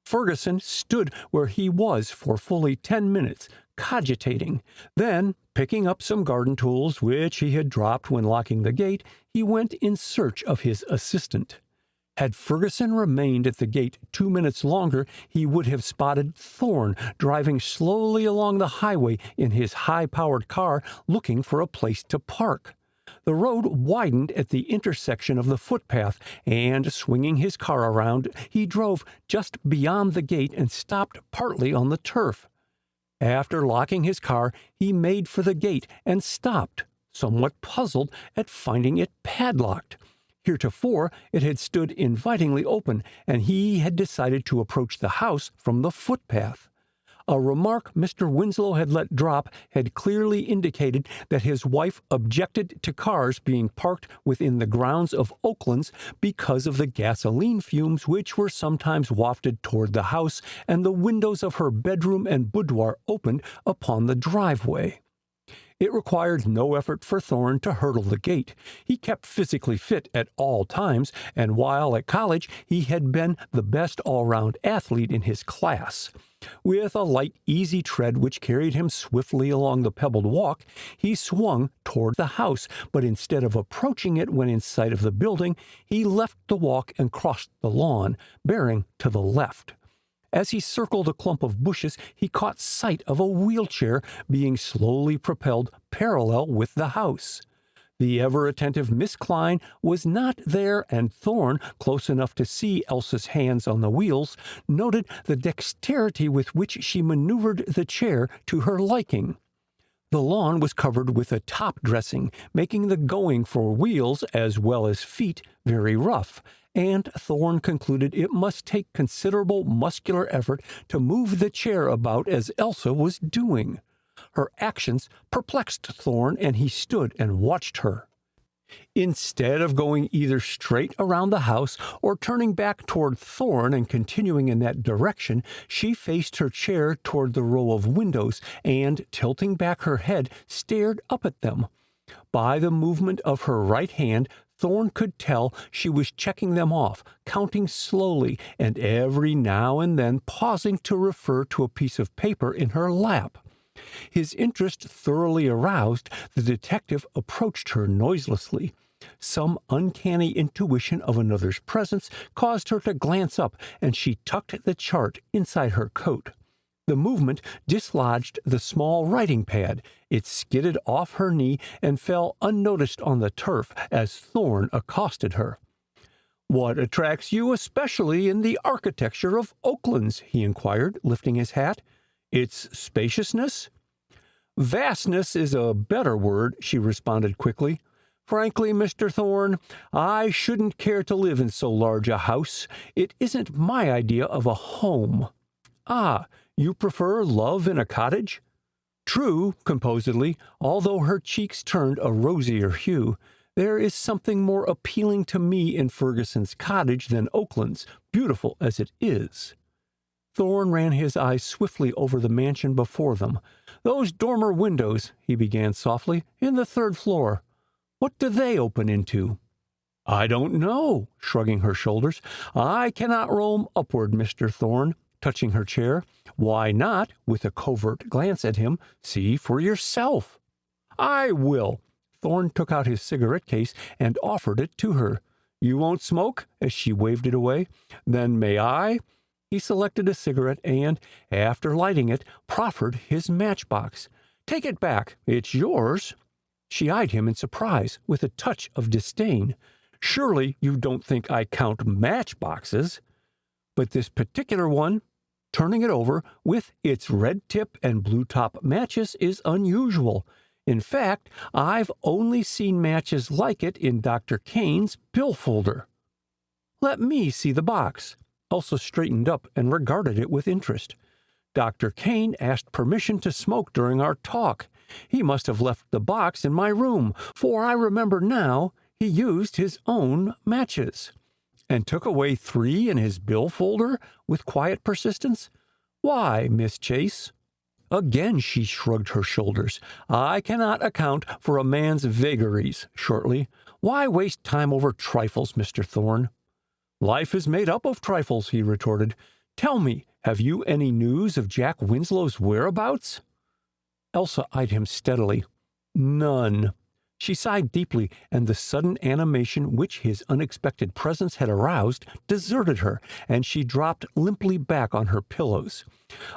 Ferguson stood where he was for fully 10 minutes, cogitating. Then, picking up some garden tools which he had dropped when locking the gate, he went in search of his assistant. Had Ferguson remained at the gate 2 minutes longer, he would have spotted Thorne driving slowly along the highway in his high-powered car, looking for a place to park. The road widened at the intersection of the footpath, and swinging his car around, he drove just beyond the gate and stopped partly on the turf. After locking his car, he made for the gate and stopped, somewhat puzzled at finding it padlocked. Heretofore, it had stood invitingly open, and he had decided to approach the house from the footpath. A remark Mr. Winslow had let drop had clearly indicated that his wife objected to cars being parked within the grounds of Oaklands because of the gasoline fumes which were sometimes wafted toward the house, and the windows of her bedroom and boudoir opened upon the driveway. It required no effort for Thorne to hurdle the gate. He kept physically fit at all times, and while at college he had been the best all-round athlete in his class. With a light, easy tread which carried him swiftly along the pebbled walk, he swung toward the house, but instead of approaching it when in sight of the building, he left the walk and crossed the lawn, bearing to the left. As he circled a clump of bushes, he caught sight of a wheelchair being slowly propelled parallel with the house. The ever-attentive Miss Klein was not there, and Thorne, close enough to see Elsa's hands on the wheels, noted the dexterity with which she maneuvered the chair to her liking. The lawn was covered with a top dressing, making the going for wheels as well as feet very rough, and Thorne concluded it must take considerable muscular effort to move the chair about as Elsa was doing. Her actions perplexed Thorne, and he stood and watched her. Instead of going either straight around the house or turning back toward Thorne and continuing in that direction, she faced her chair toward the row of windows and, tilting back her head, stared up at them. By the movement of her right hand, Thorne could tell she was checking them off, counting slowly, and every now and then pausing to refer to a piece of paper in her lap. His interest thoroughly aroused, the detective approached her noiselessly. Some uncanny intuition of another's presence caused her to glance up, and she tucked the chart inside her coat. The movement dislodged the small writing pad. It skidded off her knee and fell unnoticed on the turf as Thorne accosted her. "What attracts you especially in the architecture of Oaklands?" he inquired, lifting his hat. "Its spaciousness?" "Vastness is a better word," she responded quickly. "Frankly, Mr. Thorne, I shouldn't care to live in so large a house. It isn't my idea of a home." "Ah, you prefer love in a cottage?" "True," composedly, although her cheeks turned a rosier hue. "There is something more appealing to me in Ferguson's cottage than Oakland's, beautiful as it is." Thorne ran his eyes swiftly over the mansion before them. "Those dormer windows," he began softly, "in the third floor. What do they open into?" "I don't know," shrugging her shoulders. "I cannot roam upward, Mr. Thorne," touching her chair. "Why not?" with a covert glance at him. "See for yourself." I will. Thorne took out his cigarette case and offered it to her. You won't smoke? As she waved it away. Then may I? He selected a cigarette and, after lighting it, proffered his matchbox. Take it back. It's yours. She eyed him in surprise, with a touch of disdain. Surely you don't think I count matchboxes? But this particular one, turning it over, with its red tip and blue top matches, is unusual. In fact, I've only seen matches like it in Dr. Kane's billfolder. Let me see the box. Elsa straightened up and regarded it with interest. Dr. Kane asked permission to smoke during our talk. He must have left the box in my room, for I remember now he used his own matches. And took away 3 in his billfolder with quiet persistence. Why, Miss Chase? Again she shrugged her shoulders. I cannot account for a man's vagaries, shortly. Why waste time over trifles, Mr. Thorne? Life is made up of trifles, he retorted. Tell me, have you any news of Jack Winslow's whereabouts? Elsa eyed him steadily. None. She sighed deeply, and the sudden animation which his unexpected presence had aroused deserted her, and she dropped limply back on her pillows.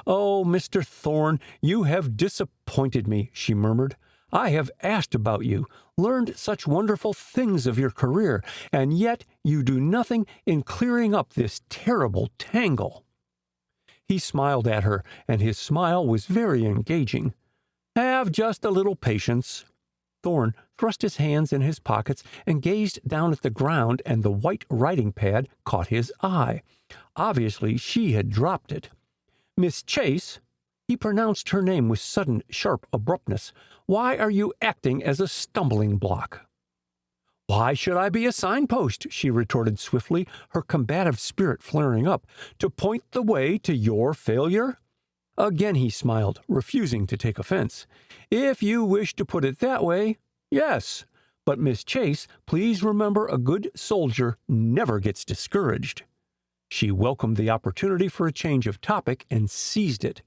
Oh, Mr. Thorne, you have disappointed me, she murmured. I have asked about you, learned such wonderful things of your career, and yet you do nothing in clearing up this terrible tangle. He smiled at her, and his smile was very engaging. Have just a little patience. Thorne thrust his hands in his pockets and gazed down at the ground, and the white writing pad caught his eye. Obviously, she had dropped it. Miss Chase, he pronounced her name with sudden, sharp abruptness. Why are you acting as a stumbling block? Why should I be a signpost? She retorted swiftly, her combative spirit flaring up. To point the way to your failure? Again he smiled, refusing to take offense. If you wish to put it that way, yes. But Miss Chase, please remember a good soldier never gets discouraged. She welcomed the opportunity for a change of topic and seized it.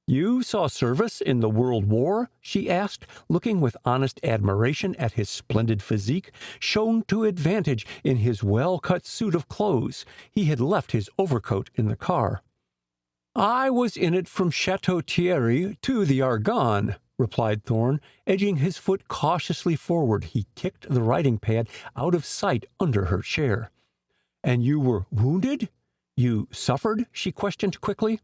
You saw service in the World War? She asked, looking with honest admiration at his splendid physique, shown to advantage in his well-cut suit of clothes. He had left his overcoat in the car. I was in it from Chateau Thierry to the Argonne, replied Thorne, edging his foot cautiously forward. He kicked the writing pad out of sight under her chair. And you were wounded? You suffered? She questioned quickly.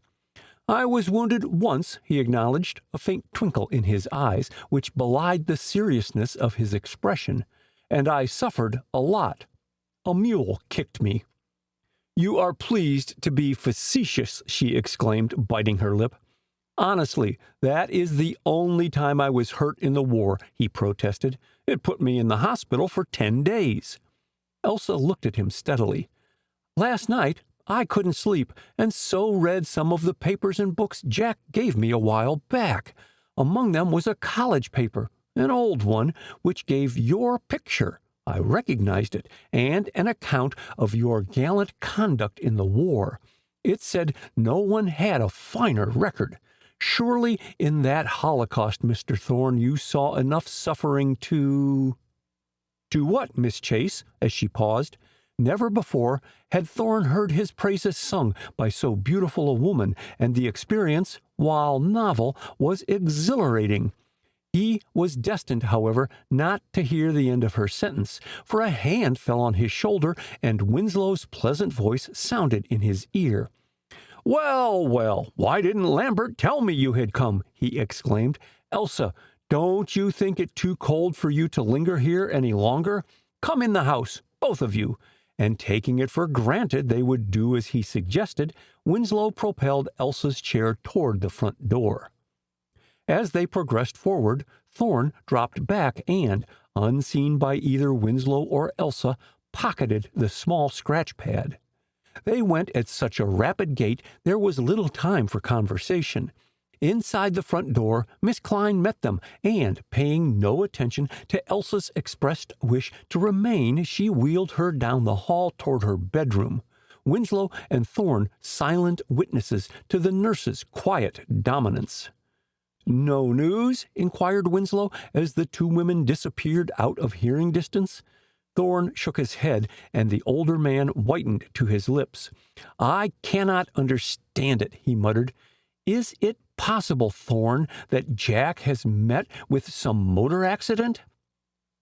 I was wounded once, he acknowledged, a faint twinkle in his eyes, which belied the seriousness of his expression. And I suffered a lot. A mule kicked me. You are pleased to be facetious, she exclaimed, biting her lip. Honestly, that is the only time I was hurt in the war, he protested. It put me in the hospital for 10 days. Elsa looked at him steadily. Last night, I couldn't sleep, and so read some of the papers and books Jack gave me a while back. Among them was a college paper, an old one, which gave your picture. I recognized it, and an account of your gallant conduct in the war. It said no one had a finer record. Surely in that Holocaust, Mr. Thorne, you saw enough suffering to... To what, Miss Chase? As she paused. Never before had Thorne heard his praises sung by so beautiful a woman, and the experience, while novel, was exhilarating. He was destined, however, not to hear the end of her sentence, for a hand fell on his shoulder, and Winslow's pleasant voice sounded in his ear. Well, well, why didn't Lambert tell me you had come? He exclaimed. Elsa, don't you think it too cold for you to linger here any longer? Come in the house, both of you. And taking it for granted they would do as he suggested, Winslow propelled Elsa's chair toward the front door. As they progressed forward, Thorne dropped back and, unseen by either Winslow or Elsa, pocketed the small scratch pad. They went at such a rapid gait there was little time for conversation. Inside the front door, Miss Klein met them, and, paying no attention to Elsa's expressed wish to remain, she wheeled her down the hall toward her bedroom. Winslow and Thorne silent witnesses to the nurse's quiet dominance. No news? Inquired Winslow as the two women disappeared out of hearing distance. Thorne shook his head, and the older man whitened to his lips. I cannot understand it, he muttered. Is it possible, Thorne, that Jack has met with some motor accident?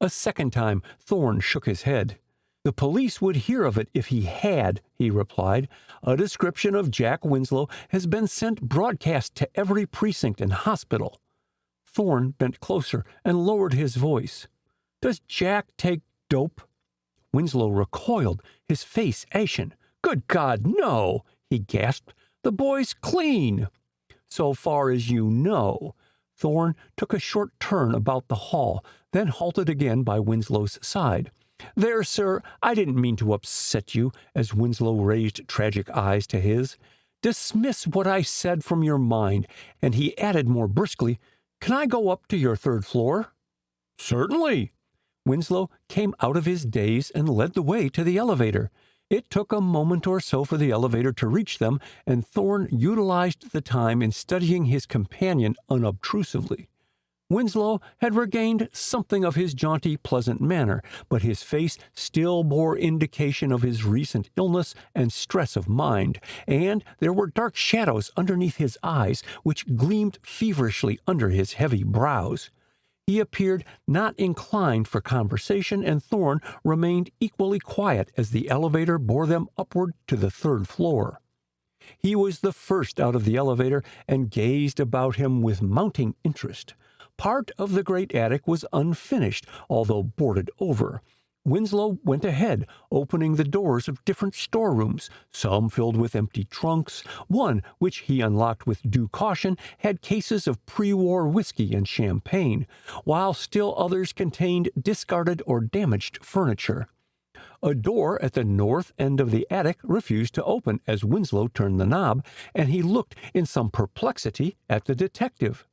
A second time, Thorne shook his head. The police would hear of it if he had, he replied. A description of Jack Winslow has been sent broadcast to every precinct and hospital. Thorne bent closer and lowered his voice. Does Jack take dope? Winslow recoiled, his face ashen. Good God, no, he gasped. The boy's clean. So far as you know. Thorne took a short turn about the hall, then halted again by Winslow's side. There, sir, I didn't mean to upset you, as Winslow raised tragic eyes to his. Dismiss what I said from your mind, and he added more briskly, Can I go up to your third floor? Certainly. Winslow came out of his daze and led the way to the elevator. It took a moment or so for the elevator to reach them, and Thorne utilized the time in studying his companion unobtrusively. Winslow had regained something of his jaunty, pleasant manner, but his face still bore indication of his recent illness and stress of mind, and there were dark shadows underneath his eyes, which gleamed feverishly under his heavy brows. He appeared not inclined for conversation, and Thorne remained equally quiet as the elevator bore them upward to the third floor. He was the first out of the elevator and gazed about him with mounting interest. Part of the great attic was unfinished, although boarded over. Winslow went ahead, opening the doors of different storerooms, some filled with empty trunks. One, which he unlocked with due caution, had cases of pre-war whiskey and champagne, while still others contained discarded or damaged furniture. A door at the north end of the attic refused to open as Winslow turned the knob, and he looked in some perplexity at the detective.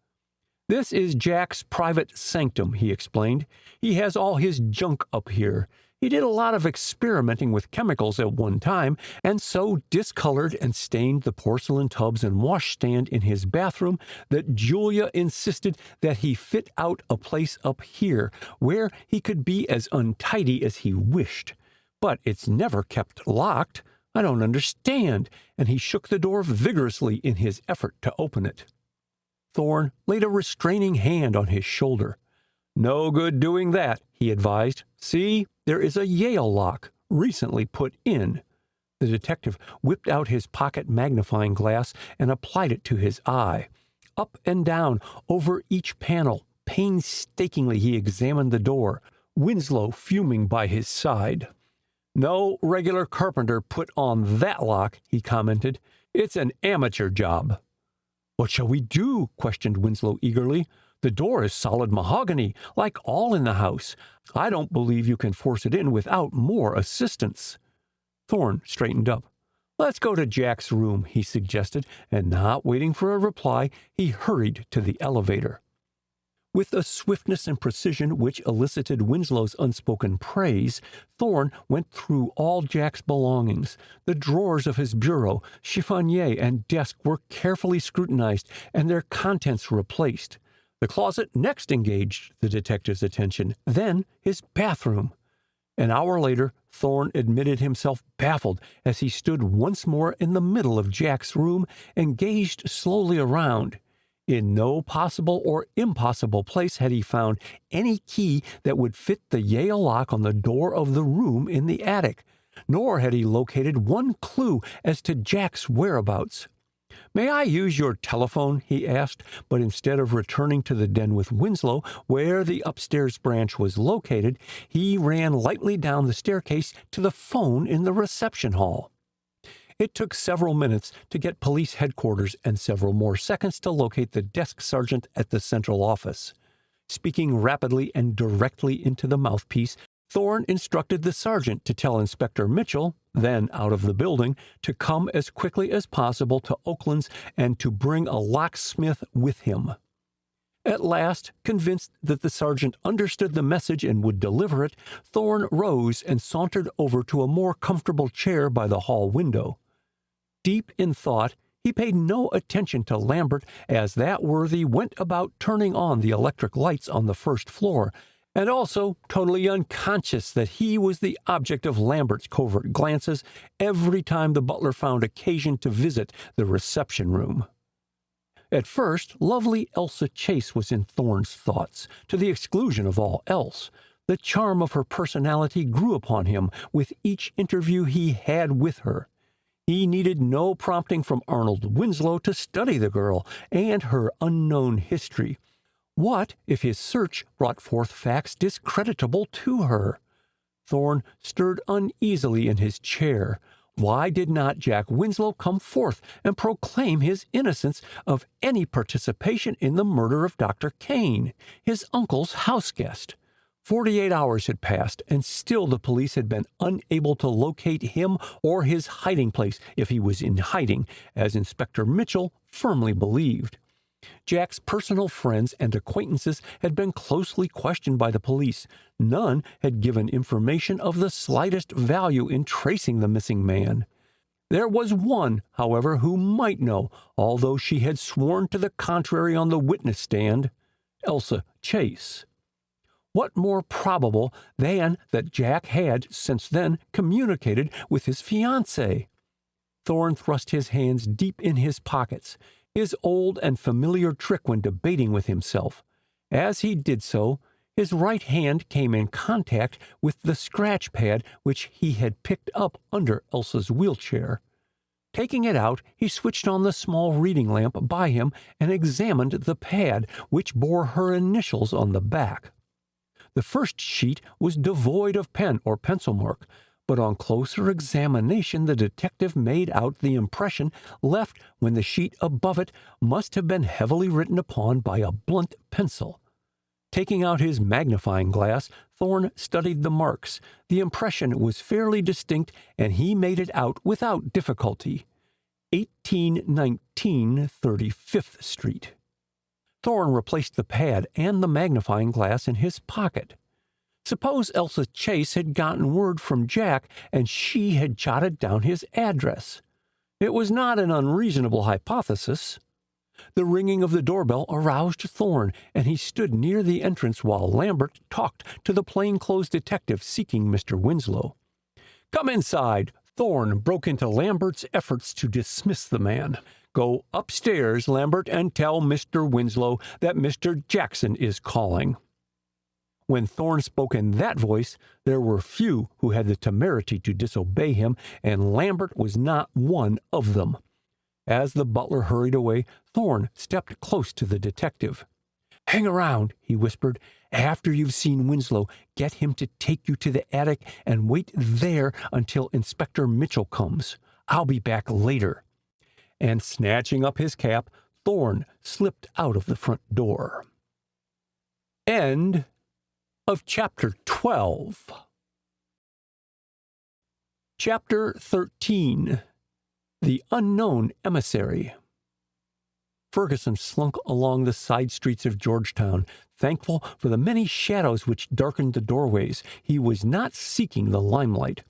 This is Jack's private sanctum, he explained. He has all his junk up here. He did a lot of experimenting with chemicals at one time, and so discolored and stained the porcelain tubs and washstand in his bathroom that Julia insisted that he fit out a place up here where he could be as untidy as he wished. But it's never kept locked. I don't understand, and he shook the door vigorously in his effort to open it. Thorne laid a restraining hand on his shoulder. No good doing that, he advised. See, there is a Yale lock, recently put in. The detective whipped out his pocket magnifying glass and applied it to his eye. Up and down, over each panel, painstakingly he examined the door, Winslow fuming by his side. No regular carpenter put on that lock, he commented. It's an amateur job. What shall we do? Questioned Winslow eagerly. The door is solid mahogany, like all in the house. I don't believe you can force it in without more assistance. Thorne straightened up. Let's go to Jack's room, he suggested, and not waiting for a reply, he hurried to the elevator. With a swiftness and precision which elicited Winslow's unspoken praise, Thorne went through all Jack's belongings. The drawers of his bureau, chiffonier, and desk were carefully scrutinized and their contents replaced. The closet next engaged the detective's attention, then his bathroom. An hour later, Thorne admitted himself baffled as he stood once more in the middle of Jack's room and gazed slowly around. In no possible or impossible place had he found any key that would fit the Yale lock on the door of the room in the attic, nor had he located one clue as to Jack's whereabouts. May I use your telephone? He asked, but instead of returning to the den with Winslow, where the upstairs branch was located, he ran lightly down the staircase to the phone in the reception hall. It took several minutes to get police headquarters and several more seconds to locate the desk sergeant at the central office. Speaking rapidly and directly into the mouthpiece, Thorne instructed the sergeant to tell Inspector Mitchell, then out of the building, to come as quickly as possible to Oakland's and to bring a locksmith with him. At last, convinced that the sergeant understood the message and would deliver it, Thorne rose and sauntered over to a more comfortable chair by the hall window. Deep in thought, He paid no attention to Lambert as that worthy went about turning on the electric lights on the first floor, and also totally unconscious that he was the object of Lambert's covert glances every time the butler found occasion to visit the reception room. At first, lovely Elsa Chase was in Thorne's thoughts, to the exclusion of all else. The charm of her personality grew upon him with each interview he had with her. He needed no prompting from Arnold Winslow to study the girl and her unknown history. What if his search brought forth facts discreditable to her? Thorne stirred uneasily in his chair. Why did not Jack Winslow come forth and proclaim his innocence of any participation in the murder of Dr. Kane, his uncle's house-guest? 48 hours had passed, and still the police had been unable to locate him or his hiding place, if he was in hiding, as Inspector Mitchell firmly believed. Jack's personal friends and acquaintances had been closely questioned by the police. None had given information of the slightest value in tracing the missing man. There was one, however, who might know, although she had sworn to the contrary on the witness stand: Elsa Chase. What more probable than that Jack had, since then, communicated with his fiancée? Thorne thrust his hands deep in his pockets, his old and familiar trick when debating with himself. As he did so, his right hand came in contact with the scratch pad which he had picked up under Elsa's wheelchair. Taking it out, he switched on the small reading lamp by him and examined the pad, which bore her initials on the back. The first sheet was devoid of pen or pencil mark, but on closer examination the detective made out the impression left when the sheet above it must have been heavily written upon by a blunt pencil. Taking out his magnifying glass, Thorne studied the marks. The impression was fairly distinct, and he made it out without difficulty. 1819 35th Street. Thorne replaced the pad and the magnifying glass in his pocket. Suppose Elsa Chase had gotten word from Jack and she had jotted down his address. It was not an unreasonable hypothesis. The ringing of the doorbell aroused Thorne, and he stood near the entrance while Lambert talked to the plainclothes detective seeking Mr. Winslow. "Come inside." Thorne broke into Lambert's efforts to dismiss the man. "Go upstairs, Lambert, and tell Mr. Winslow that Mr. Jackson is calling." When Thorne spoke in that voice, there were few who had the temerity to disobey him, and Lambert was not one of them. As the butler hurried away, Thorne stepped close to the detective. "Hang around," he whispered. "After you've seen Winslow, get him to take you to the attic and wait there until Inspector Mitchell comes. I'll be back later." And snatching up his cap, Thorne slipped out of the front door. End of Chapter 12. Chapter 13. The Unknown Emissary. Ferguson slunk along the side streets of Georgetown, thankful for the many shadows which darkened the doorways. He was not seeking the limelight.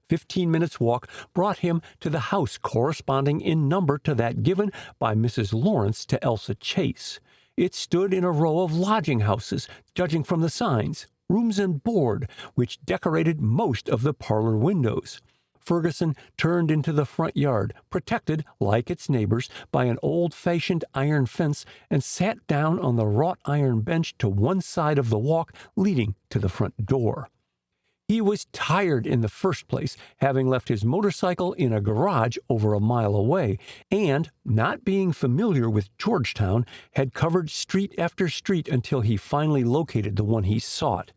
15 minutes' walk brought him to the house corresponding in number to that given by Mrs. Lawrence to Elsa Chase. It stood in a row of lodging houses, judging from the signs, rooms and board, which decorated most of the parlor windows. Ferguson turned into the front yard, protected, like its neighbors, by an old-fashioned iron fence, and sat down on the wrought iron bench to one side of the walk leading to the front door. He was tired in the first place, having left his motorcycle in a garage over a mile away, and, not being familiar with Georgetown, had covered street after street until he finally located the one he sought.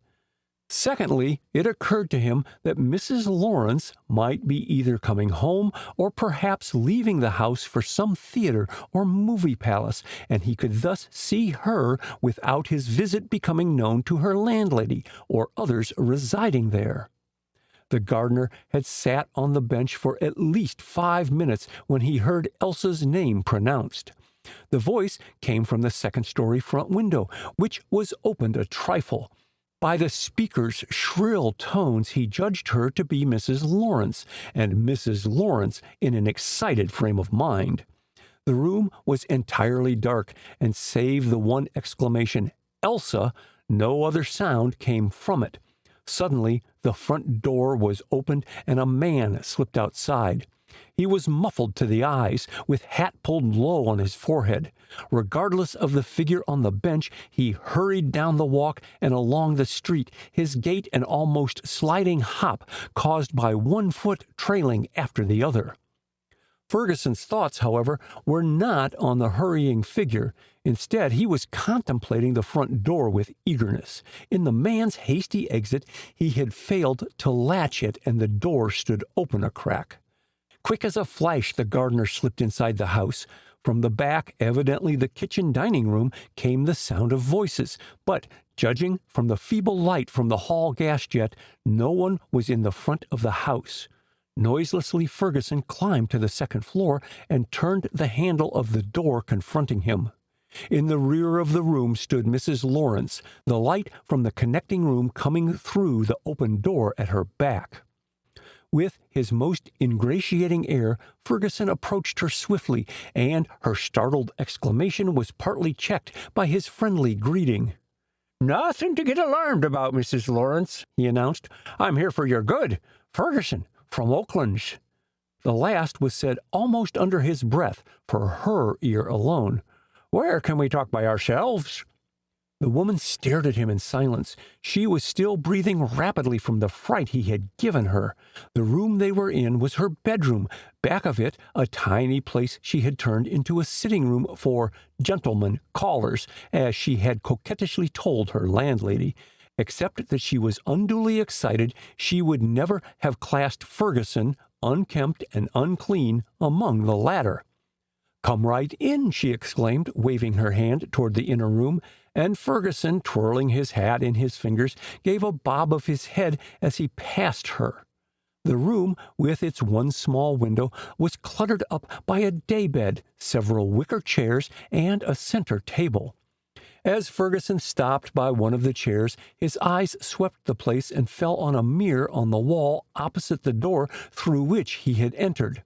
Secondly, it occurred to him that Mrs. Lawrence might be either coming home or perhaps leaving the house for some theater or movie palace, and he could thus see her without his visit becoming known to her landlady or others residing there. The gardener had sat on the bench for at least 5 minutes when he heard Elsa's name pronounced. The voice came from the second-story front window, which was opened a trifle. By the speaker's shrill tones, he judged her to be Mrs. Lawrence, and Mrs. Lawrence in an excited frame of mind. The room was entirely dark, and save the one exclamation, "Elsa!" no other sound came from it. Suddenly, the front door was opened, and a man slipped outside. He was muffled to the eyes, with hat pulled low on his forehead. Regardless of the figure on the bench, he hurried down the walk and along the street, his gait an almost sliding hop caused by one foot trailing after the other. Ferguson's thoughts, however, were not on the hurrying figure. Instead, he was contemplating the front door with eagerness. In the man's hasty exit, he had failed to latch it, and the door stood open a crack. Quick as a flash, the gardener slipped inside the house. From the back, evidently the kitchen dining room, came the sound of voices, but, judging from the feeble light from the hall gas jet, no one was in the front of the house. Noiselessly, Ferguson climbed to the second floor and turned the handle of the door confronting him. In the rear of the room stood Mrs. Lawrence, the light from the connecting room coming through the open door at her back. With his most ingratiating air, Ferguson approached her swiftly, and her startled exclamation was partly checked by his friendly greeting. "Nothing to get alarmed about, Mrs. Lawrence," he announced. "I'm here for your good. Ferguson, from Oakland's." The last was said almost under his breath, for her ear alone. "Where can we talk by ourselves?" The woman stared at him in silence. She was still breathing rapidly from the fright he had given her. The room they were in was her bedroom. Back of it, a tiny place she had turned into a sitting room for gentlemen callers, as she had coquettishly told her landlady. Except that she was unduly excited, she would never have classed Ferguson, unkempt and unclean, among the latter. "Come right in," she exclaimed, waving her hand toward the inner room, and Ferguson, twirling his hat in his fingers, gave a bob of his head as he passed her. The room, with its one small window, was cluttered up by a daybed, several wicker chairs, and a center table. As Ferguson stopped by one of the chairs, his eyes swept the place and fell on a mirror on the wall opposite the door through which he had entered.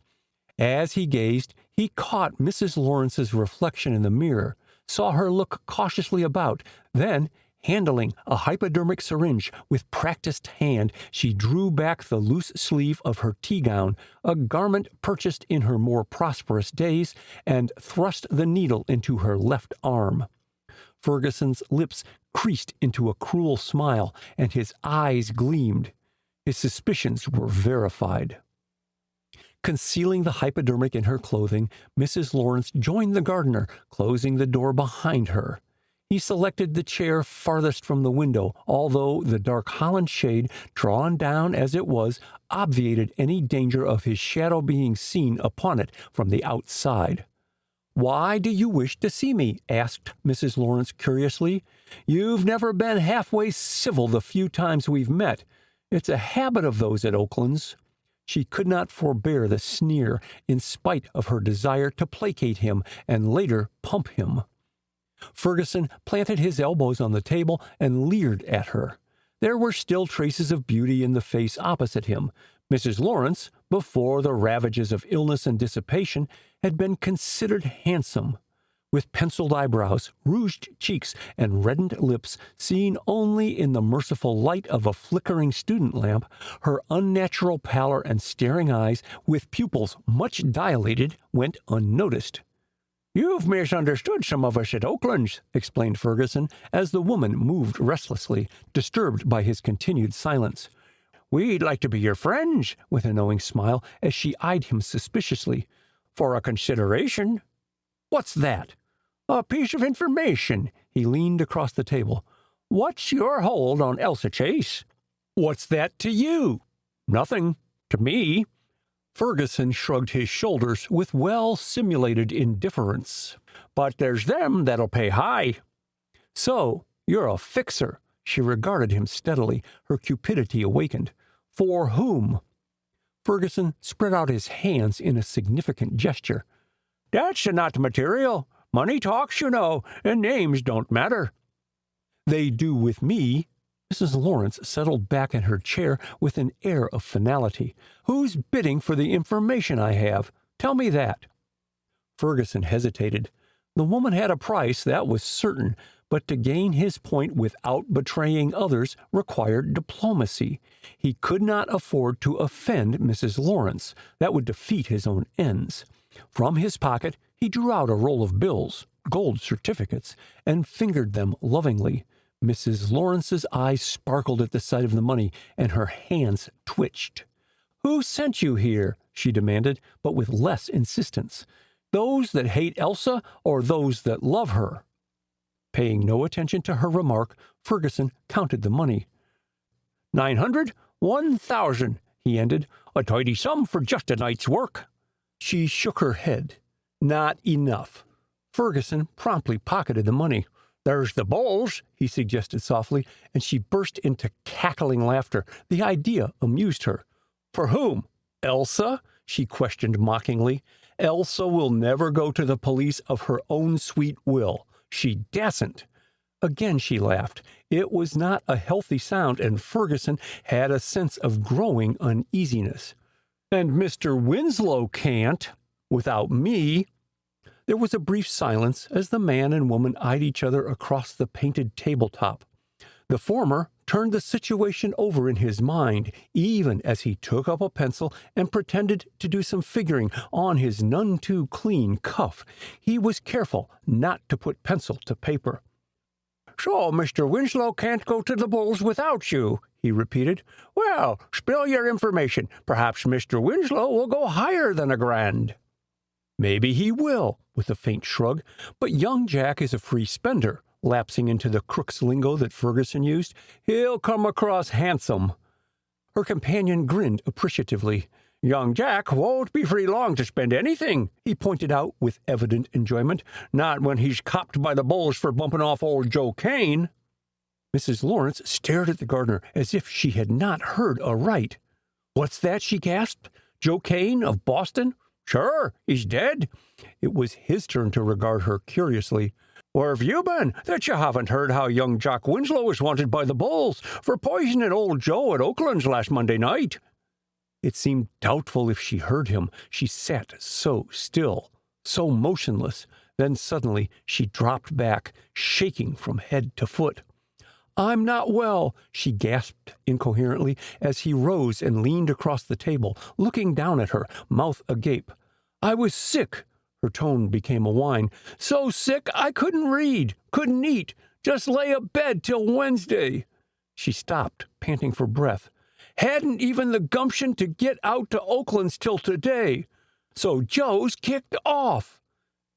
As he gazed, he caught Mrs. Lawrence's reflection in the mirror, saw her look cautiously about, then, handling a hypodermic syringe with practiced hand, she drew back the loose sleeve of her tea-gown, a garment purchased in her more prosperous days, and thrust the needle into her left arm. Ferguson's lips creased into a cruel smile, and his eyes gleamed. His suspicions were verified. Concealing the hypodermic in her clothing, Mrs. Lawrence joined the gardener, closing the door behind her. He selected the chair farthest from the window, although the dark Holland shade, drawn down as it was, obviated any danger of his shadow being seen upon it from the outside. "Why do you wish to see me?" asked Mrs. Lawrence curiously. "You've never been halfway civil the few times we've met. It's a habit of those at Oakland's." She could not forbear the sneer, in spite of her desire to placate him and later pump him. Ferguson planted his elbows on the table and leered at her. There were still traces of beauty in the face opposite him. Mrs. Lawrence, before the ravages of illness and dissipation, had been considered handsome. With penciled eyebrows, rouged cheeks, and reddened lips, seen only in the merciful light of a flickering student lamp, her unnatural pallor and staring eyes, with pupils much dilated, went unnoticed. "You've misunderstood some of us at Oakland's," explained Ferguson, as the woman moved restlessly, disturbed by his continued silence. "We'd like to be your friends," with a knowing smile, as she eyed him suspiciously. "For a consideration." "What's that?" "A piece of information." He leaned across the table. "What's your hold on Elsa Chase?" "What's that to you?" "Nothing. To me." Ferguson shrugged his shoulders with well-simulated indifference. "But there's them that'll pay high." "So, you're a fixer." She regarded him steadily, her cupidity awakened. "For whom?" Ferguson spread out his hands in a significant gesture. "That's not material. Money talks, you know, and names don't matter." "They do with me." Mrs. Lawrence settled back in her chair with an air of finality. "Who's bidding for the information I have? Tell me that." Ferguson hesitated. The woman had a price, that was certain, but to gain his point without betraying others required diplomacy. He could not afford to offend Mrs. Lawrence. That would defeat his own ends. From his pocket, he drew out a roll of bills, gold certificates, and fingered them lovingly. Mrs. Lawrence's eyes sparkled at the sight of the money, and her hands twitched. "Who sent you here?" she demanded, but with less insistence. "Those that hate Elsa or those that love her?" Paying no attention to her remark, Ferguson counted the money. 900, 1,000, he ended. "A tidy sum for just a night's work." She shook her head. "Not enough." Ferguson promptly pocketed the money. "There's the bowls," he suggested softly, and she burst into cackling laughter. The idea amused her. "For whom? Elsa?" she questioned mockingly. "Elsa will never go to the police of her own sweet will. She dasn't." Again she laughed. It was not a healthy sound, and Ferguson had a sense of growing uneasiness. "And Mr. Winslow can't, without me." There was a brief silence as the man and woman eyed each other across the painted tabletop. The former turned the situation over in his mind, even as he took up a pencil and pretended to do some figuring on his none-too-clean cuff. He was careful not to put pencil to paper. "So Mr. Winslow can't go to the bulls without you," he repeated. "Well, spill your information. Perhaps Mr. Winslow will go higher than $1,000. "Maybe he will," with a faint shrug, "but young Jack is a free spender." Lapsing into the crook's lingo that Ferguson used, "He'll come across handsome." Her companion grinned appreciatively. "Young Jack won't be free long to spend anything," he pointed out with evident enjoyment. "Not when he's copped by the bulls for bumping off old Joe Kane." Mrs. Lawrence stared at the gardener as if she had not heard aright. "What's that?" she gasped. "Joe Kane of Boston?" "Sure, he's dead." It was his turn to regard her curiously. "Where have you been, that you haven't heard how young Jack Winslow was wanted by the bulls for poisoning old Joe at Oakland's last Monday night?" It seemed doubtful if she heard him. She sat so still, so motionless. Then suddenly she dropped back, shaking from head to foot. "I'm not well," she gasped incoherently as he rose and leaned across the table, looking down at her, mouth agape. "I was sick." Her tone became a whine. "So sick I couldn't read, couldn't eat, just lay abed till Wednesday." She stopped, panting for breath. "Hadn't even the gumption to get out to Oakland's till today. So Joe's kicked off."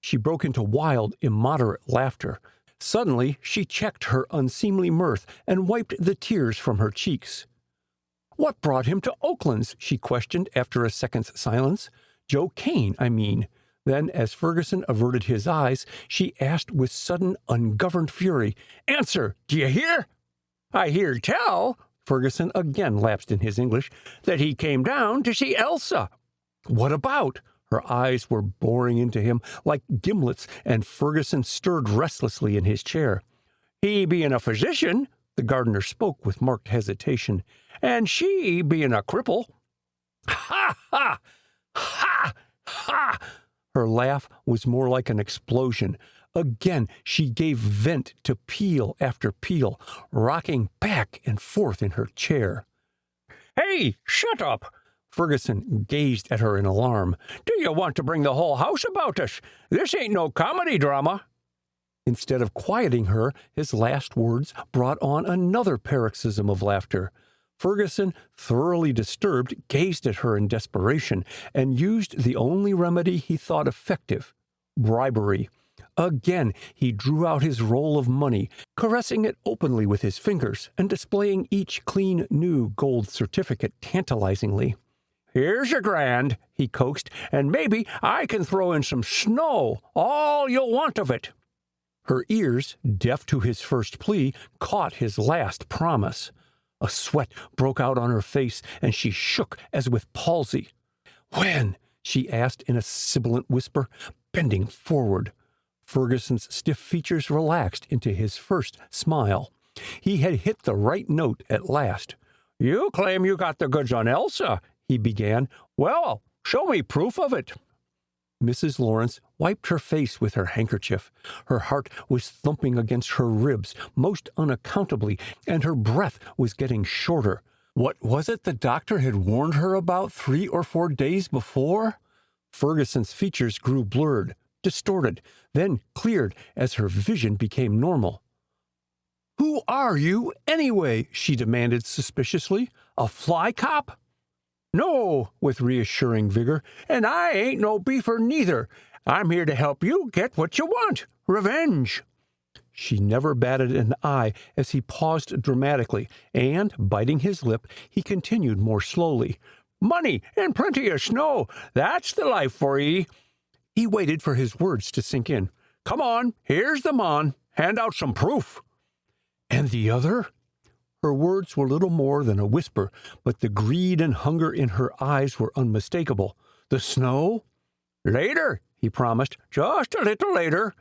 She broke into wild, immoderate laughter. Suddenly she checked her unseemly mirth and wiped the tears from her cheeks. "What brought him to Oakland's?" she questioned after a second's silence. "Joe Kane, I mean." Then, as Ferguson averted his eyes, she asked with sudden, ungoverned fury, "Answer, do you hear?" "I hear tell," Ferguson again lapsed in his English, "that he came down to see Elsa." "What about?" Her eyes were boring into him like gimlets, and Ferguson stirred restlessly in his chair. "He being a physician," the gardener spoke with marked hesitation, "and she being a cripple." "Ha, ha! Ha, ha!" Her laugh was more like an explosion. Again she gave vent to peal after peal, rocking back and forth in her chair. "Hey, shut up!" Ferguson gazed at her in alarm. "Do you want to bring the whole house about us? This ain't no comedy drama." Instead of quieting her, his last words brought on another paroxysm of laughter. Ferguson, thoroughly disturbed, gazed at her in desperation and used the only remedy he thought effective: bribery. Again he drew out his roll of money, caressing it openly with his fingers and displaying each clean new gold certificate tantalizingly. "Here's $1,000," he coaxed, "and maybe I can throw in some snow, all you'll want of it." Her ears, deaf to his first plea, caught his last promise. A sweat broke out on her face, and she shook as with palsy. "When?" she asked in a sibilant whisper, bending forward. Ferguson's stiff features relaxed into his first smile. He had hit the right note at last. "You claim you got the goods on Elsa," he began. "Well, show me proof of it." Mrs. Lawrence wiped her face with her handkerchief. Her heart was thumping against her ribs most unaccountably, and her breath was getting shorter. What was it the doctor had warned her about 3 or 4 days before? Ferguson's features grew blurred, distorted, then cleared as her vision became normal. "Who are you, anyway?" she demanded suspiciously. "A fly cop?" "No," with reassuring vigor, "and I ain't no beefer neither. I'm here to help you get what you want. Revenge." She never batted an eye as he paused dramatically, and, biting his lip, he continued more slowly. "Money and plenty of snow, that's the life for ye." He waited for his words to sink in. "Come on, here's the mon. Hand out some proof." "And the other?" Her words were little more than a whisper, but the greed and hunger in her eyes were unmistakable. "The snow?" "Later," he promised. "Just a little later."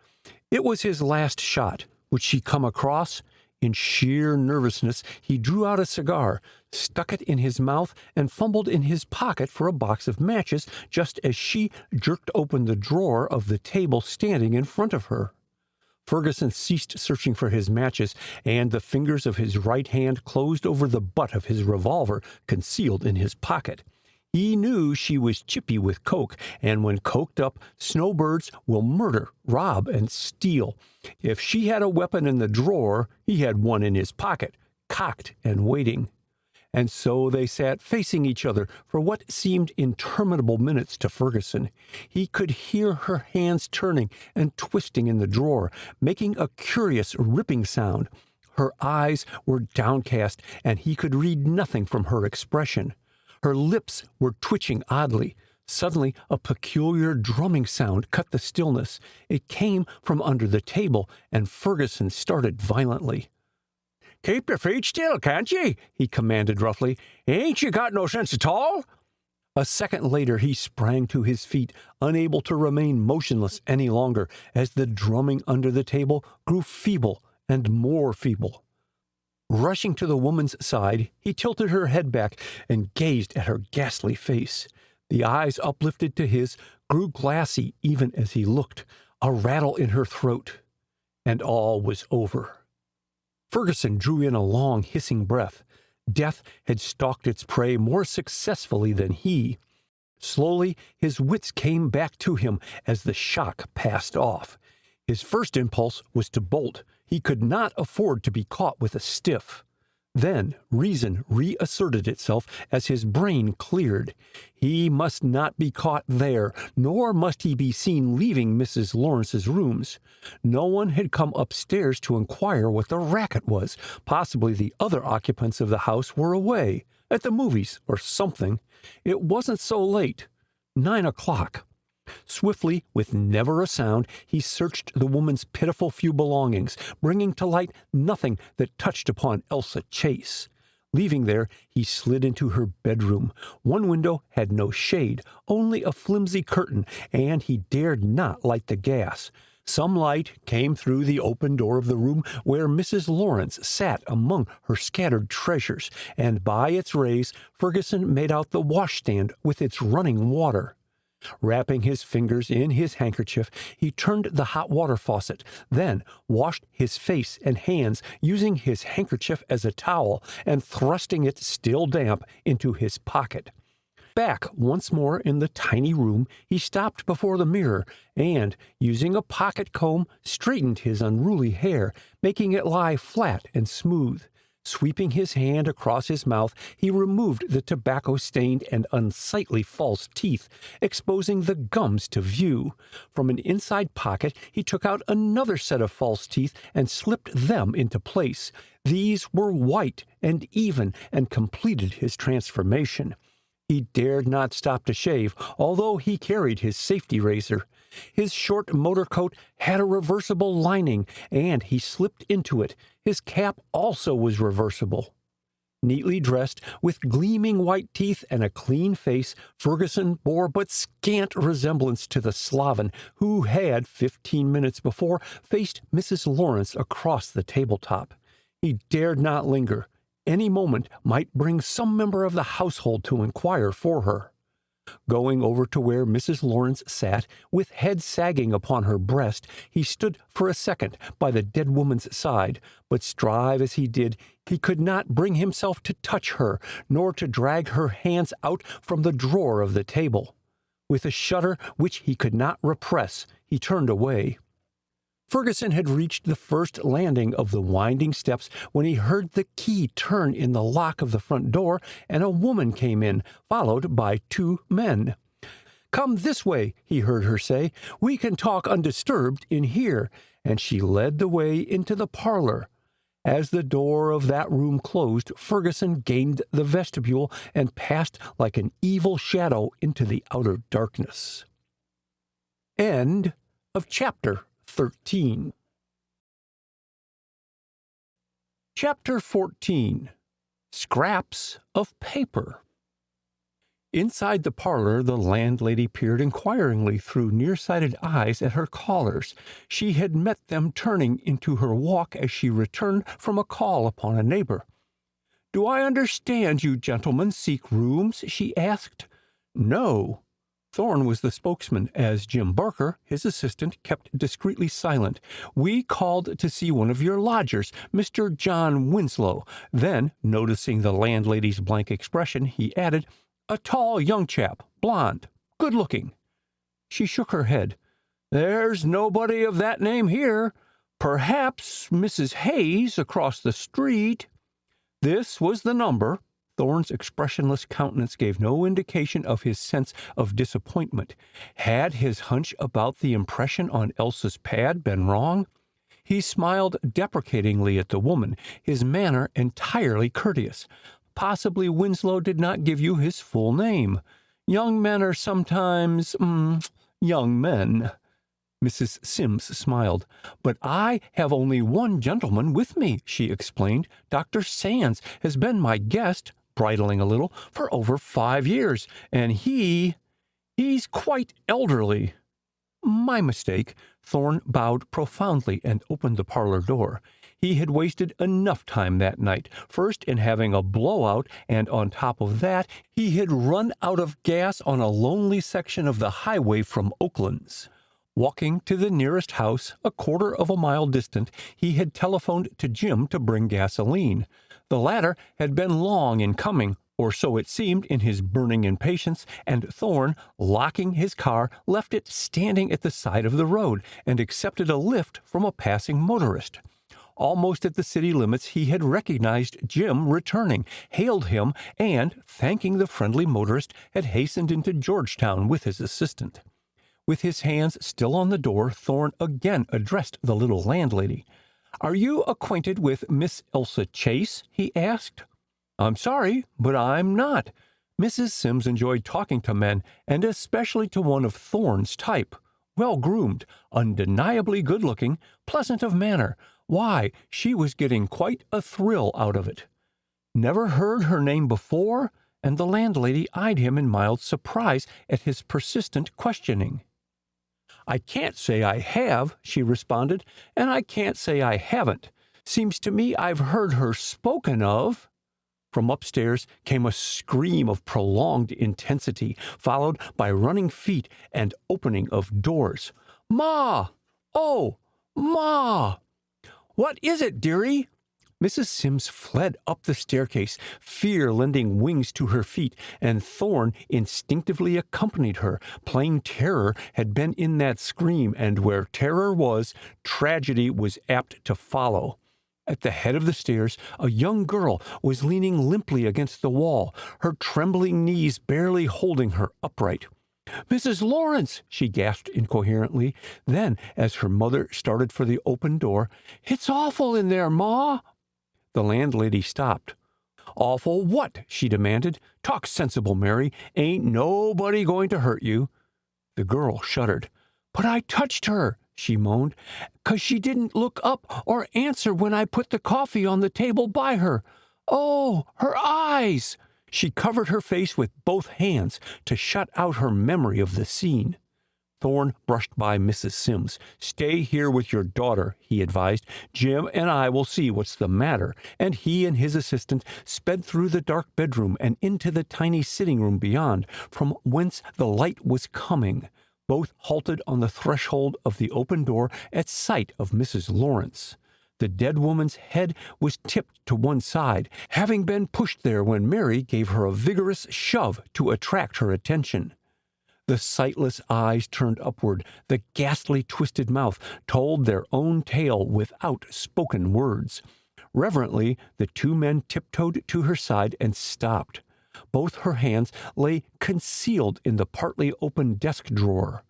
It was his last shot. Would she come across? In sheer nervousness, he drew out a cigar, stuck it in his mouth, and fumbled in his pocket for a box of matches just as she jerked open the drawer of the table standing in front of her. Ferguson ceased searching for his matches, and the fingers of his right hand closed over the butt of his revolver concealed in his pocket. He knew she was chippy with coke, and when coked up, snowbirds will murder, rob, and steal. If she had a weapon in the drawer, he had one in his pocket, cocked and waiting. And so they sat facing each other for what seemed interminable minutes to Ferguson. He could hear her hands turning and twisting in the drawer, making a curious ripping sound. Her eyes were downcast, and he could read nothing from her expression. Her lips were twitching oddly. Suddenly, a peculiar drumming sound cut the stillness. It came from under the table, and Ferguson started violently. "Keep your feet still, can't ye?" he commanded roughly. "Ain't you got no sense at all?" A second later he sprang to his feet, unable to remain motionless any longer, as the drumming under the table grew feeble and more feeble. Rushing to the woman's side, he tilted her head back and gazed at her ghastly face. The eyes uplifted to his grew glassy even as he looked, a rattle in her throat. And all was over. Ferguson drew in a long, hissing breath. Death had stalked its prey more successfully than he. Slowly, his wits came back to him as the shock passed off. His first impulse was to bolt. He could not afford to be caught with a stiff. Then reason reasserted itself as his brain cleared. He must not be caught there, nor must he be seen leaving Mrs. Lawrence's rooms. No one had come upstairs to inquire what the racket was. Possibly the other occupants of the house were away, at the movies or something. It wasn't so late. 9 o'clock. Swiftly, with never a sound, he searched the woman's pitiful few belongings, bringing to light nothing that touched upon Elsa Chase. Leaving there, he slid into her bedroom. One window had no shade, only a flimsy curtain, and he dared not light the gas. Some light came through the open door of the room where Mrs. Lawrence sat among her scattered treasures, and by its rays Ferguson made out the washstand with its running water. Wrapping his fingers in his handkerchief, he turned the hot water faucet, then washed his face and hands using his handkerchief as a towel and thrusting it still damp into his pocket. Back once more in the tiny room, he stopped before the mirror and, using a pocket comb, straightened his unruly hair, making it lie flat and smooth. Sweeping his hand across his mouth, he removed the tobacco-stained and unsightly false teeth, exposing the gums to view. From an inside pocket, he took out another set of false teeth and slipped them into place. These were white and even and completed his transformation. He dared not stop to shave, although he carried his safety razor. His short motor coat had a reversible lining, and he slipped into it. His cap also was reversible. Neatly dressed, with gleaming white teeth and a clean face, Ferguson bore but scant resemblance to the sloven who had, 15 minutes before, faced Mrs. Lawrence across the tabletop. He dared not linger. Any moment might bring some member of the household to inquire for her. Going over to where Mrs. Lawrence sat, with head sagging upon her breast, he stood for a second by the dead woman's side, but strive as he did, he could not bring himself to touch her, nor to drag her hands out from the drawer of the table. With a shudder which he could not repress, he turned away. Ferguson had reached the first landing of the winding steps when he heard the key turn in the lock of the front door, and a woman came in, followed by 2 men. "Come this way," he heard her say. "We can talk undisturbed in here," and she led the way into the parlor. As the door of that room closed, Ferguson gained the vestibule and passed like an evil shadow into the outer darkness. End of chapter 13. Chapter 14. Scraps of Paper. Inside the parlor, the landlady peered inquiringly through nearsighted eyes at her callers. She had met them turning into her walk as she returned from a call upon a neighbor. "Do I understand you gentlemen seek rooms?" she asked. "No." Thorne was the spokesman, as Jim Barker, his assistant, kept discreetly silent. "We called to see one of your lodgers, Mr. John Winslow." Then, noticing the landlady's blank expression, he added, "A tall young chap, blond, good-looking." She shook her head. "There's nobody of that name here. Perhaps Mrs. Hayes across the street." This was the number. Thorne's expressionless countenance gave no indication of his sense of disappointment. Had his hunch about the impression on Elsa's pad been wrong? He smiled deprecatingly at the woman, his manner entirely courteous. "Possibly Winslow did not give you his full name. Young men are sometimes, young men." Mrs. Sims smiled. "But I have only one gentleman with me," she explained. "Dr. Sands has been my guest," bridling a little, "for over 5 years, and he's quite elderly." "My mistake." Thorne bowed profoundly and opened the parlor door. He had wasted enough time that night, first in having a blowout, and on top of that, he had run out of gas on a lonely section of the highway from Oakland's. Walking to the nearest house, a quarter of a mile distant, he had telephoned to Jim to bring gasoline. The latter had been long in coming, or so it seemed in his burning impatience, and Thorne, locking his car, left it standing at the side of the road, and accepted a lift from a passing motorist. Almost at the city limits, he had recognized Jim returning, hailed him, and, thanking the friendly motorist, had hastened into Georgetown with his assistant. With his hands still on the door, Thorne again addressed the little landlady. "Are you acquainted with Miss Elsa Chase?" he asked. "I'm sorry, but I'm not." Mrs. Sims enjoyed talking to men, and especially to one of Thorne's type. Well-groomed, undeniably good-looking, pleasant of manner. Why, she was getting quite a thrill out of it. "Never heard her name before?" And the landlady eyed him in mild surprise at his persistent questioning. "I can't say I have," she responded, "and I can't say I haven't. Seems to me I've heard her spoken of." From upstairs came a scream of prolonged intensity, followed by running feet and opening of doors. "Ma! Oh, Ma! What is it, dearie?" Mrs. Sims fled up the staircase, fear lending wings to her feet, and Thorne instinctively accompanied her. Plain terror had been in that scream, and where terror was, tragedy was apt to follow. At the head of the stairs, a young girl was leaning limply against the wall, her trembling knees barely holding her upright. "Mrs. Lawrence!" she gasped incoherently. Then, as her mother started for the open door, "It's awful in there, Ma!" The landlady stopped. "Awful what?" she demanded. "Talk sensible, Mary. Ain't nobody going to hurt you." The girl shuddered. "But I touched her," she moaned, "'cause she didn't look up or answer when I put the coffee on the table by her. Oh, her eyes!" She covered her face with both hands to shut out her memory of the scene. Thorne brushed by Mrs. Sims. "Stay here with your daughter," he advised. "Jim and I will see what's the matter." And he and his assistant sped through the dark bedroom and into the tiny sitting room beyond, from whence the light was coming. Both halted on the threshold of the open door at sight of Mrs. Lawrence. The dead woman's head was tipped to one side, having been pushed there when Mary gave her a vigorous shove to attract her attention. The sightless eyes turned upward, the ghastly twisted mouth told their own tale without spoken words. Reverently, the two men tiptoed to her side and stopped. Both her hands lay concealed in the partly open desk drawer.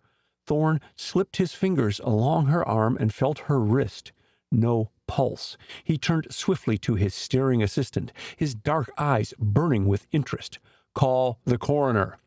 Thorne slipped his fingers along her arm and felt her wrist. No pulse. He turned swiftly to his staring assistant, his dark eyes burning with interest. "Call the coroner."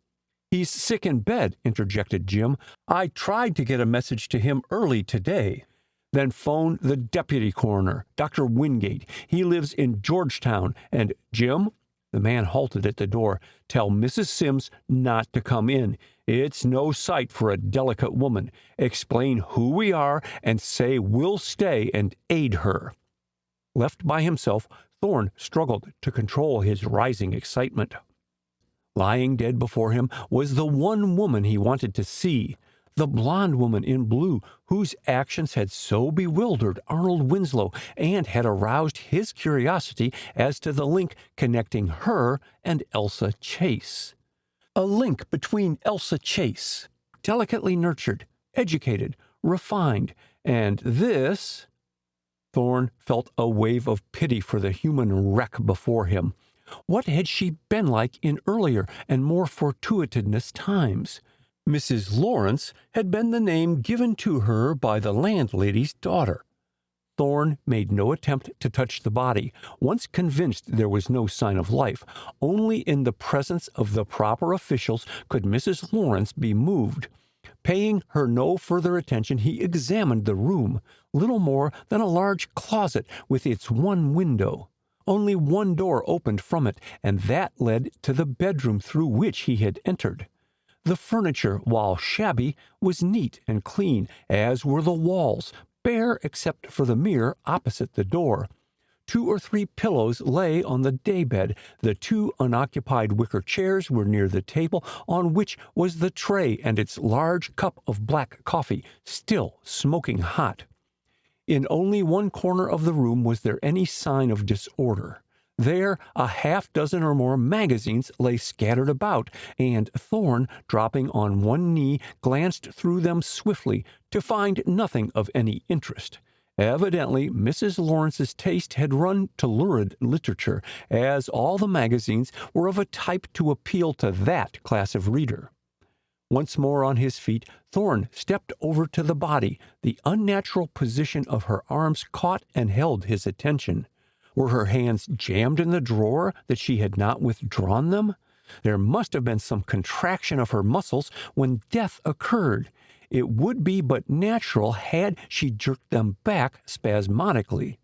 "He's sick in bed," interjected Jim. "I tried to get a message to him early today." "Then phone the deputy coroner, Dr. Wingate. He lives in Georgetown. And, Jim," the man halted at the door, "tell Mrs. Sims not to come in. It's no sight for a delicate woman. Explain who we are and say we'll stay and aid her." Left by himself, Thorne struggled to control his rising excitement. Lying dead before him was the one woman he wanted to see, the blonde woman in blue whose actions had so bewildered Arnold Winslow and had aroused his curiosity as to the link connecting her and Elsa Chase. A link between Elsa Chase, delicately nurtured, educated, refined, and this. Thorne felt a wave of pity for the human wreck before him. What had she been like in earlier and more fortuitous times? Mrs. Lawrence had been the name given to her by the landlady's daughter. Thorne made no attempt to touch the body, once convinced there was no sign of life. Only in the presence of the proper officials could Mrs. Lawrence be moved. Paying her no further attention, he examined the room, little more than a large closet with its one window. Only one door opened from it, and that led to the bedroom through which he had entered. The furniture, while shabby, was neat and clean, as were the walls, bare except for the mirror opposite the door. 2 or 3 pillows lay on the daybed. The 2 unoccupied wicker chairs were near the table, on which was the tray and its large cup of black coffee, still smoking hot. In only one corner of the room was there any sign of disorder. There, a half-dozen or more magazines lay scattered about, and Thorne, dropping on one knee, glanced through them swiftly to find nothing of any interest. Evidently, Mrs. Lawrence's taste had run to lurid literature, as all the magazines were of a type to appeal to that class of reader. Once more on his feet, Thorne stepped over to the body. The unnatural position of her arms caught and held his attention. Were her hands jammed in the drawer that she had not withdrawn them? There must have been some contraction of her muscles when death occurred. It would be but natural had she jerked them back spasmodically.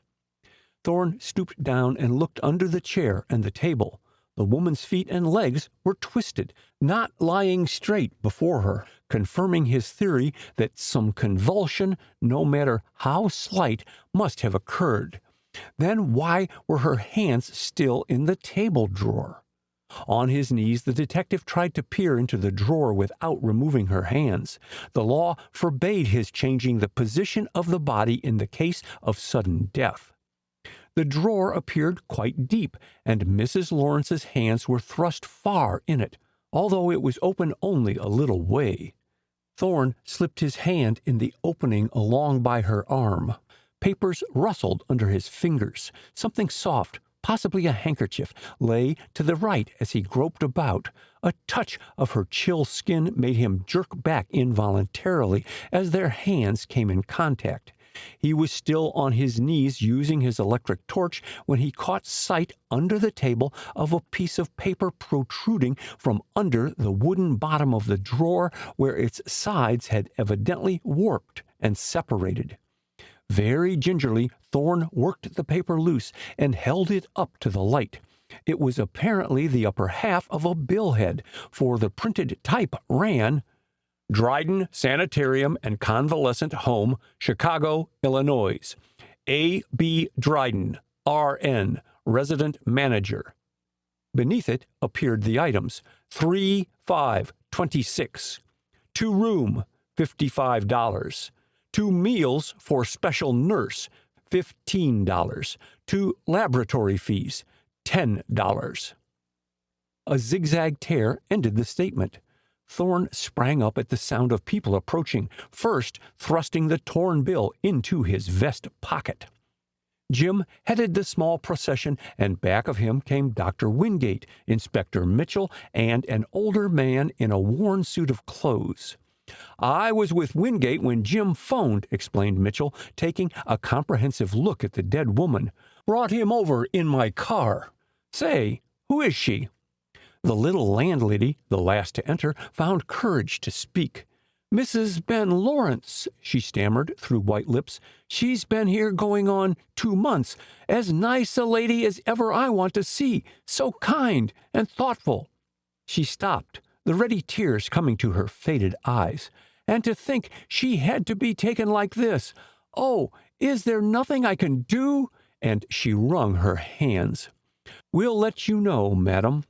Thorne stooped down and looked under the chair and the table. The woman's feet and legs were twisted, not lying straight before her, confirming his theory that some convulsion, no matter how slight, must have occurred. Then why were her hands still in the table drawer? On his knees, the detective tried to peer into the drawer without removing her hands. The law forbade his changing the position of the body in the case of sudden death. The drawer appeared quite deep, and Mrs. Lawrence's hands were thrust far in it, although it was open only a little way. Thorne slipped his hand in the opening along by her arm. Papers rustled under his fingers. Something soft, possibly a handkerchief, lay to the right as he groped about. A touch of her chill skin made him jerk back involuntarily as their hands came in contact. He was still on his knees using his electric torch when he caught sight under the table of a piece of paper protruding from under the wooden bottom of the drawer where its sides had evidently warped and separated. Very gingerly, Thorne worked the paper loose and held it up to the light. It was apparently the upper half of a billhead, for the printed type ran, Dryden Sanitarium and Convalescent Home, Chicago, Illinois. A. B. Dryden, R.N., Resident Manager. Beneath it appeared the items: 3, 5, 26. To room, $55. To meals for special nurse, $15. To laboratory fees, $10. A zigzag tear ended the statement. Thorne sprang up at the sound of people approaching, first thrusting the torn bill into his vest pocket. Jim headed the small procession, and back of him came Dr. Wingate, Inspector Mitchell, and an older man in a worn suit of clothes. "I was with Wingate when Jim phoned," explained Mitchell, taking a comprehensive look at the dead woman. "Brought him over in my car. Say, who is she?" The little landlady, the last to enter, found courage to speak. "Mrs. Ben Lawrence," she stammered through white lips. "She's been here going on 2 months. As nice a lady as ever I want to see. So kind and thoughtful." She stopped, the ready tears coming to her faded eyes. "And to think she had to be taken like this. Oh, is there nothing I can do?" And she wrung her hands. "We'll let you know, madam."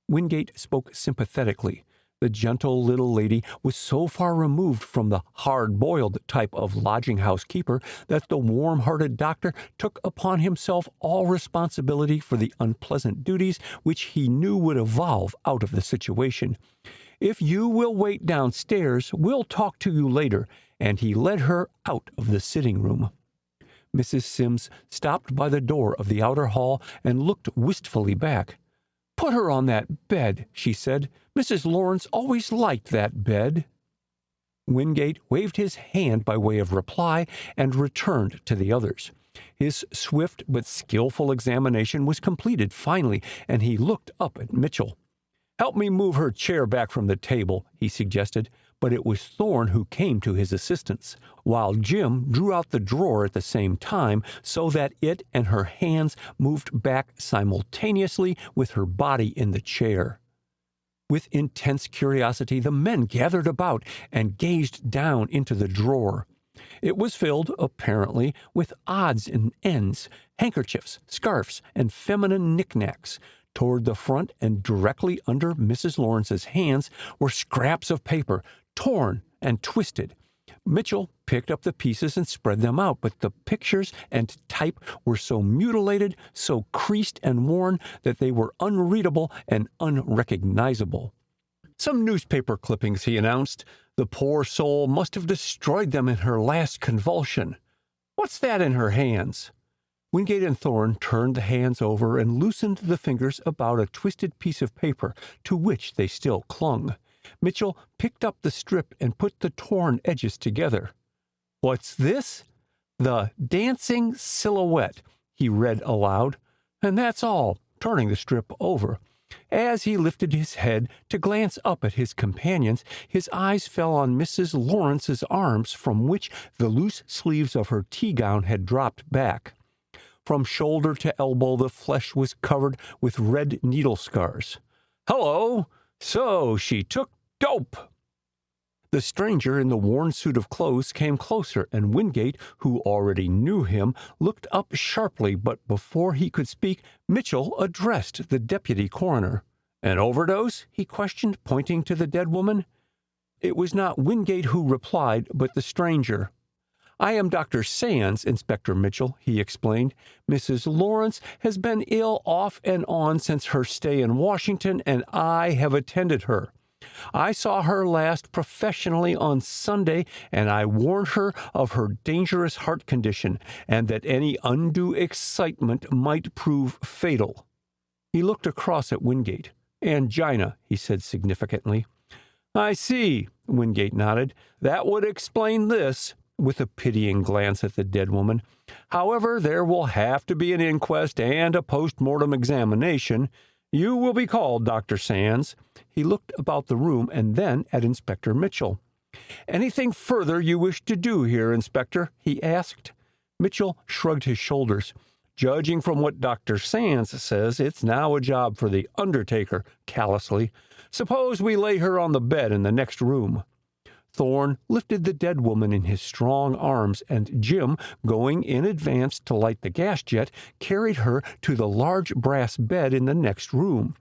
Wingate spoke sympathetically. The gentle little lady was so far removed from the hard-boiled type of lodging-house keeper that the warm-hearted doctor took upon himself all responsibility for the unpleasant duties which he knew would evolve out of the situation. "If you will wait downstairs, we'll talk to you later," and he led her out of the sitting-room. Mrs. Sims stopped by the door of the outer hall and looked wistfully back. "Put her on that bed," she said. "Mrs. Lawrence always liked that bed." Wingate waved his hand by way of reply and returned to the others. His swift but skillful examination was completed finally, and he looked up at Mitchell. "Help me move her chair back from the table," he suggested, but it was Thorne who came to his assistance, while Jim drew out the drawer at the same time so that it and her hands moved back simultaneously with her body in the chair. With intense curiosity, the men gathered about and gazed down into the drawer. It was filled, apparently, with odds and ends, handkerchiefs, scarfs, and feminine knickknacks. Toward the front and directly under Mrs. Lawrence's hands were scraps of paper, torn and twisted. Mitchell picked up the pieces and spread them out, but the pictures and type were so mutilated, so creased and worn, that they were unreadable and unrecognizable. "Some newspaper clippings," he announced. "The poor soul must have destroyed them in her last convulsion. What's that in her hands?" Wingate and Thorne turned the hands over and loosened the fingers about a twisted piece of paper to which they still clung. Mitchell picked up the strip and put the torn edges together. "What's this?" "The Dancing Silhouette," he read aloud. "And that's all," turning the strip over. As he lifted his head to glance up at his companions, his eyes fell on Mrs. Lawrence's arms, from which the loose sleeves of her tea-gown had dropped back. From shoulder to elbow the flesh was covered with red needle scars. "Hello! So she took dope!" The stranger in the worn suit of clothes came closer, and Wingate, who already knew him, looked up sharply, but before he could speak, Mitchell addressed the deputy coroner. "An overdose?" he questioned, pointing to the dead woman. It was not Wingate who replied, but the stranger. "I am Dr. Sands, Inspector Mitchell," he explained. "Mrs. Lawrence has been ill off and on since her stay in Washington, and I have attended her. I saw her last professionally on Sunday, and I warned her of her dangerous heart condition, and that any undue excitement might prove fatal." He looked across at Wingate. "Angina," he said significantly. "I see," Wingate nodded. "That would explain this," with a pitying glance at the dead woman. "However, there will have to be an inquest and a post-mortem examination. You will be called, Dr. Sands." He looked about the room and then at Inspector Mitchell. "Anything further you wish to do here, Inspector?" he asked. Mitchell shrugged his shoulders. "Judging from what Dr. Sands says, it's now a job for the undertaker," callously. "Suppose we lay her on the bed in the next room." Thorne lifted the dead woman in his strong arms, and Jim, going in advance to light the gas jet, carried her to the large brass bed in the next room.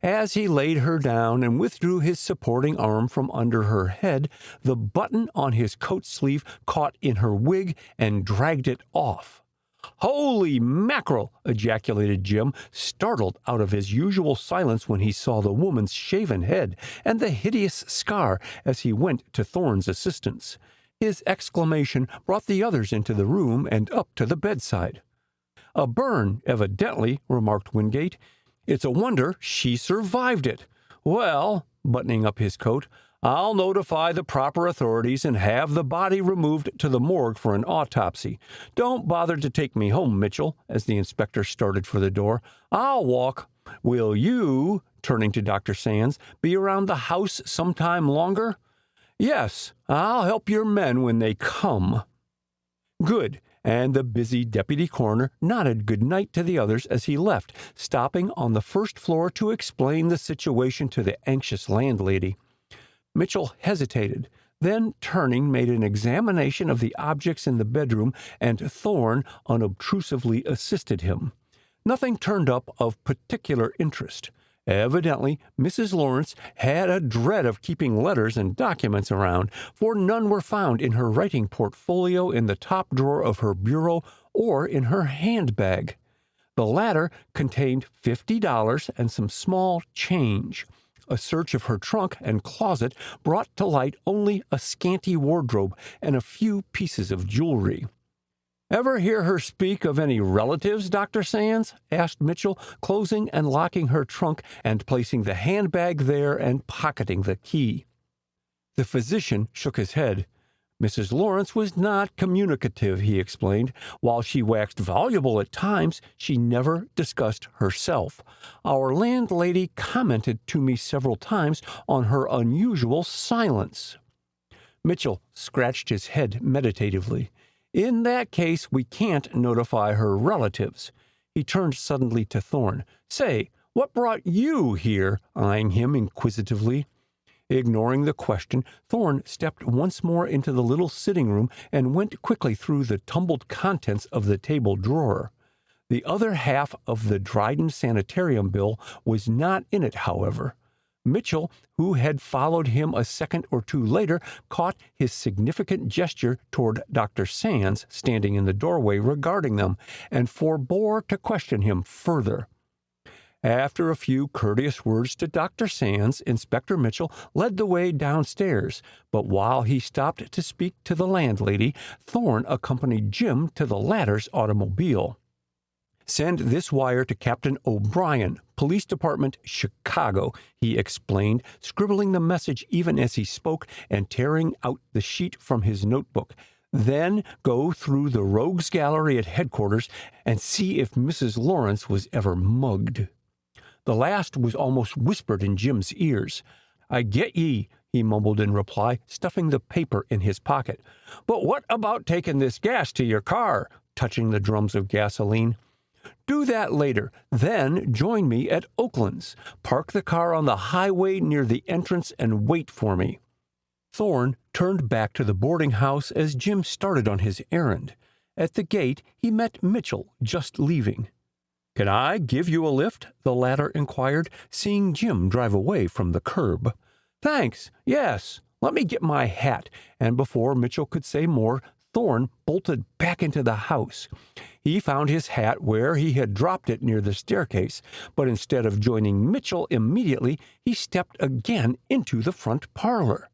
As he laid her down and withdrew his supporting arm from under her head, the button on his coat sleeve caught in her wig and dragged it off. "Holy mackerel!" ejaculated Jim, startled out of his usual silence when he saw the woman's shaven head and the hideous scar as he went to Thorne's assistance. His exclamation brought the others into the room and up to the bedside. "A burn, evidently," remarked Wingate. "It's a wonder she survived it. Well," buttoning up his coat, "I'll notify the proper authorities and have the body removed to the morgue for an autopsy. Don't bother to take me home, Mitchell," as the inspector started for the door. "I'll walk. Will you," turning to Dr. Sands, "be around the house some time longer?" "Yes, I'll help your men when they come." "Good," and the busy deputy coroner nodded good night to the others as he left, stopping on the first floor to explain the situation to the anxious landlady. Mitchell hesitated, then, turning, made an examination of the objects in the bedroom, and Thorne unobtrusively assisted him. Nothing turned up of particular interest. Evidently, Mrs. Lawrence had a dread of keeping letters and documents around, for none were found in her writing portfolio, in the top drawer of her bureau, or in her handbag. The latter contained $50 and some small change. A search of her trunk and closet brought to light only a scanty wardrobe and a few pieces of jewelry. "Ever hear her speak of any relatives, Dr. Sands?" asked Mitchell, closing and locking her trunk and placing the handbag there and pocketing the key. The physician shook his head. Mrs. Lawrence was not communicative, he explained. While she waxed voluble at times, she never discussed herself. Our landlady commented to me several times on her unusual silence. Mitchell scratched his head meditatively. "In that case, we can't notify her relatives." He turned suddenly to Thorne. "Say, what brought you here?" eyeing him inquisitively. Ignoring the question, Thorne stepped once more into the little sitting room and went quickly through the tumbled contents of the table drawer. The other half of the Dryden Sanitarium bill was not in it, however. Mitchell, who had followed him a second or two later, caught his significant gesture toward Dr. Sands, standing in the doorway regarding them, and forbore to question him further. After a few courteous words to Dr. Sands, Inspector Mitchell led the way downstairs, but while he stopped to speak to the landlady, Thorne accompanied Jim to the latter's automobile. "Send this wire to Captain O'Brien, Police Department, Chicago," he explained, scribbling the message even as he spoke and tearing out the sheet from his notebook. "Then go through the rogues gallery at headquarters and see if Mrs. Lawrence was ever mugged." The last was almost whispered in Jim's ears. "I get ye," he mumbled in reply, stuffing the paper in his pocket. "But what about taking this gas to your car?" touching the drums of gasoline. "Do that later. Then join me at Oakland's. Park the car on the highway near the entrance and wait for me." Thorne turned back to the boarding house as Jim started on his errand. At the gate, he met Mitchell, just leaving. "Can I give you a lift?" the latter inquired, seeing Jim drive away from the curb. "Thanks, yes. Let me get my hat." And before Mitchell could say more, Thorne bolted back into the house. He found his hat where he had dropped it near the staircase, but instead of joining Mitchell immediately, he stepped again into the front parlor.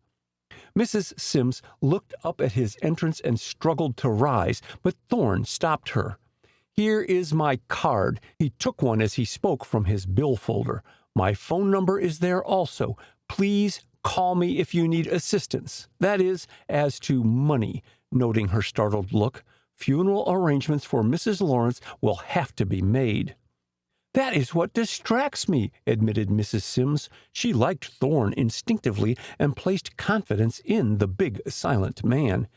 Mrs. Sims looked up at his entrance and struggled to rise, but Thorne stopped her. "Here is my card." He took one as he spoke from his bill folder. "My phone number is there also. Please call me if you need assistance. That is, as to money," noting her startled look. "Funeral arrangements for Mrs. Lawrence will have to be made." "That is what distracts me," admitted Mrs. Sims. She liked Thorne instinctively and placed confidence in the big, silent man.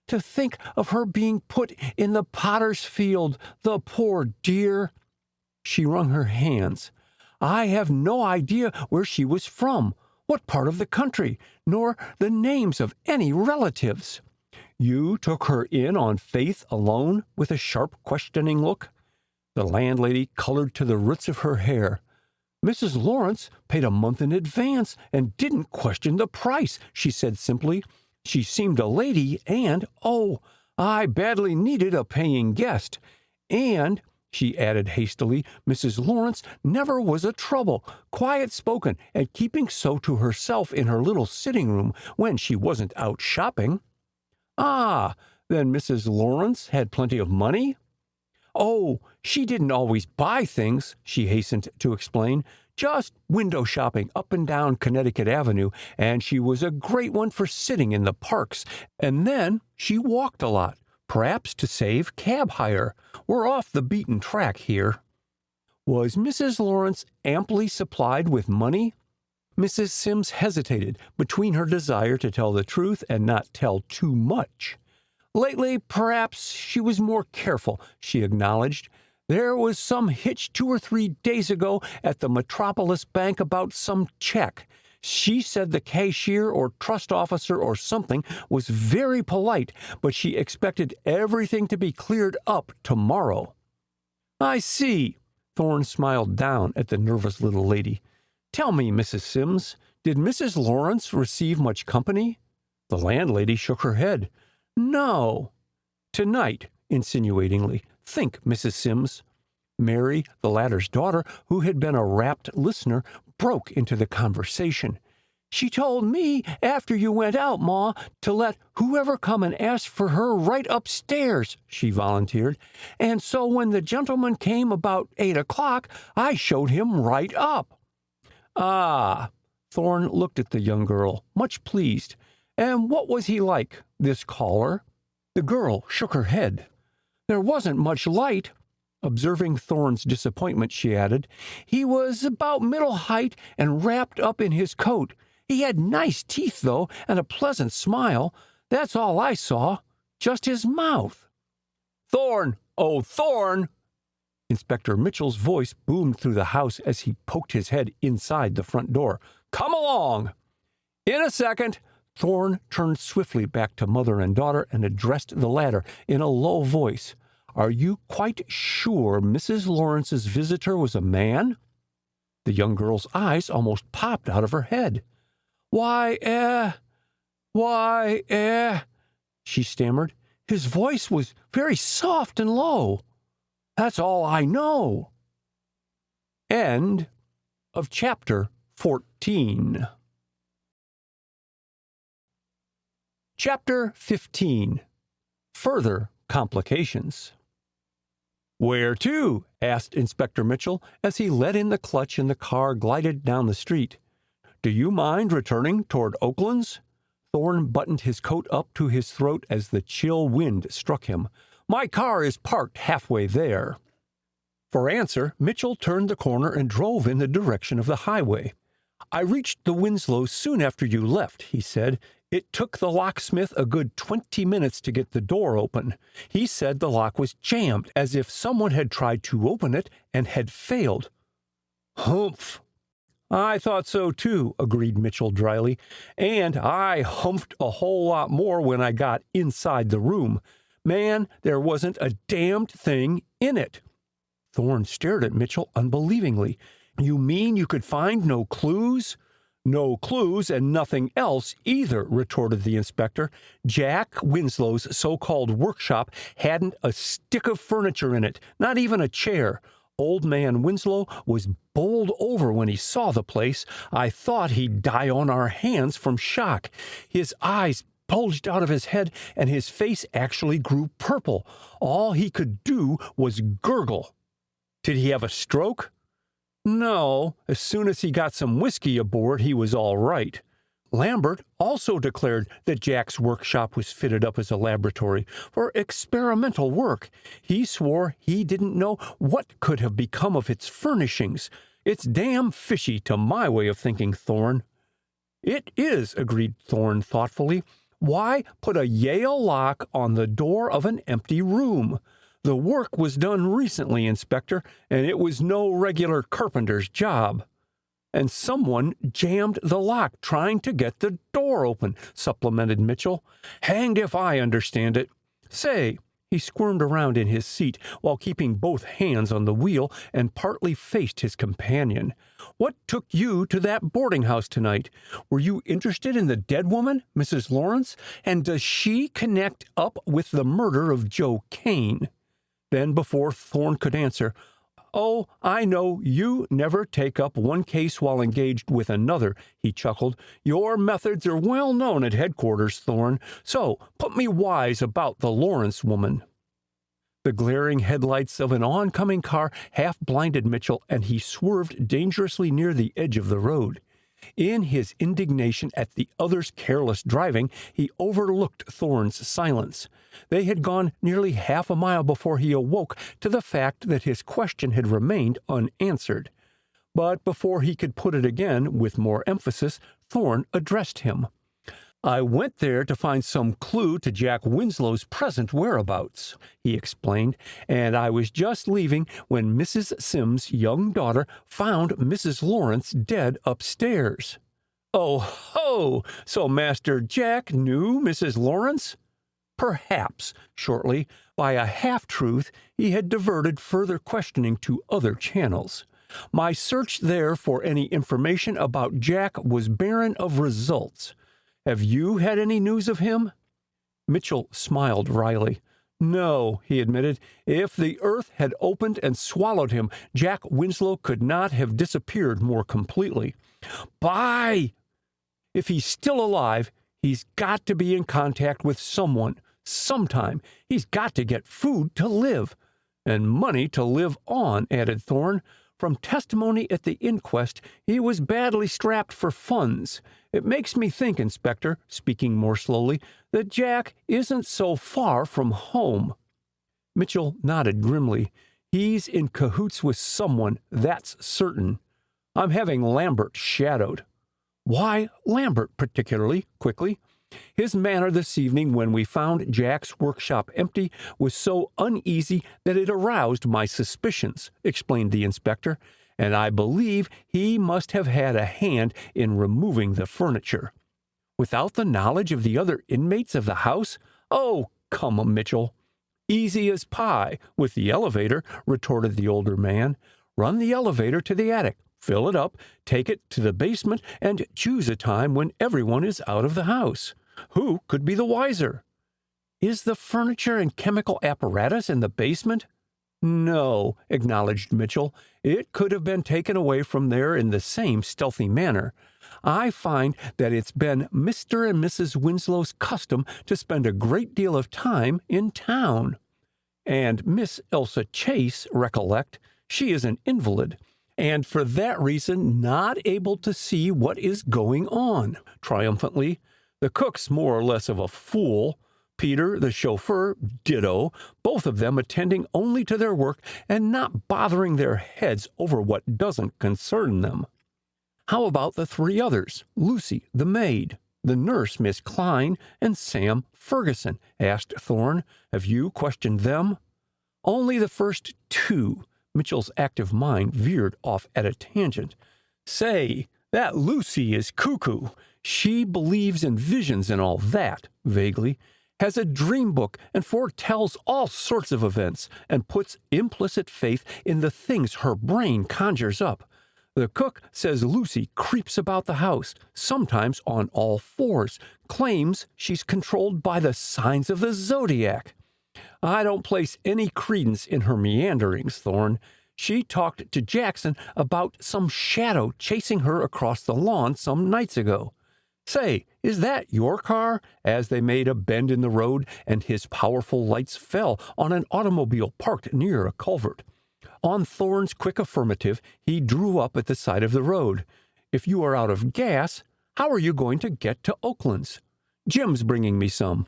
"To think of her being put in the potter's field, the poor dear!" She wrung her hands. "I have no idea where she was from. what part of the country, nor the names of any relatives. You took her in on faith alone, with a sharp, questioning look. The landlady colored to the roots of her hair. Mrs. Lawrence paid a month in advance and didn't question the price, she said simply. She seemed a lady, and, oh, I badly needed a paying guest. And, she added hastily, Mrs. Lawrence never was a trouble, quiet-spoken, and keeping so to herself in her little sitting-room when she wasn't out shopping. Ah, then Mrs. Lawrence had plenty of money? Oh, she didn't always buy things, she hastened to explain. Just window shopping up and down Connecticut Avenue, and she was a great one for sitting in the parks. And then she walked a lot, perhaps to save cab hire. We're off the beaten track here. Was Mrs. Lawrence amply supplied with money? Mrs. Sims hesitated between her desire to tell the truth and not tell too much. Lately, perhaps she was more careful, she acknowledged. There was some hitch 2 or 3 days ago at the Metropolis Bank about some check. She said the cashier or trust officer or something was very polite, but she expected everything to be cleared up tomorrow. I see. Thorne smiled down at the nervous little lady. Tell me, Mrs. Sims, did Mrs. Lawrence receive much company? The landlady shook her head. No. Tonight, insinuatingly. Think, Mrs. Sims. Mary, the latter's daughter, who had been a rapt listener, broke into the conversation. She told me after you went out, Ma, to let whoever come and ask for her right upstairs, she volunteered. And so when the gentleman came about 8 o'clock, I showed him right up. Ah, Thorne looked at the young girl, much pleased. And what was he like, this caller? The girl shook her head. There wasn't much light. Observing Thorne's disappointment, she added, he was about middle height and wrapped up in his coat. He had nice teeth, though, and a pleasant smile. That's all I saw. Just his mouth. Thorne! Oh, Thorne! Inspector Mitchell's voice boomed through the house as he poked his head inside the front door. Come along! In a second. Thorne turned swiftly back to mother and daughter and addressed the latter in a low voice. Are you quite sure Mrs. Lawrence's visitor was a man? The young girl's eyes almost popped out of her head. Why, she stammered. His voice was very soft and low. That's all I know. End of chapter 14. Chapter 15. Further Complications. Where to? Asked Inspector Mitchell as he let in the clutch and the car glided down the street. Do you mind returning toward Oakland's? Thorne buttoned his coat up to his throat as the chill wind struck him. My car is parked halfway there. For answer, Mitchell turned the corner and drove in the direction of the highway. I reached the Winslows soon after you left, he said. It took the locksmith a good 20 minutes to get the door open. He said the lock was jammed, as if someone had tried to open it and had failed. Humph! I thought so, too, agreed Mitchell dryly, and I humphed a whole lot more when I got inside the room. Man, there wasn't a damned thing in it. Thorne stared at Mitchell unbelievingly. You mean you could find no clues? No clues and nothing else either, retorted the inspector. Jack Winslow's so-called workshop hadn't a stick of furniture in it, not even a chair. Old man Winslow was bowled over when he saw the place. I thought he'd die on our hands from shock. His eyes bulged out of his head, and his face actually grew purple. All he could do was gurgle. Did he have a stroke? No, as soon as he got some whiskey aboard, he was all right. Lambert also declared that Jack's workshop was fitted up as a laboratory for experimental work. He swore he didn't know what could have become of its furnishings. It's damn fishy to my way of thinking, Thorne. It is, agreed Thorne thoughtfully. Why put a Yale lock on the door of an empty room? The work was done recently, Inspector, and it was no regular carpenter's job. and someone jammed the lock trying to get the door open," supplemented Mitchell. "Hanged if I understand it. Say," he squirmed around in his seat while keeping both hands on the wheel and partly faced his companion, "what took you to that boarding house tonight? Were you interested in the dead woman, Mrs. Lawrence? And does she connect up with the murder of Joe Kane?" Then, before Thorne could answer, "Oh, I know you never take up one case while engaged with another," he chuckled. "Your methods are well known at headquarters, Thorne, so put me wise about the Lawrence woman." The glaring headlights of an oncoming car half-blinded Mitchell, and he swerved dangerously near the edge of the road. In his indignation at the other's careless driving, he overlooked Thorne's silence. They had gone nearly half a mile before he awoke to the fact that his question had remained unanswered. But before he could put it again with more emphasis, Thorne addressed him. "I went there to find some clue to Jack Winslow's present whereabouts," he explained, "and I was just leaving when Mrs. Sims' young daughter found Mrs. Lawrence dead upstairs." "Oh ho! So Master Jack knew Mrs. Lawrence?" Perhaps, shortly, by a half-truth, he had diverted further questioning to other channels. "My search there for any information about Jack was barren of results. Have you had any news of him?" Mitchell smiled wryly. "No," he admitted. "If the earth had opened and swallowed him, Jack Winslow could not have disappeared more completely. By! If he's still alive, he's got to be in contact with someone. Sometime. He's got to get food to live. And money to live on," added Thorne. "From testimony at the inquest, he was badly strapped for funds. It makes me think, Inspector," speaking more slowly, "that Jack isn't so far from home." Mitchell nodded grimly. "He's in cahoots with someone, that's certain. I'm having Lambert shadowed." "Why Lambert particularly?" quickly. "His manner this evening when we found Jack's workshop empty was so uneasy that it aroused my suspicions," explained the inspector, "and I believe he must have had a hand in removing the furniture." "Without the knowledge of the other inmates of the house? Oh, come, Mitchell." "Easy as pie, with the elevator," retorted the older man. "Run the elevator to the attic, fill it up, take it to the basement, and choose a time when everyone is out of the house. Who could be the wiser?" "Is the furniture and chemical apparatus in the basement?" "No," acknowledged Mitchell. "It could have been taken away from there in the same stealthy manner. I find that it's been Mr. and Mrs. Winslow's custom to spend a great deal of time in town. And Miss Elsa Chase, recollect, she is an invalid, and for that reason not able to see what is going on," triumphantly. "The cook's more or less of a fool. Peter, the chauffeur, ditto, both of them attending only to their work and not bothering their heads over what doesn't concern them." "How about the three others, Lucy, the maid, the nurse, Miss Klein, and Sam Ferguson?" asked Thorne. "Have you questioned them?" "Only the first two." Mitchell's active mind veered off at a tangent. "Say, that Lucy is cuckoo. She believes in visions and all that," vaguely. "Has a dream book and foretells all sorts of events and puts implicit faith in the things her brain conjures up. The cook says Lucy creeps about the house, sometimes on all fours, claims she's controlled by the signs of the zodiac. I don't place any credence in her meanderings, Thorne. She talked to Jackson about some shadow chasing her across the lawn some nights ago. Say, is that your car?" as they made a bend in the road and his powerful lights fell on an automobile parked near a culvert. On Thorne's quick affirmative, he drew up at the side of the road. "If you are out of gas, how are you going to get to Oakland's?" "Jim's bringing me some."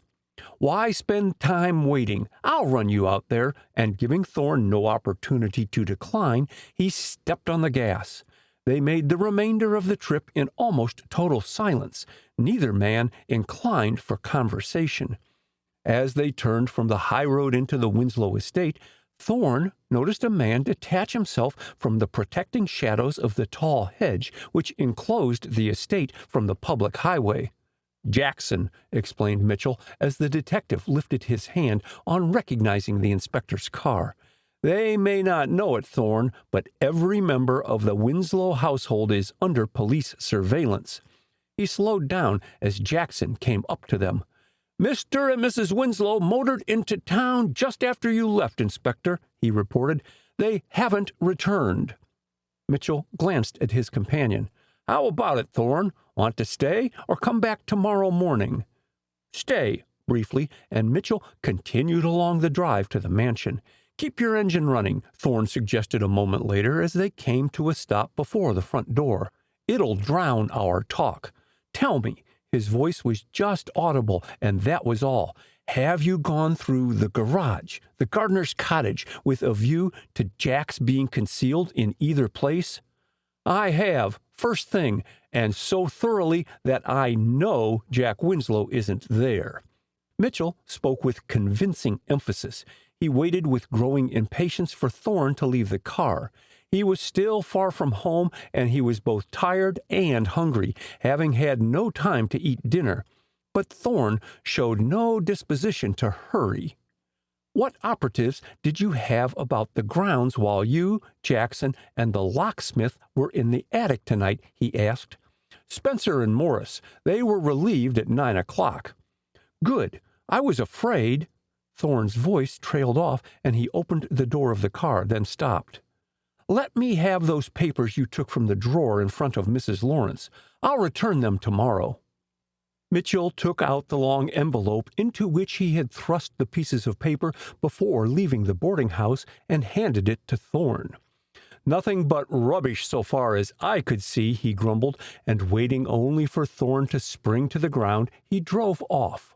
"Why spend time waiting? I'll run you out there," and giving Thorne no opportunity to decline, he stepped on the gas. They made the remainder of the trip in almost total silence, neither man inclined for conversation. As they turned from the high road into the Winslow estate, Thorn noticed a man detach himself from the protecting shadows of the tall hedge which enclosed the estate from the public highway. "Jackson," explained Mitchell, as the detective lifted his hand on recognizing the inspector's car. "They may not know it, Thorn, but every member of the Winslow household is under police surveillance." He slowed down as Jackson came up to them. "Mr. and Mrs. Winslow motored into town just after you left, Inspector," he reported. "They haven't returned." Mitchell glanced at his companion. "How about it, Thorn? Want to stay or come back tomorrow morning?" "Stay," briefly, and Mitchell continued along the drive to the mansion. "Keep your engine running," Thorn suggested a moment later as they came to a stop before the front door. "It'll drown our talk. Tell me," his voice was just audible, and that was all, "have you gone through the garage, the gardener's cottage, with a view to Jack's being concealed in either place?" "I have, first thing, and so thoroughly that I know Jack Winslow isn't there." Mitchell spoke with convincing emphasis. He waited with growing impatience for Thorn to leave the car. He was still far from home, and he was both tired and hungry, having had no time to eat dinner. But Thorn showed no disposition to hurry. "What operatives did you have about the grounds while you, Jackson, and the locksmith were in the attic tonight?" he asked. "Spencer and Morris. They were relieved at 9 o'clock. "Good. I was afraid—" Thorn's voice trailed off, and he opened the door of the car, then stopped. "Let me have those papers you took from the drawer in front of Mrs. Lawrence. I'll return them tomorrow." Mitchell took out the long envelope into which he had thrust the pieces of paper before leaving the boarding house and handed it to Thorn. "Nothing but rubbish so far as I could see," he grumbled, and waiting only for Thorn to spring to the ground, he drove off.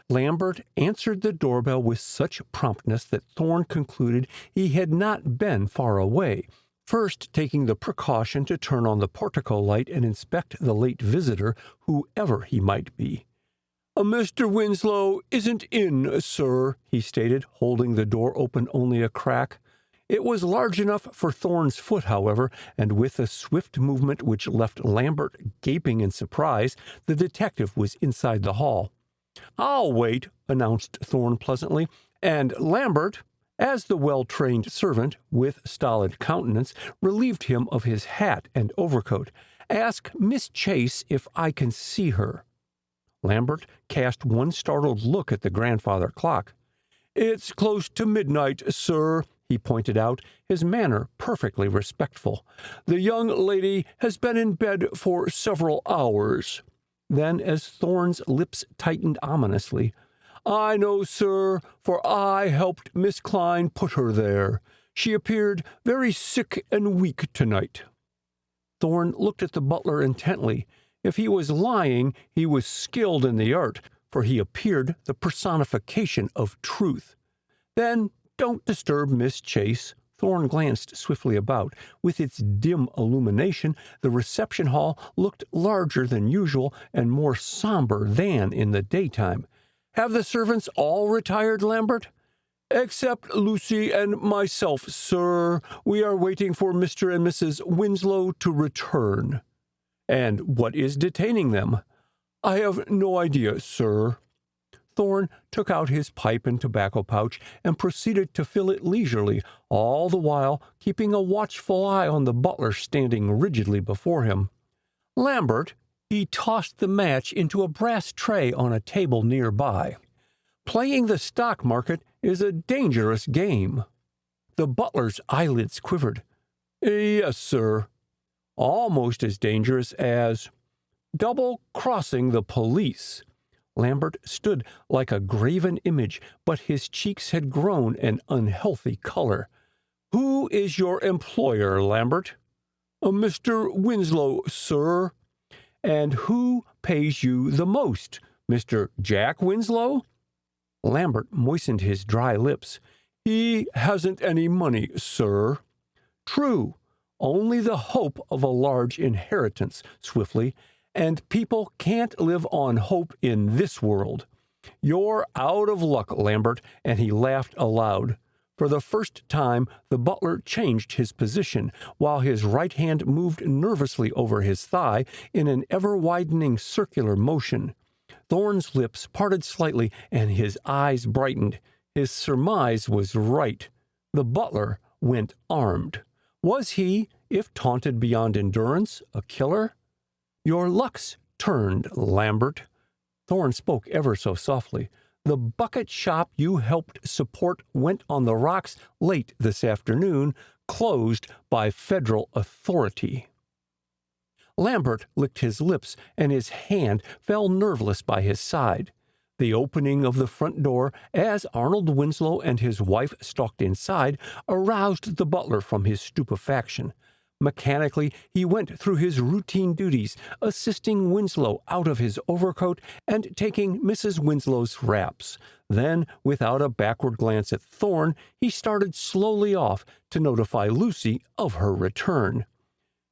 Lambert answered the doorbell with such promptness that Thorn concluded he had not been far away, first taking the precaution to turn on the portico light and inspect the late visitor, whoever he might be. "Mr. Winslow isn't in, sir," he stated, holding the door open only a crack. It was large enough for Thorn's foot, however, and with a swift movement which left Lambert gaping in surprise, the detective was inside the hall. "I'll wait," announced Thorn pleasantly, and Lambert, as the well-trained servant, with stolid countenance, relieved him of his hat and overcoat. "Ask Miss Chase if I can see her." Lambert cast one startled look at the grandfather clock. "It's close to midnight, sir," he pointed out, his manner perfectly respectful. "The young lady has been in bed for several hours." Then, as Thorn's lips tightened ominously, "I know, sir, for I helped Miss Klein put her there. She appeared very sick and weak tonight." Thorn looked at the butler intently. If he was lying, he was skilled in the art, for he appeared the personification of truth. "Then don't disturb Miss Chase." Thorn glanced swiftly about. With its dim illumination, the reception hall looked larger than usual and more somber than in the daytime. "Have the servants all retired, Lambert?" "Except Lucy and myself, sir. We are waiting for Mr. and Mrs. Winslow to return." "And what is detaining them?" "I have no idea, sir." Thorn took out his pipe and tobacco pouch and proceeded to fill it leisurely, all the while keeping a watchful eye on the butler standing rigidly before him. "Lambert," he tossed the match into a brass tray on a table nearby. "Playing the stock market is a dangerous game." The butler's eyelids quivered. "Yes, sir." "Almost as dangerous as double-crossing the police." Lambert stood like a graven image, but his cheeks had grown an unhealthy color. "Who is your employer, Lambert?" "Mr. Winslow, sir." "And who pays you the most, Mr. Jack Winslow?" Lambert moistened his dry lips. "He hasn't any money, sir." "True. Only the hope of a large inheritance," swiftly. "And people can't live on hope in this world. You're out of luck, Lambert," and he laughed aloud. For the first time, the butler changed his position, while his right hand moved nervously over his thigh in an ever-widening circular motion. Thorne's lips parted slightly, and his eyes brightened. His surmise was right. The butler went armed. Was he, if taunted beyond endurance, a killer? "Your luck's turned, Lambert." Thorne spoke ever so softly. "The bucket shop you helped support went on the rocks late this afternoon, closed by federal authority." Lambert licked his lips, and his hand fell nerveless by his side. The opening of the front door, as Arnold Winslow and his wife stalked inside, aroused the butler from his stupefaction. Mechanically, he went through his routine duties, assisting Winslow out of his overcoat and taking Mrs. Winslow's wraps. Then, without a backward glance at Thorne, he started slowly off to notify Lucy of her return.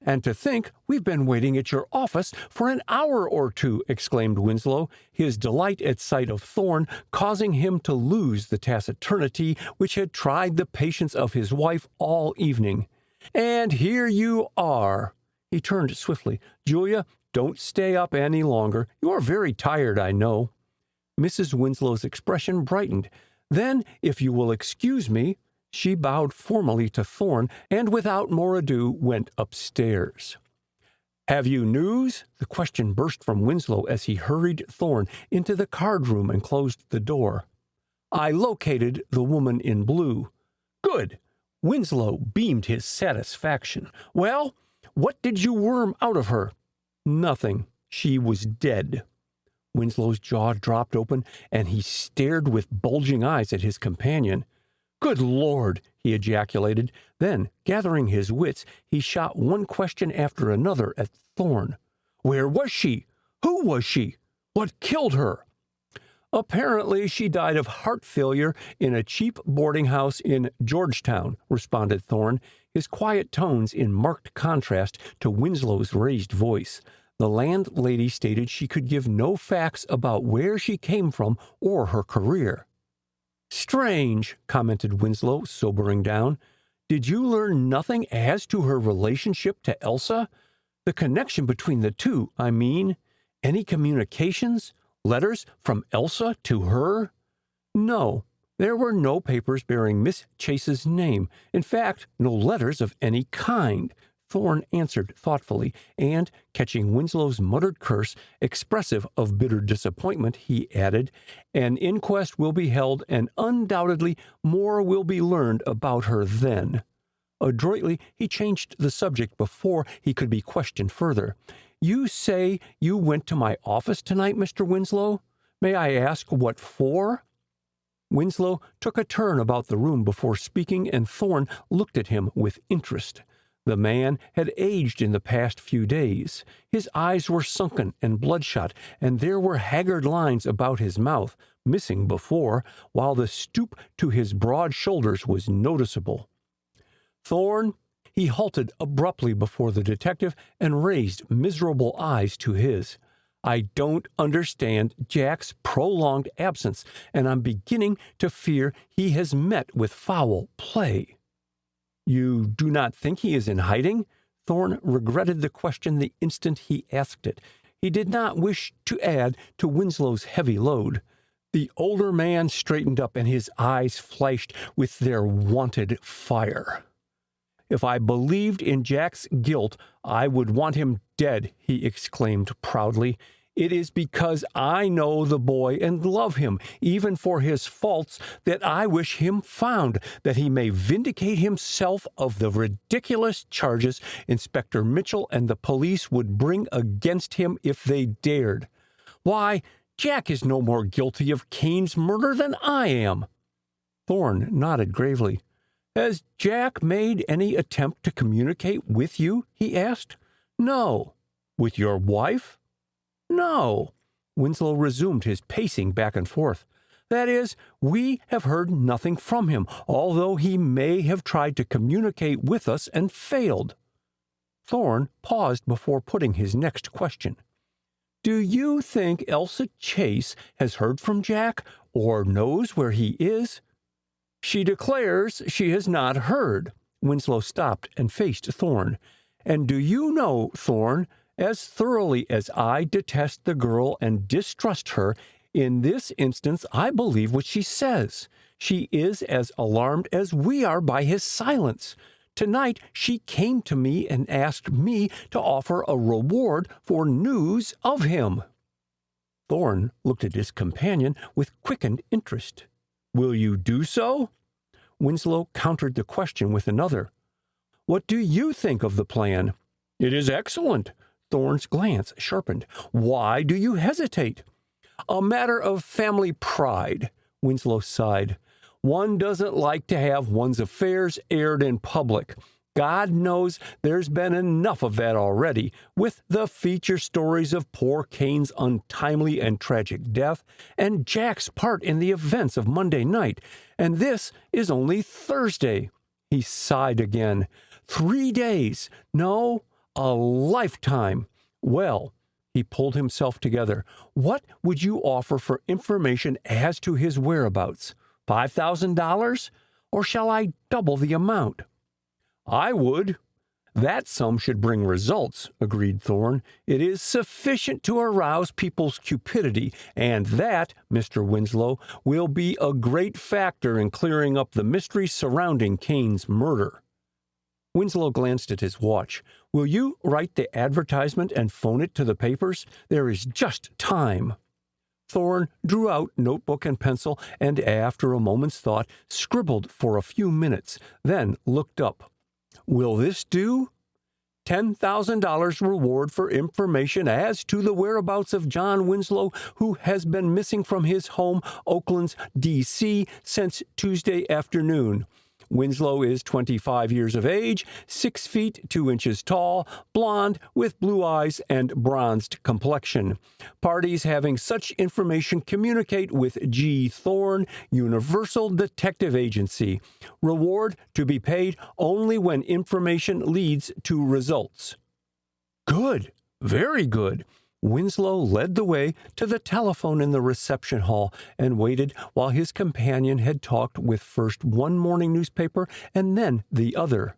"And to think we've been waiting at your office for an hour or two," exclaimed Winslow, his delight at sight of Thorne causing him to lose the taciturnity which had tried the patience of his wife all evening. "And here you are." He turned swiftly. "Julia, don't stay up any longer. You're very tired, I know." Mrs. Winslow's expression brightened. "Then, if you will excuse me," she bowed formally to Thorne, and without more ado went upstairs. "Have you news?" The question burst from Winslow as he hurried Thorne into the card room and closed the door. "I located the woman in blue." "Good." Winslow beamed his satisfaction. "Well, what did you worm out of her?" "Nothing. She was dead." Winslow's jaw dropped open, and he stared with bulging eyes at his companion. "Good Lord!" he ejaculated. Then, gathering his wits, he shot one question after another at Thorne. "Where was she? Who was she? What killed her?" "Apparently she died of heart failure in a cheap boarding house in Georgetown," responded Thorne, his quiet tones in marked contrast to Winslow's raised voice. The landlady stated she could give no facts about where she came from or her career. "Strange," commented Winslow, sobering down. "Did you learn nothing as to her relationship to Elsa? The connection between the two, I mean. Any communications? Letters from Elsa to her?" "No. There were no papers bearing Miss Chase's name. In fact, no letters of any kind," Thorne answered thoughtfully, and, catching Winslow's muttered curse, expressive of bitter disappointment, he added, "An inquest will be held, and undoubtedly more will be learned about her then." Adroitly, he changed the subject before he could be questioned further. "You say you went to my office tonight, Mr. Winslow? May I ask what for?" Winslow took a turn about the room before speaking, and Thorne looked at him with interest. The man had aged in the past few days. His eyes were sunken and bloodshot, and there were haggard lines about his mouth, missing before, while the stoop to his broad shoulders was noticeable. "Thorne," he halted abruptly before the detective and raised miserable eyes to his. "I don't understand Jack's prolonged absence, and I'm beginning to fear he has met with foul play." "You do not think he is in hiding?" Thorne regretted the question the instant he asked it. He did not wish to add to Winslow's heavy load. The older man straightened up, and his eyes flashed with their wonted fire. "If I believed in Jack's guilt, I would want him dead," he exclaimed proudly. "It is because I know the boy and love him, even for his faults, that I wish him found, that he may vindicate himself of the ridiculous charges Inspector Mitchell and the police would bring against him if they dared. Why, Jack is no more guilty of Cain's murder than I am." Thorne nodded gravely. "Has Jack made any attempt to communicate with you?" he asked. "No." "With your wife?" "No." Winslow resumed his pacing back and forth. "That is, we have heard nothing from him, although he may have tried to communicate with us and failed." Thorne paused before putting his next question. "Do you think Elsa Chase has heard from Jack, or knows where he is?" She declares she has not heard. Winslow stopped and faced Thorne. And do you know, Thorne, as thoroughly as I detest the girl and distrust her, in this instance I believe what she says. She is as alarmed as we are by his silence. Tonight she came to me and asked me to offer a reward for news of him. Thorne looked at his companion with quickened interest. Will you do so? Winslow countered the question with another. What do you think of the plan? It is excellent. Thorne's glance sharpened. Why do you hesitate? A matter of family pride, Winslow sighed. One doesn't like to have one's affairs aired in public. God knows there's been enough of that already, with the feature stories of poor Cain's untimely and tragic death, and Jack's part in the events of Monday night. And this is only Thursday. He sighed again. 3 days. No, a lifetime. Well, he pulled himself together. What would you offer for information as to his whereabouts? $5,000? Or shall I double the amount? I would. That sum should bring results, agreed Thorne. It is sufficient to arouse people's cupidity, and that, Mr. Winslow, will be a great factor in clearing up the mystery surrounding Cain's murder. Winslow glanced at his watch. Will you write the advertisement and phone it to the papers? There is just time. Thorne drew out notebook and pencil and, after a moment's thought, scribbled for a few minutes, then looked up. Will this do? $10,000 reward for information as to the whereabouts of John Winslow, who has been missing from his home, Oaklands, D.C., since Tuesday afternoon. Winslow is 25 years of age, 6 feet 2 inches tall, blonde, with blue eyes and bronzed complexion. Parties having such information communicate with G. Thorne, Universal Detective Agency. Reward to be paid only when information leads to results. Good, very good. Winslow led the way to the telephone in the reception hall and waited while his companion had talked with first one morning newspaper and then the other.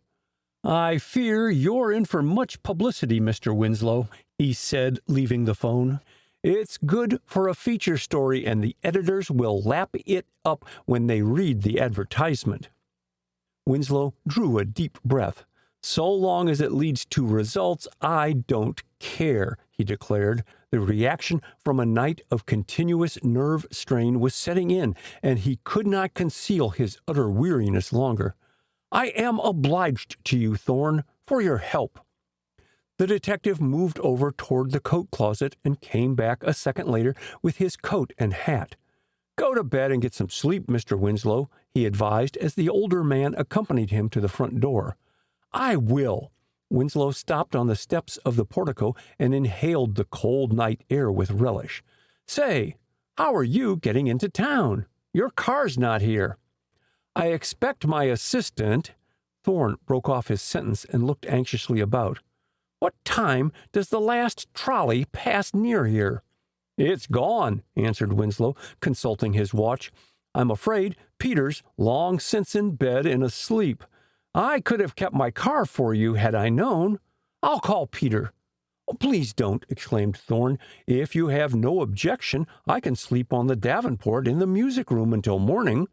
I fear you're in for much publicity, Mr. Winslow, he said, leaving the phone. It's good for a feature story, and the editors will lap it up when they read the advertisement. Winslow drew a deep breath. So long as it leads to results, I don't care, he declared. The reaction from a night of continuous nerve strain was setting in, and he could not conceal his utter weariness longer. I am obliged to you, Thorne, for your help. The detective moved over toward the coat closet and came back a second later with his coat and hat. Go to bed and get some sleep, Mr. Winslow, he advised as the older man accompanied him to the front door. I will. Winslow stopped on the steps of the portico and inhaled the cold night air with relish. Say, how are you getting into town? Your car's not here. I expect my assistant. Thorne broke off his sentence and looked anxiously about. What time does the last trolley pass near here? It's gone, answered Winslow, consulting his watch. I'm afraid Peter's long since in bed and asleep. I could have kept my car for you had I known. I'll call Peter. Oh, please don't, exclaimed Thorne. If you have no objection, I can sleep on the Davenport in the music room until morning.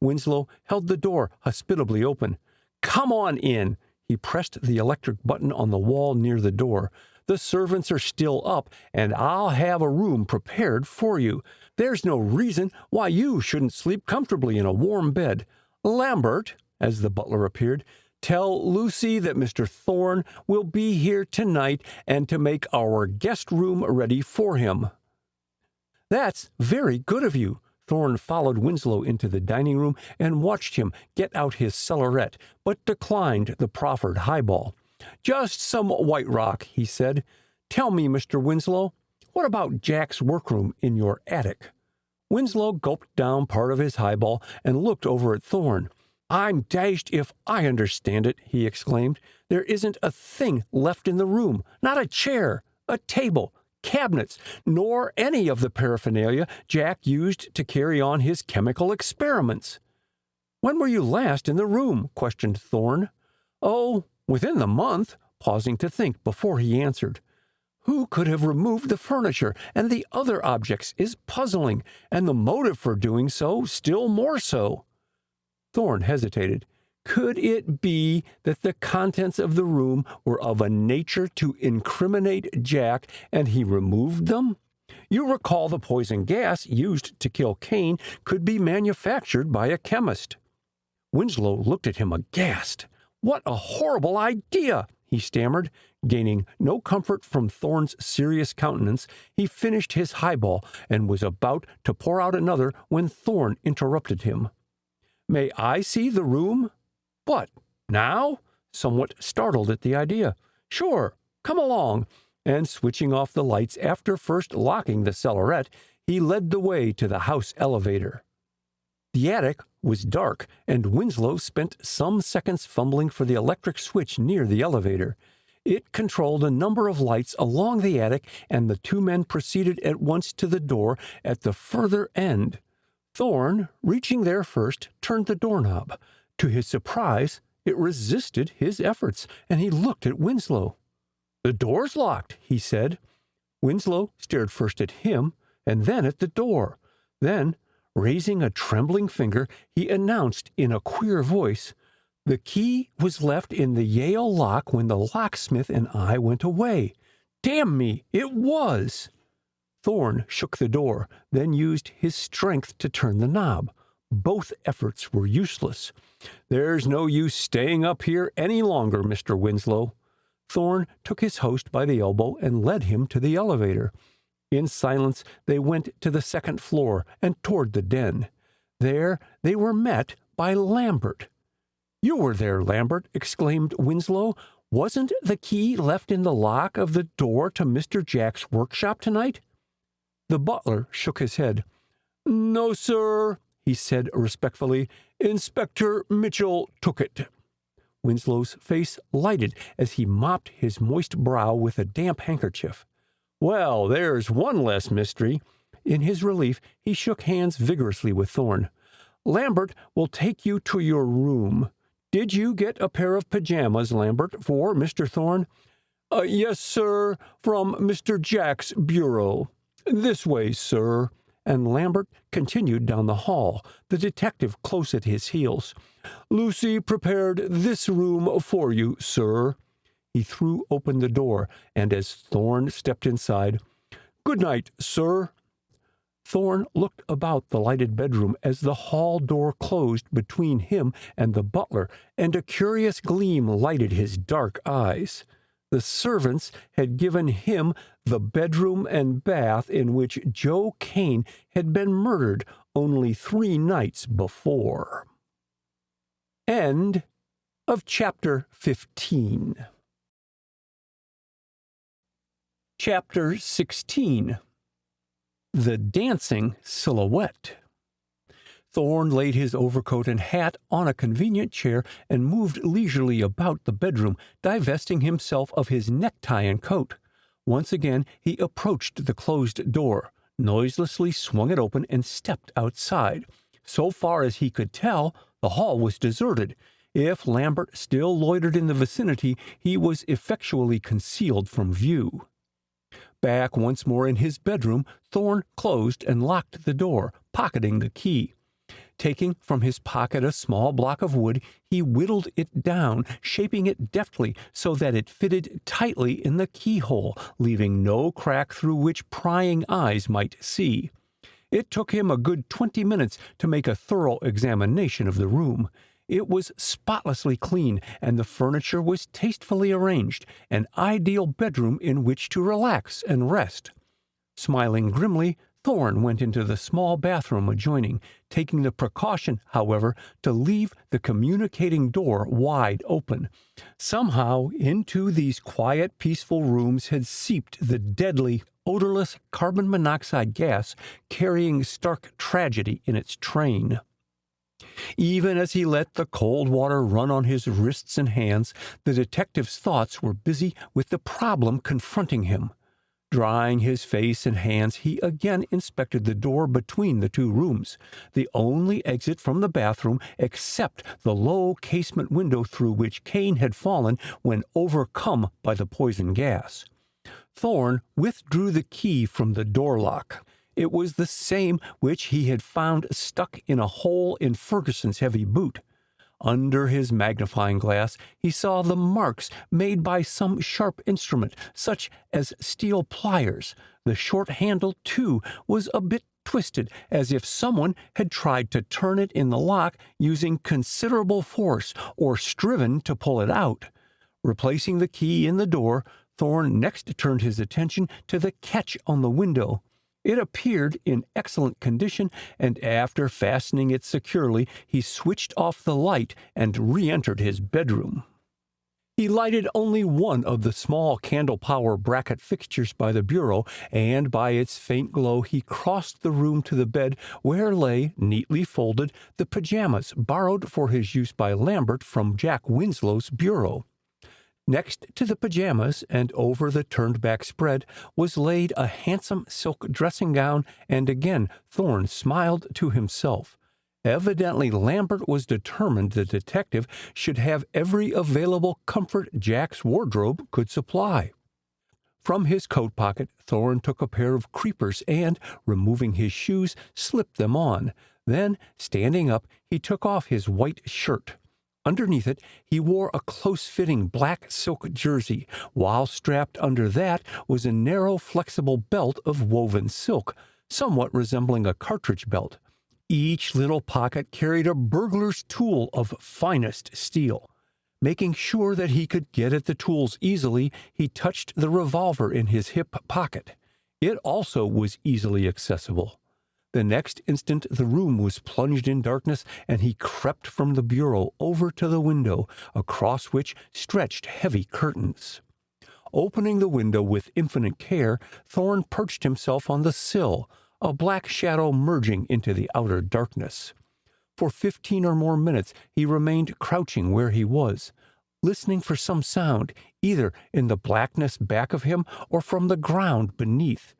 Winslow held the door hospitably open. Come on in. He pressed the electric button on the wall near the door. The servants are still up, and I'll have a room prepared for you. There's no reason why you shouldn't sleep comfortably in a warm bed. Lambert, as the butler appeared, tell Lucy that Mr. Thorne will be here tonight and to make our guest room ready for him. That's very good of you. Thorne followed Winslow into the dining room and watched him get out his cellaret, but declined the proffered highball. Just some White Rock, he said. Tell me, Mr. Winslow, what about Jack's workroom in your attic? Winslow gulped down part of his highball and looked over at Thorne. I'm dashed if I understand it, he exclaimed. There isn't a thing left in the room, not a chair, a table, cabinets, nor any of the paraphernalia Jack used to carry on his chemical experiments. "When were you last in the room?" questioned Thorne. "Oh, within the month," pausing to think before he answered. "Who could have removed the furniture and the other objects is puzzling, and the motive for doing so still more so." Thorne hesitated. Could it be that the contents of the room were of a nature to incriminate Jack, and he removed them? You recall the poison gas used to kill Kane could be manufactured by a chemist. Winslow looked at him aghast. "What a horrible idea!" he stammered. Gaining no comfort from Thorne's serious countenance, he finished his highball and was about to pour out another when Thorne interrupted him. "May I see the room?" "What, now?" somewhat startled at the idea. "Sure, come along." And switching off the lights after first locking the cellarette, he led the way to the house elevator. The attic was dark, and Winslow spent some seconds fumbling for the electric switch near the elevator. It controlled a number of lights along the attic, and the two men proceeded at once to the door at the further end. Thorne, reaching there first, turned the doorknob. To his surprise, it resisted his efforts, and he looked at Winslow. "The door's locked," he said. Winslow stared first at him and then at the door. Then, raising a trembling finger, he announced in a queer voice, "The key was left in the Yale lock when the locksmith and I went away. Damn me, it was!" Thorne shook the door, then used his strength to turn the knob. Both efforts were useless. "There's no use staying up here any longer, Mr. Winslow." Thorne took his host by the elbow and led him to the elevator. In silence, they went to the second floor and toward the den. There they were met by Lambert. "You were there, Lambert," exclaimed Winslow. "Wasn't the key left in the lock of the door to Mr. Jack's workshop tonight?" The butler shook his head. "No, sir," he said respectfully. "Inspector Mitchell took it." Winslow's face lighted as he mopped his moist brow with a damp handkerchief. "Well, there's one less mystery." In his relief, he shook hands vigorously with Thorne. "Lambert will take you to your room. Did you get a pair of pajamas, Lambert, for Mr. Thorne?" "Yes, sir, from Mr. Jack's bureau. This way, sir." And Lambert continued down the hall, the detective close at his heels. "Lucy prepared this room for you, sir." He threw open the door, and as Thorne stepped inside, "Good night, sir." Thorne looked about the lighted bedroom as the hall door closed between him and the butler, and a curious gleam lighted his dark eyes. The servants had given him the bedroom and bath in which Joe Kane had been murdered only 3 nights before. End of Chapter 15. Chapter 16. The Dancing Silhouette. Thorne laid his overcoat and hat on a convenient chair and moved leisurely about the bedroom, divesting himself of his necktie and coat. Once again he approached the closed door, noiselessly swung it open, and stepped outside. So far as he could tell, the hall was deserted. If Lambert still loitered in the vicinity, he was effectually concealed from view. Back once more in his bedroom, Thorne closed and locked the door, pocketing the key. Taking from his pocket a small block of wood, he whittled it down, shaping it deftly so that it fitted tightly in the keyhole, leaving no crack through which prying eyes might see. It took him a good 20 minutes to make a thorough examination of the room. It was spotlessly clean, and the furniture was tastefully arranged, an ideal bedroom in which to relax and rest. Smiling grimly, Thorne went into the small bathroom adjoining, taking the precaution, however, to leave the communicating door wide open. Somehow into these quiet, peaceful rooms had seeped the deadly, odorless carbon monoxide gas, carrying stark tragedy in its train. Even as he let the cold water run on his wrists and hands, the detective's thoughts were busy with the problem confronting him. Drying his face and hands, he again inspected the door between the two rooms, the only exit from the bathroom except the low casement window through which Kane had fallen when overcome by the poison gas. Thorne withdrew the key from the door lock. It was the same which he had found stuck in a hole in Ferguson's heavy boot. Under his magnifying glass he saw the marks made by some sharp instrument, such as steel pliers. The short handle, too, was a bit twisted, as if someone had tried to turn it in the lock using considerable force, or striven to pull it out. Replacing the key in the door, Thorne next turned his attention to the catch on the window. It appeared in excellent condition, and after fastening it securely, he switched off the light and re-entered his bedroom. He lighted only one of the small candle-power bracket fixtures by the bureau, and by its faint glow he crossed the room to the bed, where lay, neatly folded, the pajamas borrowed for his use by Lambert from Jack Winslow's bureau. Next to the pajamas, and over the turned-back spread, was laid a handsome silk dressing-gown, and again Thorne smiled to himself. Evidently Lambert was determined the detective should have every available comfort Jack's wardrobe could supply. From his coat pocket Thorne took a pair of creepers and, removing his shoes, slipped them on. Then, standing up, he took off his white shirt. Underneath it, he wore a close-fitting black silk jersey, while strapped under that was a narrow, flexible belt of woven silk, somewhat resembling a cartridge belt. Each little pocket carried a burglar's tool of finest steel. Making sure that he could get at the tools easily, he touched the revolver in his hip pocket. It also was easily accessible. The next instant the room was plunged in darkness, and he crept from the bureau over to the window, across which stretched heavy curtains. Opening the window with infinite care, Thorne perched himself on the sill, a black shadow merging into the outer darkness. For 15 or more minutes he remained crouching where he was, listening for some sound, either in the blackness back of him or from the ground beneath.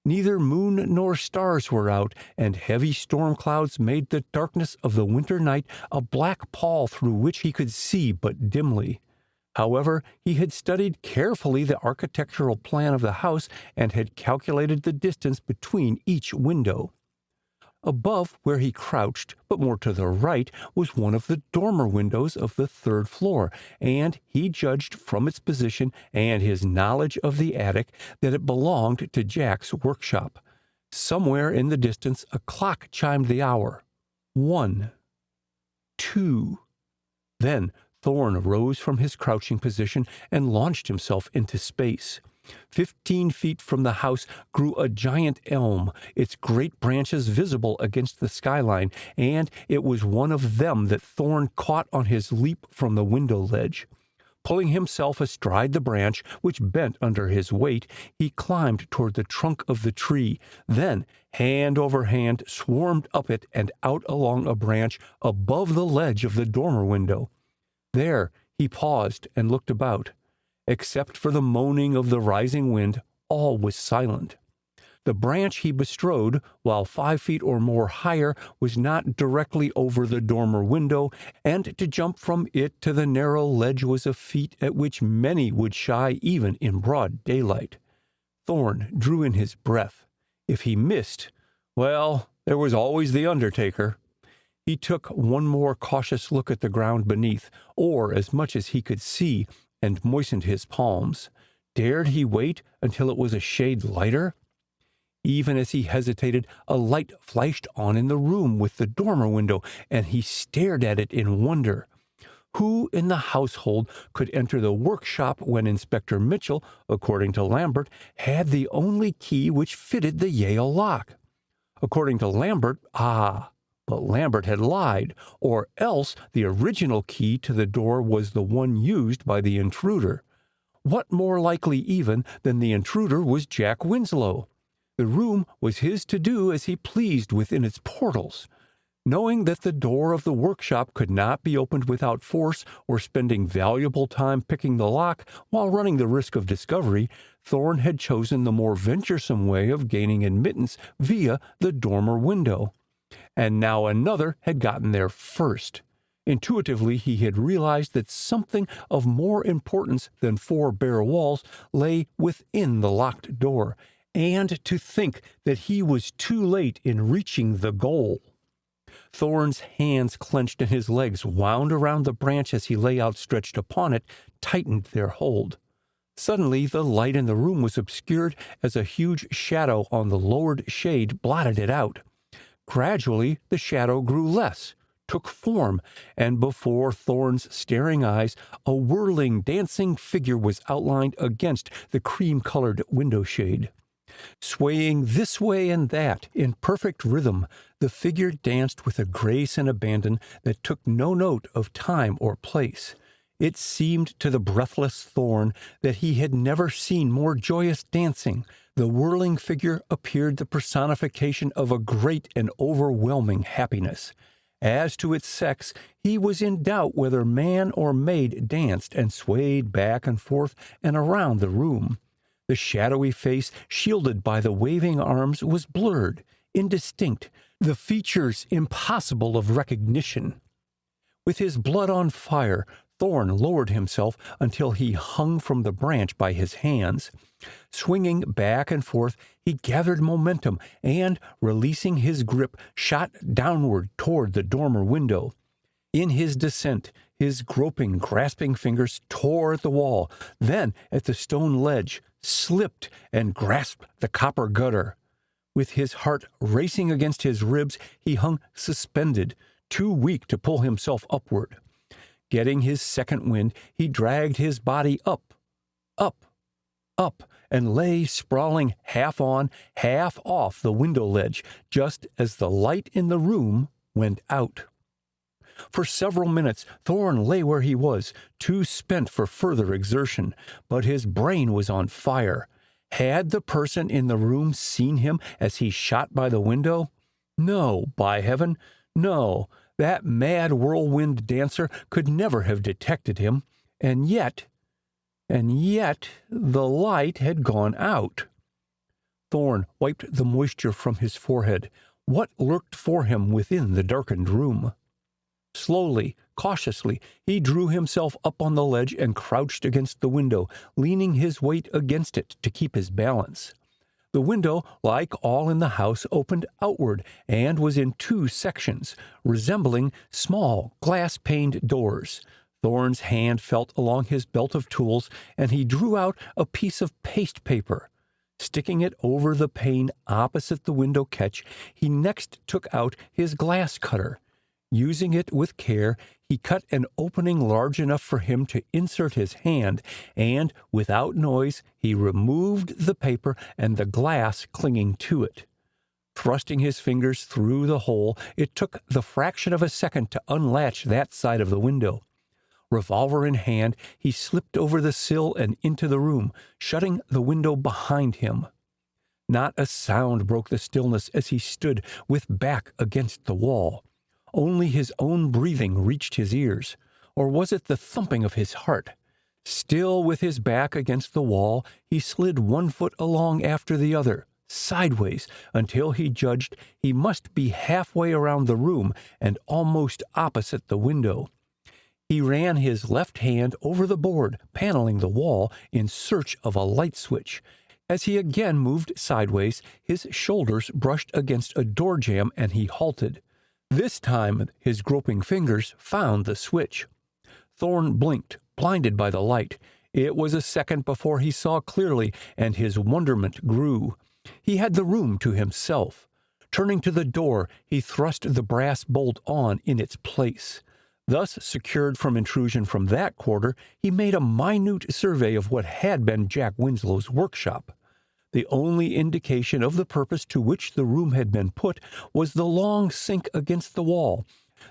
Neither moon nor stars were out, and heavy storm clouds made the darkness of the winter night a black pall through which he could see but dimly. However, he had studied carefully the architectural plan of the house and had calculated the distance between each window. Above where he crouched, but more to the right, was one of the dormer windows of the third floor, and he judged from its position and his knowledge of the attic that it belonged to Jack's workshop. Somewhere in the distance a clock chimed the hour. 1, 2. Then Thorne rose from his crouching position and launched himself into space. 15 feet from the house grew a giant elm, its great branches visible against the skyline, and it was one of them that Thorne caught on his leap from the window ledge. Pulling himself astride the branch, which bent under his weight, he climbed toward the trunk of the tree, then, hand over hand, swarmed up it and out along a branch above the ledge of the dormer window. There he paused and looked about. Except for the moaning of the rising wind, all was silent. The branch he bestrode, while 5 feet or more higher, was not directly over the dormer window, and to jump from it to the narrow ledge was a feat at which many would shy even in broad daylight. Thorne drew in his breath. If he missed, well, there was always the undertaker. He took one more cautious look at the ground beneath, or as much as he could see, and moistened his palms. Dared he wait until it was a shade lighter? Even as he hesitated, a light flashed on in the room with the dormer window, and he stared at it in wonder. Who in the household could enter the workshop when Inspector Mitchell, according to Lambert, had the only key which fitted the Yale lock? According to Lambert, but Lambert had lied, or else the original key to the door was the one used by the intruder. What more likely even than the intruder was Jack Winslow? The room was his to do as he pleased within its portals. Knowing that the door of the workshop could not be opened without force or spending valuable time picking the lock while running the risk of discovery, Thorn had chosen the more venturesome way of gaining admittance via the dormer window. And now another had gotten there first. Intuitively, he had realized that something of more importance than four bare walls lay within the locked door, and to think that he was too late in reaching the goal. Thorn's hands clenched and his legs wound around the branch as he lay outstretched upon it, tightened their hold. Suddenly, the light in the room was obscured as a huge shadow on the lowered shade blotted it out. Gradually, the shadow grew less, took form, and before Thorn's staring eyes, a whirling, dancing figure was outlined against the cream-colored window shade. Swaying this way and that in perfect rhythm, the figure danced with a grace and abandon that took no note of time or place. It seemed to the breathless Thorn that he had never seen more joyous dancing. The whirling figure appeared the personification of a great and overwhelming happiness. As to its sex, he was in doubt whether man or maid danced and swayed back and forth and around the room. The shadowy face, shielded by the waving arms, was blurred, indistinct, the features impossible of recognition. With his blood on fire, Thorn lowered himself until he hung from the branch by his hands. Swinging back and forth, he gathered momentum and, releasing his grip, shot downward toward the dormer window. In his descent, his groping, grasping fingers tore at the wall, then at the stone ledge, slipped and grasped the copper gutter. With his heart racing against his ribs, he hung suspended, too weak to pull himself upward. Getting his second wind, he dragged his body up, and lay sprawling half on, half off the window ledge, just as the light in the room went out. For several minutes, Thorn lay where he was, too spent for further exertion, but his brain was on fire. Had the person in the room seen him as he shot by the window? No, by heaven, no. That mad whirlwind dancer could never have detected him, and yet, the light had gone out. Thorn wiped the moisture from his forehead. What lurked for him within the darkened room? Slowly, cautiously, he drew himself up on the ledge and crouched against the window, leaning his weight against it to keep his balance. The window, like all in the house, opened outward and was in two sections, resembling small glass-paned doors. Thorn's hand felt along his belt of tools, and he drew out a piece of paste paper. Sticking it over the pane opposite the window catch, he next took out his glass cutter. Using it with care, he cut an opening large enough for him to insert his hand, and, without noise, he removed the paper and the glass clinging to it. Thrusting his fingers through the hole, it took the fraction of a second to unlatch that side of the window. Revolver in hand, he slipped over the sill and into the room, shutting the window behind him. Not a sound broke the stillness as he stood with back against the wall. Only his own breathing reached his ears, or was it the thumping of his heart? Still with his back against the wall, he slid one foot along after the other, sideways, until he judged he must be halfway around the room and almost opposite the window. He ran his left hand over the board, paneling the wall, in search of a light switch. As he again moved sideways, his shoulders brushed against a door jamb and he halted. This time, his groping fingers found the switch. Thorn blinked, blinded by the light. It was a second before he saw clearly, and his wonderment grew. He had the room to himself. Turning to the door, he thrust the brass bolt on in its place. Thus secured from intrusion from that quarter, he made a minute survey of what had been Jack Winslow's workshop. The only indication of the purpose to which the room had been put was the long sink against the wall,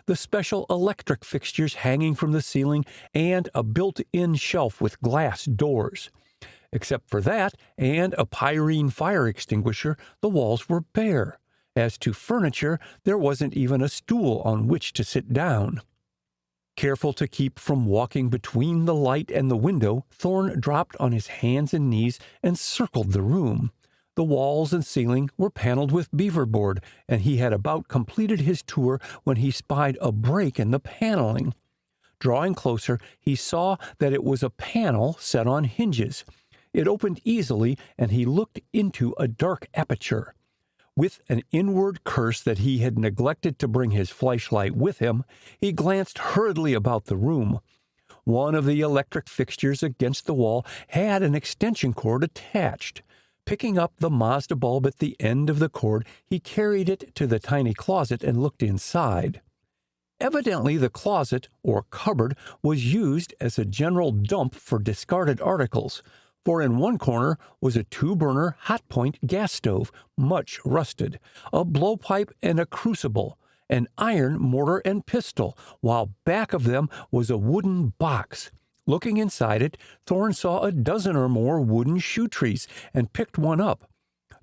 the special electric fixtures hanging from the ceiling, and a built-in shelf with glass doors. Except for that and a pyrene fire extinguisher, the walls were bare. As to furniture, there wasn't even a stool on which to sit down. Careful to keep from walking between the light and the window, Thorn dropped on his hands and knees and circled the room. The walls and ceiling were paneled with beaverboard, and he had about completed his tour when he spied a break in the paneling. Drawing closer, he saw that it was a panel set on hinges. It opened easily, and he looked into a dark aperture. With an inward curse that he had neglected to bring his flashlight with him, he glanced hurriedly about the room. One of the electric fixtures against the wall had an extension cord attached. Picking up the Mazda bulb at the end of the cord, he carried it to the tiny closet and looked inside. Evidently, the closet, or cupboard, was used as a general dump for discarded articles, for in one corner was a 2-burner hot-point gas stove, much rusted, a blowpipe and a crucible, an iron mortar and pistol, while back of them was a wooden box. Looking inside it, Thorn saw a dozen or more wooden shoe trees and picked one up.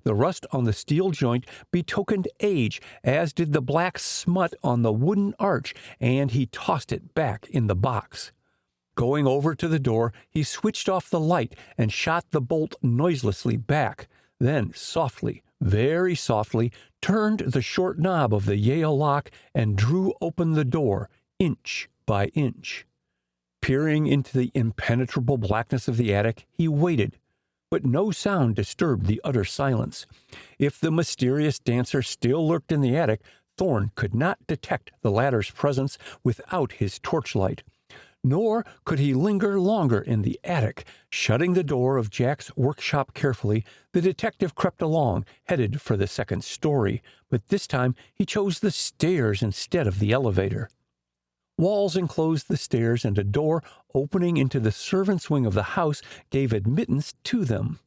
The rust on the steel joint betokened age, as did the black smut on the wooden arch, and he tossed it back in the box. Going over to the door, he switched off the light and shot the bolt noiselessly back, then softly, very softly, turned the short knob of the Yale lock and drew open the door, inch by inch. Peering into the impenetrable blackness of the attic, he waited, but no sound disturbed the utter silence. If the mysterious dancer still lurked in the attic, Thorn could not detect the latter's presence without his torchlight. Nor could he linger longer in the attic. Shutting the door of Jack's workshop carefully, the detective crept along, headed for the second story, but this time he chose the stairs instead of the elevator. Walls enclosed the stairs, and a door opening into the servants' wing of the house gave admittance to them.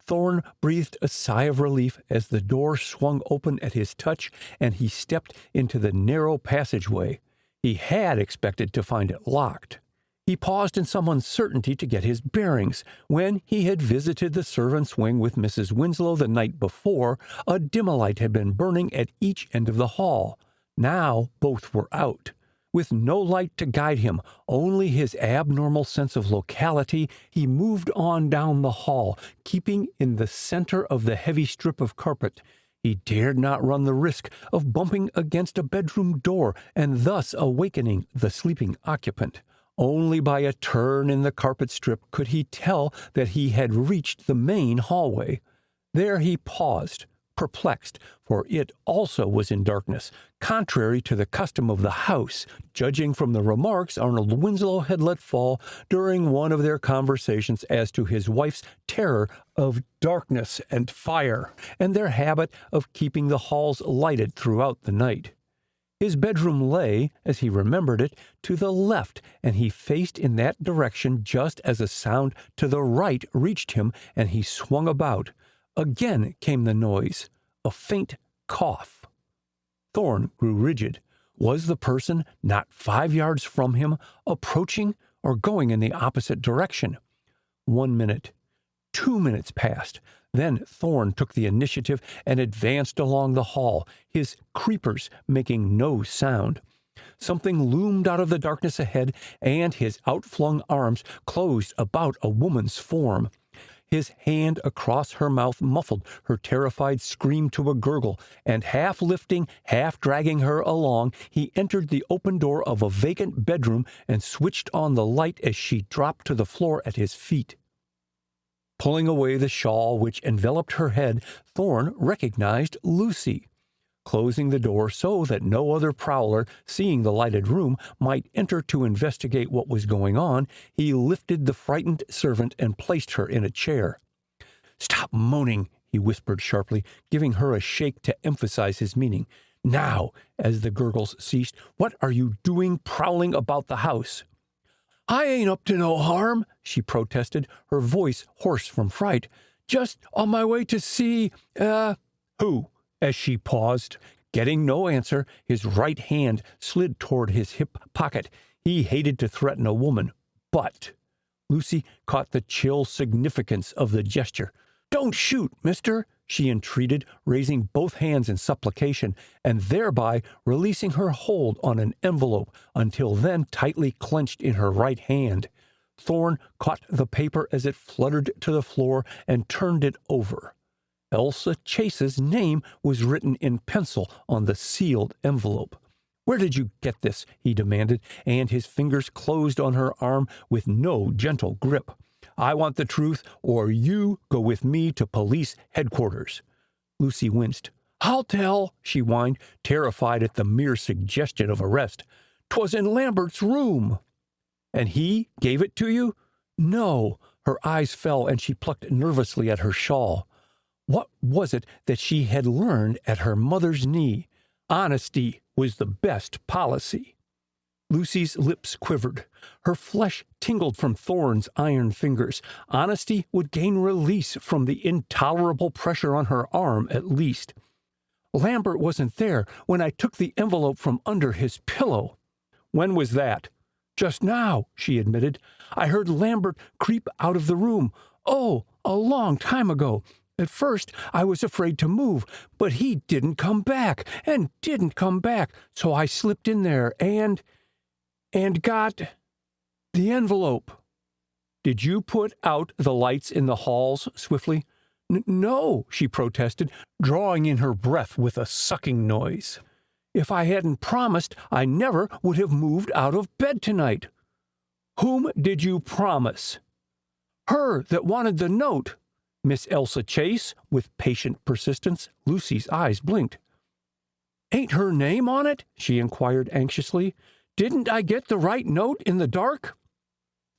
Thorn breathed a sigh of relief as the door swung open at his touch, and he stepped into the narrow passageway. He had expected to find it locked. He paused in some uncertainty to get his bearings. When he had visited the servants' wing with Mrs. Winslow the night before, a dim light had been burning at each end of the hall. Now both were out. With no light to guide him, only his abnormal sense of locality, he moved on down the hall, keeping in the center of the heavy strip of carpet. He dared not run the risk of bumping against a bedroom door and thus awakening the sleeping occupant. Only by a turn in the carpet strip could he tell that he had reached the main hallway. There he paused, perplexed, for it also was in darkness, contrary to the custom of the house, judging from the remarks Arnold Winslow had let fall during one of their conversations as to his wife's terror of darkness and fire, and their habit of keeping the halls lighted throughout the night. His bedroom lay, as he remembered it, to the left, and he faced in that direction just as a sound to the right reached him, and he swung about. Again came the noise, a faint cough. Thorn grew rigid. Was the person, not 5 yards from him, approaching or going in the opposite direction? 1 minute, 2 minutes passed. Then Thorn took the initiative and advanced along the hall, his creepers making no sound. Something loomed out of the darkness ahead, and his outflung arms closed about a woman's form. His hand across her mouth muffled her terrified scream to a gurgle, and half lifting, half dragging her along, he entered the open door of a vacant bedroom and switched on the light as she dropped to the floor at his feet. Pulling away the shawl which enveloped her head, Thorn recognized Lucy. Closing the door so that no other prowler, seeing the lighted room, might enter to investigate what was going on, he lifted the frightened servant and placed her in a chair. "Stop moaning," he whispered sharply, giving her a shake to emphasize his meaning. "Now," as the gurgles ceased, "what are you doing prowling about the house?" "I ain't up to no harm," she protested, her voice hoarse from fright. "Just on my way to see, Who?" As she paused, getting no answer, his right hand slid toward his hip pocket. He hated to threaten a woman, but Lucy caught the chill significance of the gesture. "Don't shoot, mister," she entreated, raising both hands in supplication, and thereby releasing her hold on an envelope until then tightly clenched in her right hand. Thorne caught the paper as it fluttered to the floor and turned it over. Elsa Chase's name was written in pencil on the sealed envelope. "Where did you get this?" he demanded, and his fingers closed on her arm with no gentle grip. "I want the truth, or you go with me to police headquarters." Lucy winced. "I'll tell," she whined, terrified at the mere suggestion of arrest. "'Twas in Lambert's room." "And he gave it to you?" "No." Her eyes fell, and she plucked nervously at her shawl. What was it that she had learned at her mother's knee? Honesty was the best policy. Lucy's lips quivered. Her flesh tingled from Thorne's iron fingers. Honesty would gain release from the intolerable pressure on her arm, at least. "Lambert wasn't there when I took the envelope from under his pillow." "When was that?" "Just now," she admitted. "I heard Lambert creep out of the room. Oh, a long time ago. At first, I was afraid to move, but he didn't come back, and didn't come back, so I slipped in there and got the envelope." "Did you put out the lights in the halls?" swiftly. No," she protested, drawing in her breath with a sucking noise. "If I hadn't promised, I never would have moved out of bed tonight." "Whom did you promise?" "Her that wanted the note." "Miss Elsa Chase?" With patient persistence, Lucy's eyes blinked. "Ain't her name on it?" she inquired anxiously. "Didn't I get the right note in the dark?"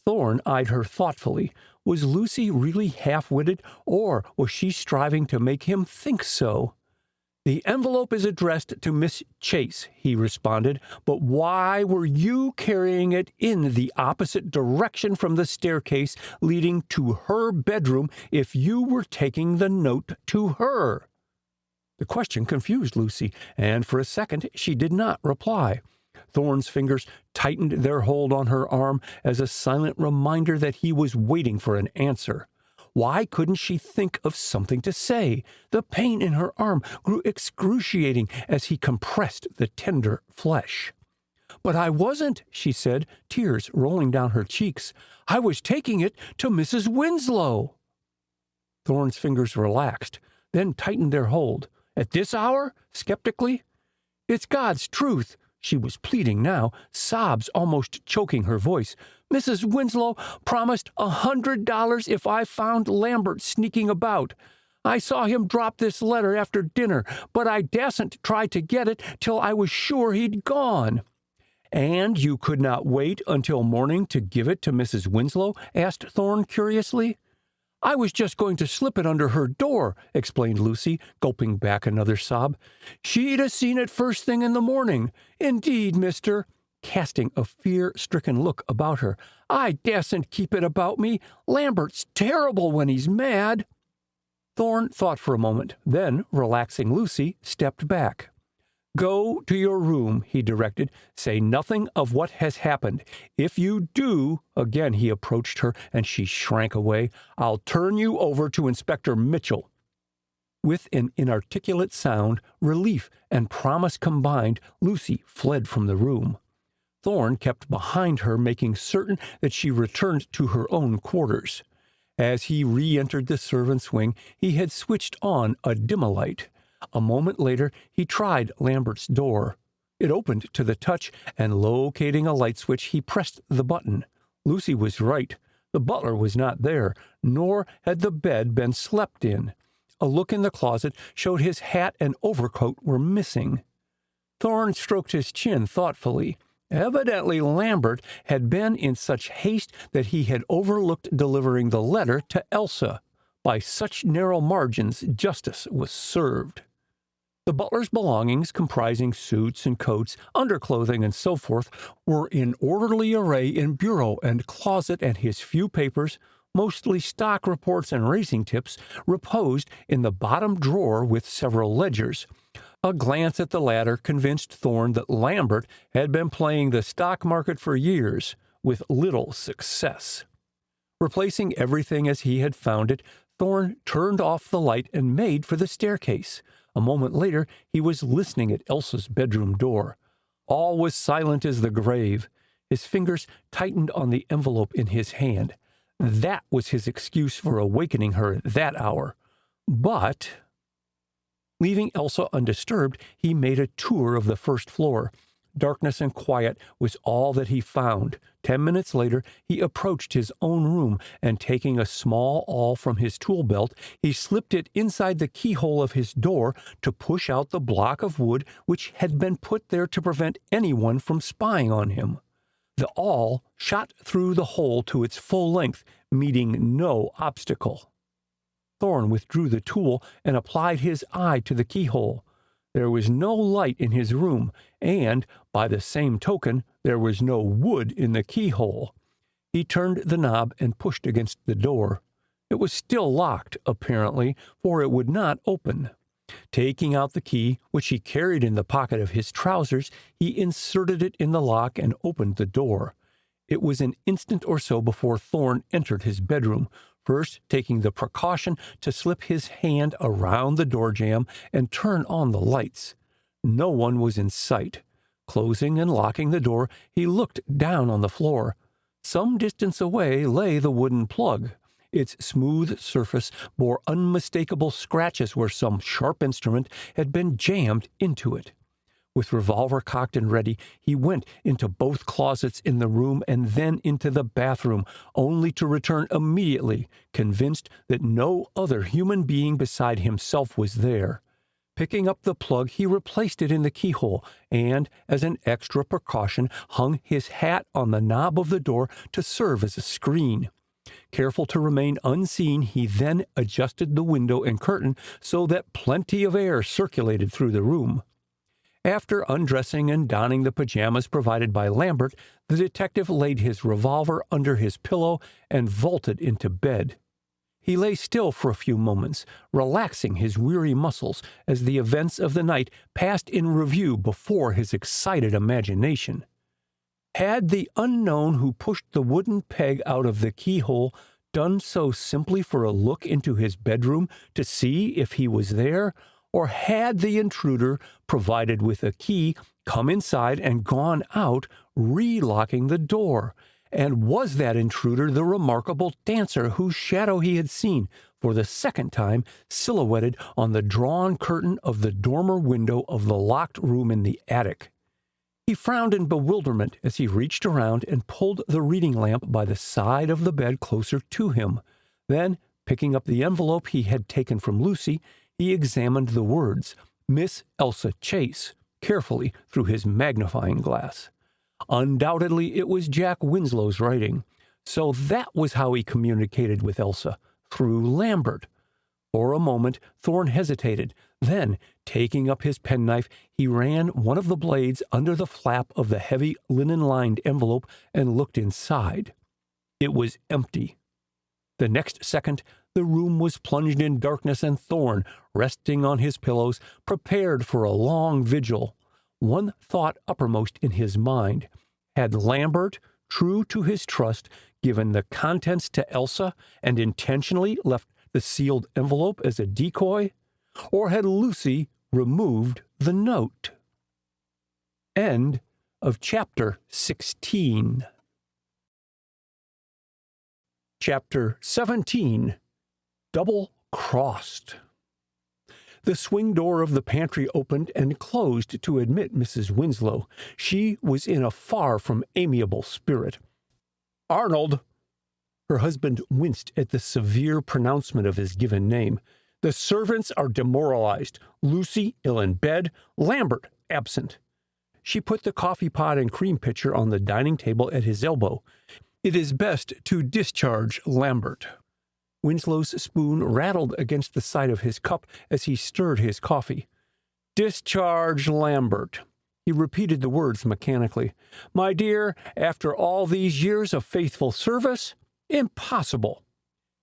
Thorne eyed her thoughtfully. Was Lucy really half-witted, or was she striving to make him think so? "The envelope is addressed to Miss Chase," he responded, "but why were you carrying it in the opposite direction from the staircase leading to her bedroom if you were taking the note to her?" The question confused Lucy, and for a second she did not reply. Thorne's fingers tightened their hold on her arm as a silent reminder that he was waiting for an answer. Why couldn't she think of something to say? The pain in her arm grew excruciating as he compressed the tender flesh. "But I wasn't," she said, tears rolling down her cheeks. "I was taking it to Mrs. Winslow." Thorne's fingers relaxed, then tightened their hold. "At this hour?" skeptically. "It's God's truth." She was pleading now, sobs almost choking her voice. "Mrs. Winslow promised $100 if I found Lambert sneaking about. I saw him drop this letter after dinner, but I dasn't try to get it till I was sure he'd gone." "And you could not wait until morning to give it to Mrs. Winslow?" asked Thorne curiously. "I was just going to slip it under her door," explained Lucy, gulping back another sob. "She'd 'a' seen it first thing in the morning. Indeed, mister," casting a fear-stricken look about her, "I dasn't keep it about me. Lambert's terrible when he's mad." Thorne thought for a moment, then, relaxing Lucy, stepped back. "Go to your room," he directed. "Say nothing of what has happened. If you do," again he approached her, and she shrank away, "I'll turn you over to Inspector Mitchell." With an inarticulate sound, relief and promise combined, Lucy fled from the room. Thorne kept behind her, making certain that she returned to her own quarters. As he re-entered the servants' wing, he had switched on a dim-a-light. A moment later, he tried Lambert's door. It opened to the touch, and locating a light switch, he pressed the button. Lucy was right. The butler was not there, nor had the bed been slept in. A look in the closet showed his hat and overcoat were missing. Thorne stroked his chin thoughtfully. Evidently Lambert had been in such haste that he had overlooked delivering the letter to Elsa. By such narrow margins, justice was served. The butler's belongings, comprising suits and coats, underclothing, and so forth, were in orderly array in bureau and closet, and his few papers, mostly stock reports and racing tips, reposed in the bottom drawer with several ledgers. A glance at the latter convinced Thorne that Lambert had been playing the stock market for years, with little success. Replacing everything as he had found it, Thorn turned off the light and made for the staircase. A moment later, he was listening at Elsa's bedroom door. All was silent as the grave. His fingers tightened on the envelope in his hand. That was his excuse for awakening her at that hour. But, leaving Elsa undisturbed, he made a tour of the first floor. Darkness and quiet was all that he found. 10 minutes later, he approached his own room, and taking a small awl from his tool belt, he slipped it inside the keyhole of his door to push out the block of wood which had been put there to prevent anyone from spying on him. The awl shot through the hole to its full length, meeting no obstacle. Thorn withdrew the tool and applied his eye to the keyhole. There was no light in his room, and, by the same token, there was no wood in the keyhole. He turned the knob and pushed against the door. It was still locked, apparently, for it would not open. Taking out the key, which he carried in the pocket of his trousers, he inserted it in the lock and opened the door. It was an instant or so before Thorn entered his bedroom, first taking the precaution to slip his hand around the door jamb and turn on the lights. No one was in sight. Closing and locking the door, he looked down on the floor. Some distance away lay the wooden plug. Its smooth surface bore unmistakable scratches where some sharp instrument had been jammed into it. With revolver cocked and ready, he went into both closets in the room and then into the bathroom, only to return immediately, convinced that no other human being beside himself was there. Picking up the plug, he replaced it in the keyhole and, as an extra precaution, hung his hat on the knob of the door to serve as a screen. Careful to remain unseen, he then adjusted the window and curtain so that plenty of air circulated through the room. After undressing and donning the pajamas provided by Lambert, the detective laid his revolver under his pillow and vaulted into bed. He lay still for a few moments, relaxing his weary muscles as the events of the night passed in review before his excited imagination. Had the unknown who pushed the wooden peg out of the keyhole done so simply for a look into his bedroom to see if he was there, or had the intruder, provided with a key, come inside and gone out, relocking the door? And was that intruder the remarkable dancer whose shadow he had seen, for the second time, silhouetted on the drawn curtain of the dormer window of the locked room in the attic? He frowned in bewilderment as he reached around and pulled the reading lamp by the side of the bed closer to him. Then, picking up the envelope he had taken from Lucy, he examined the words, Miss Elsa Chase, carefully through his magnifying glass. Undoubtedly, it was Jack Winslow's writing. So that was how he communicated with Elsa, through Lambert. For a moment, Thorn hesitated. Then, taking up his penknife, he ran one of the blades under the flap of the heavy linen-lined envelope and looked inside. It was empty. The next second, the room was plunged in darkness, and Thorn, resting on his pillows, prepared for a long vigil. One thought uppermost in his mind. Had Lambert, true to his trust, given the contents to Elsa and intentionally left the sealed envelope as a decoy? Or had Lucy removed the note? End of Chapter 16. Chapter 17. Double-crossed. The swing door of the pantry opened and closed to admit Mrs. Winslow. She was in a far from amiable spirit. "Arnold!" Her husband winced at the severe pronouncement of his given name. "The servants are demoralized. Lucy ill in bed. Lambert absent." She put the coffee pot and cream pitcher on the dining table at his elbow. "It is best to discharge Lambert." Winslow's spoon rattled against the side of his cup as he stirred his coffee. "Discharge Lambert." He repeated the words mechanically. "My dear, after all these years of faithful service? Impossible."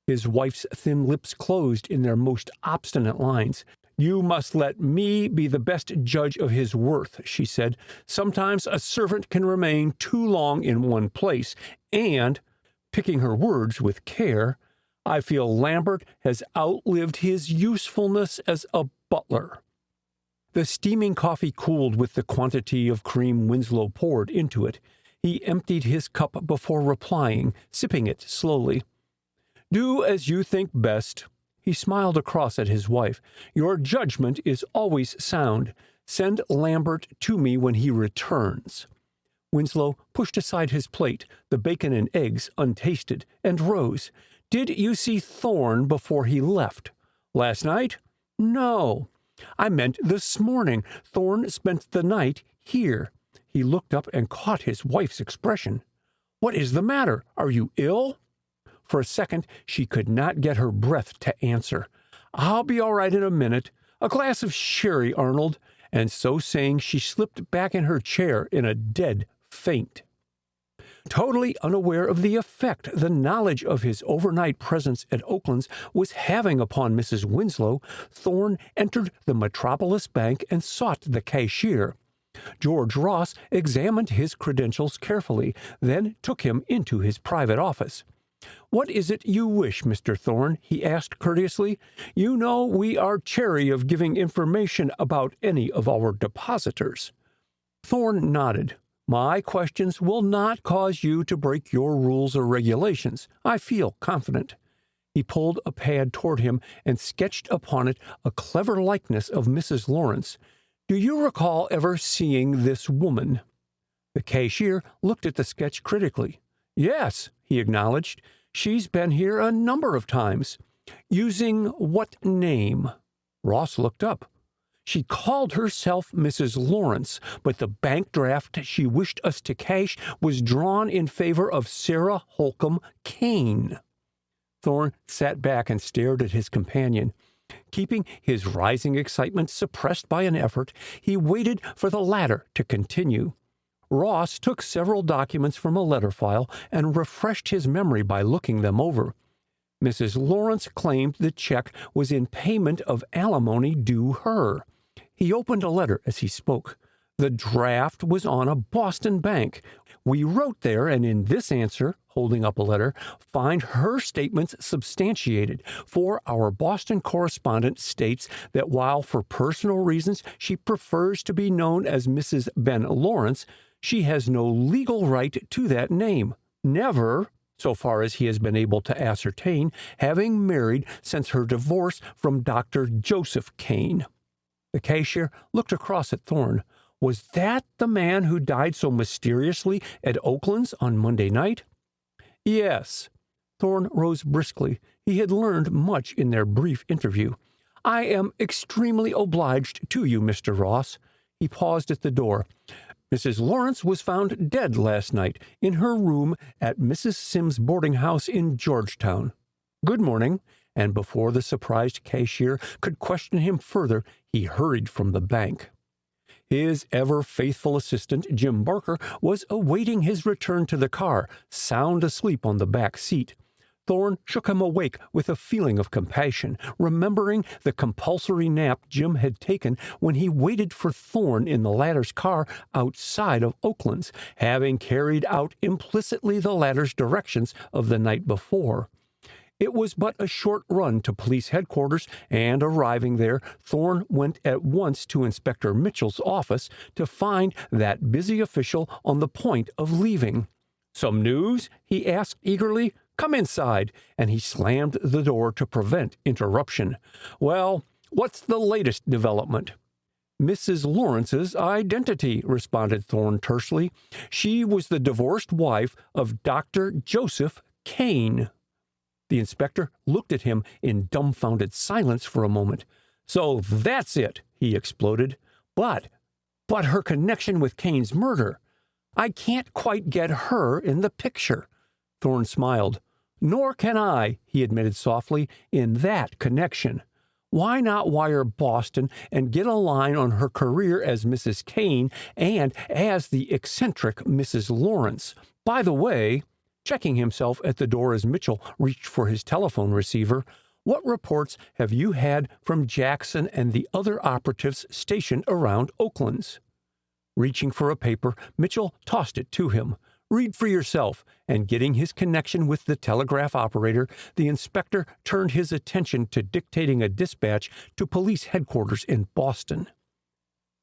His wife's thin lips closed in their most obstinate lines. "You must let me be the best judge of his worth," she said. "Sometimes a servant can remain too long in one place, and," picking her words with care, I feel Lambert has outlived his usefulness as a butler." The steaming coffee cooled with the quantity of cream Winslow poured into it. He emptied his cup before replying, sipping it slowly. "Do as you think best." He smiled across at his wife. "Your judgment is always sound. Send Lambert to me when he returns." Winslow pushed aside his plate, the bacon and eggs untasted, and rose. "Did you see Thorne before he left?" "Last night? No. I meant this morning. Thorne spent the night here." He looked up and caught his wife's expression. "What is the matter? Are you ill?" For a second, she could not get her breath to answer. "I'll be all right in a minute. A glass of sherry, Arnold." And so saying, she slipped back in her chair in a dead faint. Totally unaware of the effect the knowledge of his overnight presence at Oakland's was having upon Mrs. Winslow, Thorne entered the Metropolis Bank and sought the cashier. George Ross examined his credentials carefully, then took him into his private office. "What is it you wish, Mr. Thorne?" he asked courteously. "You know we are chary of giving information about any of our depositors." Thorne nodded. "My questions will not cause you to break your rules or regulations. I feel confident." He pulled a pad toward him and sketched upon it a clever likeness of Mrs. Lawrence. "Do you recall ever seeing this woman?" The cashier looked at the sketch critically. "Yes," he acknowledged. "She's been here a number of times." "Using what name?" Ross looked up. "She called herself Mrs. Lawrence, but the bank draft she wished us to cash was drawn in favor of Sarah Holcomb Kane." Thorne sat back and stared at his companion. Keeping his rising excitement suppressed by an effort, he waited for the latter to continue. Ross took several documents from a letter file and refreshed his memory by looking them over. Mrs. Lawrence claimed the check was in payment of alimony due her. He opened a letter as he spoke. "The draft was on a Boston bank. We wrote there, and in this answer," holding up a letter, "find her statements substantiated, for our Boston correspondent states that while for personal reasons she prefers to be known as Mrs. Ben Lawrence, she has no legal right to that name, never, so far as he has been able to ascertain, having married since her divorce from Dr. Joseph Kane." The cashier looked across at Thorne. "Was that the man who died so mysteriously at Oakland's on Monday night?" "Yes." Thorne rose briskly. He had learned much in their brief interview. "I am extremely obliged to you, Mr. Ross." He paused at the door. "Mrs. Lawrence was found dead last night in her room at Mrs. Sims' boarding house in Georgetown. Good morning." And before the surprised cashier could question him further, he hurried from the bank. His ever-faithful assistant, Jim Barker, was awaiting his return to the car, sound asleep on the back seat. Thorne shook him awake with a feeling of compassion, remembering the compulsory nap Jim had taken when he waited for Thorne in the latter's car outside of Oakland's, having carried out implicitly the latter's directions of the night before. It was but a short run to police headquarters, and arriving there, Thorne went at once to Inspector Mitchell's office to find that busy official on the point of leaving. "Some news?" he asked eagerly. "Come inside," and he slammed the door to prevent interruption. "Well, what's the latest development?" "Mrs. Lawrence's identity," responded Thorne tersely. "She was the divorced wife of Dr. Joseph Kane." The inspector looked at him in dumbfounded silence for a moment. "So that's it," he exploded. But her connection with Kane's murder. I can't quite get her in the picture." Thorne smiled. "Nor can I," he admitted softly, "in that connection. Why not wire Boston and get a line on her career as Mrs. Kane and as the eccentric Mrs. Lawrence? By the way," checking himself at the door as Mitchell reached for his telephone receiver, "what reports have you had from Jackson and the other operatives stationed around Oakland's?" Reaching for a paper, Mitchell tossed it to him. Read for yourself." And getting his connection with the telegraph operator, the inspector turned his attention to dictating a dispatch to police headquarters in Boston.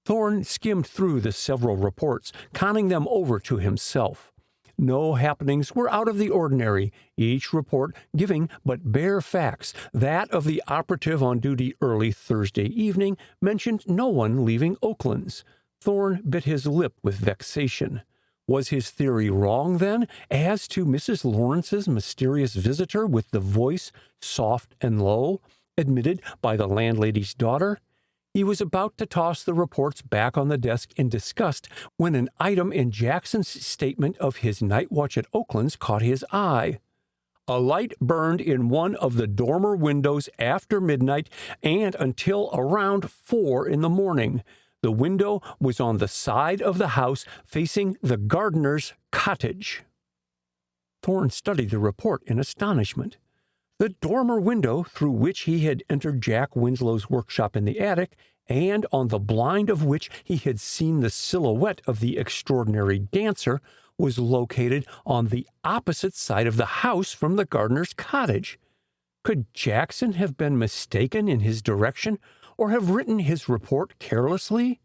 Thorne skimmed through the several reports, conning them over to himself. No happenings were out of the ordinary, each report giving but bare facts. That of the operative on duty early Thursday evening mentioned no one leaving Oakland's. Thorne bit his lip with vexation. Was his theory wrong, then, as to Mrs. Lawrence's mysterious visitor with the voice, soft and low, admitted by the landlady's daughter? He was about to toss the reports back on the desk in disgust when an item in Jackson's statement of his night watch at Oakland's caught his eye. A light burned in one of the dormer windows after midnight and until around 4 in the morning. The window was on the side of the house facing the gardener's cottage. Thorne studied the report in astonishment. The dormer window through which he had entered Jack Winslow's workshop in the attic, and on the blind of which he had seen the silhouette of the extraordinary dancer, was located on the opposite side of the house from the gardener's cottage. Could Jackson have been mistaken in his direction, or have written his report carelessly?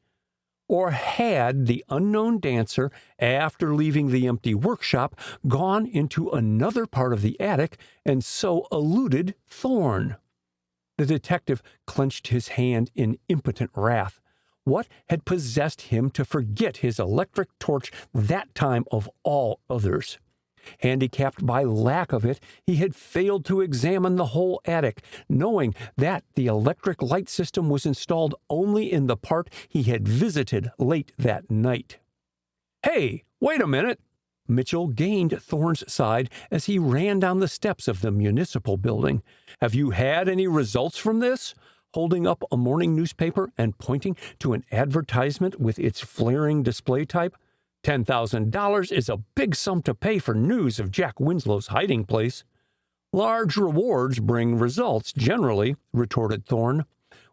Or had the unknown dancer, after leaving the empty workshop, gone into another part of the attic and so eluded Thorne? The detective clenched his hand in impotent wrath. What had possessed him to forget his electric torch that time of all others? Handicapped by lack of it, he had failed to examine the whole attic, knowing that the electric light system was installed only in the part he had visited late that night. "Hey, wait a minute!" Mitchell gained Thorne's side as he ran down the steps of the municipal building. "Have you had any results from this?" Holding up a morning newspaper and pointing to an advertisement with its flaring display type. $10,000 is a big sum to pay for news of Jack Winslow's hiding place. "Large rewards bring results, generally," retorted Thorne.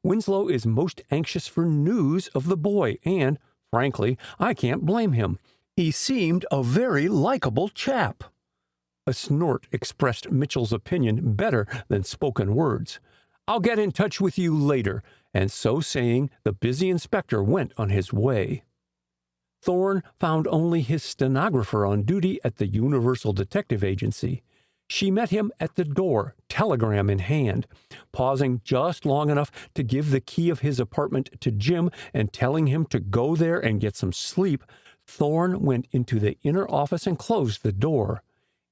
"Winslow is most anxious for news of the boy, and, frankly, I can't blame him. He seemed a very likable chap." A snort expressed Mitchell's opinion better than spoken words. "I'll get in touch with you later," and so saying, the busy inspector went on his way. Thorne found only his stenographer on duty at the Universal Detective Agency. She met him at the door, telegram in hand. Pausing just long enough to give the key of his apartment to Jim and telling him to go there and get some sleep, Thorne went into the inner office and closed the door.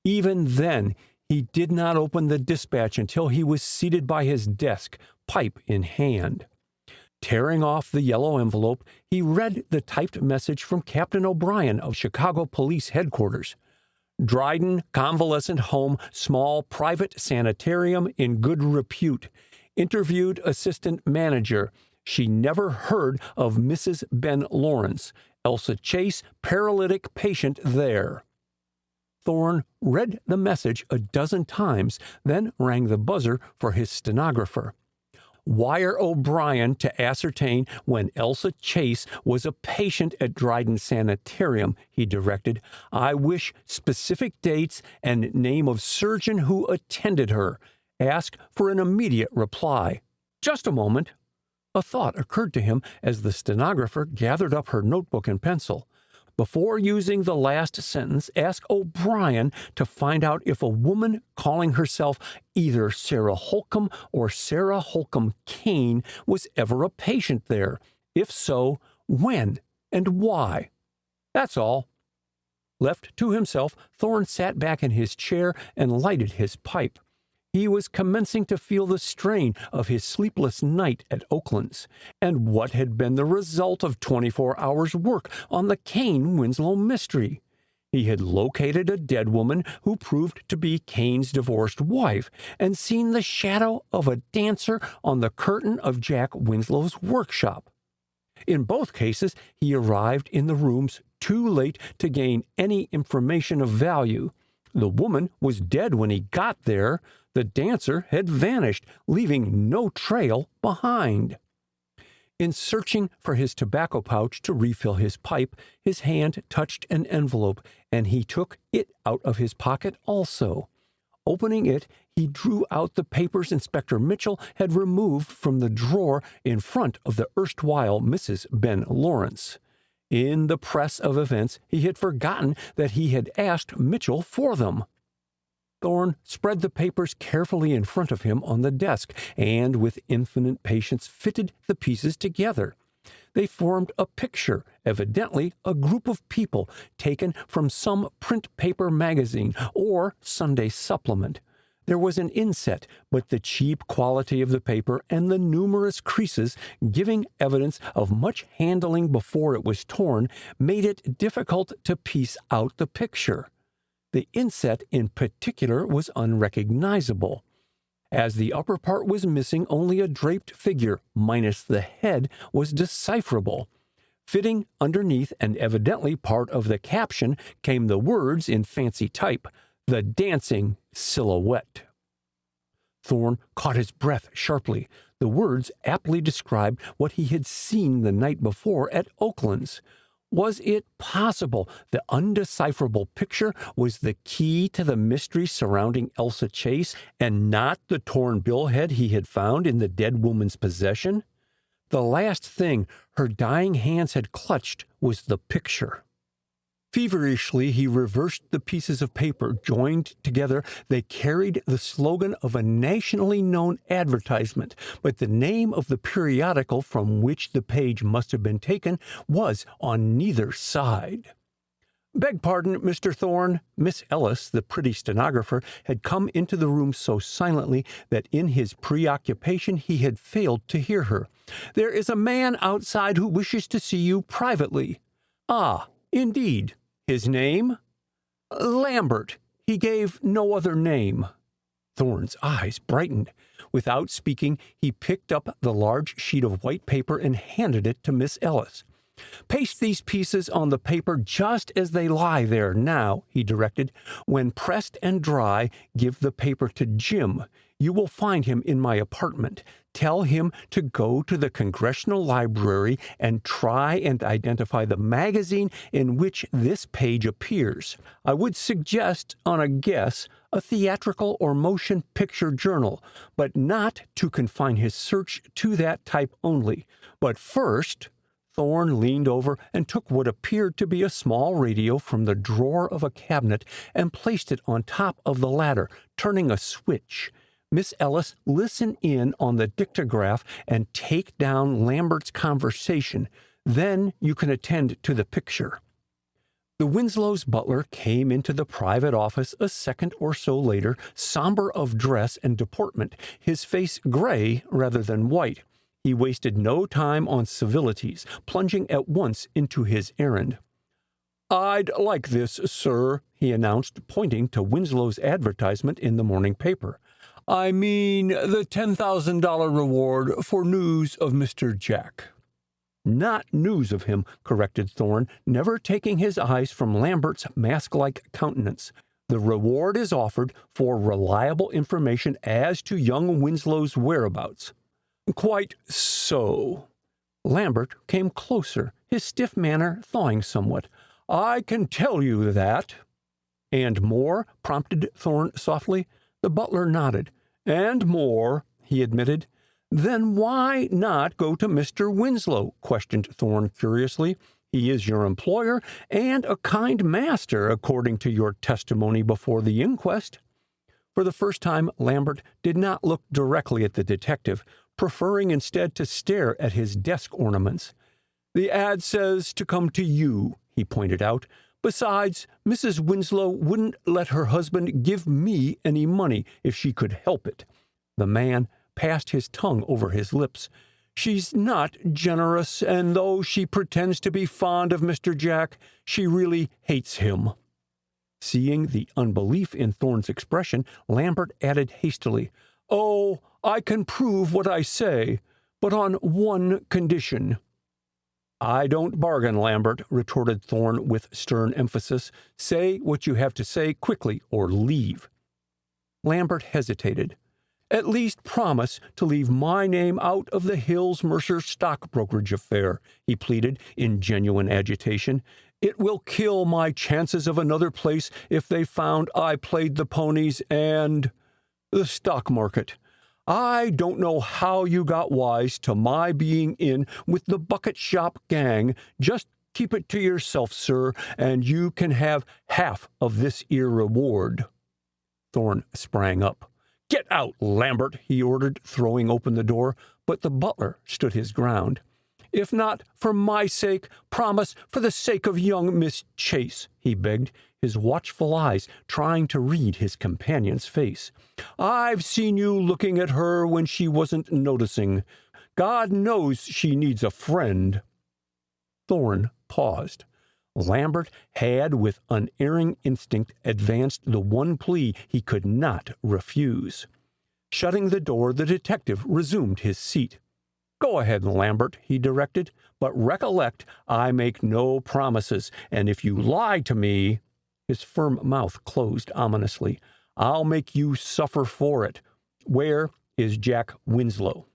Even then, he did not open the dispatch until he was seated by his desk, pipe in hand. Tearing off the yellow envelope, he read the typed message from Captain O'Brien of Chicago Police Headquarters. "Dryden Convalescent Home, small private sanitarium in good repute. Interviewed assistant manager. She never heard of Mrs. Ben Lawrence. Elsa Chase, paralytic patient there." Thorne read the message a dozen times, then rang the buzzer for his stenographer. "Wire O'Brien to ascertain when Elsa Chase was a patient at Dryden Sanitarium," he directed. "I wish specific dates and name of surgeon who attended her. Ask for an immediate reply." "Just a moment." A thought occurred to him as the stenographer gathered up her notebook and pencil. Before using the last sentence, ask O'Brien to find out if a woman calling herself either Sarah Holcomb or Sarah Holcomb Kane was ever a patient there. If so, when and why. That's all. Left to himself, Thorne sat back in his chair and lighted his pipe. He was commencing to feel the strain of his sleepless night at Oakland's, and what had been the result of 24 hours' work on the Kane-Winslow mystery. He had located a dead woman who proved to be Kane's divorced wife, and seen the shadow of a dancer on the curtain of Jack Winslow's workshop. In both cases, he arrived in the rooms too late to gain any information of value. The woman was dead when he got there. The dancer had vanished, leaving no trail behind. In searching for his tobacco pouch to refill his pipe, his hand touched an envelope, and he took it out of his pocket also. Opening it, he drew out the papers Inspector Mitchell had removed from the drawer in front of the erstwhile Mrs. Ben Lawrence. In the press of events, he had forgotten that he had asked Mitchell for them. Thorne spread the papers carefully in front of him on the desk, and with infinite patience fitted the pieces together. They formed a picture, evidently a group of people taken from some print paper magazine or Sunday supplement. There was an inset, but the cheap quality of the paper and the numerous creases, giving evidence of much handling before it was torn, made it difficult to piece out the picture. The inset in particular was unrecognizable. As the upper part was missing, only a draped figure, minus the head, was decipherable. Fitting underneath and evidently part of the caption came the words in fancy type, "The Dancing Silhouette." Thorne caught his breath sharply. The words aptly described what he had seen the night before at Oakland's. Was it possible the undecipherable picture was the key to the mystery surrounding Elsa Chase, and not the torn billhead he had found in the dead woman's possession? The last thing her dying hands had clutched was the picture. Feverishly, he reversed the pieces of paper. Joined together, they carried the slogan of a nationally known advertisement, but the name of the periodical from which the page must have been taken was on neither side. "Beg pardon, Mr. Thorne." Miss Ellis, the pretty stenographer, had come into the room so silently that in his preoccupation he had failed to hear her. "There is a man outside who wishes to see you privately." "Ah, indeed. His name?" "Lambert. He gave no other name." Thorne's eyes brightened. Without speaking, he picked up the large sheet of white paper and handed it to Miss Ellis. "Paste these pieces on the paper just as they lie there now," he directed. "When pressed and dry, give the paper to Jim. You will find him in my apartment. Tell him to go to the Congressional Library and try and identify the magazine in which this page appears. I would suggest, on a guess, a theatrical or motion picture journal, but not to confine his search to that type only. But first..." Thorne leaned over and took what appeared to be a small radio from the drawer of a cabinet and placed it on top of the ladder, turning a switch. "Miss Ellis, listen in on the dictograph and take down Lambert's conversation. Then you can attend to the picture." The Winslows' butler came into the private office a second or so later, somber of dress and deportment, his face gray rather than white. He wasted no time on civilities, plunging at once into his errand. "I'd like this, sir," he announced, pointing to Winslow's advertisement in the morning paper. "I mean the $10,000 reward for news of Mr. Jack." "Not news of him," corrected Thorne, never taking his eyes from Lambert's mask-like countenance. "The reward is offered for reliable information as to young Winslow's whereabouts." "Quite so." Lambert came closer, his stiff manner thawing somewhat. "I can tell you that." "And more?" prompted Thorne softly. The butler nodded. "And more," he admitted. "Then why not go to Mr. Winslow?" questioned Thorne curiously. "He is your employer and a kind master, according to your testimony before the inquest." For the first time, Lambert did not look directly at the detective, preferring instead to stare at his desk ornaments. "The ad says to come to you," he pointed out. "Besides, Mrs. Winslow wouldn't let her husband give me any money if she could help it." The man passed his tongue over his lips. "She's not generous, and though she pretends to be fond of Mr. Jack, she really hates him." Seeing the unbelief in Thorne's expression, Lambert added hastily, "Oh, I can prove what I say, but on one condition." "I don't bargain, Lambert," retorted Thorne with stern emphasis. "Say what you have to say quickly, or leave." Lambert hesitated. At least promise to leave my name out of the Hills-Mercer stockbrokerage affair," he pleaded in genuine agitation. "It will kill my chances of another place if they found I played the ponies and the stock market. I don't know how you got wise to my being in with the bucket shop gang. Just keep it to yourself, sir, and you can have half of this 'ere reward." Thorne sprang up. "Get out, Lambert," he ordered, throwing open the door, but the butler stood his ground. "If not for my sake, promise for the sake of young Miss Chase," he begged, his watchful eyes trying to read his companion's face. "I've seen you looking at her when she wasn't noticing. God knows she needs a friend." Thorne paused. Lambert had, with unerring instinct, advanced the one plea he could not refuse. Shutting the door, the detective resumed his seat. "Go ahead, Lambert," he directed, "but recollect I make no promises, and if you lie to me—" His firm mouth closed ominously. "I'll make you suffer for it. Where is Jack Winslow?"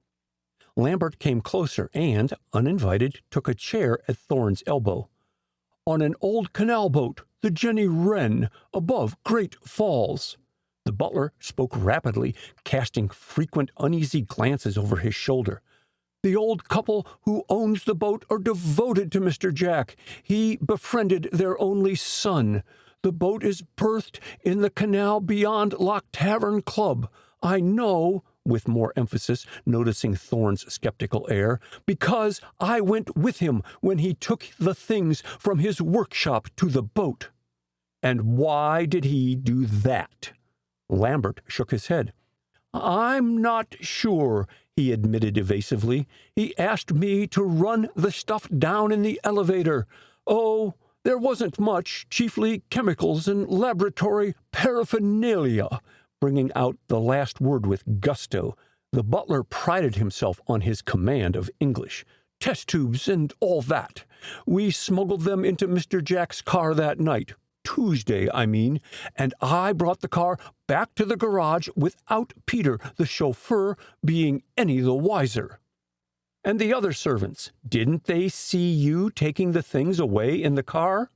Lambert came closer and, uninvited, took a chair at Thorne's elbow. "On an old canal boat, the Jenny Wren, above Great Falls." The butler spoke rapidly, casting frequent uneasy glances over his shoulder. "The old couple who owns the boat are devoted to Mr. Jack. He befriended their only son. The boat is berthed in the canal beyond Loch Tavern Club. I know," with more emphasis, noticing Thorne's skeptical air, "because I went with him when he took the things from his workshop to the boat." "And why did he do that?" Lambert shook his head. "I'm not sure," he admitted evasively. "He asked me to run the stuff down in the elevator. Oh, there wasn't much, chiefly chemicals and laboratory paraphernalia," bringing out the last word with gusto. The butler prided himself on his command of English. "Test tubes and all that. We smuggled them into Mr. Jack's car that night. Tuesday, I mean, and I brought the car back to the garage without Peter, the chauffeur, being any the wiser." "And the other servants, didn't they see you taking the things away in the car?"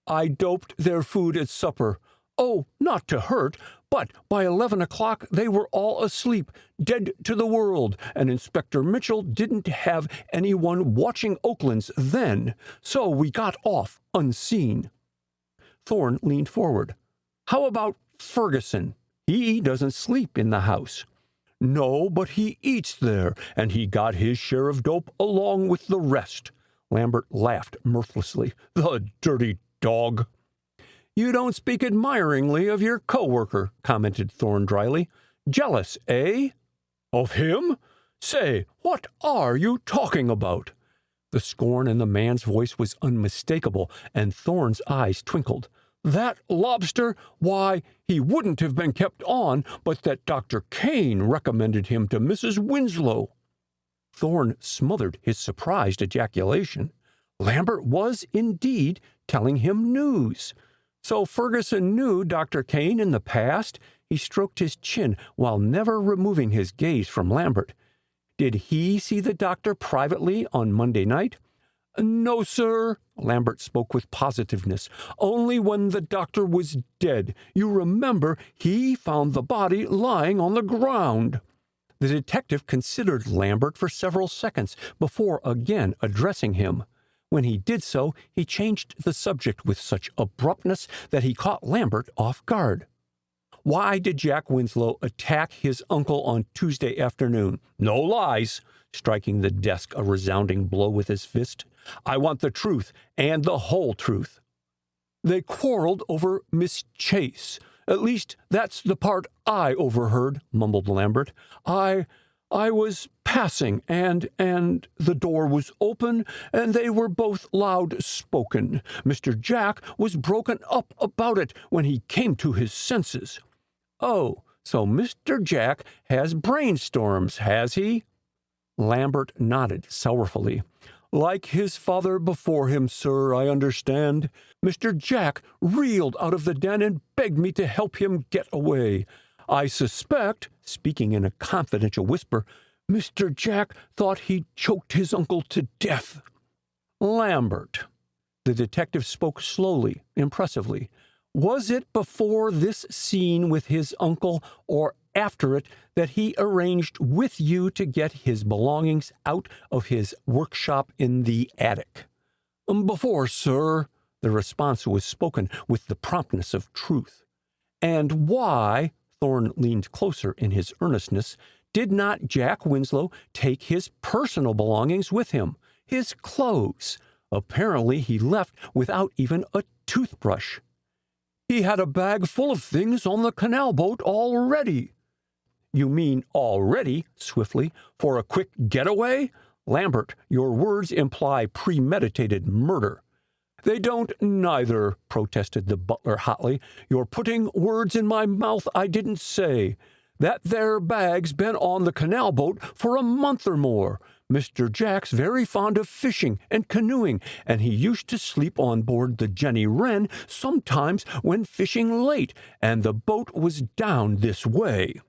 "I doped their food at supper. Oh, not to hurt, but by 11 o'clock they were all asleep, dead to the world, and Inspector Mitchell didn't have anyone watching Oaklands then, so we got off unseen." Thorne leaned forward. "How about Ferguson? He doesn't sleep in the house." "No, but he eats there, and he got his share of dope along with the rest." Lambert laughed mirthlessly. "The dirty dog." "You don't speak admiringly of your co-worker," commented Thorne dryly. "Jealous, eh?" "Of him? Say, what are you talking about?" The scorn in the man's voice was unmistakable, and Thorne's eyes twinkled. "That lobster? Why, he wouldn't have been kept on but that Dr. Kane recommended him to Mrs. Winslow." Thorne smothered his surprised ejaculation. Lambert was indeed telling him news. So Ferguson knew Dr. Kane in the past? He stroked his chin while never removing his gaze from Lambert. "Did he see the doctor privately on Monday night?" "No, sir," Lambert spoke with positiveness. "Only when the doctor was dead. You remember, he found the body lying on the ground." The detective considered Lambert for several seconds before again addressing him. When he did so, he changed the subject with such abruptness that he caught Lambert off guard. "Why did Jack Winslow attack his uncle on Tuesday afternoon? No lies," striking the desk a resounding blow with his fist. "I want the truth, and the whole truth." "They quarreled over Miss Chase. At least that's the part I overheard," mumbled Lambert. I was passing, and the door was open, and they were both loud-spoken. Mr. Jack was broken up about it when he came to his senses." "Oh, so Mr. Jack has brainstorms, has he?" Lambert nodded sorrowfully. "Like his father before him, sir, I understand. Mr. Jack reeled out of the den and begged me to help him get away. I suspect," speaking in a confidential whisper, "Mr. Jack thought he'd choked his uncle to death." "Lambert," the detective spoke slowly, impressively, "was it before this scene with his uncle or after it that he arranged with you to get his belongings out of his workshop in the attic?" "Before, sir." The response was spoken with the promptness of truth. "And why," Thorne leaned closer in his earnestness, "did not Jack Winslow take his personal belongings with him, his clothes? Apparently he left without even a toothbrush." "He had a bag full of things on the canal boat already." "You mean already," swiftly, "for a quick getaway? Lambert, your words imply premeditated murder." "They don't neither," protested the butler hotly. "You're putting words in my mouth I didn't say. That there bag's been on the canal boat for a month or more. Mr. Jack's very fond of fishing and canoeing, and he used to sleep on board the Jenny Wren sometimes when fishing late, and the boat was down this way."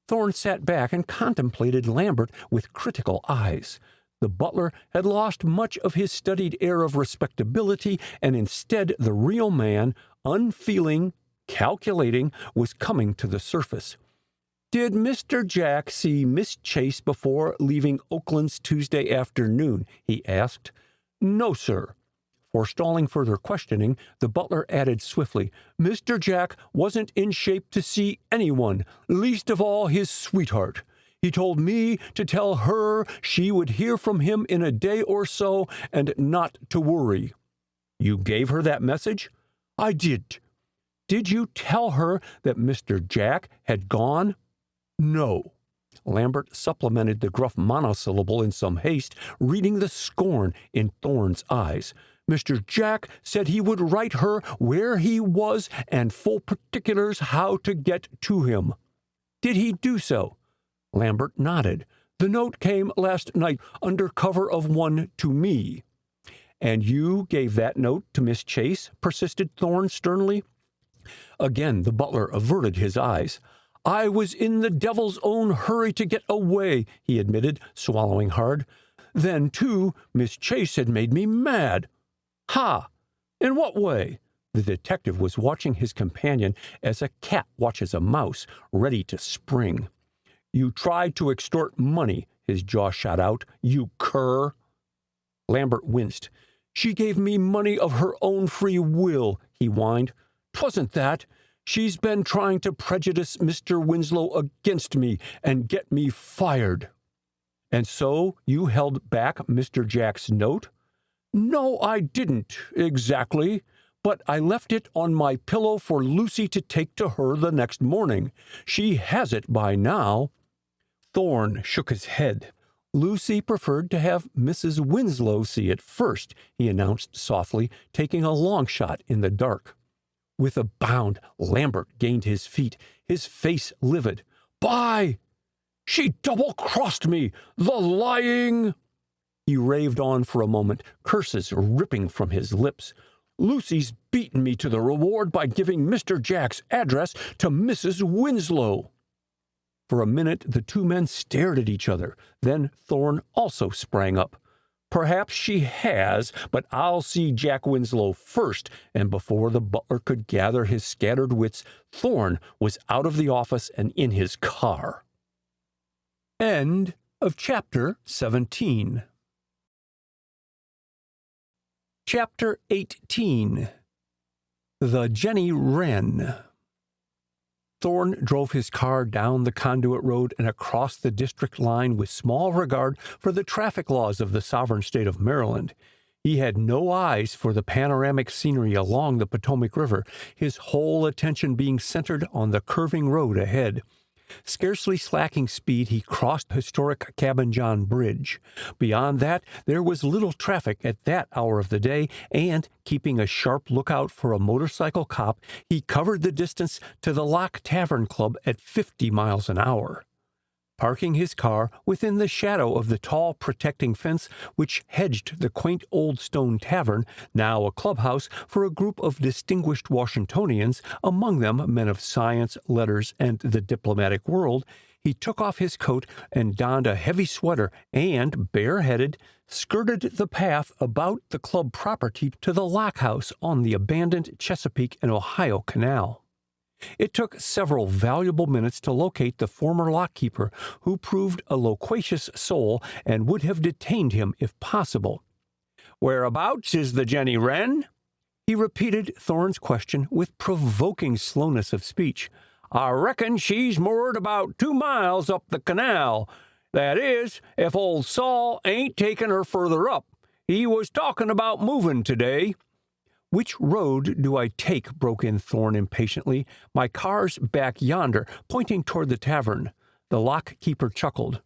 Thorne sat back and contemplated Lambert with critical eyes. The butler had lost much of his studied air of respectability, and instead the real man, unfeeling, calculating, was coming to the surface. "Did Mr. Jack see Miss Chase before leaving Oakland's Tuesday afternoon?" he asked. "No, sir." Forestalling further questioning, the butler added swiftly, "Mr. Jack wasn't in shape to see anyone, least of all his sweetheart. He told me to tell her she would hear from him in a day or so, and not to worry." "You gave her that message?" "I did." "Did you tell her that Mr. Jack had gone?" "No." Lambert supplemented the gruff monosyllable in some haste, reading the scorn in Thorne's eyes. "Mr. Jack said he would write her where he was and full particulars how to get to him." "Did he do so?" Lambert nodded. "The note came last night under cover of one to me." "And you gave that note to Miss Chase?" persisted Thorne sternly. Again the butler averted his eyes. "I was in the devil's own hurry to get away," he admitted, swallowing hard. "Then, too, Miss Chase had made me mad." "Ha! In what way?" The detective was watching his companion as a cat watches a mouse, ready to spring. "You tried to extort money," his jaw shot out. "You cur!" Lambert winced. "She gave me money of her own free will," he whined. "'Twasn't that. She's been trying to prejudice Mr. Winslow against me and get me fired." "And so you held back Mr. Jack's note?" "No, I didn't, exactly. But I left it on my pillow for Lucy to take to her the next morning. She has it by now." Thorne shook his head. "Lucy preferred to have Mrs. Winslow see it first," he announced softly, taking a long shot in the dark. With a bound, Lambert gained his feet, his face livid. "By! She double-crossed me! The lying—" He raved on for a moment, curses ripping from his lips. "Lucy's beaten me to the reward by giving Mr. Jack's address to Mrs. Winslow." For a minute the two men stared at each other. Then Thorne also sprang up. "Perhaps she has, but I'll see Jack Winslow first," and before the butler could gather his scattered wits, Thorne was out of the office and in his car. End of chapter 17. Chapter 18. The Jenny Wren. Thorne drove his car down the Conduit Road and across the district line with small regard for the traffic laws of the sovereign state of Maryland. He had no eyes for the panoramic scenery along the Potomac River, his whole attention being centered on the curving road ahead. Scarcely slacking speed, he crossed historic Cabin John Bridge. Beyond that, there was little traffic at that hour of the day, and, keeping a sharp lookout for a motorcycle cop, he covered the distance to the Lock Tavern Club at 50 miles an hour. Parking his car within the shadow of the tall protecting fence which hedged the quaint old stone tavern, now a clubhouse for a group of distinguished Washingtonians, among them men of science, letters, and the diplomatic world, he took off his coat and donned a heavy sweater and, bareheaded, skirted the path about the club property to the lockhouse on the abandoned Chesapeake and Ohio Canal. It took several valuable minutes to locate the former lockkeeper, who proved a loquacious soul and would have detained him if possible. "Whereabouts is the Jenny Wren?" He repeated Thorne's question with provoking slowness of speech. "I reckon she's moored about 2 miles up the canal. That is, if old Saul ain't taken her further up. He was talking about moving today." "Which road do I take?" broke in Thorne impatiently. "My car's back yonder, pointing toward the tavern." The lock-keeper chuckled.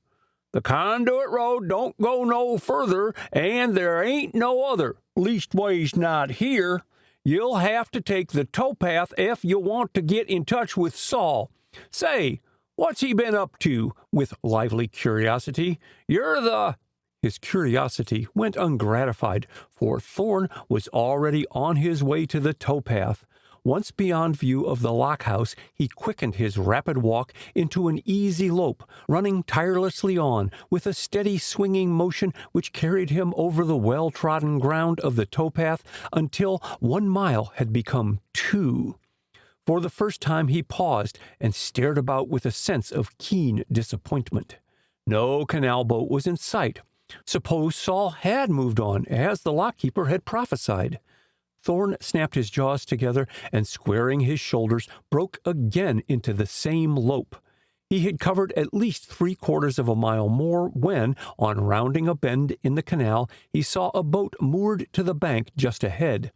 "The Conduit Road don't go no further, and there ain't no other, leastways not here. You'll have to take the towpath ef you want to get in touch with Saul. Say, what's he been up to?" with lively curiosity. "You're the—" His curiosity went ungratified, for Thorne was already on his way to the towpath. Once beyond view of the lockhouse, he quickened his rapid walk into an easy lope, running tirelessly on, with a steady swinging motion which carried him over the well-trodden ground of the towpath until 1 mile had become 2. For the first time he paused and stared about with a sense of keen disappointment. No canal boat was in sight. Suppose Saul had moved on, as the lockkeeper had prophesied. Thorne snapped his jaws together and, squaring his shoulders, broke again into the same lope. He had covered at least 3/4 of a mile more when, on rounding a bend in the canal, he saw a boat moored to the bank just ahead.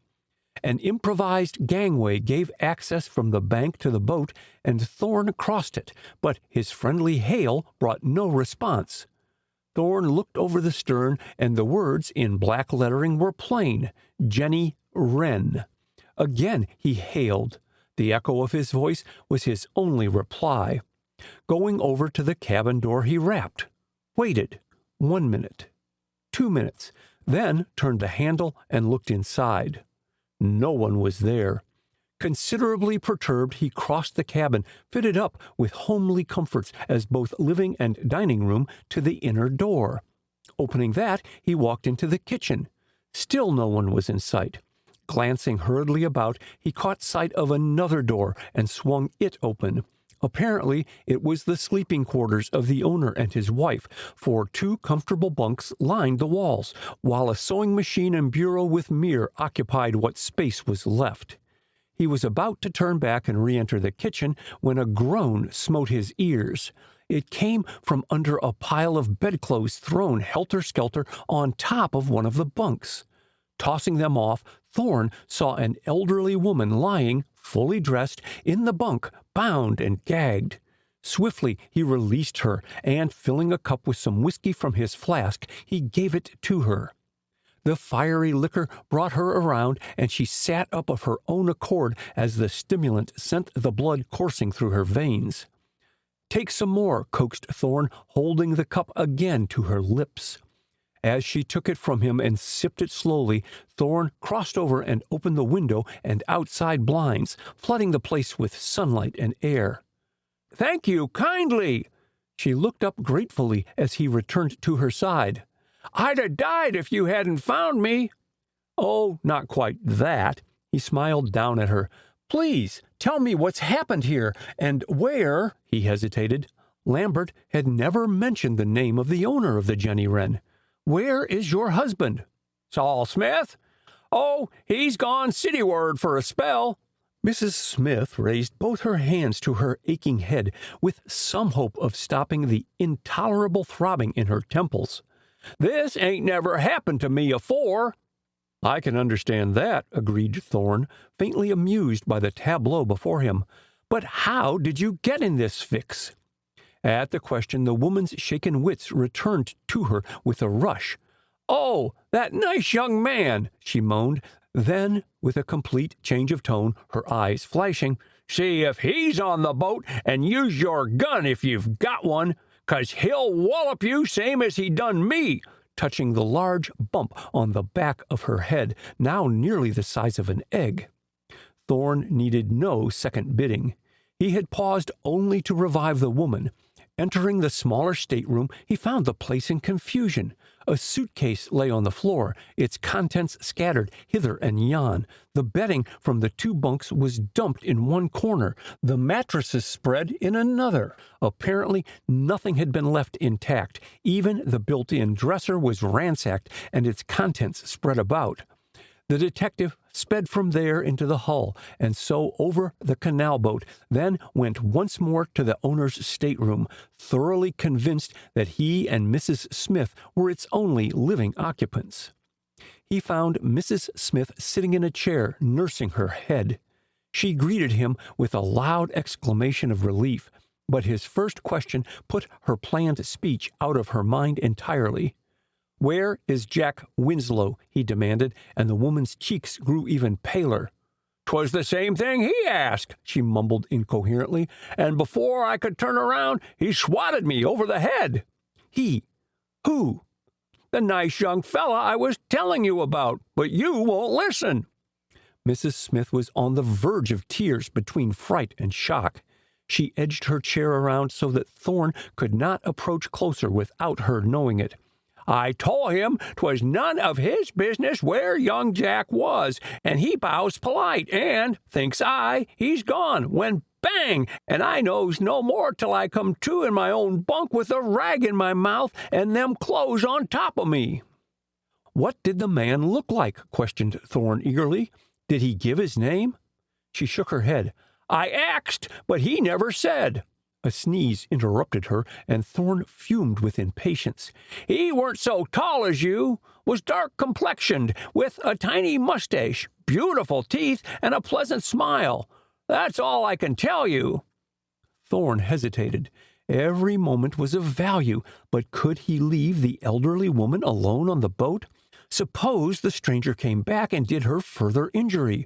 An improvised gangway gave access from the bank to the boat, and Thorne crossed it, but his friendly hail brought no response. Thorne looked over the stern, and the words in black lettering were plain: Jenny Wren. Again he hailed. The echo of his voice was his only reply. Going over to the cabin door, he rapped, waited 1 minute, 2 minutes, then turned the handle and looked inside. No one was there. Considerably perturbed, he crossed the cabin, fitted up with homely comforts as both living and dining room, to the inner door. Opening that, he walked into the kitchen. Still no one was in sight. Glancing hurriedly about, he caught sight of another door and swung it open. Apparently, it was the sleeping quarters of the owner and his wife, for 2 comfortable bunks lined the walls, while a sewing machine and bureau with mirror occupied what space was left. He was about to turn back and re-enter the kitchen when a groan smote his ears. It came from under a pile of bedclothes thrown helter-skelter on top of one of the bunks. Tossing them off, Thorne saw an elderly woman lying, fully dressed, in the bunk, bound and gagged. Swiftly he released her, and, filling a cup with some whiskey from his flask, he gave it to her. The fiery liquor brought her around, and she sat up of her own accord as the stimulant sent the blood coursing through her veins. "Take some more," coaxed Thorne, holding the cup again to her lips. As she took it from him and sipped it slowly, Thorne crossed over and opened the window and outside blinds, flooding the place with sunlight and air. "Thank you kindly." She looked up gratefully as he returned to her side. "I'd have died if you hadn't found me." "Oh, not quite that." He smiled down at her. "Please, tell me what's happened here, and where—" He hesitated. Lambert had never mentioned the name of the owner of the Jenny Wren. "Where is your husband?" "Saul Smith? Oh, he's gone cityward for a spell." Mrs. Smith raised both her hands to her aching head, with some hope of stopping the intolerable throbbing in her temples. "This ain't never happened to me afore." "I can understand that," agreed Thorne, faintly amused by the tableau before him. "But how did you get in this fix?" At the question, the woman's shaken wits returned to her with a rush. "Oh, that nice young man," she moaned. Then, with a complete change of tone, her eyes flashing, "See if he's on the boat, and use your gun if you've got one. 'cause he'll wallop you same as he done me," touching the large bump on the back of her head, now nearly the size of an egg. Thorn needed no second bidding. He had paused only to revive the woman. Entering the smaller stateroom, he found the place in confusion. A suitcase lay on the floor, its contents scattered hither and yon. The bedding from the 2 bunks was dumped in one corner, the mattresses spread in another. Apparently, nothing had been left intact. Even the built-in dresser was ransacked and its contents spread about. The detective sped from there into the hull, and so over the canal boat, then went once more to the owner's stateroom, thoroughly convinced that he and Mrs. Smith were its only living occupants. He found Mrs. Smith sitting in a chair, nursing her head. She greeted him with a loud exclamation of relief, but his first question put her planned speech out of her mind entirely. "Where is Jack Winslow?" he demanded, and the woman's cheeks grew even paler. "'Twas the same thing he asked," she mumbled incoherently, "and before I could turn around, he swatted me over the head." "He? Who?" "The nice young fella I was telling you about, but you won't listen." Mrs. Smith was on the verge of tears between fright and shock. She edged her chair around so that Thorn could not approach closer without her knowing it. "I told him 'twas none of his business where young Jack was, and he bows polite, and, thinks I, he's gone, when bang, and I knows no more till I come to in my own bunk with a rag in my mouth and them clothes on top of me." "What did the man look like?" questioned Thorn eagerly. "Did he give his name?" She shook her head. "I axed, but he never said." A sneeze interrupted her, and Thorn fumed with impatience. "He weren't so tall as you, was dark complexioned, with a tiny mustache, beautiful teeth, and a pleasant smile. That's all I can tell you." Thorn hesitated. Every moment was of value, but could he leave the elderly woman alone on the boat? Suppose the stranger came back and did her further injury?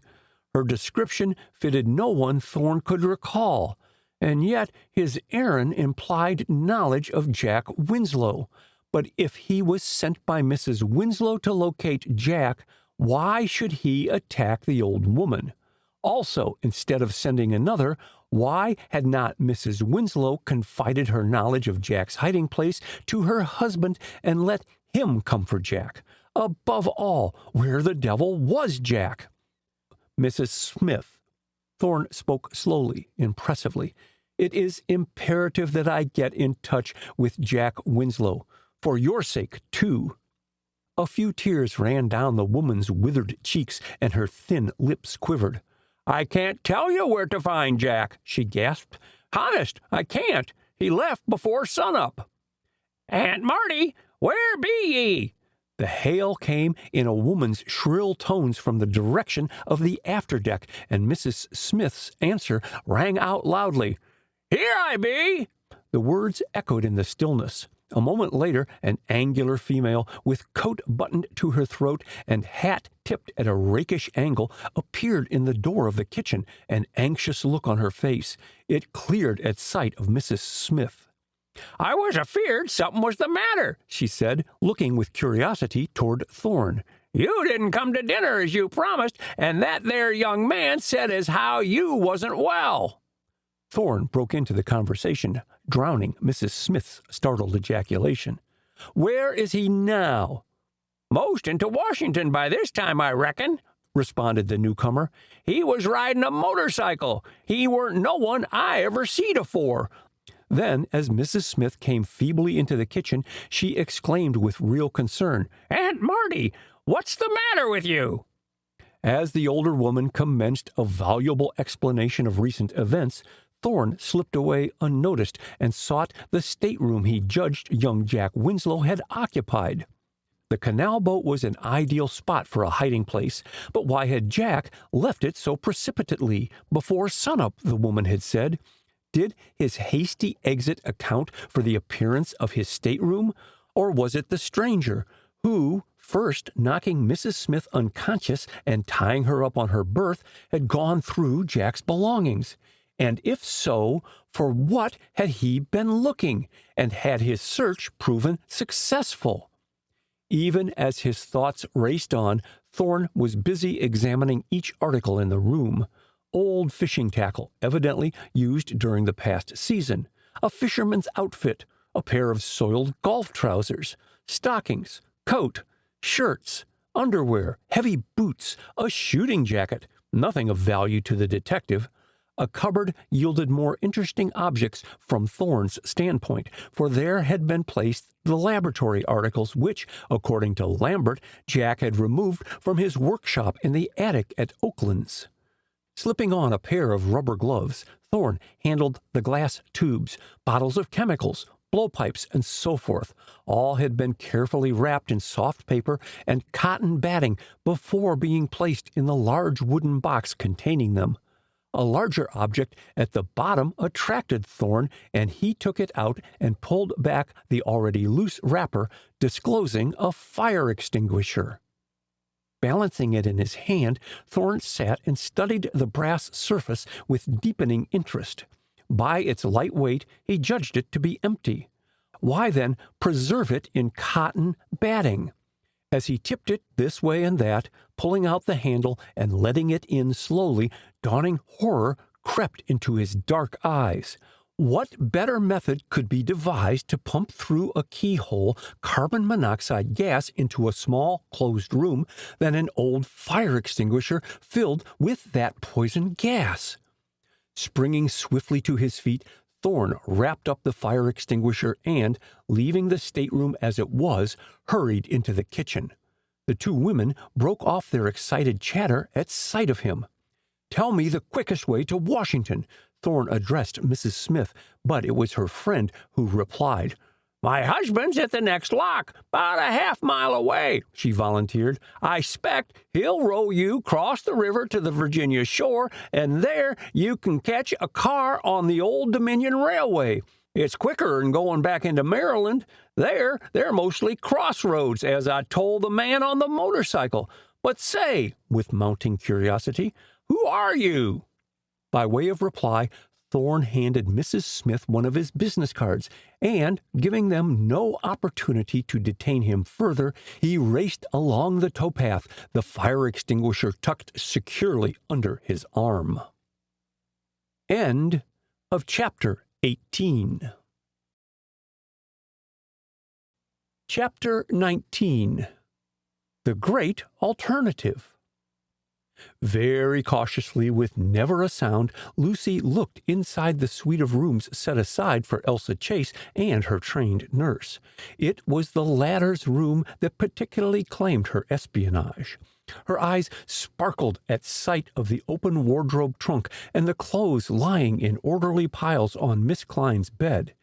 Her description fitted no one Thorn could recall. And yet his errand implied knowledge of Jack Winslow. But if he was sent by Mrs. Winslow to locate Jack, why should he attack the old woman? Also, instead of sending another, why had not Mrs. Winslow confided her knowledge of Jack's hiding place to her husband and let him come for Jack? Above all, where the devil was Jack? "Mrs. Smith," Thorn spoke slowly, impressively, "it is imperative that I get in touch with Jack Winslow. For your sake, too." A few tears ran down the woman's withered cheeks, and her thin lips quivered. "I can't tell you where to find Jack," she gasped. "Honest, I can't. He left before sunup." "Aunt Marty, where be ye?" The hail came in a woman's shrill tones from the direction of the afterdeck, and Mrs. Smith's answer rang out loudly. "Here I be!" The words echoed in the stillness. A moment later, an angular female, with coat buttoned to her throat and hat tipped at a rakish angle, appeared in the door of the kitchen, an anxious look on her face. It cleared at sight of Mrs. Smith. "I was afeard something was the matter," she said, looking with curiosity toward Thorn. "You didn't come to dinner as you promised, and that there young man said as how you wasn't well." Thorn broke into the conversation, drowning Mrs. Smith's startled ejaculation. "Where is he now?" "Most into Washington by this time, I reckon," responded the newcomer. "He was riding a motorcycle. He weren't no one I ever seed afore." Then, as Mrs. Smith came feebly into the kitchen, she exclaimed with real concern, "Aunt Marty, what's the matter with you?" As the older woman commenced a voluble explanation of recent events, Thorn slipped away unnoticed and sought the stateroom he judged young Jack Winslow had occupied. The canal boat was an ideal spot for a hiding place, but why had Jack left it so precipitately, before sunup, the woman had said? Did his hasty exit account for the appearance of his stateroom, or was it the stranger who, first knocking Mrs. Smith unconscious and tying her up on her berth, had gone through Jack's belongings? And if so, for what had he been looking, and had his search proven successful? Even as his thoughts raced on, Thorne was busy examining each article in the room. Old fishing tackle, evidently used during the past season, a fisherman's outfit, a pair of soiled golf trousers, stockings, coat, shirts, underwear, heavy boots, a shooting jacket, nothing of value to the detective. A cupboard yielded more interesting objects from Thorne's standpoint, for there had been placed the laboratory articles which, according to Lambert, Jack had removed from his workshop in the attic at Oakland's. Slipping on a pair of rubber gloves, Thorne handled the glass tubes, bottles of chemicals, blowpipes, and so forth. All had been carefully wrapped in soft paper and cotton batting before being placed in the large wooden box containing them. A larger object at the bottom attracted Thorne, and he took it out and pulled back the already loose wrapper, disclosing a fire extinguisher. Balancing it in his hand, Thorne sat and studied the brass surface with deepening interest. By its light weight, he judged it to be empty. Why, then, preserve it in cotton batting? As he tipped it this way and that, pulling out the handle and letting it in slowly, dawning horror crept into his dark eyes. What better method could be devised to pump through a keyhole carbon monoxide gas into a small closed room than an old fire extinguisher filled with that poison gas? Springing swiftly to his feet, Thorne wrapped up the fire extinguisher and, leaving the stateroom as it was, hurried into the kitchen. The two women broke off their excited chatter at sight of him. "Tell me the quickest way to Washington," Thorne addressed Mrs. Smith, but it was her friend who replied. "My husband's at the next lock, about a half-mile away," she volunteered. "I expect he'll row you across the river to the Virginia shore, and there you can catch a car on the Old Dominion Railway. It's quicker than going back into Maryland. They're mostly crossroads, as I told the man on the motorcycle. But say," with mounting curiosity, "who are you?" By way of reply, Thorne handed Mrs. Smith one of his business cards, and, giving them no opportunity to detain him further, he raced along the towpath, the fire extinguisher tucked securely under his arm. End of chapter 18. Chapter 19. The Great Alternative. Very cautiously, with never a sound, Lucy looked inside the suite of rooms set aside for Elsa Chase and her trained nurse. It was the latter's room that particularly claimed her espionage. Her eyes sparkled at sight of the open wardrobe trunk and the clothes lying in orderly piles on Miss Klein's bed.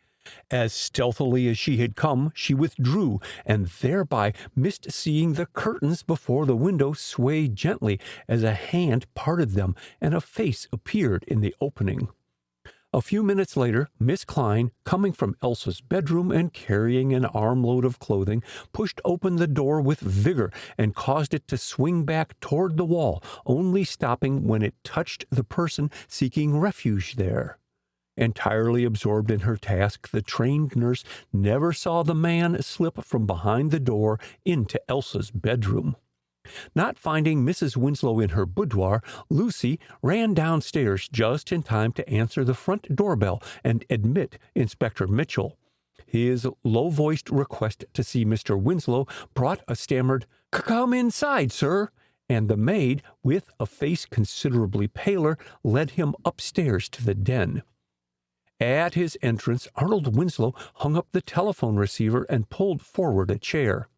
As stealthily as she had come, she withdrew, and thereby missed seeing the curtains before the window sway gently as a hand parted them and a face appeared in the opening. A few minutes later, Miss Klein, coming from Elsa's bedroom and carrying an armload of clothing, pushed open the door with vigor and caused it to swing back toward the wall, only stopping when it touched the person seeking refuge there. Entirely absorbed in her task, the trained nurse never saw the man slip from behind the door into Elsa's bedroom. Not finding Mrs. Winslow in her boudoir, Lucy ran downstairs just in time to answer the front doorbell and admit Inspector Mitchell. His low-voiced request to see Mr. Winslow brought a stammered, "Come inside, sir," and the maid, with a face considerably paler, led him upstairs to the den. At his entrance, Arnold Winslow hung up the telephone receiver and pulled forward a chair.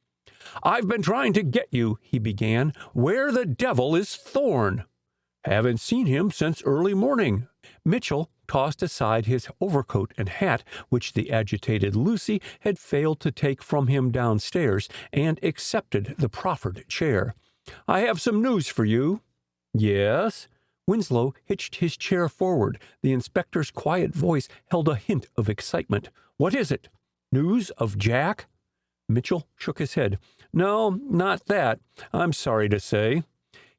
"I've been trying to get you," he began. "Where the devil is Thorne?" "Haven't seen him since early morning." Mitchell tossed aside his overcoat and hat, which the agitated Lucy had failed to take from him downstairs, and accepted the proffered chair. "I have some news for you." "Yes?" Winslow hitched his chair forward. The inspector's quiet voice held a hint of excitement. "What is it? News of Jack?" Mitchell shook his head. "No, not that, I'm sorry to say."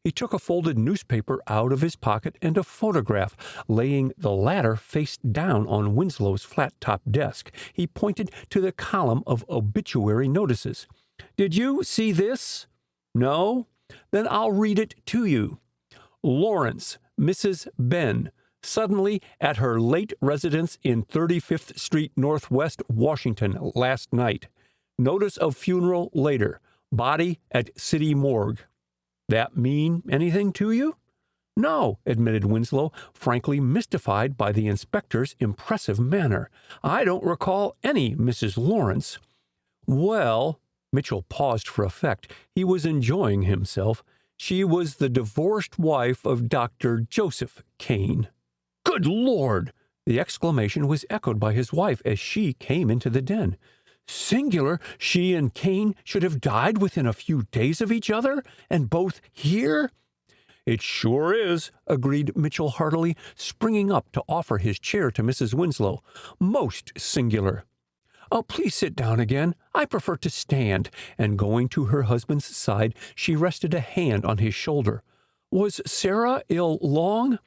He took a folded newspaper out of his pocket and a photograph. Laying the latter face down on Winslow's flat-top desk, he pointed to the column of obituary notices. "Did you see this? No? Then I'll read it to you. Lawrence, Mrs. Ben, suddenly at her late residence in 35th Street Northwest, Washington, last night. Notice of funeral later. Body at city morgue." "That mean anything to you?" "No," admitted Winslow, frankly mystified by the inspector's impressive manner. "I don't recall any Mrs. Lawrence." "Well," Mitchell paused for effect. He was enjoying himself. "She was the divorced wife of Dr. Joseph Kane." "Good Lord!" The exclamation was echoed by his wife as she came into the den. "Singular she and Kane should have died within a few days of each other, and both here." "It sure is," agreed Mitchell heartily, springing up to offer his chair to Mrs. Winslow. "Most singular." "Oh, please sit down again. I prefer to stand." And going to her husband's side, she rested a hand on his shoulder. "Was Sarah ill long?"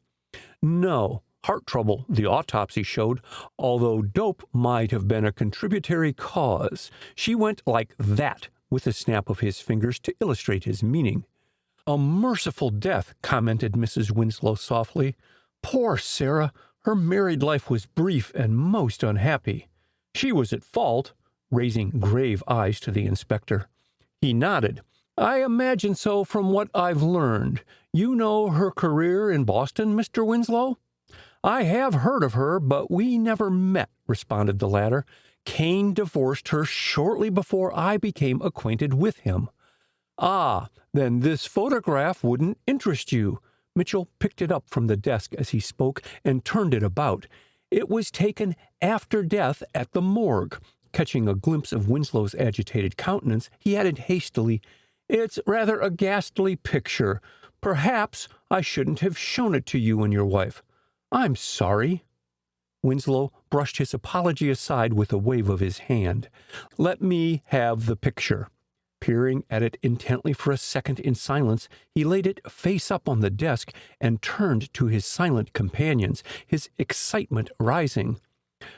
"No. Heart trouble, the autopsy showed, although dope might have been a contributory cause. She went like that," with a snap of his fingers to illustrate his meaning. "A merciful death," commented Mrs. Winslow softly. "Poor Sarah. Her married life was brief and most unhappy. She was at fault," raising grave eyes to the inspector. He nodded. "I imagine so from what I've learned. You know her career in Boston, Mr. Winslow?" "I have heard of her, but we never met," responded the latter. "Kane divorced her shortly before I became acquainted with him." "Ah, then this photograph wouldn't interest you." Mitchell picked it up from the desk as he spoke and turned it about. "It was taken after death at the morgue." Catching a glimpse of Winslow's agitated countenance, he added hastily, "It's rather a ghastly picture. Perhaps I shouldn't have shown it to you and your wife." "I'm sorry." Winslow brushed his apology aside with a wave of his hand. "Let me have the picture." Peering at it intently for a second in silence, he laid it face up on the desk and turned to his silent companions, his excitement rising.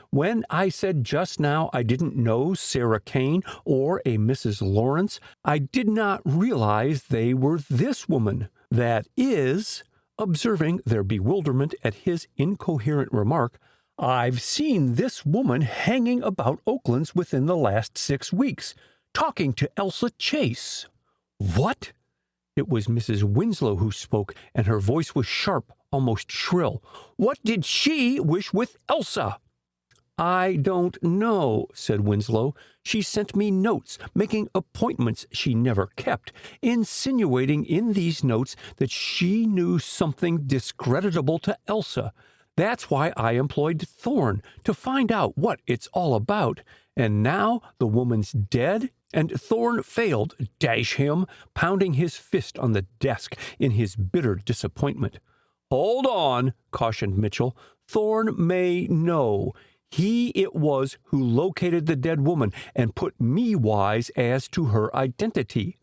"When I said just now I didn't know Sarah Kane or a Mrs. Lawrence, I did not realize they were this woman. That is," observing their bewilderment at his incoherent remark, "I've seen this woman hanging about Oakland's within the last 6 weeks, talking to Elsa Chase." "What?" It was Mrs. Winslow who spoke, and her voice was sharp, almost shrill. "What did she wish with Elsa?" "I don't know," said Winslow. "She sent me notes, making appointments she never kept, insinuating in these notes that she knew something discreditable to Elsa. That's why I employed Thorne, to find out what it's all about. And now the woman's dead, and Thorne failed, dash him," pounding his fist on the desk in his bitter disappointment. "Hold on," cautioned Mitchell. "Thorne may know. He it was who located the dead woman and put me wise as to her identity."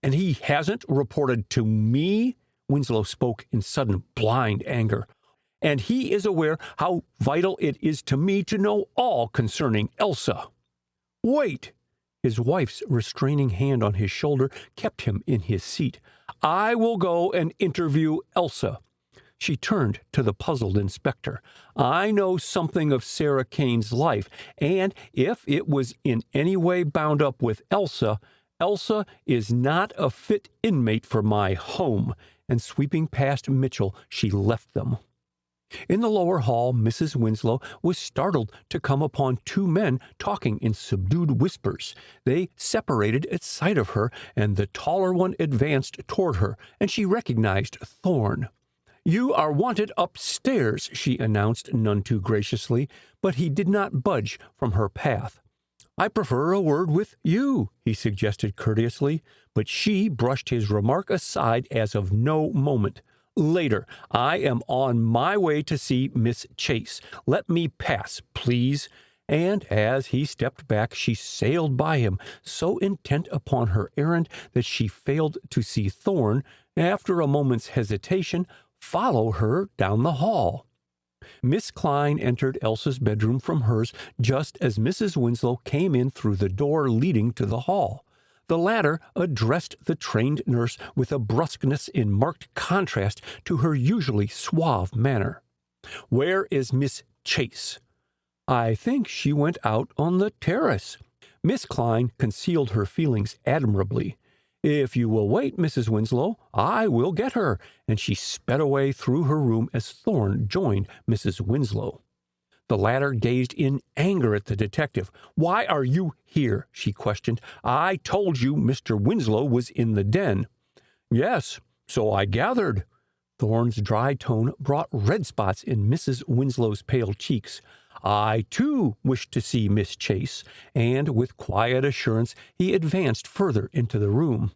"And he hasn't reported to me?" Winslow spoke in sudden blind anger. "And he is aware how vital it is to me to know all concerning Elsa." "Wait!" His wife's restraining hand on his shoulder kept him in his seat. "I will go and interview Elsa." She turned to the puzzled inspector. "I know something of Sarah Kane's life, and if it was in any way bound up with Elsa, Elsa is not a fit inmate for my home." And sweeping past Mitchell, she left them. In the lower hall, Mrs. Winslow was startled to come upon 2 men talking in subdued whispers. They separated at sight of her, and the taller one advanced toward her, and she recognized Thorne. "You are wanted upstairs," she announced none too graciously, but he did not budge from her path. "I prefer a word with you," he suggested courteously, but she brushed his remark aside as of no moment. "Later. I am on my way to see Miss Chase. Let me pass, please." And as he stepped back, she sailed by him, so intent upon her errand that she failed to see Thorne, After a moment's hesitation, follow her down the hall. Miss Klein entered Elsa's bedroom from hers just as Mrs. Winslow came in through the door leading to the hall. The latter addressed the trained nurse with a brusqueness in marked contrast to her usually suave manner. "Where is Miss Chase?" "I think she went out on the terrace." Miss Klein concealed her feelings admirably. "If you will wait, Mrs. Winslow, I will get her," and she sped away through her room as Thorne joined Mrs. Winslow. The latter gazed in anger at the detective. "Why are you here?" she questioned. "I told you Mr. Winslow was in the den." "Yes, so I gathered." Thorne's dry tone brought red spots in Mrs. Winslow's pale cheeks. "I, too, wish to see Miss Chase," and with quiet assurance he advanced further into the room.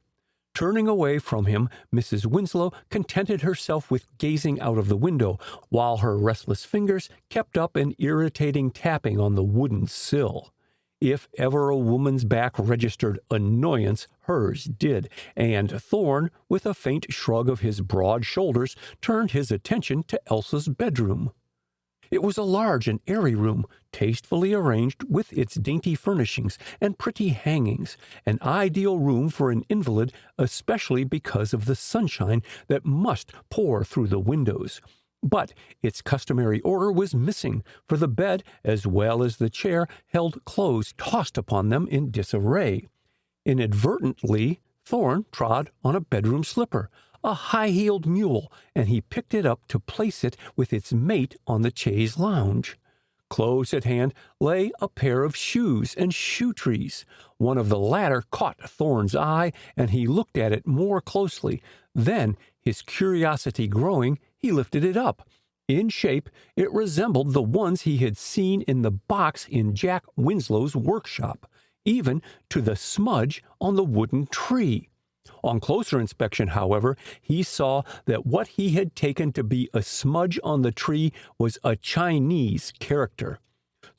Turning away from him, Mrs. Winslow contented herself with gazing out of the window, while her restless fingers kept up an irritating tapping on the wooden sill. If ever a woman's back registered annoyance, hers did, and Thorne, with a faint shrug of his broad shoulders, turned his attention to Elsa's bedroom. It was a large and airy room, tastefully arranged with its dainty furnishings and pretty hangings, an ideal room for an invalid, especially because of the sunshine that must pour through the windows. But its customary order was missing, for the bed, as well as the chair, held clothes tossed upon them in disarray. Inadvertently, Thorne trod on a bedroom slipper, a high-heeled mule, and he picked it up to place it with its mate on the chaise lounge. Close at hand lay a pair of shoes and shoe trees. One of the latter caught Thorne's eye, and he looked at it more closely. Then, his curiosity growing, he lifted it up. In shape, it resembled the ones he had seen in the box in Jack Winslow's workshop, even to the smudge on the wooden tree. On closer inspection, however, he saw that what he had taken to be a smudge on the tree was a Chinese character.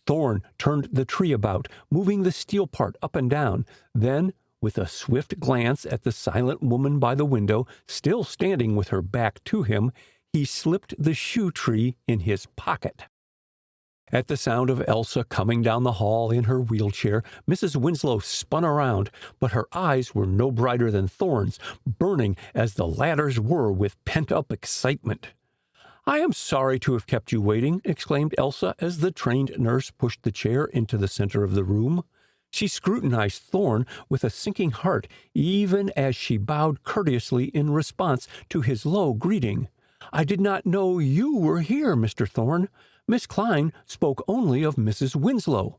Thorne turned the tree about, moving the steel part up and down. Then, with a swift glance at the silent woman by the window, still standing with her back to him, he slipped the shoe tree in his pocket. At the sound of Elsa coming down the hall in her wheelchair, Mrs. Winslow spun around, but her eyes were no brighter than Thorne's, burning as the latter's were with pent-up excitement. "I am sorry to have kept you waiting," exclaimed Elsa as the trained nurse pushed the chair into the center of the room. She scrutinized Thorne with a sinking heart, even as she bowed courteously in response to his low greeting. "I did not know you were here, Mr. Thorne. Miss Klein spoke only of Mrs. Winslow."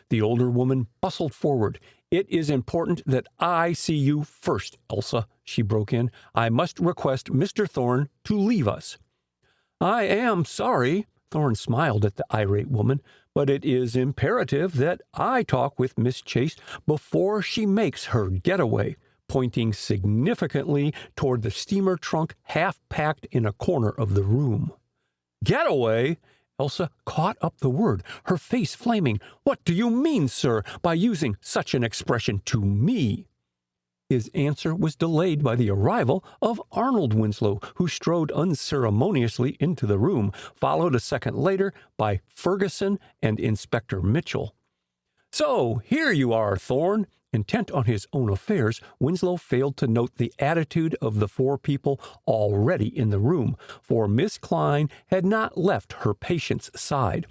The older woman bustled forward. "It is important that I see you first, Elsa," she broke in. "I must request Mr. Thorne to leave us." "I am sorry," Thorne smiled at the irate woman, "but it is imperative that I talk with Miss Chase before she makes her getaway," pointing significantly toward the steamer trunk half packed in a corner of the room. "Getaway?" Elsa caught up the word, her face flaming. "What do you mean, sir, by using such an expression to me?" His answer was delayed by the arrival of Arnold Winslow, who strode unceremoniously into the room, followed a second later by Ferguson and Inspector Mitchell. "So, here you are, Thorne." Intent on his own affairs, Winslow failed to note the attitude of the four people already in the room, for Miss Klein had not left her patient's side.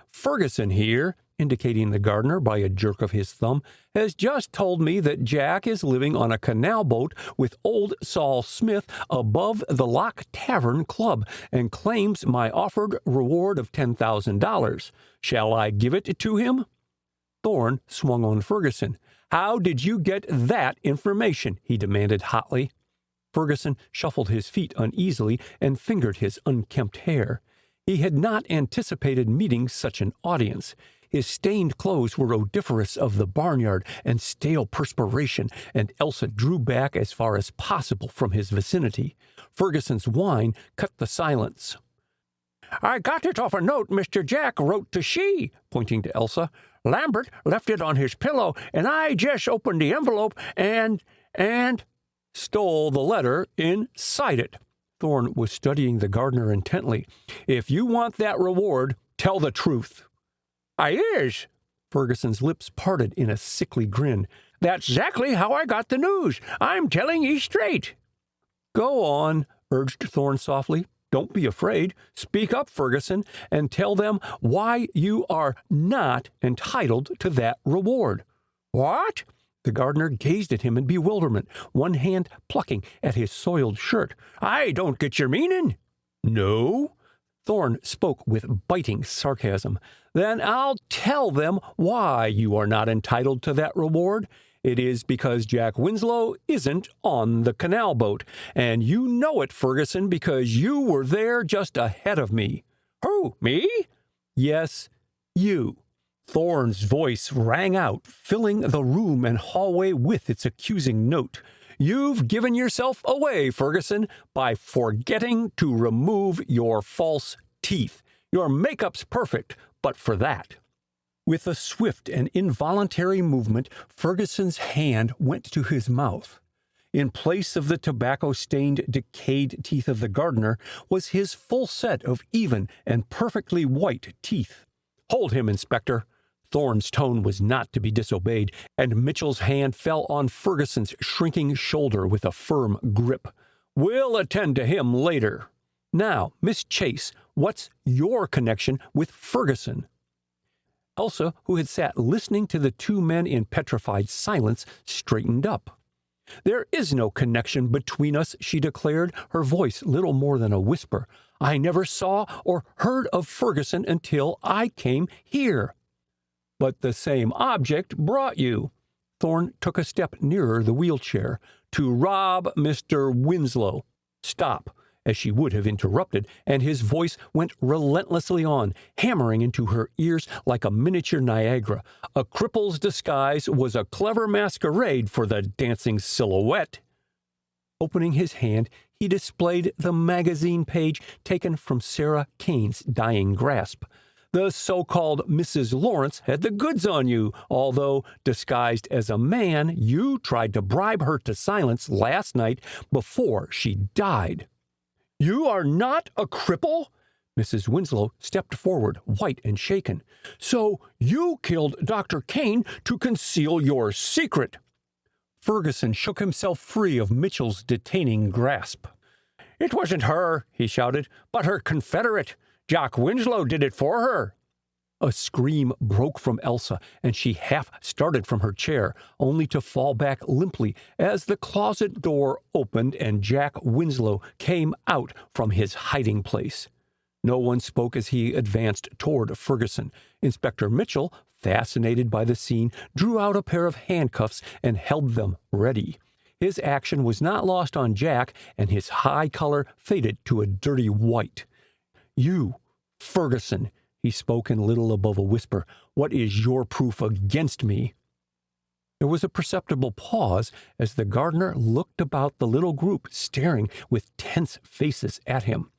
"Ferguson here," indicating the gardener by a jerk of his thumb, "has just told me that Jack is living on a canal boat with old Sol Smith above the Lock Tavern Club and claims my offered reward of $10,000. Shall I give it to him?" Thorne swung on Ferguson. "How did you get that information?" he demanded hotly. Ferguson shuffled his feet uneasily and fingered his unkempt hair. He had not anticipated meeting such an audience. His stained clothes were odoriferous of the barnyard and stale perspiration, and Elsa drew back as far as possible from his vicinity. Ferguson's whine cut the silence. "I got it off a note Mr. Jack wrote to she," pointing to Elsa. "Lambert left it on his pillow, and I just opened the envelope and—" stole the letter inside it. Thorne was studying the gardener intently. If you want that reward, tell the truth. I is. Ferguson's lips parted in a sickly grin. That's exactly how I got the news. I'm telling ye straight. Go on, urged Thorne softly. Don't be afraid. Speak up, Ferguson, and tell them why you are not entitled to that reward. What? The gardener gazed at him in bewilderment, one hand plucking at his soiled shirt. I don't get your meaning. No? Thorne spoke with biting sarcasm. Then I'll tell them why you are not entitled to that reward. It is because Jack Winslow isn't on the canal boat, and you know it, Ferguson, because you were there just ahead of me. Who, me? Yes, you. Thorne's voice rang out, filling the room and hallway with its accusing note. You've given yourself away, Ferguson, by forgetting to remove your false teeth. Your makeup's perfect, but for that. With a swift and involuntary movement, Ferguson's hand went to his mouth. In place of the tobacco-stained, decayed teeth of the gardener was his full set of even and perfectly white teeth. Hold him, Inspector. Thorne's tone was not to be disobeyed, and Mitchell's hand fell on Ferguson's shrinking shoulder with a firm grip. We'll attend to him later. Now, Miss Chase, what's your connection with Ferguson? Elsa, who had sat listening to the two men in petrified silence, straightened up. There is no connection between us, she declared, her voice little more than a whisper. I never saw or heard of Ferguson until I came here. But the same object brought you. Thorne took a step nearer the wheelchair. To rob Mr. Winslow. Stop, as she would have interrupted, and his voice went relentlessly on, hammering into her ears like a miniature Niagara. A cripple's disguise was a clever masquerade for the dancing silhouette. Opening his hand, he displayed the magazine page taken from Sarah Kane's dying grasp. The so-called Mrs. Lawrence had the goods on you, although, disguised as a man, you tried to bribe her to silence last night before she died. You are not a cripple? Mrs. Winslow stepped forward, white and shaken. So you killed Dr. Kane to conceal your secret. Ferguson shook himself free of Mitchell's detaining grasp. It wasn't her, he shouted, but her confederate. Jack Winslow did it for her. A scream broke from Elsa, and she half started from her chair, only to fall back limply as the closet door opened and Jack Winslow came out from his hiding place. No one spoke as he advanced toward Ferguson. Inspector Mitchell, fascinated by the scene, drew out a pair of handcuffs and held them ready. His action was not lost on Jack, and his high color faded to a dirty white. You, Ferguson, he spoke in little above a whisper, what is your proof against me? There was a perceptible pause as the gardener looked about the little group, staring with tense faces at him.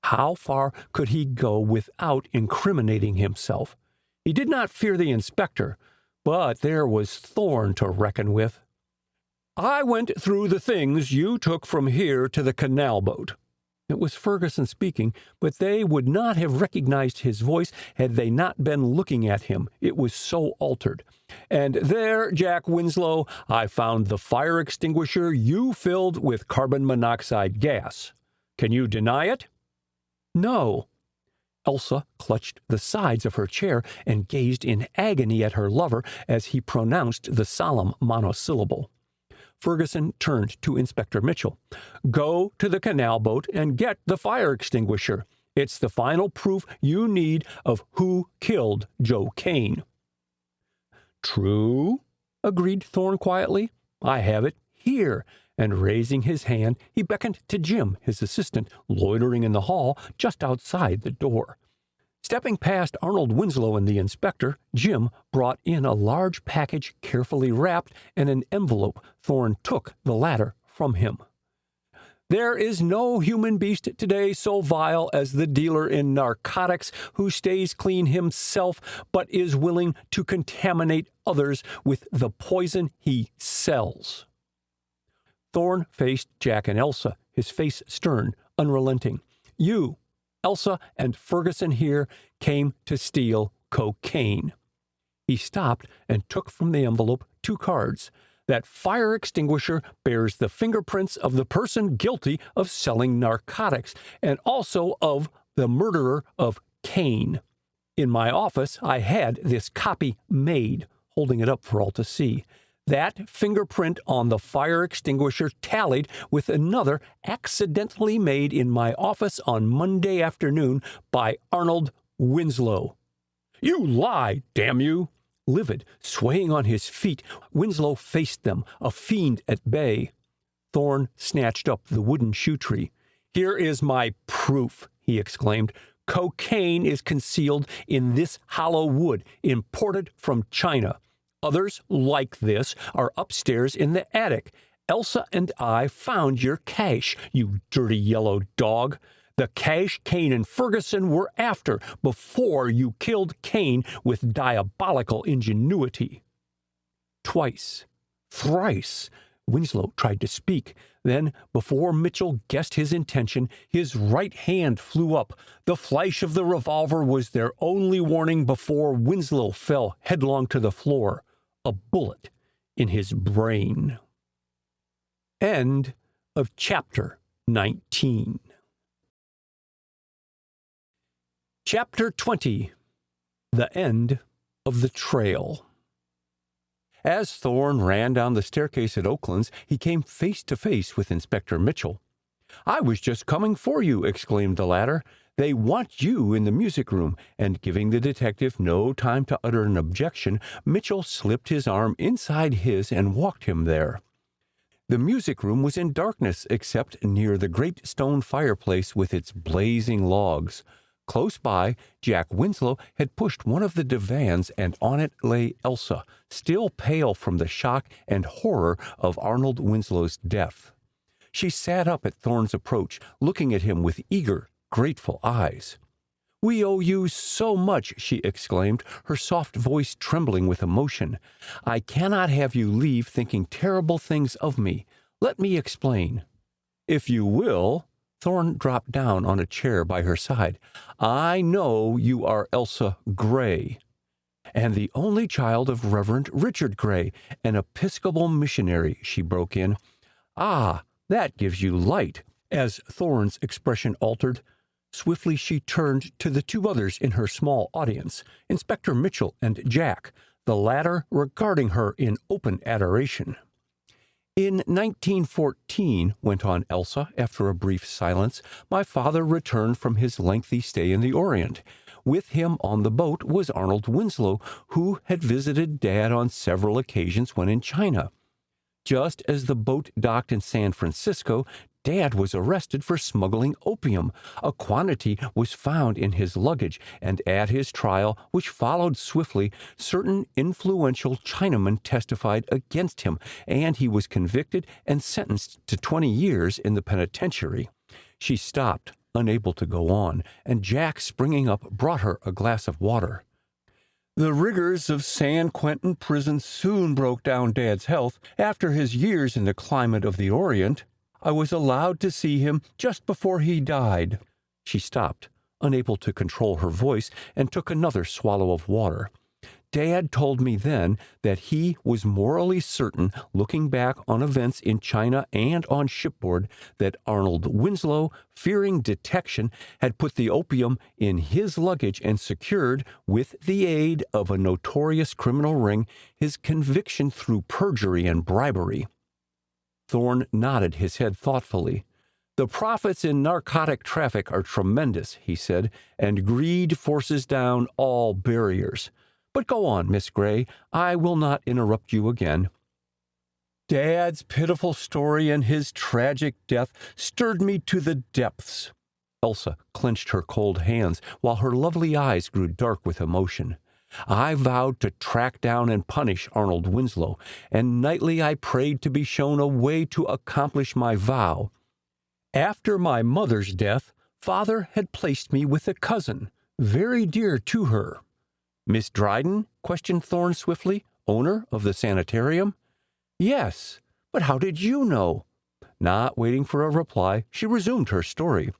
How far could he go without incriminating himself? He did not fear the inspector, but there was Thorne to reckon with. I went through the things you took from here to the canal boat. It was Ferguson speaking, but they would not have recognized his voice had they not been looking at him. It was so altered. And there, Jack Winslow, I found the fire extinguisher you filled with carbon monoxide gas. Can you deny it? No. Elsa clutched the sides of her chair and gazed in agony at her lover as he pronounced the solemn monosyllable. Ferguson turned to Inspector Mitchell. Go to the canal boat and get the fire extinguisher. It's the final proof you need of who killed Joe Kane. True, agreed Thorne quietly. I have it here. And raising his hand, he beckoned to Jim, his assistant, loitering in the hall just outside the door. Stepping past Arnold Winslow and the inspector, Jim brought in a large package carefully wrapped and an envelope. Thorne took the latter from him. There is no human beast today so vile as the dealer in narcotics who stays clean himself but is willing to contaminate others with the poison he sells. Thorne faced Jack and Elsa, his face stern, unrelenting. You, Elsa and Ferguson here, came to steal cocaine. He stopped and took from the envelope 2 cards. That fire extinguisher bears the fingerprints of the person guilty of selling narcotics and also of the murderer of Kane. In my office, I had this copy made, holding it up for all to see. That fingerprint on the fire extinguisher tallied with another accidentally made in my office on Monday afternoon by Arnold Winslow. You lie, damn you! Livid, swaying on his feet, Winslow faced them, a fiend at bay. Thorne snatched up the wooden shoe tree. Here is my proof, he exclaimed. Cocaine is concealed in this hollow wood, imported from China. Others like this are upstairs in the attic. Elsa and I found your cache, you dirty yellow dog. The cache Kane and Ferguson were after before you killed Kane with diabolical ingenuity. Twice, thrice, Winslow tried to speak. Then, before Mitchell guessed his intention, his right hand flew up. The flash of the revolver was their only warning before Winslow fell headlong to the floor. A bullet in his brain. End of chapter 19. Chapter 20. The End of the Trail. As Thorne ran down the staircase at Oakland's, he came face to face with Inspector Mitchell. "I was just coming for you," exclaimed the latter. "They want you in the music room," and giving the detective no time to utter an objection, Mitchell slipped his arm inside his and walked him there. The music room was in darkness except near the great stone fireplace with its blazing logs. Close by, Jack Winslow had pushed one of the divans, and on it lay Elsa, still pale from the shock and horror of Arnold Winslow's death. She sat up at Thorne's approach, looking at him with eager, grateful eyes. "We owe you so much," she exclaimed, her soft voice trembling with emotion. "I cannot have you leave thinking terrible things of me. Let me explain." "If you will." Thorne dropped down on a chair by her side. "I know you are Elsa Gray, and the only child of Reverend Richard Gray, an Episcopal missionary," she broke in. "Ah, that gives you light." As Thorne's expression altered, swiftly she turned to the 2 others in her small audience, Inspector Mitchell and Jack, the latter regarding her in open adoration. "In 1914, went on Elsa after a brief silence, my father returned from his lengthy stay in the Orient. With him on the boat was Arnold Winslow, who had visited Dad on several occasions when in China. Just as the boat docked in San Francisco, Dad was arrested for smuggling opium. A quantity was found in his luggage, and at his trial, which followed swiftly, certain influential Chinamen testified against him, and he was convicted and sentenced to 20 years in the penitentiary." She stopped, unable to go on, and Jack, springing up, brought her a glass of water. "The rigors of San Quentin prison soon broke down Dad's health. After his years in the climate of the Orient, I was allowed to see him just before he died." She stopped, unable to control her voice, and took another swallow of water. "Dad told me then that he was morally certain, looking back on events in China and on shipboard, that Arnold Winslow, fearing detection, had put the opium in his luggage and secured, with the aid of a notorious criminal ring, his conviction through perjury and bribery." Thorne nodded his head thoughtfully. "The profits in narcotic traffic are tremendous," he said, "and greed forces down all barriers. But go on, Miss Gray. I will not interrupt you again." "Dad's pitiful story and his tragic death stirred me to the depths." Elsa clenched her cold hands, while her lovely eyes grew dark with emotion. "I vowed to track down and punish Arnold Winslow, and nightly I prayed to be shown a way to accomplish my vow. After my mother's death, Father had placed me with a cousin, very dear to her." "Miss Dryden?" questioned Thorne swiftly. "Owner of the sanitarium?" "Yes, but how did you know?" Not waiting for a reply, she resumed her story.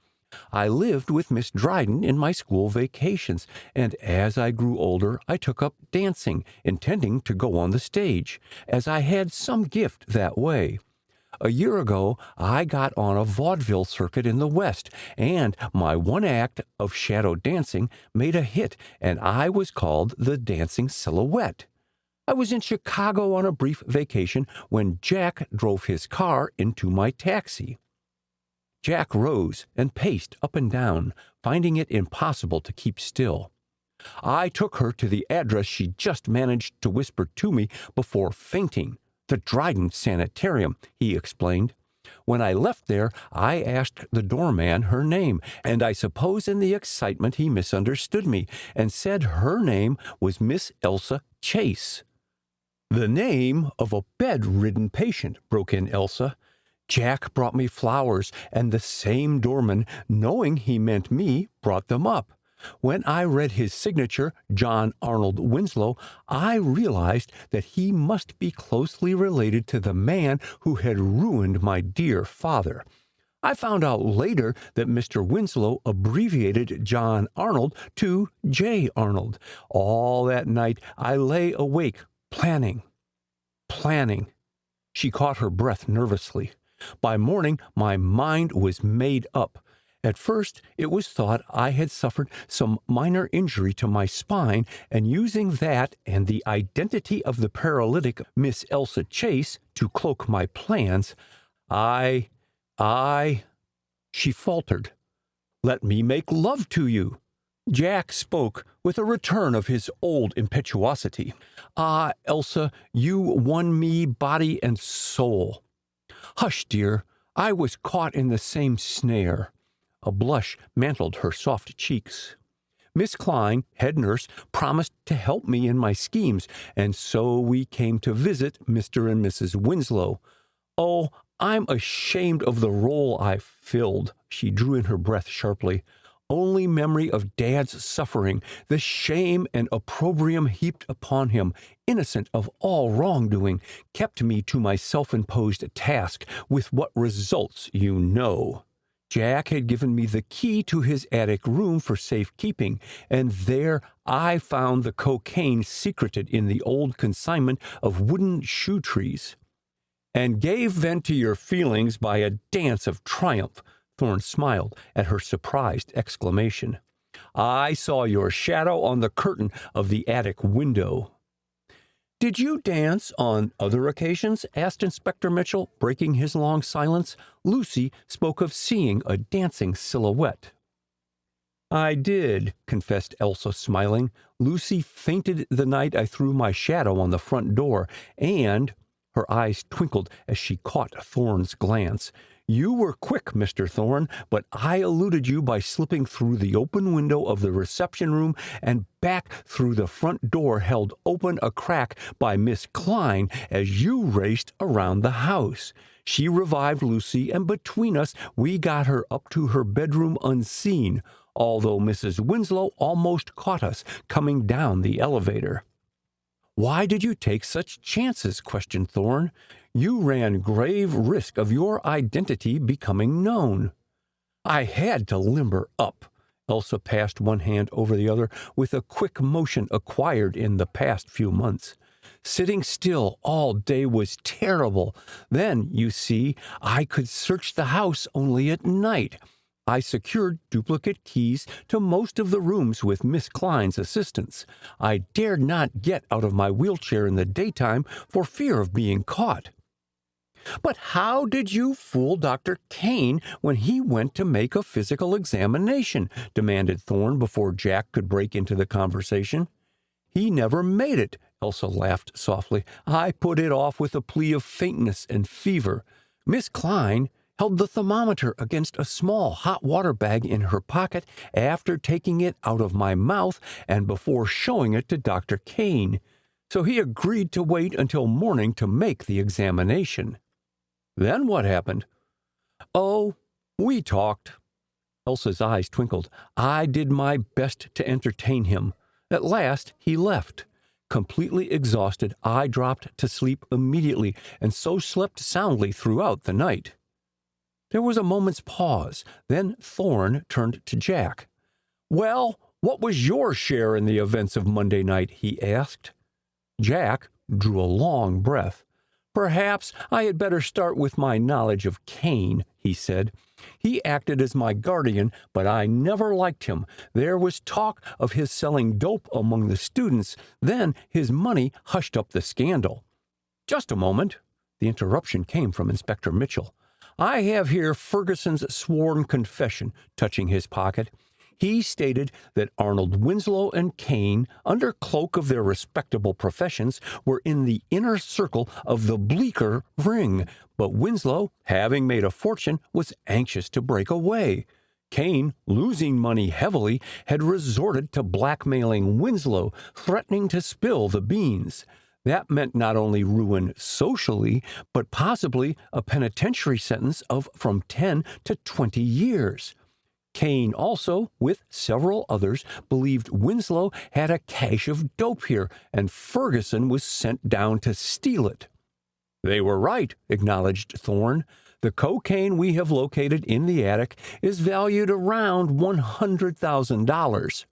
I lived with Miss Dryden in my school vacations, and as I grew older, I took up dancing, intending to go on the stage, as I had some gift that way. A year ago, I got on a vaudeville circuit in the West, and my one act of shadow dancing made a hit, and I was called the Dancing Silhouette. I was in Chicago on a brief vacation when Jack drove his car into my taxi. Jack rose and paced up and down, finding it impossible to keep still. I took her to the address she just managed to whisper to me before fainting. The Dryden Sanitarium, he explained. When I left there, I asked the doorman her name, and I suppose in the excitement he misunderstood me and said her name was Miss Elsa Chase. The name of a bedridden patient, broke in Elsa. Jack brought me flowers, and the same doorman, knowing he meant me, brought them up. When I read his signature, John Arnold Winslow, I realized that he must be closely related to the man who had ruined my dear father. I found out later that Mr. Winslow abbreviated John Arnold to J. Arnold. All that night I lay awake, planning. She caught her breath nervously. By morning, my mind was made up. At first, it was thought I had suffered some minor injury to my spine, and using that and the identity of the paralytic Miss Elsa Chase to cloak my plans, She faltered. Let me make love to you. Jack spoke with a return of his old impetuosity. Ah, Elsa, you won me body and soul. Hush, dear, I was caught in the same snare. A blush mantled her soft cheeks. Miss Klein, head nurse, promised to help me in my schemes, and so we came to visit Mr. and Mrs. Winslow. Oh, I'm ashamed of the role I've filled. She drew in her breath sharply. Only memory of Dad's suffering, the shame and opprobrium heaped upon him, innocent of all wrongdoing, kept me to my self-imposed task, with what results you know. Jack had given me the key to his attic room for safekeeping, and there I found the cocaine secreted in the old consignment of wooden shoe trees. And gave vent to your feelings by a dance of triumph. Thorne smiled at her surprised exclamation. I saw your shadow on the curtain of the attic window. Did you dance on other occasions? Asked Inspector Mitchell, breaking his long silence. Lucy spoke of seeing a dancing silhouette. I did, confessed Elsa, smiling. Lucy fainted the night I threw my shadow on the front door, and her eyes twinkled as she caught Thorne's glance. You were quick, Mr. Thorne, but I eluded you by slipping through the open window of the reception room and back through the front door held open a crack by Miss Klein as you raced around the house. She revived Lucy, and between us we got her up to her bedroom unseen, although Mrs. Winslow almost caught us coming down the elevator. Why did you take such chances? Questioned Thorne. You ran grave risk of your identity becoming known. I had to limber up. Elsa passed one hand over the other with a quick motion acquired in the past few months. Sitting still all day was terrible. Then, you see, I could search the house only at night. I secured duplicate keys to most of the rooms with Miss Klein's assistance. I dared not get out of my wheelchair in the daytime for fear of being caught. But how did you fool Dr. Kane when he went to make a physical examination? Demanded Thorne before Jack could break into the conversation. He never made it, Elsa laughed softly. I put it off with a plea of faintness and fever. Miss Klein held the thermometer against a small hot water bag in her pocket after taking it out of my mouth and before showing it to Dr. Kane. So he agreed to wait until morning to make the examination. Then what happened? Oh, we talked. Elsa's eyes twinkled. I did my best to entertain him. At last he left. Completely exhausted, I dropped to sleep immediately, and so slept soundly throughout the night. There was a moment's pause. Then Thorne turned to Jack. "Well, what was your share in the events of Monday night?" he asked. Jack drew a long breath. "Perhaps I had better start with my knowledge of Kane," he said. "He acted as my guardian, but I never liked him. There was talk of his selling dope among the students. Then his money hushed up the scandal." "Just a moment." The interruption came from Inspector Mitchell. "I have here Ferguson's sworn confession," touching his pocket. He stated that Arnold Winslow and Kane, under cloak of their respectable professions, were in the inner circle of the Bleecker ring, but Winslow, having made a fortune, was anxious to break away. Kane, losing money heavily, had resorted to blackmailing Winslow, threatening to spill the beans. That meant not only ruin socially, but possibly a penitentiary sentence of from 10 to 20 years. Kane also, with several others, believed Winslow had a cache of dope here, and Ferguson was sent down to steal it. "They were right," acknowledged Thorne. "The cocaine we have located in the attic is valued around $100,000.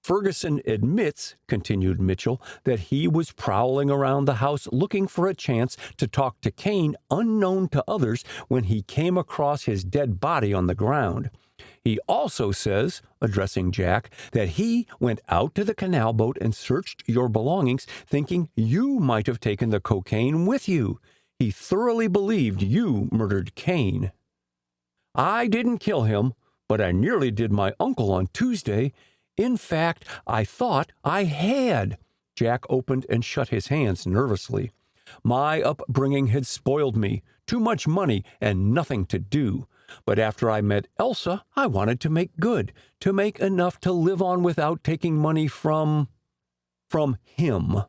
Ferguson admits," continued Mitchell, "that he was prowling around the house looking for a chance to talk to Kane unknown to others when he came across his dead body on the ground. He also says," addressing Jack, "that he went out to the canal boat and searched your belongings, thinking you might have taken the cocaine with you. He thoroughly believed you murdered Kane." "I didn't kill him, but I nearly did my uncle on Tuesday. In fact, I thought I had." Jack opened and shut his hands nervously. "My upbringing had spoiled me. Too much money and nothing to do. But after I met Elsa, I wanted to make good, to make enough to live on without taking money from him."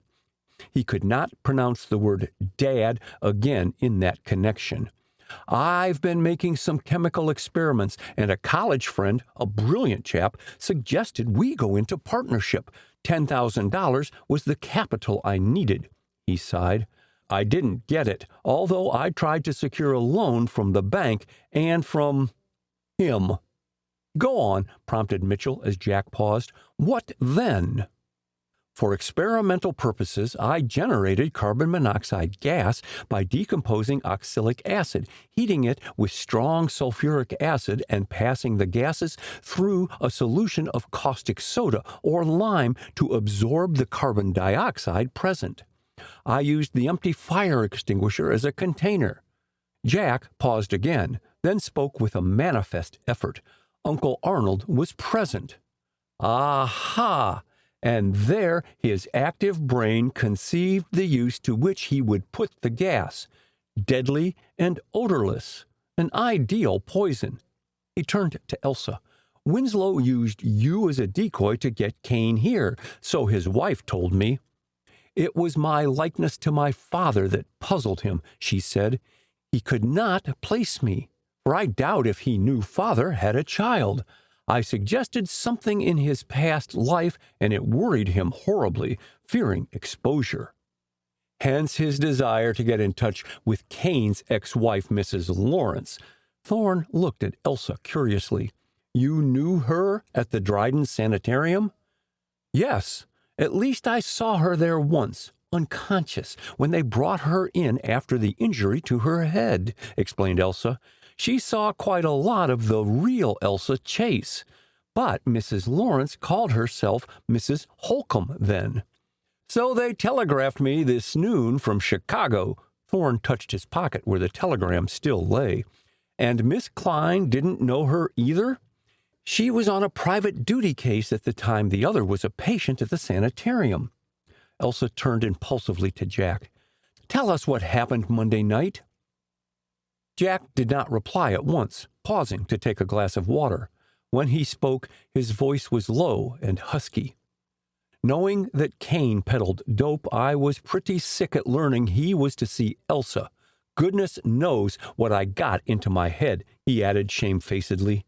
He could not pronounce the word dad again in that connection. "I've been making some chemical experiments, and a college friend, a brilliant chap, suggested we go into partnership. $10,000 was the capital I needed." He sighed. "I didn't get it, although I tried to secure a loan from the bank and from him." "Go on," prompted Mitchell as Jack paused. "What then?" "For experimental purposes, I generated carbon monoxide gas by decomposing oxalic acid, heating it with strong sulfuric acid, and passing the gases through a solution of caustic soda or lime to absorb the carbon dioxide present. I used the empty fire extinguisher as a container." Jack paused again, then spoke with a manifest effort. "Uncle Arnold was present." "Aha! And there his active brain conceived the use to which he would put the gas. Deadly and odorless. An ideal poison." He turned to Elsa. "Winslow used you as a decoy to get Kane here, so his wife told me." "It was my likeness to my father that puzzled him," she said. "He could not place me, for I doubt if he knew father had a child. I suggested something in his past life, and it worried him horribly, fearing exposure. Hence his desire to get in touch with Kane's ex-wife, Mrs. Lawrence." Thorne looked at Elsa curiously. "You knew her at the Dryden Sanitarium?" "Yes. At least I saw her there once, unconscious, when they brought her in after the injury to her head," explained Elsa. "She saw quite a lot of the real Elsa Chase, but Mrs. Lawrence called herself Mrs. Holcomb then. So they telegraphed me this noon from Chicago." Thorne touched his pocket where the telegram still lay. "And Miss Klein didn't know her either?" "She was on a private duty case at the time the other was a patient at the sanitarium." Elsa turned impulsively to Jack. "Tell us what happened Monday night." Jack did not reply at once, pausing to take a glass of water. When he spoke, his voice was low and husky. "Knowing that Kane peddled dope, I was pretty sick at learning he was to see Elsa. Goodness knows what I got into my head," he added shamefacedly.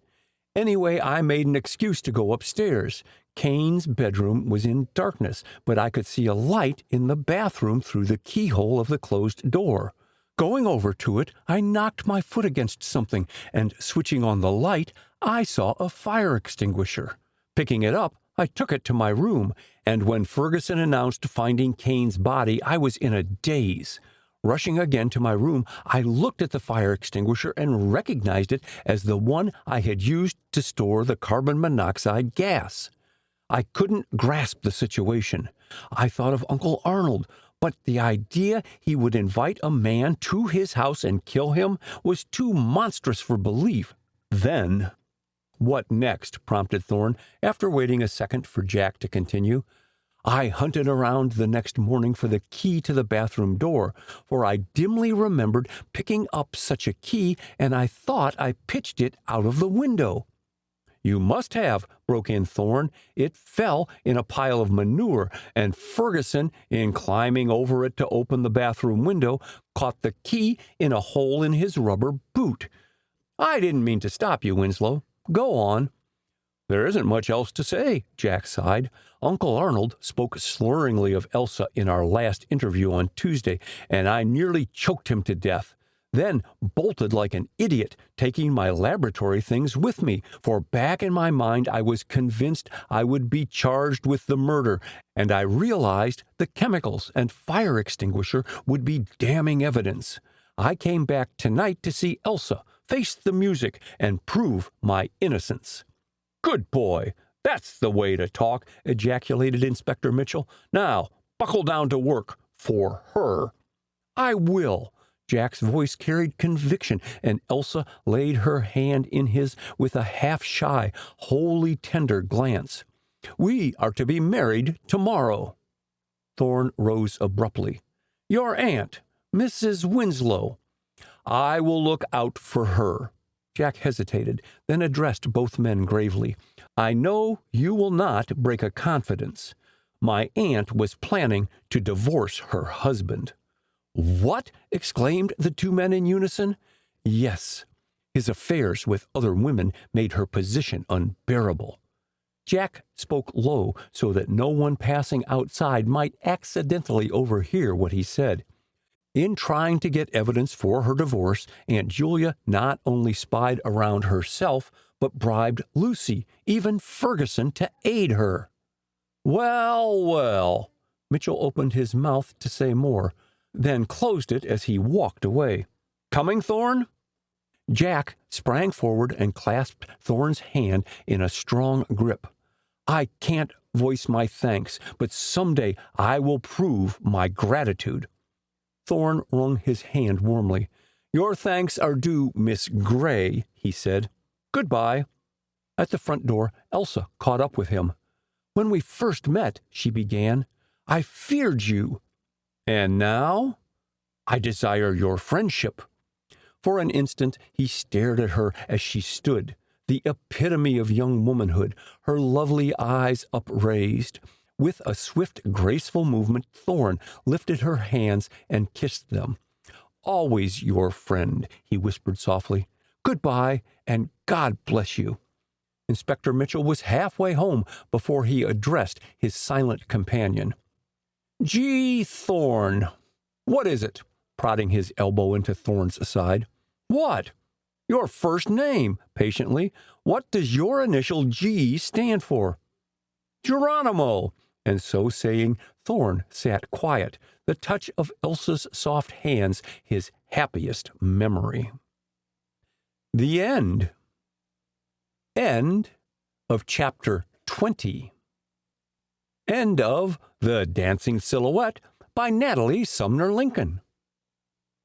"Anyway, I made an excuse to go upstairs. Kane's bedroom was in darkness, but I could see a light in the bathroom through the keyhole of the closed door. Going over to it, I knocked my foot against something, and switching on the light, I saw a fire extinguisher. Picking it up, I took it to my room, and when Ferguson announced finding Kane's body, I was in a daze. Rushing again to my room, I looked at the fire extinguisher and recognized it as the one I had used to store the carbon monoxide gas. I couldn't grasp the situation. I thought of Uncle Arnold, but the idea he would invite a man to his house and kill him was too monstrous for belief. Then, "What next?" prompted Thorne, after waiting a second for Jack to continue. I hunted around the next morning for the key to the bathroom door, for I dimly remembered picking up such a key, and I thought I pitched it out of the window. "You must have," broke in Thorne. "It fell in a pile of manure, and Ferguson, in climbing over it to open the bathroom window, caught the key in a hole in his rubber boot. I didn't mean to stop you, Winslow. Go on." "There isn't much else to say," Jack sighed. "Uncle Arnold spoke slurringly of Elsa in our last interview on Tuesday, and I nearly choked him to death. Then bolted like an idiot, taking my laboratory things with me, for back in my mind I was convinced I would be charged with the murder, and I realized the chemicals and fire extinguisher would be damning evidence. I came back tonight to see Elsa, face the music, and prove my innocence." "Good boy! That's the way to talk!" ejaculated Inspector Mitchell. "Now, buckle down to work for her." "I will." Jack's voice carried conviction, and Elsa laid her hand in his with a half-shy, wholly tender glance. "We are to be married tomorrow." Thorne rose abruptly. "Your aunt, Mrs. Winslow." "I will look out for her." Jack hesitated, then addressed both men gravely. "I know you will not break a confidence. My aunt was planning to divorce her husband." "What?" exclaimed the two men in unison. "Yes. His affairs with other women made her position unbearable." Jack spoke low so that no one passing outside might accidentally overhear what he said. In trying to get evidence for her divorce, Aunt Julia not only spied around herself, but bribed Lucy, even Ferguson, to aid her. "Well, well." Mitchell opened his mouth to say more, then closed it as he walked away. "Coming, Thorne?" Jack sprang forward and clasped Thorne's hand in a strong grip. "I can't voice my thanks, but someday I will prove my gratitude." Thorne wrung his hand warmly. "Your thanks are due, Miss Gray," he said. "Goodbye." At the front door, Elsa caught up with him. "When we first met," she began, "I feared you. And now? I desire your friendship." For an instant he stared at her as she stood, the epitome of young womanhood, her lovely eyes upraised. With a swift, graceful movement, Thorne lifted her hands and kissed them. "Always your friend," he whispered softly. "Goodbye, and God bless you." Inspector Mitchell was halfway home before he addressed his silent companion. "Gee, Thorne." "What is it?" prodding his elbow into Thorne's side. "What?" "Your first name," patiently. "What does your initial G stand for?" "Geronimo." And so saying, Thorne sat quiet, the touch of Elsa's soft hands his happiest memory. The end. End of chapter 20. End of The Dancing Silhouette by Natalie Sumner Lincoln.